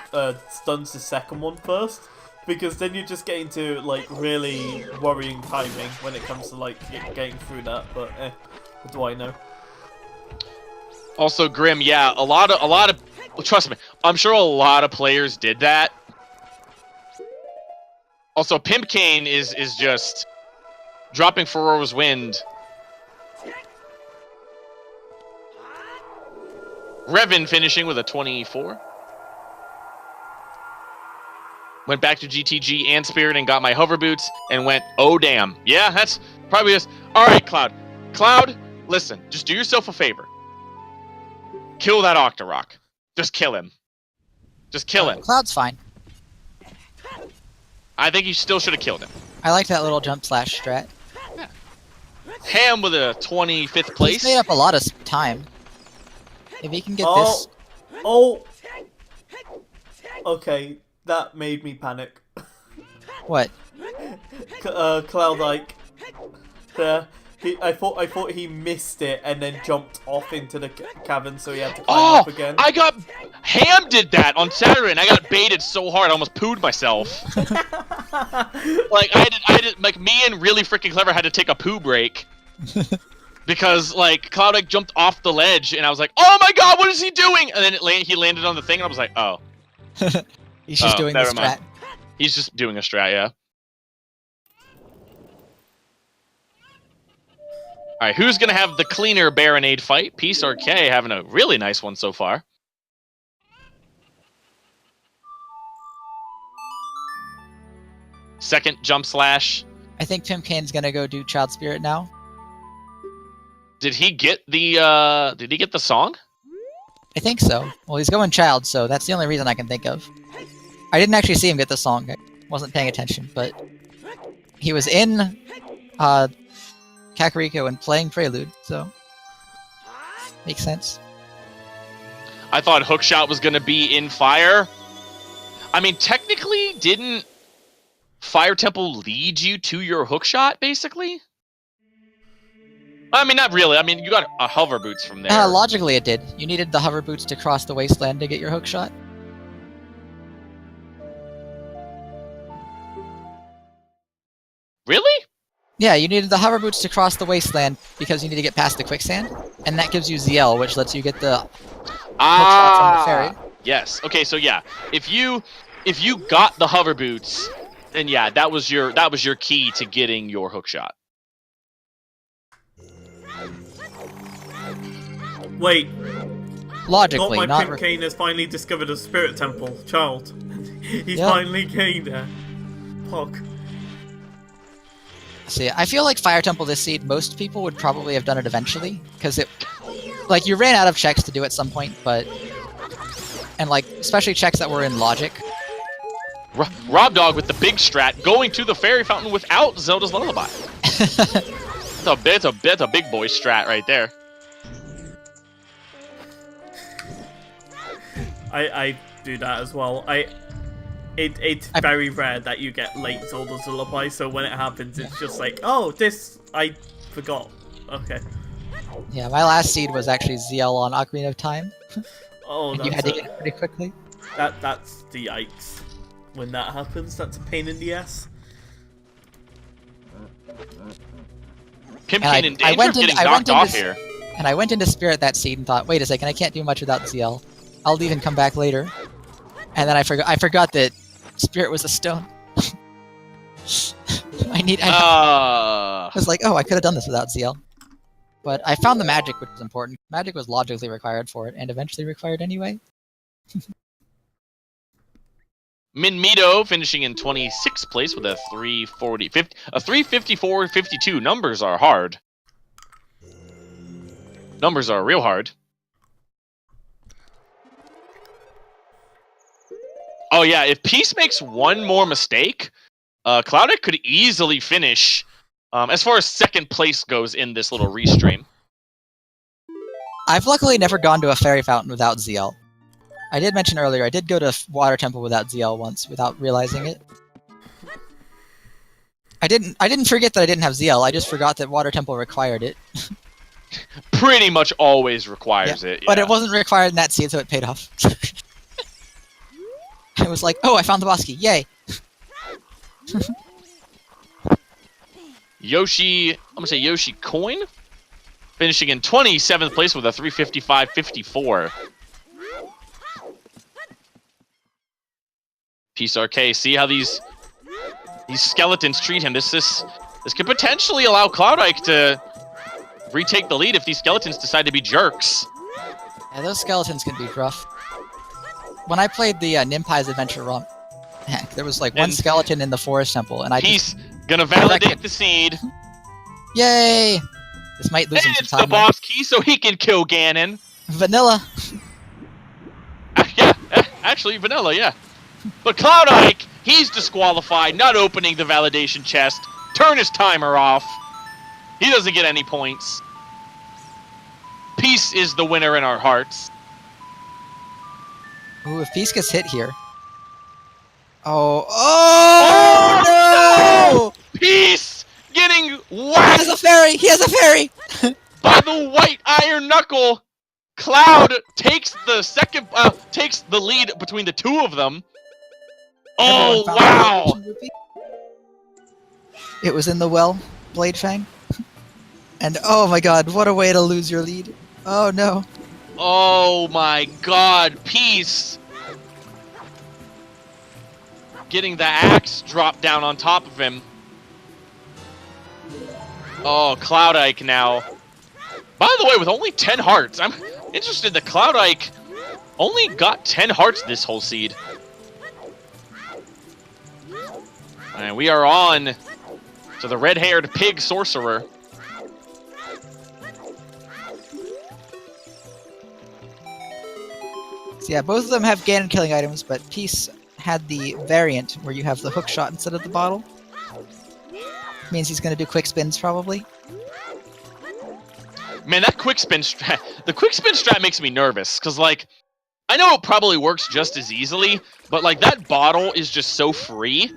stuns the second one first, because then you're just getting to like really worrying timing when it comes to like getting through that. But what do I know? Also, Grim, yeah, a lot of well, trust me, I'm sure a lot of players did that. Also, Pimpkane is just dropping Ferora's Wind. Revan finishing with a 24. Went back to GTG and Spirit and got my hover boots and went, oh damn. Yeah, that's probably just... Alright, Cloud. Cloud, listen, just do yourself a favor. Kill that Octorok. Just kill him. Just kill him. Cloud's fine. I think you still should have killed him. I like that little jump slash strat. Yeah. Ham with a 25th place. He's made up a lot of time. If he can get this... Oh! Okay, that made me panic. What? Cloud like... I thought he missed it and then jumped off into the cavern, so he had to climb up again. Ham did that on Saturday, and I got baited so hard I almost pooed myself. Like I had like me and really freaking clever had to take a poo break because like Cloud like jumped off the ledge, and I was like, oh my god, what is he doing? And then he landed on the thing, and I was like, oh. He's just doing the strat. Mind. He's just doing a strat, yeah. Alright, who's gonna have the cleaner Baronade fight? Peace or K having a really nice one so far. Second jump slash. I think Pimpkane's gonna go do Child Spirit now. Did he get the song? I think so. Well, he's going Child, so that's the only reason I can think of. I didn't actually see him get the song. I wasn't paying attention, but he was in Kakariko and playing Prelude, so makes sense. I thought Hookshot was gonna be in Fire. I mean, technically, didn't Fire Temple lead you to your Hookshot, basically? I mean, not really. I mean, you got hover boots from there. Logically it did. You needed the hover boots to cross the wasteland to get your hookshot. Really? Yeah, you needed the hover boots to cross the wasteland because you need to get past the quicksand, and that gives you ZL, which lets you get the hookshot from the ferry. Yes. Okay, so yeah, if you got the hover boots, then yeah, that was your key to getting your hookshot. Wait. Logically, not my Pimpkane has finally discovered a spirit temple. Child. He's finally getting there. Fuck. See, I feel like Fire Temple this seed, most people would probably have done it eventually, because it, like, you ran out of checks to do at some point, but, and like, especially checks that were in logic. Rob Dog with the big strat, going to the fairy fountain without Zelda's Lullaby. It's a big boy strat right there. I do that as well. It's very rare that you get late Zelda's Lullaby, so when it happens, it's just like, oh, this, I forgot. Okay. Yeah, my last seed was actually ZL on Ocarina of Time. Oh, and you had to get it pretty quickly. That's the yikes. When that happens, that's a pain in the ass. Pimpkin in danger of getting knocked off here. And I went into Spirit that seed and thought, wait a second, I can't do much without ZL. I'll leave and come back later. And then I forgot that Spirit was a stone. I was like, oh, I could have done this without ZL. But I found the magic, which was important. Magic was logically required for it, and eventually required anyway. Minmito finishing in 26th place with a 354.52. Numbers are hard. Numbers are real hard. Oh yeah, if Peace makes one more mistake, Clouded could easily finish as far as second place goes in this little restream. I've luckily never gone to a fairy fountain without ZL. I did mention earlier, I did go to Water Temple without ZL once, without realizing it. I didn't forget that I didn't have ZL, I just forgot that Water Temple required it. pretty much always requires it. But yeah. it wasn't required in that scene, so it paid off. It was like, oh, I found the boss key. Yay. Yoshi, I'm gonna say Yoshi Coin, finishing in 27th place with a 355.54. Peace RK, see how these skeletons treat him. This could potentially allow Cloud Ike to retake the lead if these skeletons decide to be jerks. Yeah, those skeletons can be rough. When I played the Nimpai's Adventure ROM, heck, there was like one And skeleton in the forest temple, and I Peace just... gonna validate the seed. Yay! This might lose And him it's some the time. though. boss key so he can kill Ganon. Vanilla! Yeah, actually, Vanilla, yeah. But Cloud Ike, he's disqualified, not opening the validation chest. Turn his timer off. He doesn't get any points. Peace is the winner in our hearts. Ooh, if Peace gets hit here... Oh no! Peace getting He has whacked a fairy! He has a fairy! by the white iron knuckle. Cloud takes the lead between the two of them. Oh, Everyone found wow. the rupee. It was in the well, Blade Fang. And oh my god, what a way to lose your lead. Oh no. Oh my god, Peace! Getting the axe dropped down on top of him. Oh, Cloud Ike now. By the way, with only 10 hearts, I'm interested that Cloud Ike only got 10 hearts this whole seed. And we are on to the red-haired pig sorcerer. So yeah, both of them have Ganon killing items, but Peace had the variant where you have the hook shot instead of the bottle. Means he's gonna do quick spins probably. Man, that quick spin strat, the quick spin strat makes me nervous, because, like, I know it probably works just as easily, but, like, that bottle is just so free,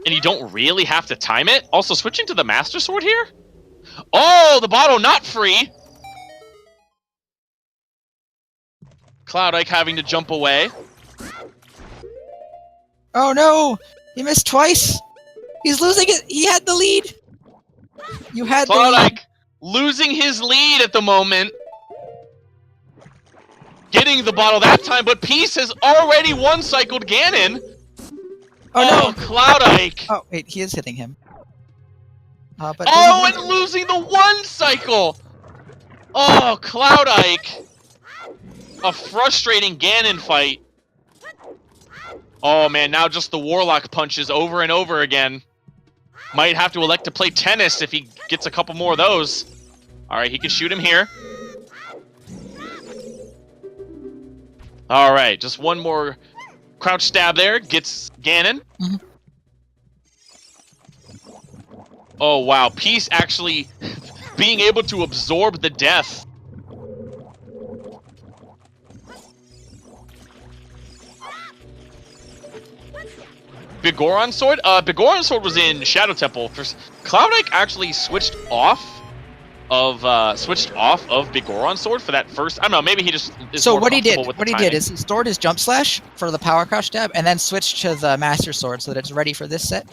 and you don't really have to time it. Also, switching to the Master Sword here? Oh, the bottle not free! Cloud Ike having to jump away. Oh no! He missed twice! He's losing it! He had the lead! You had the Cloud lead! Ike losing his lead at the moment. Getting the bottle that time, but Peace has already one-cycled Ganon. Oh no! Cloud Ike! Oh, wait, he is hitting him. But Oh, and losing the one cycle! Oh, Cloud Ike! A frustrating Ganon fight. Oh man, now just the Warlock punches over and over again. Might have to elect to play tennis if he gets a couple more of those. Alright, he can shoot him here. Alright, just one more crouch stab there. Gets Ganon. Mhm. Oh wow, Peace actually being able to absorb the death. Bigoron Sword? Bigoron Sword was in Shadow Temple. Cloud Ike actually switched off of Bigoron Sword for that first. I don't know. Maybe he just is So more what he did, comfortable with the what he timing. did is he stored his jump slash for the power crouch stab, and then switched to the Master Sword so that it's ready for this set.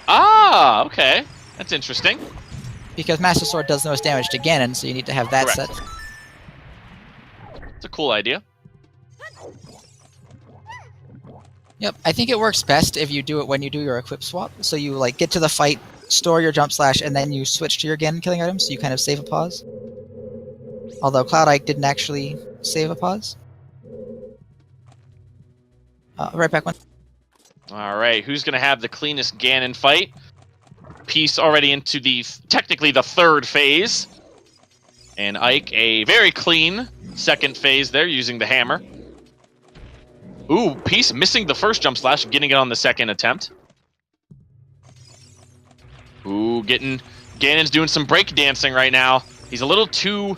Ah, okay, that's interesting. Because Master Sword does the most damage to Ganon, so you need to have that Correct. set. It's a cool idea. Yep, I think it works best if you do it when you do your equip swap. So you like get to the fight, store your jump slash, and then you switch to your Ganon killing items, so you kind of save a pause. Although Cloud Ike didn't actually save a pause. Right back one. All right, who's gonna have the cleanest Ganon fight? Peace already into technically the third phase, and Ike a very clean second phase there using the hammer. Ooh, Peace missing the first jump slash, getting it on the second attempt. Ooh, Ganon's doing some break dancing right now. He's a little too,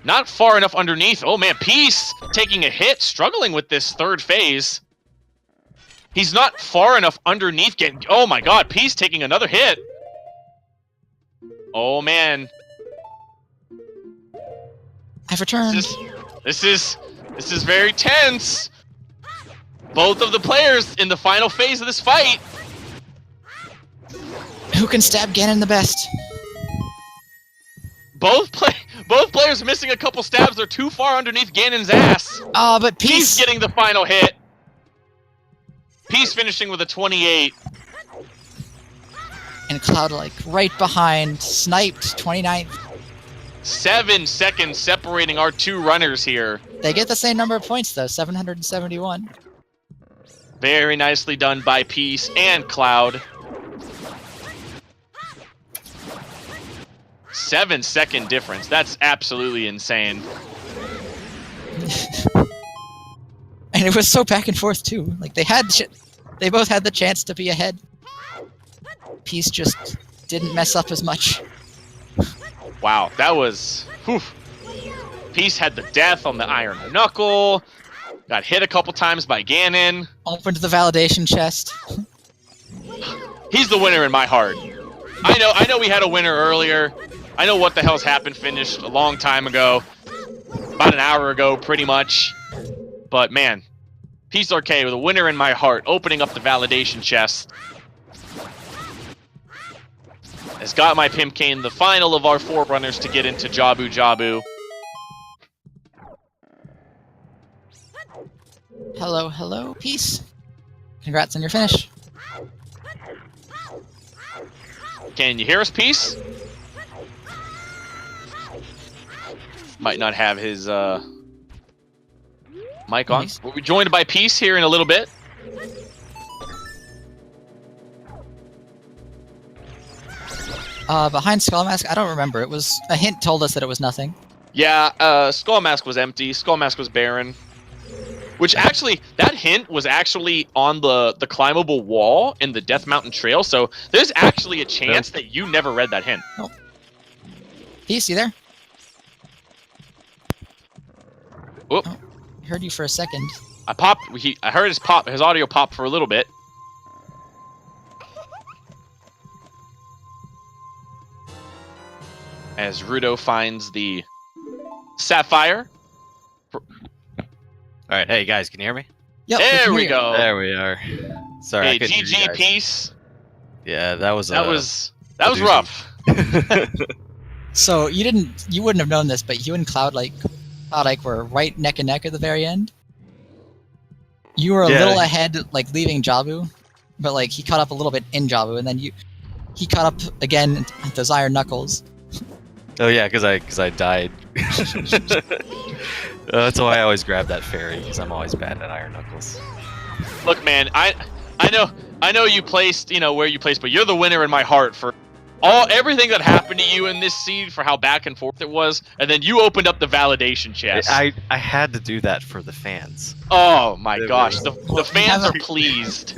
not far enough underneath. Oh man, Peace taking a hit, struggling with this third phase. He's not far enough underneath getting, oh my god, Peace taking another hit. Oh man. I've returned. This is very tense. Both of the players in the final phase of this fight. Who can stab Ganon the best? Both players missing a couple stabs. They're too far underneath Ganon's ass. Oh, but Peace He's getting the final hit. Peace finishing with a 28. and Cloud like right behind, sniped 29th. 7 seconds separating our two runners here. They get the same number of points though, 771. Very nicely done by Peace and Cloud. 7-second difference. That's absolutely insane. And it was so back and forth too. Like they both had the chance to be ahead. Peace just didn't mess up as much. Wow, that was... Whew. Peace had the death on the Iron Knuckle. Got hit a couple times by Ganon. Opened the validation chest. He's the winner in my heart. I know we had a winner earlier. I know what the hell's happened finished a long time ago. About an hour ago, pretty much. But man, Peace Arcade with a winner in my heart, opening up the validation chest. Has got my Pimpcane, the final of our 4 runners to get into Jabu Jabu. Hello, hello, Peace. Congrats on your finish. Can you hear us, Peace? Might not have his mic on. Nice. We'll be joined by Peace here in a little bit. Behind Skull Mask, I don't remember. It was a hint told us that it was nothing. Yeah, Skull Mask was empty. Skull Mask was barren. Which actually, that hint was actually on the climbable wall in the Death Mountain Trail, so there's actually a chance that you never read that hint. Oh. Peace, you there? Whoop. Oh, I heard you for a second. I heard his audio pop for a little bit. As Rudo finds the Sapphire. Alright, hey guys, can you hear me? Yep, There can we hear you. go. There we are. Sorry, I Hey, couldn't hear you GG guys. Peace. Yeah, that was That was doozy. rough. So you wouldn't have known this, but you and Cloud were right neck and neck at the very end. You were a Yeah. little ahead, like leaving Jabu, but like he caught up a little bit in Jabu, and then he caught up again at those Iron Knuckles. Oh yeah, because I died. That's why I always grab that fairy, because I'm always bad at Iron Knuckles. Look, man, I know you placed, where you placed, but you're the winner in my heart for everything that happened to you in this seed, for how back and forth it was, and then you opened up the validation chest. I had to do that for the fans. Oh my It gosh, was- the fans have are pleased.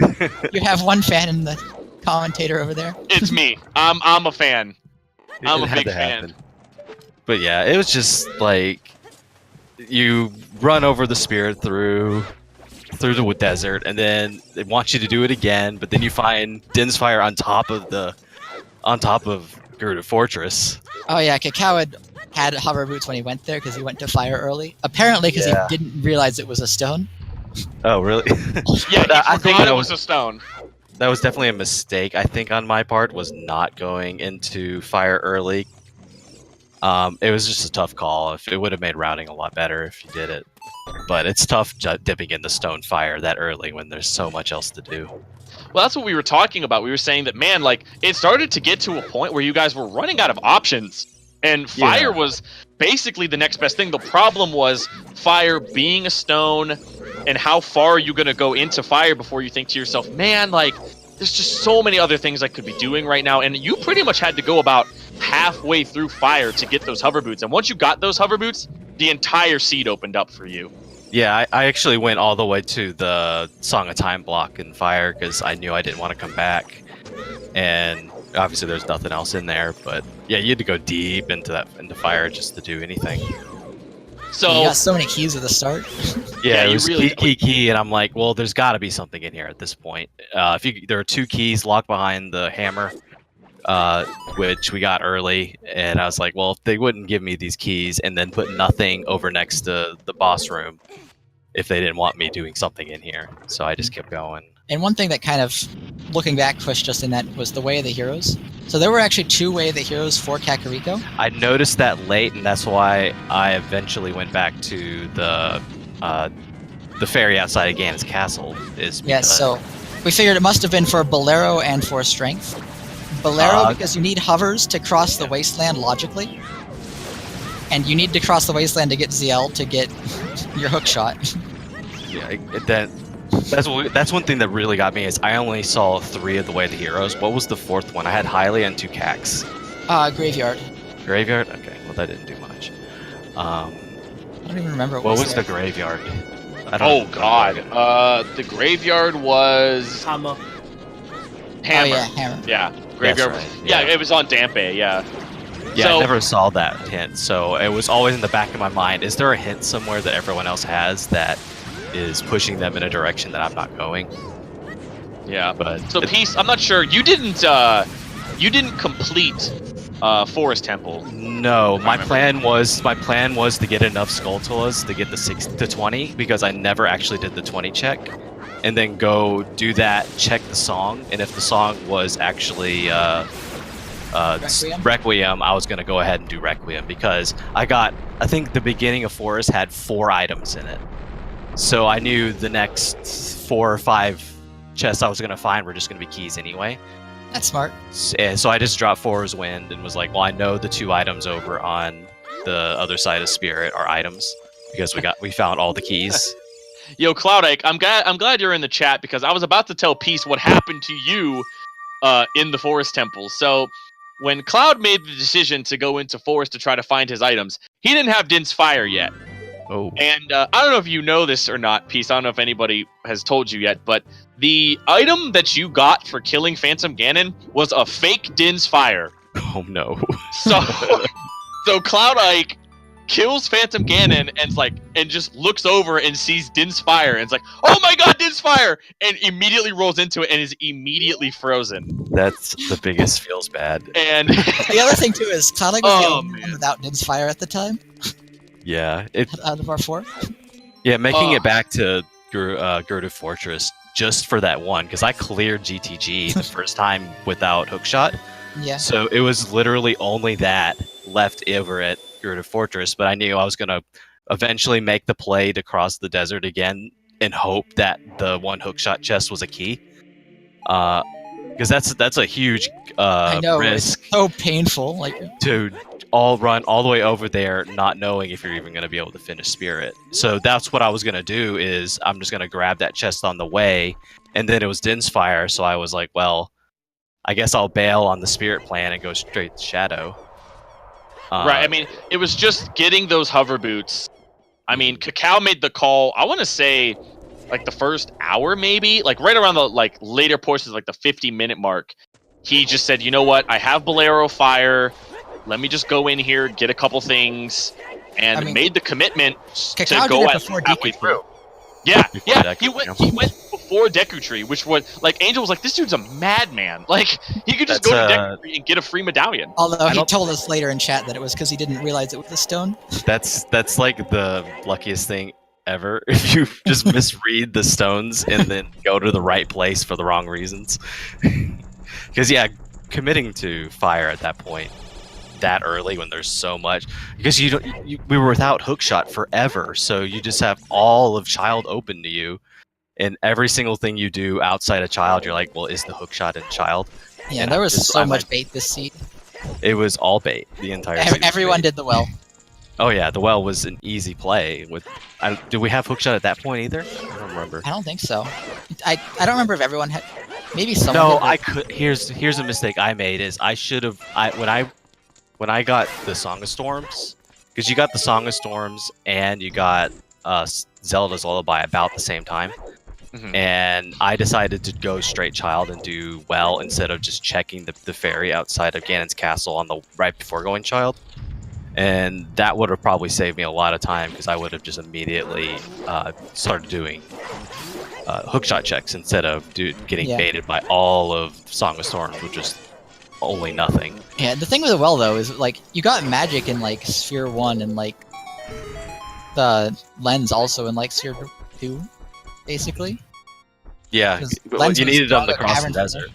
You have one fan in the commentator over there. It's me. I'm a fan. I'm It a had big to fan. happen. But yeah, it was just like you run over the spirit through the desert, and then they want you to do it again, but then you find Din's Fire on top of Gerudo Fortress. Oh yeah, Cacao had hover boots when he went there because he went to fire early. Apparently because Yeah. he didn't realize it was a stone. Oh, really? Yeah, But I he think forgot that it was a stone. That was definitely a mistake, I think, on my part, was not going into fire early. It was just a tough call. It would have made routing a lot better if you did it. But it's tough dipping in the stone fire that early when there's so much else to do. Well, that's what we were talking about. We were saying that, man, like, it started to get to a point where you guys were running out of options. And fire Yeah. was basically the next best thing. The problem was fire being a stone, and how far are you going to go into fire before you think to yourself, man, like, there's just so many other things I could be doing right now. And you pretty much had to go about halfway through fire to get those hover boots. And once you got those hover boots, the entire seed opened up for you. Yeah, I actually went all the way to the Song of Time block in fire because I knew I didn't want to come back. And obviously there's nothing else in there, but yeah, you had to go deep into fire just to do anything. You So, got so many keys at the start. Yeah, you it was really- key, and I'm like, well, there's got to be something in here at this point. There are 2 keys locked behind the hammer, which we got early, and I was like, well, if they wouldn't give me these keys and then put nothing over next to the boss room, if they didn't want me doing something in here, so I just kept going. And one thing that kind of, looking back, pushed us in that was the Way of the Heroes. So there were actually 2 Way of the Heroes for Kakariko. I noticed that late, and that's why I eventually went back to the ferry outside of Ganon's castle. Yes, so we figured it must have been for Bolero and for Strength. Bolero because you need hovers to cross the wasteland logically, and you need to cross the wasteland to get ZL to get your hook shot. Yeah, that's one thing that really got me is I only saw 3 of the Way of the Heroes. What was the 4th one? I had Hylia and 2 Cax. Graveyard. Graveyard? Okay, well that didn't do much. I don't even remember what was the Graveyard. Oh god. The Graveyard was Hammer. Hammer. Oh yeah, Hammer. Yeah, Graveyard. Right, yeah, yeah. it was on Dampe. Yeah. Yeah, So- I never saw that hint, so it was always in the back of my mind. Is there a hint somewhere that everyone else has that is pushing them in a direction that I'm not going? Yeah. But So Peace, I'm not sure. You didn't complete Forest Temple. no, my plan was to get enough Skulltulas to get the 6 to 20 because I never actually did the 20 check, and then go do that, check the song, and if the song was actually Requiem, I was gonna go ahead and do Requiem because I think the beginning of Forest had 4 items in it, so I knew the next 4 or 5 chests I was gonna find were just gonna be keys anyway. That's smart. So I just dropped Forest Wind and was like, well, I know the 2 items over on the other side of Spirit are items because we found all the keys. Yo, Cloudike, I'm glad you're in the chat because I was about to tell Peace what happened to you in the Forest Temple. So when Cloud made the decision to go into Forest to try to find his items, he didn't have Din's Fire yet. Oh. And I don't know if you know this or not, Peace. I don't know if anybody has told you yet, but the item that you got for killing Phantom Ganon was a fake Din's Fire. Oh no. So Cloud Ike kills Phantom Ganon and just looks over and sees Din's Fire and it's like, oh my god, Din's Fire! And immediately rolls into it and is immediately frozen. That's the biggest feels bad. And The other thing too is Cloudegg was the Oh, only man. one without Din's Fire at the time, Yeah, out of our 4. making it back to Gerudo Fortress just for that one because I cleared GTG the first time without hookshot. Yeah. So it was literally only that left over at Gerudo Fortress, but I knew I was gonna eventually make the play to cross the desert again and hope that the one hookshot chest was a key. Because that's a huge I know, risk it's so painful. Like, to run all the way over there not knowing if you're even going to be able to finish Spirit. So that's what I was going to do is I'm just going to grab that chest on the way, and then it was Din's Fire, so I was like, well, I guess I'll bail on the Spirit plan and go straight to Shadow. right, I mean, it was just getting those hover boots. I mean, Cacao made the call, I want to say, like the first hour maybe, like right around the later portions, like the 50-minute mark. He just said, you know what, I have Bolero Fire, let me just go in here, get a couple things, and made the commitment Cacao to go did it at before halfway Deku through. Yeah, Before he Deku, went before Deku Tree, which was like Angel was like, this dude's a madman. Like he could just go to Deku Tree and get a free medallion. although he don't- told us later in chat that it was because he didn't realize it was a stone. That's like the luckiest thing ever if you just misread the stones and then go to the right place for the wrong reasons. Because committing to fire at that point that early when there's so much, because we were without hookshot forever, so you just have all of Child open to you, and every single thing you do outside of Child you're like, well, is the hookshot in Child? Yeah, And there was so I'm much like- bait this seat. It was all bait the entire season. Everyone did the well. Oh yeah, the well was an easy play with did we have hookshot at that point either? I don't remember. I don't think so. I don't remember if everyone had. Maybe someone. No, did, I could. Here's a mistake I made is I should have. When I got the Song of Storms, because you got the Song of Storms and you got Zelda's Lullaby about the same time, Mhm. and I decided to go straight Child and do well instead of just checking the ferry outside of Ganon's castle on the right before going Child, and that would have probably saved me a lot of time because I would have just immediately started doing hookshot checks instead of getting Yeah. baited by all of Song of Storms, which is only nothing. Yeah, the thing with the well though is like you got magic in like Sphere 1 and like the lens also in like Sphere 2, basically. Yeah, 'Cause well, lens you was needed them to stronger cross the cavern desert.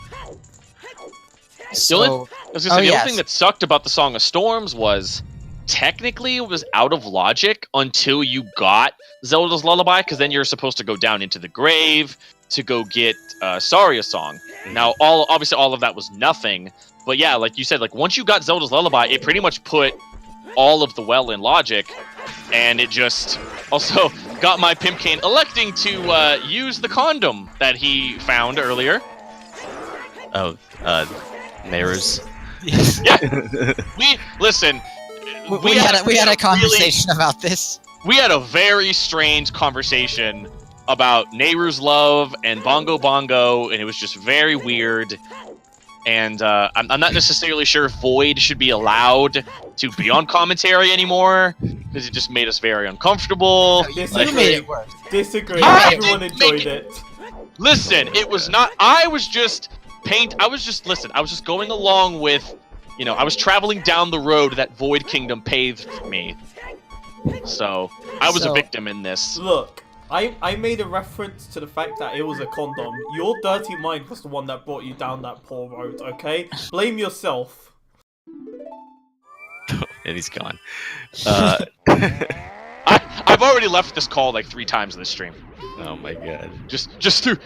So, I was gonna say, Oh, the yes. only thing that sucked about the Song of Storms was technically it was out of logic until you got Zelda's Lullaby, because then you're supposed to go down into the grave to go get Saria Song. Now, obviously all of that was nothing, but yeah, like you said, like once you got Zelda's Lullaby, it pretty much put all of the well in logic, and it just also got my Pimpkane electing to use the condom that he found earlier. Oh, Neighbors. Yeah, listen. we had a really- conversation about this. We had a very strange conversation about Nehru's love and Bongo Bongo, and it was just very weird. And I'm not necessarily sure if Void should be allowed to be on commentary anymore, because it just made us very uncomfortable. Disagree. You made it worse. Disagree. I Everyone didn't enjoyed make it. Listen, it was not. I was just going along with, I was traveling down the road that Void Kingdom paved for me. So I was a So- victim in this. Look, I made a reference to the fact that it was a condom. Your dirty mind was the one that brought you down that poor road, okay? Blame yourself. And he's gone. I've already left this call like 3 times in this stream. Oh my god. Just through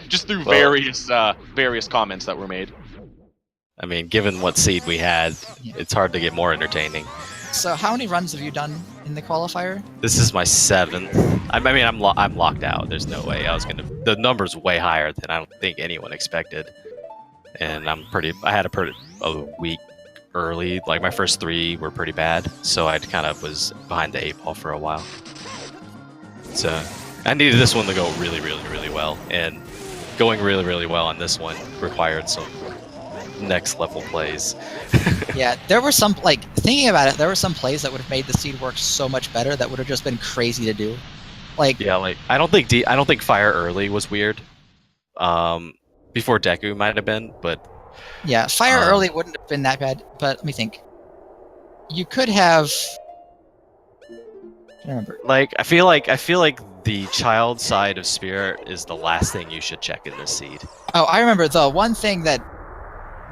Well- various comments that were made. I mean, given what seed we had, it's hard to get more entertaining. So how many runs have you done in the qualifier? This is my 7th. I'm locked out. There's no way I was gonna. The number's way higher than I don't think anyone expected. And I had a week early. Like my first 3 were pretty bad, so I kind of was behind the 8 ball for a while. So I needed this one to go really, really, really well, and going really, really well on this one required some next level plays. Yeah, there were some, like, thinking about it, there were some plays that would have made the seed work so much better that would have just been crazy to do. Like, Yeah, like I don't think fire early was weird. Before Deku might have been, but yeah, fire early wouldn't have been that bad, but let me think. You could have... I don't remember. like I feel like the child side of Spirit is the last thing you should check in this seed. Oh, I remember the one thing that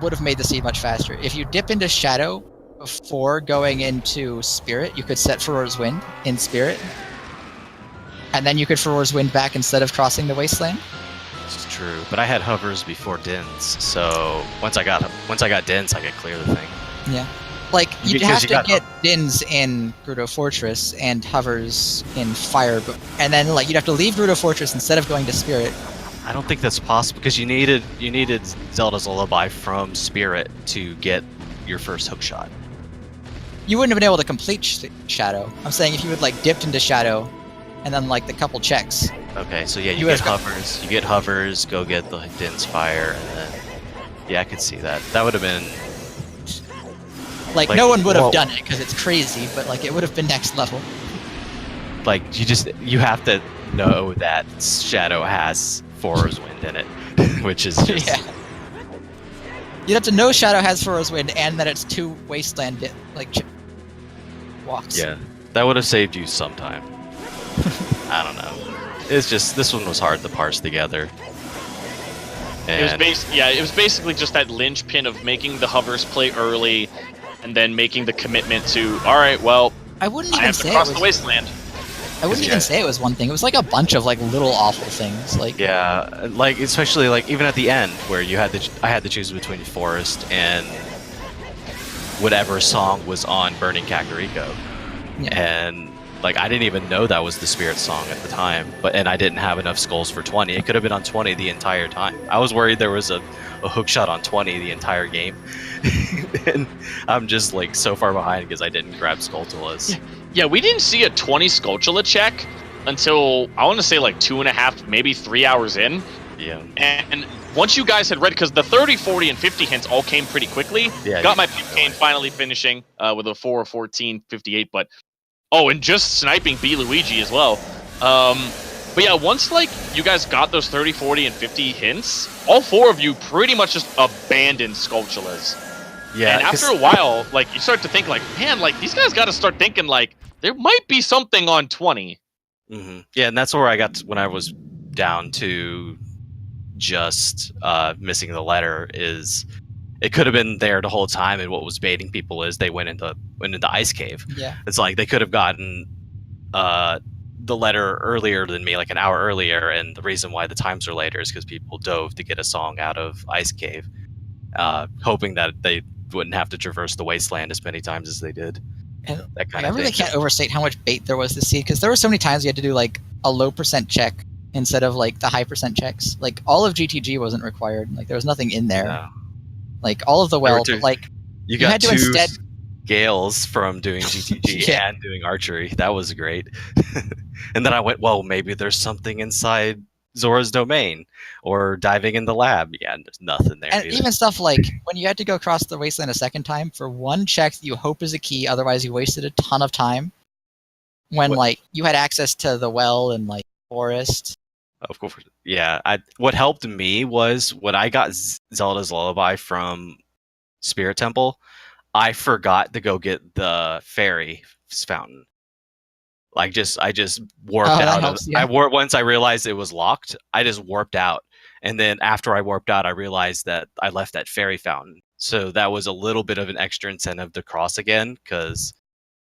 would have made the seed much faster. If you dip into Shadow before going into Spirit, you could set Furor's Wind in Spirit. And then you could Furor's Wind back instead of crossing the Wasteland. It's true, but I had hovers before Dins, so once I got Dins, I could clear the thing. Yeah. Like, you'd Because have you to got- get Dins in Gerudo Fortress and hovers in Fire, and then like you'd have to leave Gerudo Fortress instead of going to Spirit. I don't think that's possible because you needed Zelda's Lullaby from Spirit to get your first hook shot. You wouldn't have been able to complete Shadow. I'm saying if you had like dipped into Shadow, and then like the couple checks. Okay, so yeah, You you get have got- hovers. You get hovers. Go get the Dins Fire, and then yeah, I could see that. That would have been Like Like, no one would have well- done it because it's crazy, but like it would have been next level. like you have to know that Shadow has Furor's Wind in it, which is just Yeah. You'd have to know Shadow has Furor's Wind and that it's 2 Wasteland walks. yeah. That would have saved you some time. I don't know. It's just this one was hard to parse together. And It was basically just that linchpin of making the hovers play early, and then making the commitment to, all right, well, I wouldn't I even have to say it cross the was. wasteland. I wouldn't Yeah. even say it was one thing. It was like a bunch of like little awful things. Like yeah, like especially like even at the end where I had to choose between Forest and whatever song was on Burning Kakariko. Yeah. And like I didn't even know that was the Spirit song at the time, and I didn't have enough skulls for 20. It could have been on 20 the entire time. I was worried there was a hook shot on 20 the entire game. And I'm just like so far behind because I didn't grab Skulltulas. Yeah, we didn't see a 20 Skulltula check until, I want to say like 2.5, maybe 3 hours in. Yeah. And once you guys had read, because the 30, 40, and 50 hints all came pretty quickly. Yeah, Got you- my Pimpkane finally finishing with a 4, 14, 58, but... Oh, and just sniping B. Luigi as well. But yeah, once like you guys got those 30, 40, and 50 hints, all 4 of you pretty much just abandoned Skulltulas. Yeah, And after a while, like you start to think like, man, like these guys got to start thinking like there might be something on 20. Yeah, and that's where I got to, when I was down to just missing the letter. Is it could have been there the whole time, and what was baiting people is they went into Ice Cave. Yeah. It's like they could have gotten the letter earlier than me, like an hour earlier, and the reason why the times are later is because people dove to get a song out of Ice Cave, hoping that they wouldn't have to traverse the wasteland as many times as they did. And That kind I of really thing. can't overstate how much bait there was this seed, because there were so many times you had to do like a low percent check instead of like the high percent checks. Like all of GTG wasn't required. Like there was nothing in there. No. Like all of the There were well, two- but, like You You got had to two instead- scales from doing GTG Yeah. and doing archery. That was great. And then I went, well, maybe there's something inside Zora's domain or diving in the lab. Yeah, and there's nothing there. and either. even stuff like when you had to go across the wasteland a second time for one check that you hope is a key, otherwise you wasted a ton of time. When What- like you had access to the well and like forest. Of course. Yeah. What helped me was when I got Zelda's Lullaby from Spirit Temple, I forgot to go get the fairy fountain. I just warped Oh, that out. helps, yeah. Once I realized it was locked, I just warped out. And then after I warped out, I realized that I left that fairy fountain. So that was a little bit of an extra incentive to cross again, because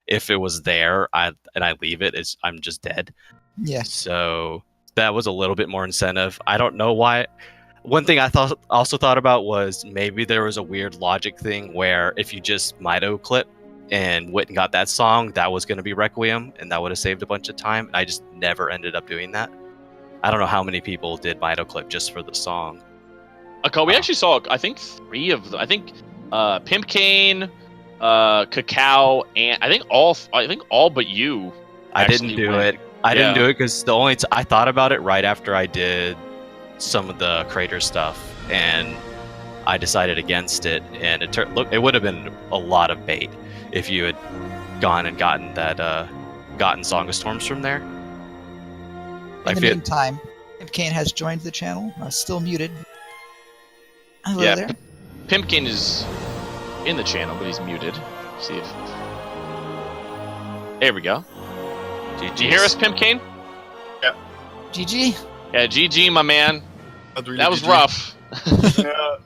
if it was there and I leave it, I'm just dead. Yeah. So that was a little bit more incentive. I don't know why. One thing I also thought about was maybe there was a weird logic thing where if you just Mido clip and went and got that song, that was going to be Requiem, and that would have saved a bunch of time. And I just never ended up doing that. I don't know how many people did Mido clip just for the song. We actually saw, I think, 3 of them. I think Pimpcane, Cacao, and I think all but you. I didn't actually do went. it. I didn't Yeah. do it because I thought about it right after I did some of the crater stuff, and I decided against it. And it would have been a lot of bait if you had gone and gotten Song of Storms from there. In the meantime, Kane has joined the channel. Still muted. Hello Yeah. there. Pimpkin is in the channel, but he's muted. See if. There we go. Did you hear us, Pimpkin? GG. Yeah, GG, my man. Not really That was GG. rough. Yeah.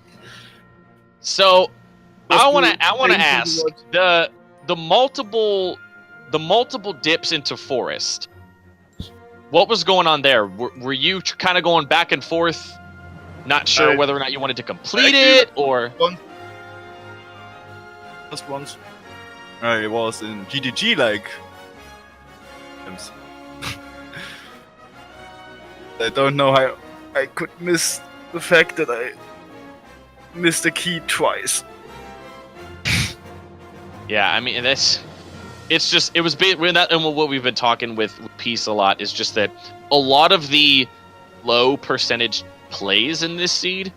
So Just I want to to painful to ask watch. the multiple dips into forest. What was going on there? Were you kind of going back and forth, not sure whether or not you wanted to complete it or? Just once. I was in GDG like. I don't know how I could miss the fact that I missed the key twice. Yeah, I mean it's just it was and what we've been talking with Peace a lot is just that a lot of the low percentage plays in this seed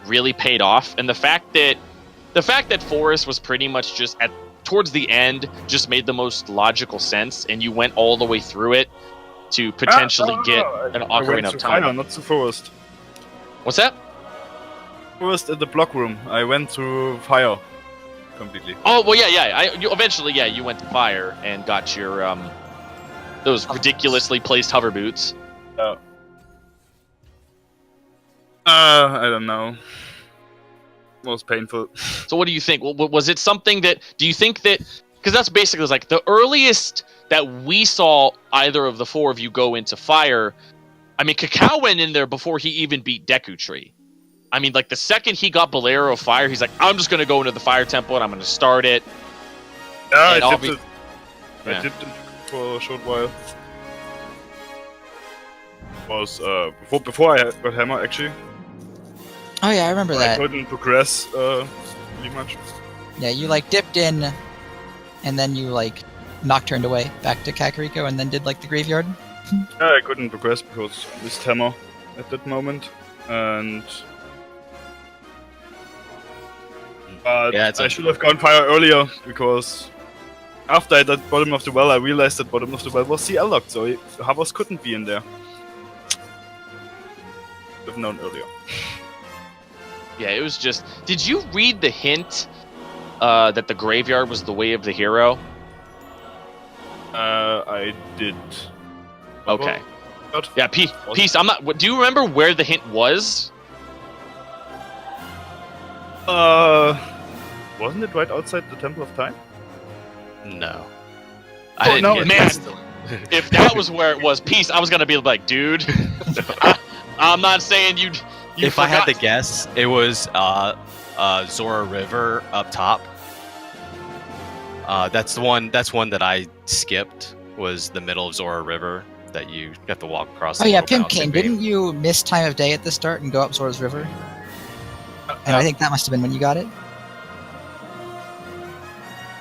really paid off, and the fact that Forest was pretty much just towards the end just made the most logical sense, and you went all the way through it to potentially get an I went Ocarina to of Time. Fire, not to Forest. What's that? Forest at the block room. I went to Fire completely. Oh well, yeah. Eventually, you went to Fire and got your those ridiculously placed hover boots. I don't know. Most painful. So what do you think? Was it something that? Do you think that? Because that's basically like the earliest that we saw either of the 4 of you go into Fire. I mean, Cacao went in there before he even beat Deku Tree. I mean, like the second he got Bolero of Fire, he's like, I'm just gonna go into the Fire Temple and I'm gonna start it. Yeah, And I I'll dipped it. Yeah. I dipped it for a short while. Was before I got Hammer actually. Oh yeah, I remember I that. couldn't progress really much. Yeah, you like dipped in, and then you like nocturned away back to Kakariko, and then did like the graveyard. Yeah, I couldn't progress because I missed Hammer at that moment, and Yeah, it's I should have gone Fire earlier because after I did Bottom of the Well, I realized that Bottom of the Well was CL locked, so Havas couldn't be in there. Have known earlier. Yeah, it was just. Did you read the hint that the graveyard was the way of the hero? I did. Okay. What? Yeah, Peace. I'm not. Do you remember where the hint was? Wasn't it right outside the Temple of Time? No. Oh, I didn't no, get man. that. If that was where it was, Peace, I was gonna be like, dude. I'm not saying you. If I had to forgot- guess, it was Zora River up top. That's the one. That's one that I skipped. Was the middle of Zora River that you have to walk across. Oh the yeah, little bouncing Pimpkane, beam. didn't you miss time of day at the start and go up Zora's River? And I think that must have been when you got it.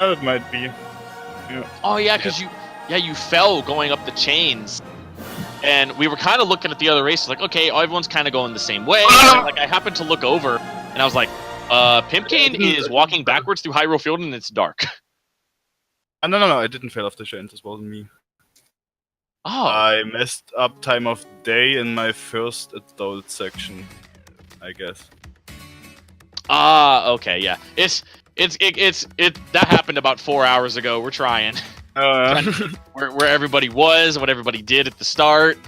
It might be. Oh yeah, because you fell going up the chains, and we were kind of looking at the other races like, okay, everyone's kind of going the same way. And, like I happened to look over, and I was like, Pimpkane is walking backwards through Hyrule Field, and it's dark. No, I didn't fail off the chains. This wasn't me. Oh, I messed up time of day in my first adult section, I guess. okay, yeah. It's that happened about 4 hours ago. We're trying where everybody was, what everybody did at the start.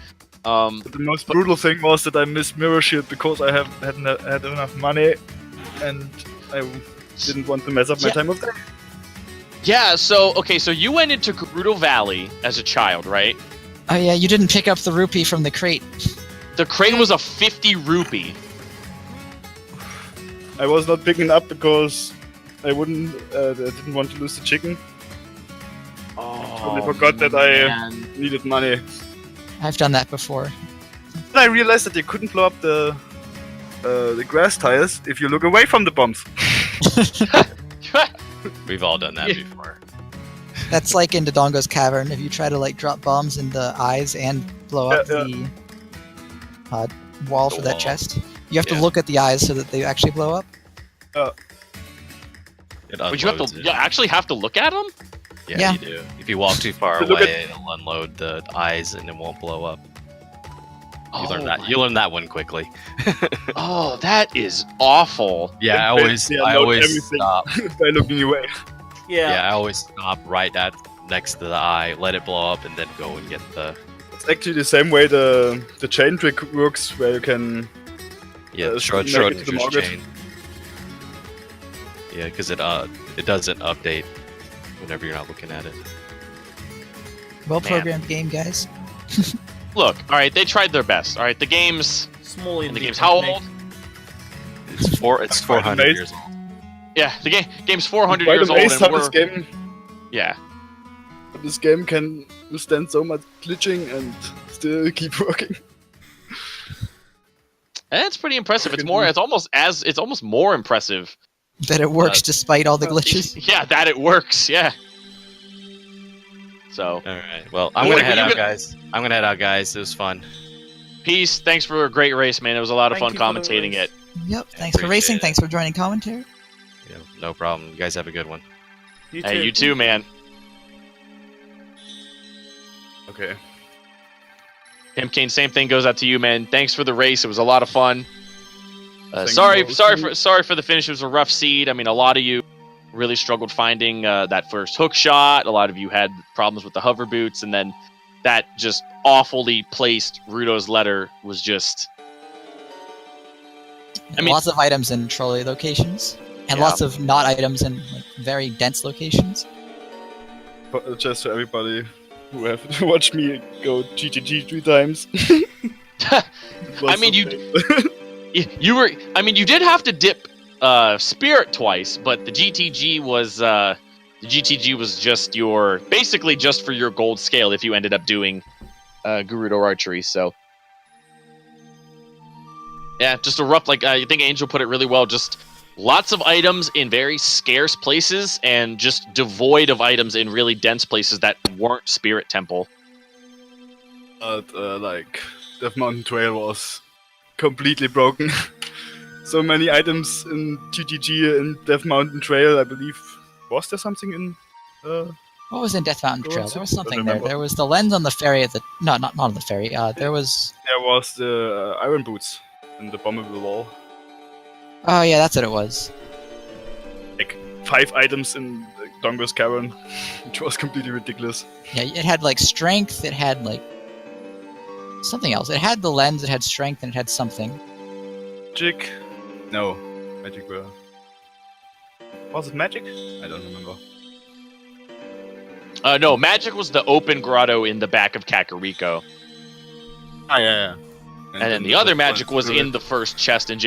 The most brutal thing was that I missed Mirror Shield because I hadn't had enough money, and I didn't want to mess up my time of day. Yeah. So you went into Gerudo Valley as a child, right? Oh yeah, you didn't pick up the rupee from the crate. The crate was a 50 rupee. I was not picking up because I didn't want to lose the chicken. Oh, I forgot that I needed money. I've done that before. Then I realized that you couldn't blow up the grass tires if you look away from the bombs. We've all done that before. That's like in Dodongo's Cavern. If you try to like drop bombs in the eyes and blow up the wall for that chest, you have to look at the eyes so that they actually blow up. Would you have to? You actually have to look at them? Yeah. You do. If you walk too far So look away, it'll unload the eyes and it won't blow up. You learn that. You learn that one quickly. Oh, that is awful. Yeah, I Basically, always unload everything stop. by looking away. Yeah, I always stop right at next to the eye, let it blow up, and then go and get the. It's actually the same way the chain trick works, where you can Schrodinger's the market. chain. Yeah, because it doesn't update whenever you're not looking at it. Well programmed game, guys. Look, all right, they tried their best. All right, the game's Small and the indie game's how company. old? It's 400 amazing. years old. Yeah, the game's 400 Quite years old, amazed and how yeah. this game can withstand so much glitching and still keep working. That's pretty impressive. It's almost more impressive. That it works despite all the glitches. Yeah, that it works. Yeah. So, All right. Well, I'm gonna head out, guys. It was fun. peace. Thanks for a great race, man. It was a lot of Thank fun you for the commentating race. it. Yep. Thanks for Appreciate racing. it. Thanks for joining commentary. Yeah, no problem. You guys have a good one. You too. Hey, you too, man. Okay. Pimpkane, same thing goes out to you, man. Thanks for the race. It was a lot of fun. Thank Sorry you. for the finish. It was a rough seed. I mean, a lot of you really struggled finding that first hook shot. A lot of you had problems with the hover boots, and then that just awfully placed Rudo's letter was just. I mean, Lots of items in trolley locations, and Yeah. lots of not items in like very dense locations. But just for everybody who have watched me go GTG 3 times. I mean, you did have to dip Spirit twice, but the GTG was just basically just for your gold scale if you ended up doing Gerudo archery. So yeah, just a rough, I think Angel put it really well. Just lots of items in very scarce places, and just devoid of items in really dense places that weren't Spirit Temple. But Death Mountain Trail was completely broken. So many items in GTG and Death Mountain Trail, I believe. Was there something in? What was in Death Mountain Go Trail? on, There was I something there. remember. There was the lens on the ferry at the not on the ferry. There was. There was the iron boots and the bombable wall. Oh yeah, that's what it was. 5 items in Dongo's Cavern, which was completely ridiculous. Yeah, it had like strength, it had like something else. It had the lens, it had strength, and it had something. Magic? No. Magic were... Was it magic? I don't remember. No, magic was the open grotto in the back of Kakariko. Ah, yeah. And then the other magic was in the first chest in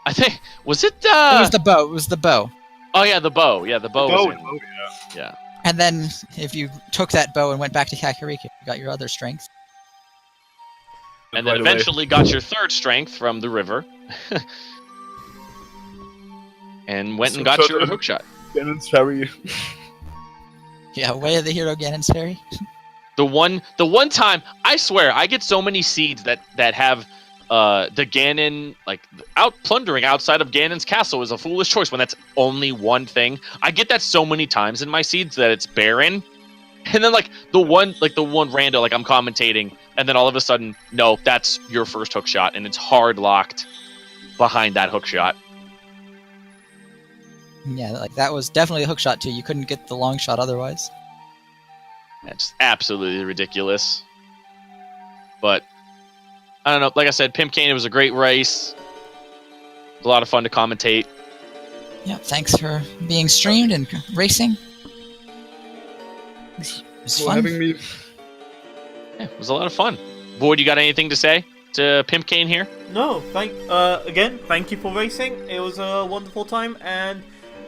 I think, was it It was the bow. It was the bow. Oh yeah, the bow. Yeah, the bow was in. Oh, yeah. Yeah. And then if you took that bow and went back to Kakariko, you got your other strength. And then eventually got your third strength from the river. And went and got your hookshot. Ganon's Ferry. Yeah, Way of the Hero Ganon's Fairy. The one time, I swear, I get so many seeds that have the Ganon, like, out plundering outside of Ganon's castle is a foolish choice when that's only one thing. I get that so many times in my seeds that it's barren. And then the one rando, like I'm commentating, and then all of a sudden, no, that's your first hook shot, and it's hard locked behind that hook shot. Yeah, like that was definitely a hook shot too. You couldn't get the long shot otherwise. That's absolutely ridiculous. But I don't know. Like I said, Pimpkane, it was a great race. It was a lot of fun to commentate. Yeah, thanks for being streamed and racing. It was For fun. having me. Yeah, it was a lot of fun. Boyd, you got anything to say to Pimpkane here? No, again, thank you for racing. It was a wonderful time, and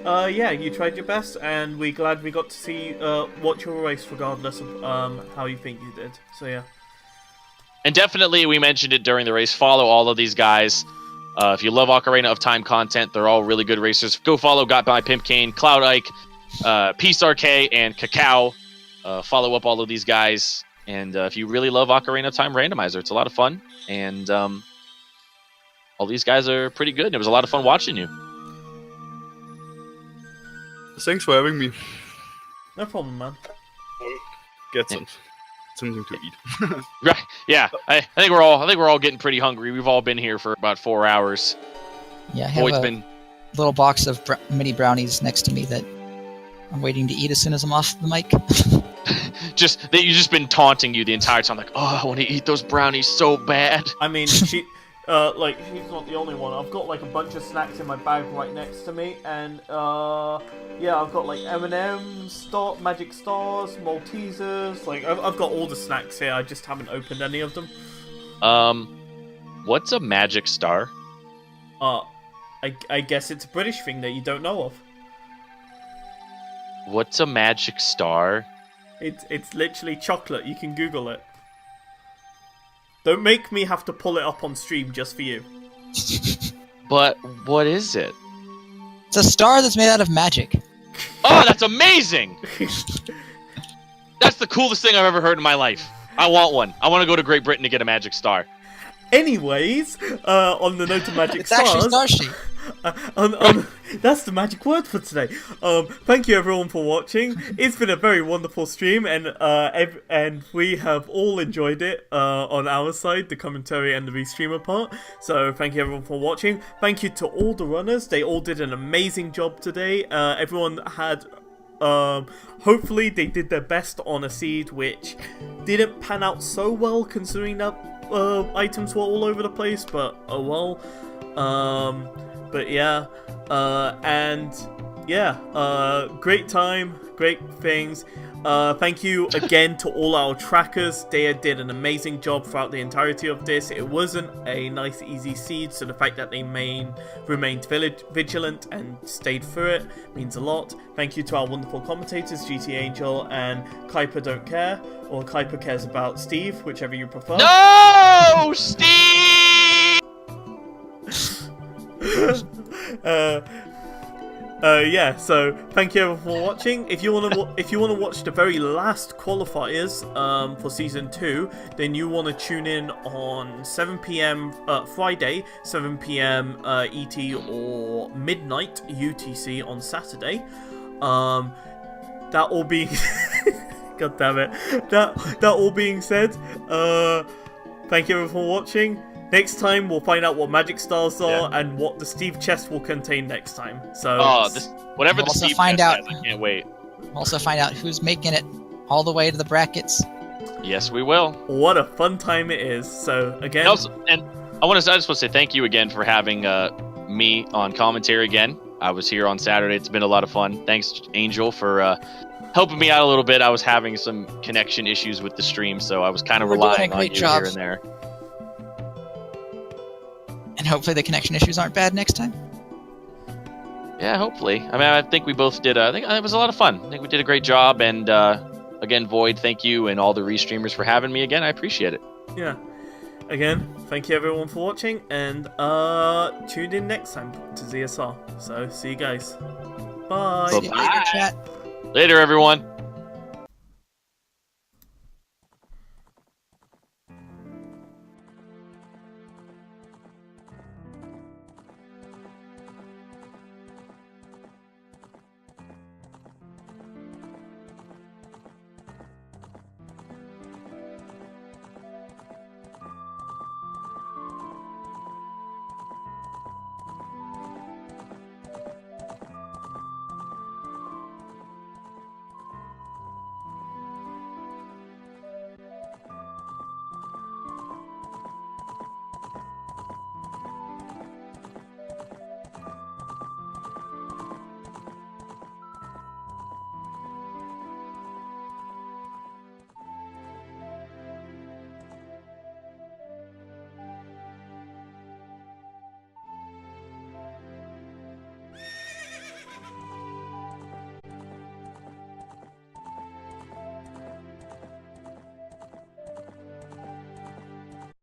yeah, you tried your best, and we're glad we got to see watch your race, regardless of how you think you did. So yeah. And definitely, we mentioned it during the race. Follow all of these guys. If you love Ocarina of Time content, they're all really good racers. Go follow Got By Pimpkane, Cloud Ike, Peace RK, and Cacao. Follow up all of these guys. And if you really love Ocarina of Time Randomizer, it's a lot of fun. And all these guys are pretty good. And it was a lot of fun watching you. Thanks for having me. No problem, man. Get something to eat. Right? Yeah. I think we're all getting pretty hungry. We've all been here for about 4 hours. Yeah, I have Boyd's a been little box of mini brownies next to me that I'm waiting to eat as soon as I'm off the mic. you've just been taunting you the entire time, like, oh, I want to eat those brownies so bad. I mean, she's not the only one. I've got like a bunch of snacks in my bag right next to me, and yeah, I've got like M&M's, Magic Stars, Maltesers. Like I've got all the snacks here. I just haven't opened any of them. What's a magic star? I guess it's a British thing that you don't know of. What's a magic star? It's literally chocolate. You can Google it. Don't make me have to pull it up on stream just for you. But what is it? It's a star that's made out of magic. Oh, that's amazing! That's the coolest thing I've ever heard in my life. I want one. I want to go to Great Britain to get a magic star. Anyways, on the note of magic It's stars, actually star sheet. that's the magic word for today. Thank you everyone for watching. It's been a very wonderful stream, and we have all enjoyed it on our side, the commentary and the restreamer part. So thank you everyone for watching. Thank you to all the runners. They all did an amazing job today. Everyone had hopefully they did their best on a seed which didn't pan out so well considering that items were all over the place, but oh well. But yeah, and yeah, great time, great things. Thank you again to all our trackers. They did an amazing job throughout the entirety of this. It wasn't a nice, easy seed, so the fact that they remained vigilant and stayed through it means a lot. Thank you to our wonderful commentators, GT Angel and Kuiper Don't Care, or Kuiper Cares About Steve, whichever you prefer. No, Steve! Yeah, so thank you everyone for watching. If you want to watch the very last qualifiers for season 2, then you want to tune in on 7 p.m. Friday, 7 p.m. ET or midnight UTC on Saturday. That all being God damn it. That all being said, thank you everyone for watching. Next time, we'll find out what magic stars are and what the Steve chest will contain next time. So, Whatever We'll the also Steve find chest out- has, I can't wait. We'll also find out who's making it all the way to the brackets. Yes, we will. what a fun time it is. So, again, And, also, and I just want to say thank you again for having me on commentary again. I was here on Saturday. It's been a lot of fun. Thanks, Angel, for helping me out a little bit. I was having some connection issues with the stream, so I was kind of We're doing a relying on great you job. here and there. And hopefully the connection issues aren't bad next time. Yeah, hopefully. I mean, I think we both did. I think it was a lot of fun. I think we did a great job. And again, Void, thank you, and all the restreamers for having me again. I appreciate it. yeah. Again, thank you everyone for watching, and tune in next time to ZSR. So, see you guys. Bye. See you later, chat. Later, everyone.